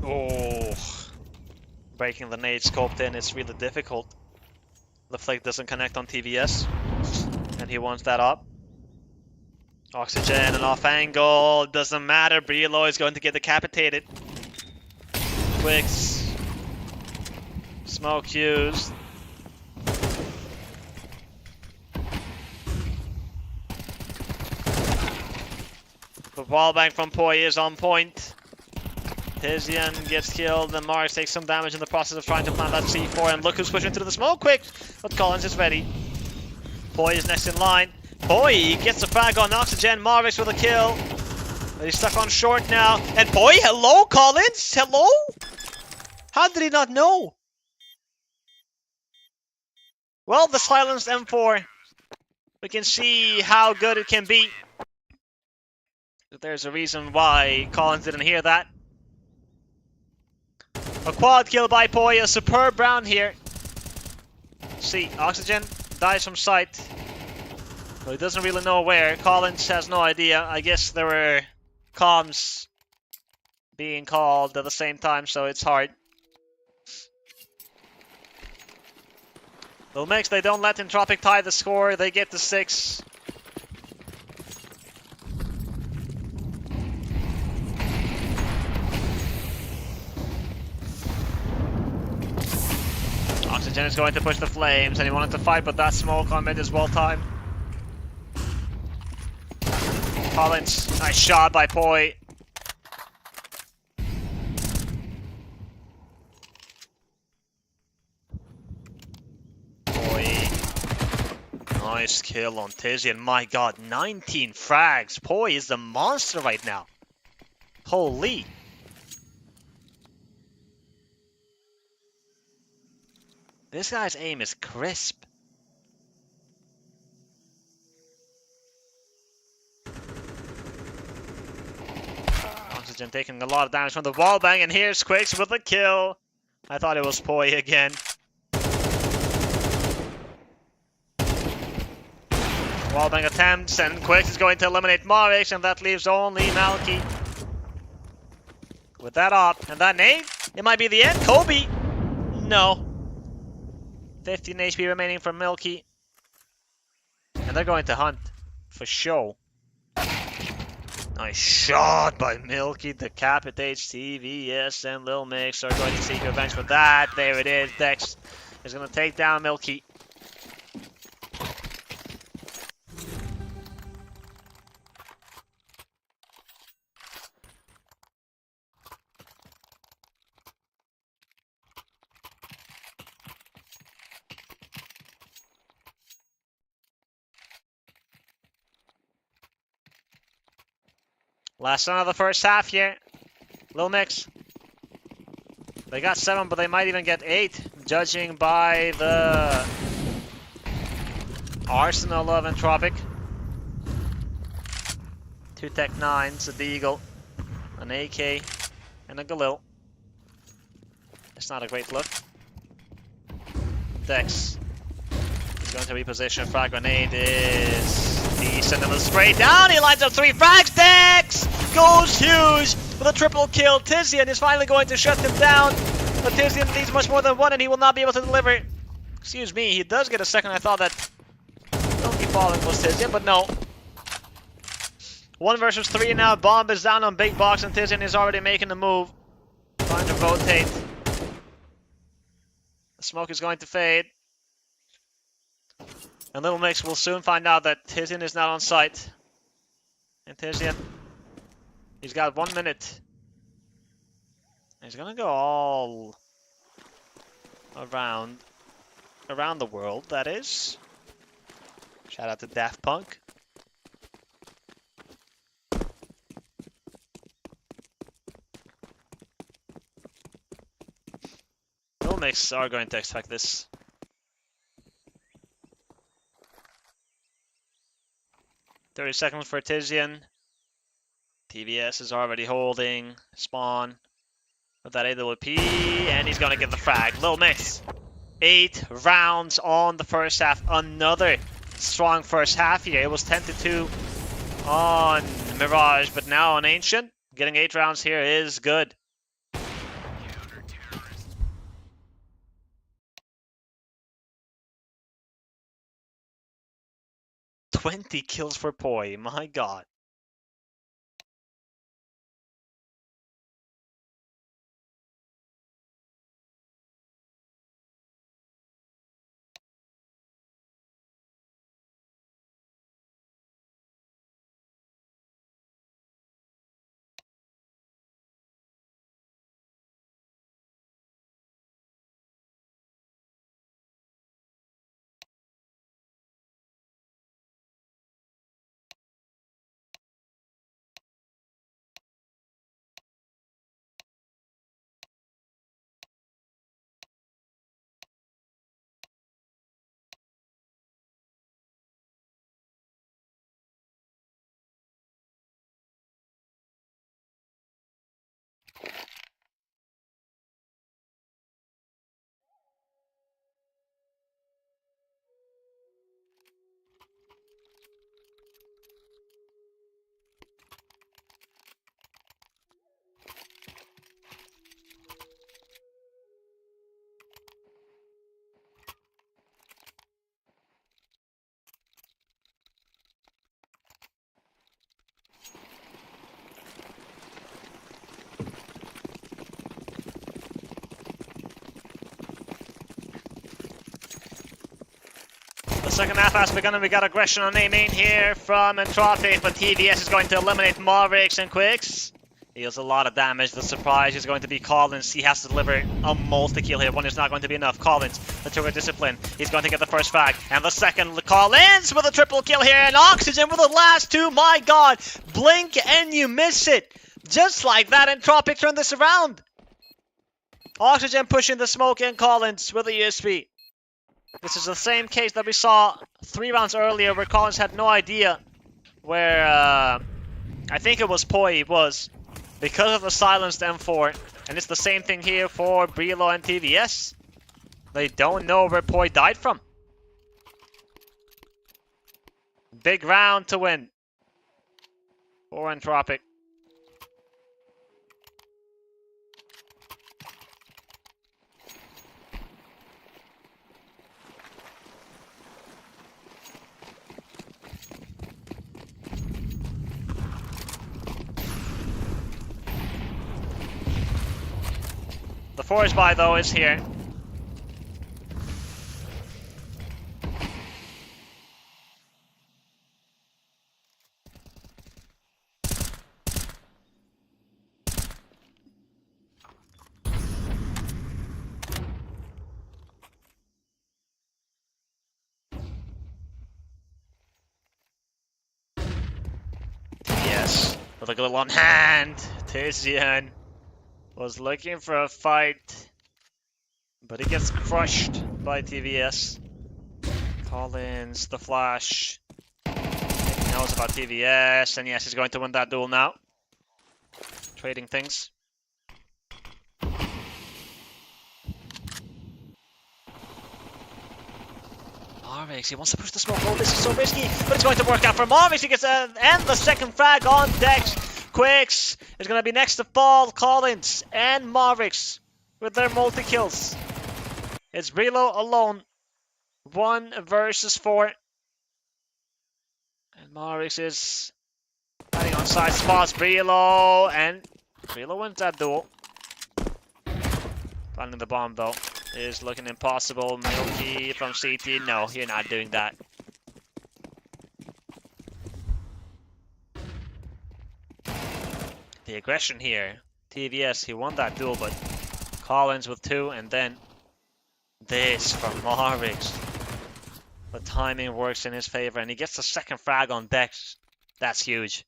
Oh, breaking the nade scoped in is really difficult. The flick doesn't connect on TVS, and he wants that up. Oxygen and off angle, doesn't matter. Brelo is going to get decapitated. Quicks, smoke used. The wall bang from Poi is on point. Tizian gets killed, and Mars takes some damage in the process of trying to plant that C4, and look who's pushing through the smoke quick! But Collins is ready. Poi is next in line. Poi gets a frag on Oxygen, Marvix with a kill. But he's stuck on short now. And Poi, hello Collins? Hello? How did he not know? Well, the silenced M4. We can see how good it can be. But there's a reason why Collins didn't hear that. A quad kill by Poi, a superb round here. See, Oxygen dies from sight. But he doesn't really know where. Collins has no idea. I guess there were comms being called at the same time, so it's hard. Lilmix, they don't let Entropiq tie the score. They get the 6. Oxygen is going to push the flames, and he wanted to fight, but that smoke on mid is well timed. Collins, nice shot by Poi. Nice kill on Tizian. My god, 19 frags. Poi is the monster right now. Holy. This guy's aim is crisp. Oxygen taking a lot of damage from the wall bang, and here's Quicks with the kill. I thought it was Poi again. Wallbang attempts, and Quicks is going to eliminate Marix, and that leaves only Malky. With that op, and that nade, it might be the end. Kobe! No. 15 HP remaining for Milky. And they're going to hunt, for sure. Nice shot by Milky, decapitates TVS, and Lilmix are going to seek revenge for that. There it is, Dex is going to take down Milky. Last run of the first half here. Lilmix. They got 7, but they might even get 8, judging by the arsenal of Entropiq. 2 Tech 9s, a Deagle, an AK, and a Galil. It's not a great look. Dex is going to reposition. Frag grenade is decent, and the spray down. He lines up 3 frags. Dex goes huge with a triple kill. Tizian is finally going to shut him down, but Tizian needs much more than 1, and he will not be able to deliver. Excuse me, he does get a second. I thought that Donkey Falling was Tizian, but no. 1 versus 3 now. Bomb is down on Big Box, and Tizian is already making the move. Trying to rotate. The smoke is going to fade. And Lilmix will soon find out that Tizian is not on site. And Tizian, he's got 1 minute. He's gonna go all around the world, that is. Shout out to Daft Punk. Lilmix are going to expect this. 30 seconds for Tizian. TVS is already holding. Spawn with that AWP, and he's gonna get the frag. Lilmix. 8 rounds on the first half. Another strong first half here. It was 10-2 on Mirage, but now on Ancient. Getting 8 rounds here is good. 20 kills for Poi, my god. The second half has begun and we got aggression on A main here from Entropiq, but TVS is going to eliminate Mavericks and Quicks. He deals a lot of damage. The surprise is going to be Collins. He has to deliver a multi-kill here. One is not going to be enough. Collins, the Turow discipline. He's going to get the first frag. And the second, Collins with a triple kill here. And Oxygen with the last two. My god. Blink and you miss it. Just like that, Entropiq turned this around. Oxygen pushing the smoke in Collins with a USP. This is the same case that we saw 3 rounds earlier where Collins had no idea where, I think it was Poi was, because of the silenced M4. And it's the same thing here for Brilo and TVS. They don't know where Poi died from. Big round to win for Entropiq. The forest buy though is here. Yes, with a good on hand, Tizian was looking for a fight, but he gets crushed by TVS. Collins, the flash. He knows about TVS, and yes, he's going to win that duel now. Trading things. Marvix, he wants to push the smoke. Oh, this is so risky, but it's going to work out for Marvix. He gets and the second frag on Dex. Quicks is going to be next to fall. Collins and Marvix with their multi-kills. It's Brilo alone. 1 versus 4. And Marvix is fighting on side spots. Brilo wins that duel. Finding the bomb though is looking impossible. Milky from CT. No, you're not doing that. The aggression here. TVS, he won that duel, but Collins with 2, and then this from Marvix. The timing works in his favor, and he gets the second frag on Dex. That's huge.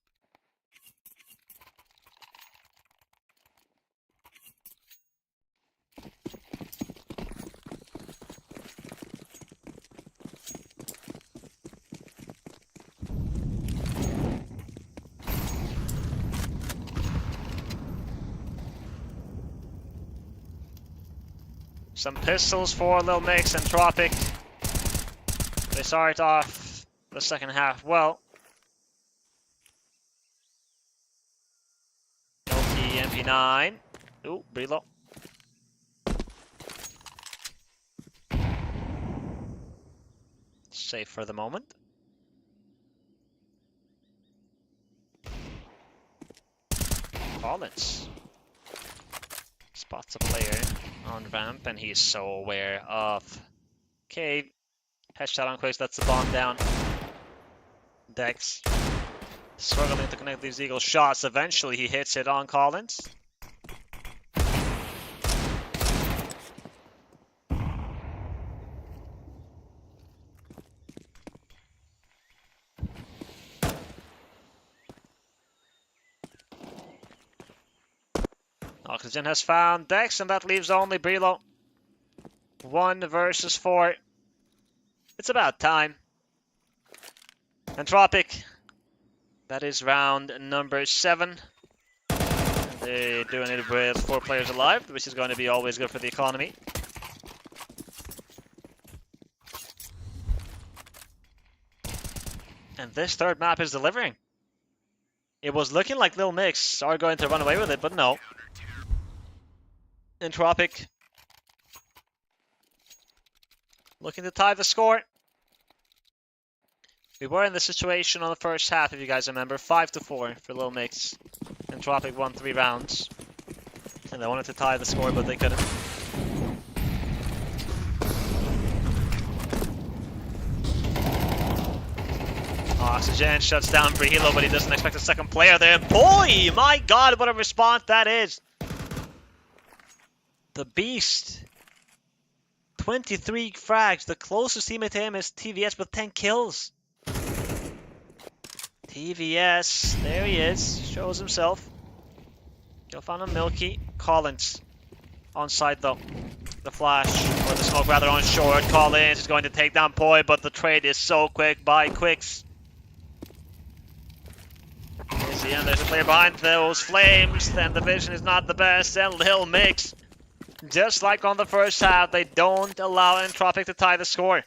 Some pistols for Lilmix and Entropiq. They start off the second half well. Milky MP9. Ooh, Brilo. Safe for the moment. Collins spots a player on ramp, and he's so aware of cave. Headshot on Quicks, that's the bomb down. Dex struggling to connect these eagle shots. Eventually he hits it on Collins. Oxygen has found Dex, and that leaves only Brilo. 1 versus 4. It's about time. Entropiq. That is round number 7. They're doing it with 4 players alive, which is going to be always good for the economy. And this third map is delivering. It was looking like Lilmix are going to run away with it, but no. Entropiq looking to tie the score. We were in the situation on the first half, if you guys remember, 5-4 for Lilmix. Entropiq won 3 rounds, and they wanted to tie the score, but they couldn't. Oxygen shuts down Brihilo, but he doesn't expect a second player there. Boy, my god, what a response that is. The Beast. 23 frags. The closest teammate to him is TVS with 10 kills. TVS, there he is. Shows himself. Go find him, Milky. Collins. On side though. The flash, or the smoke rather, on short. Collins is going to take down Poi, but the trade is so quick by Quicks. And there's a player behind those flames, then the vision is not the best, and Lilmix. Just like on the first half, they don't allow Entropiq to tie the score.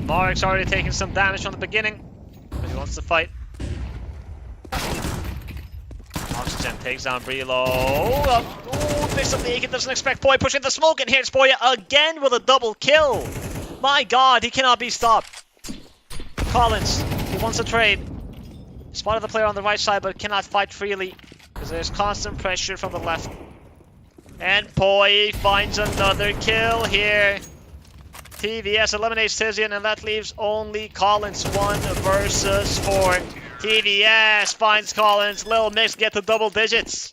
Mark's already taking some damage from the beginning, but he wants to fight. Oxygen takes down Brilo. Oh, missed up the Aiken, doesn't expect Poi pushing the smoke, and here's Poi again with a double kill. My god, he cannot be stopped. Collins, he wants a trade. Spotted the player on the right side, but cannot fight freely, because there's constant pressure from the left. And Poi finds another kill here. TVS eliminates Tizian, and that leaves only Collins 1 versus 4. TVS finds Collins. Lilmix get to double digits.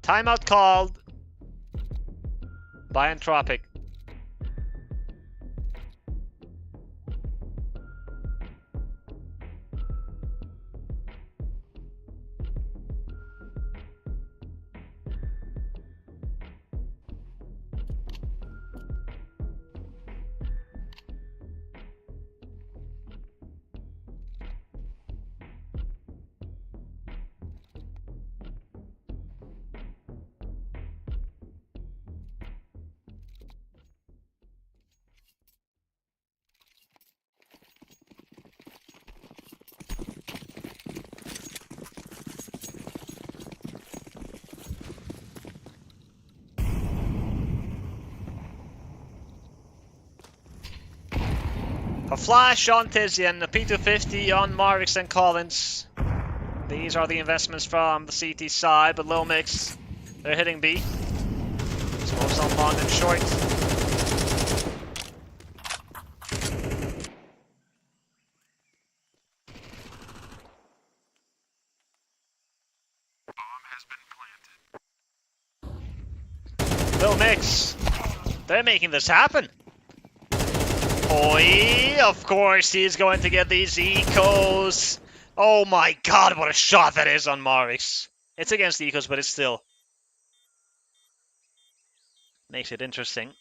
Timeout called by Entropiq. A flash on Tizian, a P250 on Marvix and Collins. These are the investments from the CT side, but Lilmix, they're hitting B. Smokes on long and short. Lilmix, they're making this happen. Poi, of course, he's going to get these ecos. Oh my god, what a shot that is on Marvix. It's against ecos, but it still makes it interesting.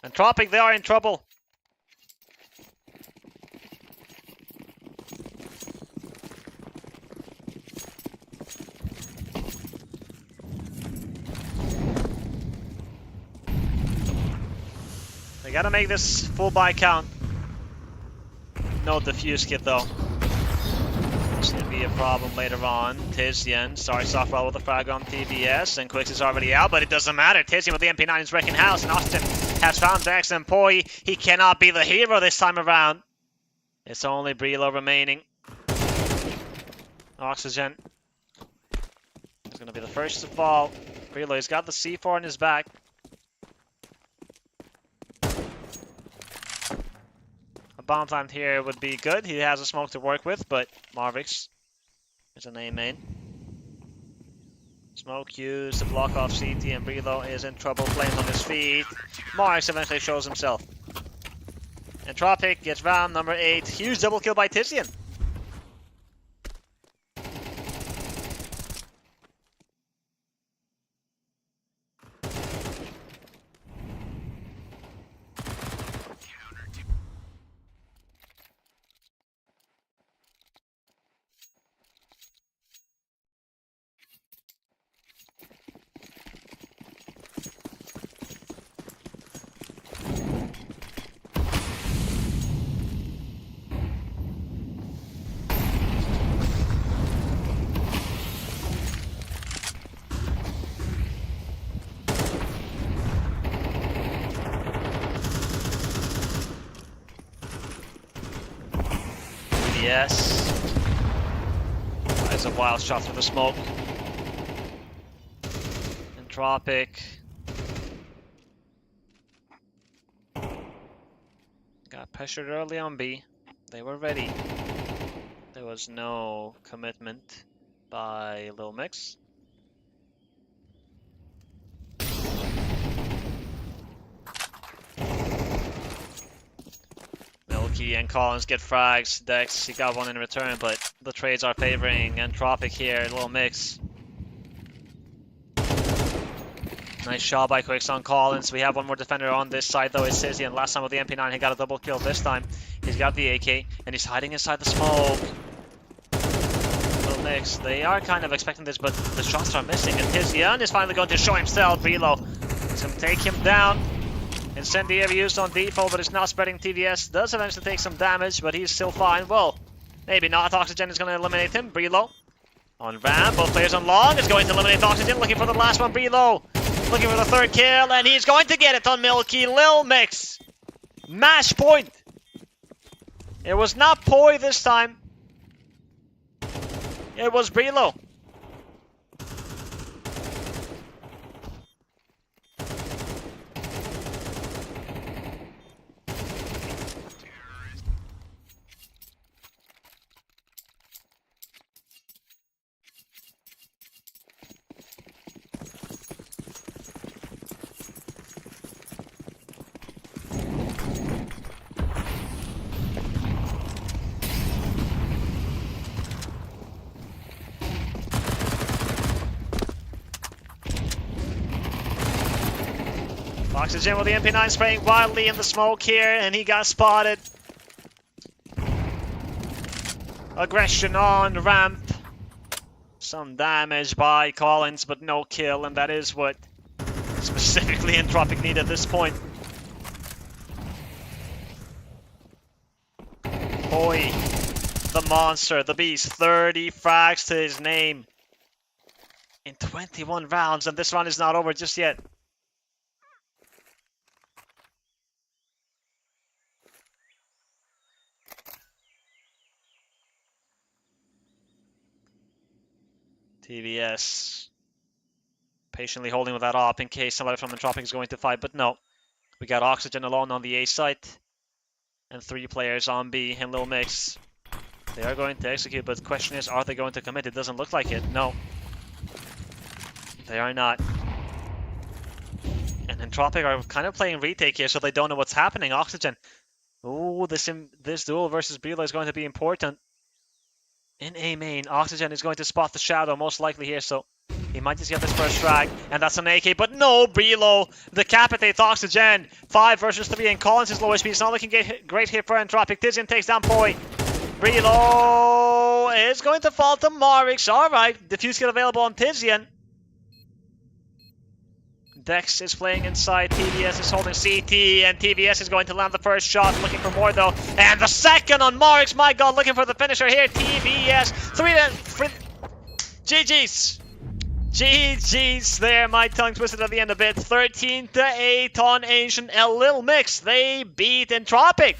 Entropiq, they are in trouble. They gotta make this full buy count. No defuse kit though. It's gonna be a problem later on. Tizian starts off well with a frag on TVS, and Quicks is already out, but it doesn't matter. Tizian with the MP9 is wrecking house, and Austin has found Dex and Poi. He cannot be the hero this time around. It's only Brelo remaining. Oxygen is going to be the first to fall. Brelo, he's got the C4 in his back. A bomb plant here would be good. He has a smoke to work with, but Marvix is an A main. Smoke used to block off CT, and Brelo is in trouble, flames on his feet. Marvix eventually shows himself. Entropiq gets round number 8. Huge double kill by Tizian. Yes. There's a wild shot through the smoke. Entropiq. Got pressured early on B. They were ready. There was no commitment by Lilmix. And Collins get frags. Dex, he got one in return, but the trades are favoring Entropiq here. A little mix. Nice shot by Quicks on Collins. We have one more defender on this side though. It's Sizzy, and last time with the MP9 he got a double kill. This time he's got the AK and he's hiding inside the smoke. Little mix. They are kind of expecting this, but the shots are missing, and Tizian is finally going to show himself. Brelo is going to take him down. Incendiary used on default, but it's not spreading. TVS does eventually take some damage, but he's still fine. Well, maybe not. Oxygen is going to eliminate him. Brelo on ramp. Both players on long is going to eliminate Oxygen. Looking for the last one. Brelo looking for the third kill, and he's going to get it on Milky. Lilmix. Match point. It was not Poi this time. It was Brelo. Oxygen with the MP9 spraying wildly in the smoke here, and he got spotted. Aggression on ramp. Some damage by Collins, but no kill, and that is what specifically Entropiq need at this point. Poi, the monster, the beast, 30 frags to his name in 21 rounds, and this round is not over just yet. TVS patiently holding with that op in case somebody from Entropiq is going to fight, but no. We got Oxygen alone on the A site and 3 players on B and Lilmix. They are going to execute, but the question is, are they going to commit? It doesn't look like it. No. They are not. And Entropiq are kind of playing retake here, so they don't know what's happening. Oxygen. Ooh, this duel versus Brelo is going to be important. In A main, Oxygen is going to spot the shadow most likely here, so he might just get this first frag, and that's an AK, but no, Brelo decapitates Oxygen. 5 versus 3, and Collins is low HP. It's not looking great here for Entropiq. Tizian takes down Poi. Brelo is going to fall to Marvix. Alright, defuse kit available on Tizian. Dex is playing inside, TVS is holding CT, and TVS is going to land the first shot, looking for more though, and the second on Marvix, my god, looking for the finisher here, TVS, 3 GG's. GG's there, my tongue twisted at the end a bit. 13-8 on Asian Lilmix. They beat Entropiq.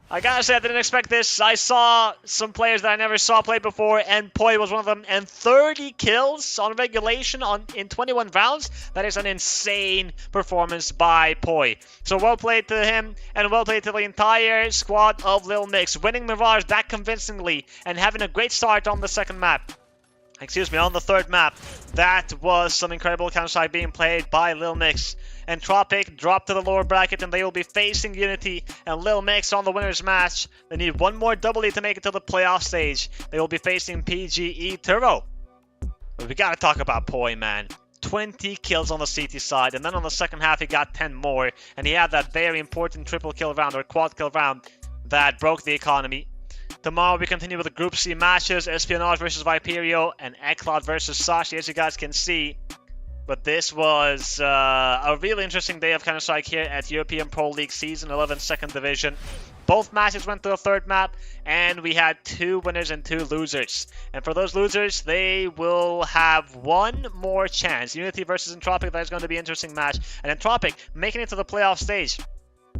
I gotta say, I didn't expect this. I saw some players that I never saw play before, and Poi was one of them. And 30 kills on regulation in 21 rounds. That is an insane performance by Poi. So well played to him, and well played to the entire squad of Lilmix. Winning Mirage that convincingly, and having a great start on the second map. Excuse me, on the third map. That was some incredible counter-strike being played by Lilmix. Entropiq dropped to the lower bracket, and they will be facing UNiTY and Lilmix on the winner's match. They need one more W to make it to the playoff stage. They will be facing PGE Turow. But we gotta talk about Poi, man. 20 kills on the CT side, and then on the second half he got 10 more, and he had that very important triple kill round or quad kill round that broke the economy. Tomorrow we continue with the Group C matches, Espionage versus Viperio and Eclod versus Sashi, as you guys can see. But this was a really interesting day of Counter-Strike here at European Pro League Season 11 2nd Division. Both matches went to the third map, and we had 2 winners and 2 losers. And for those losers, they will have one more chance. UNiTY versus Entropiq, that is going to be an interesting match. And Entropiq making it to the playoff stage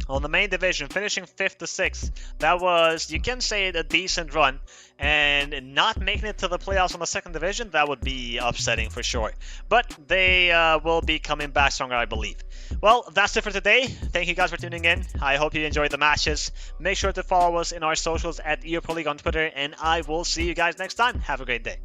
on the main division, finishing 5th to 6th. That was, you can say, a decent run. And not making it to the playoffs on the second division, that would be upsetting for sure. But they will be coming back stronger, I believe. Well, that's it for today. Thank you guys for tuning in. I hope you enjoyed the matches. Make sure to follow us in our socials at EuroProLeague on Twitter, and I will see you guys next time. Have a great day.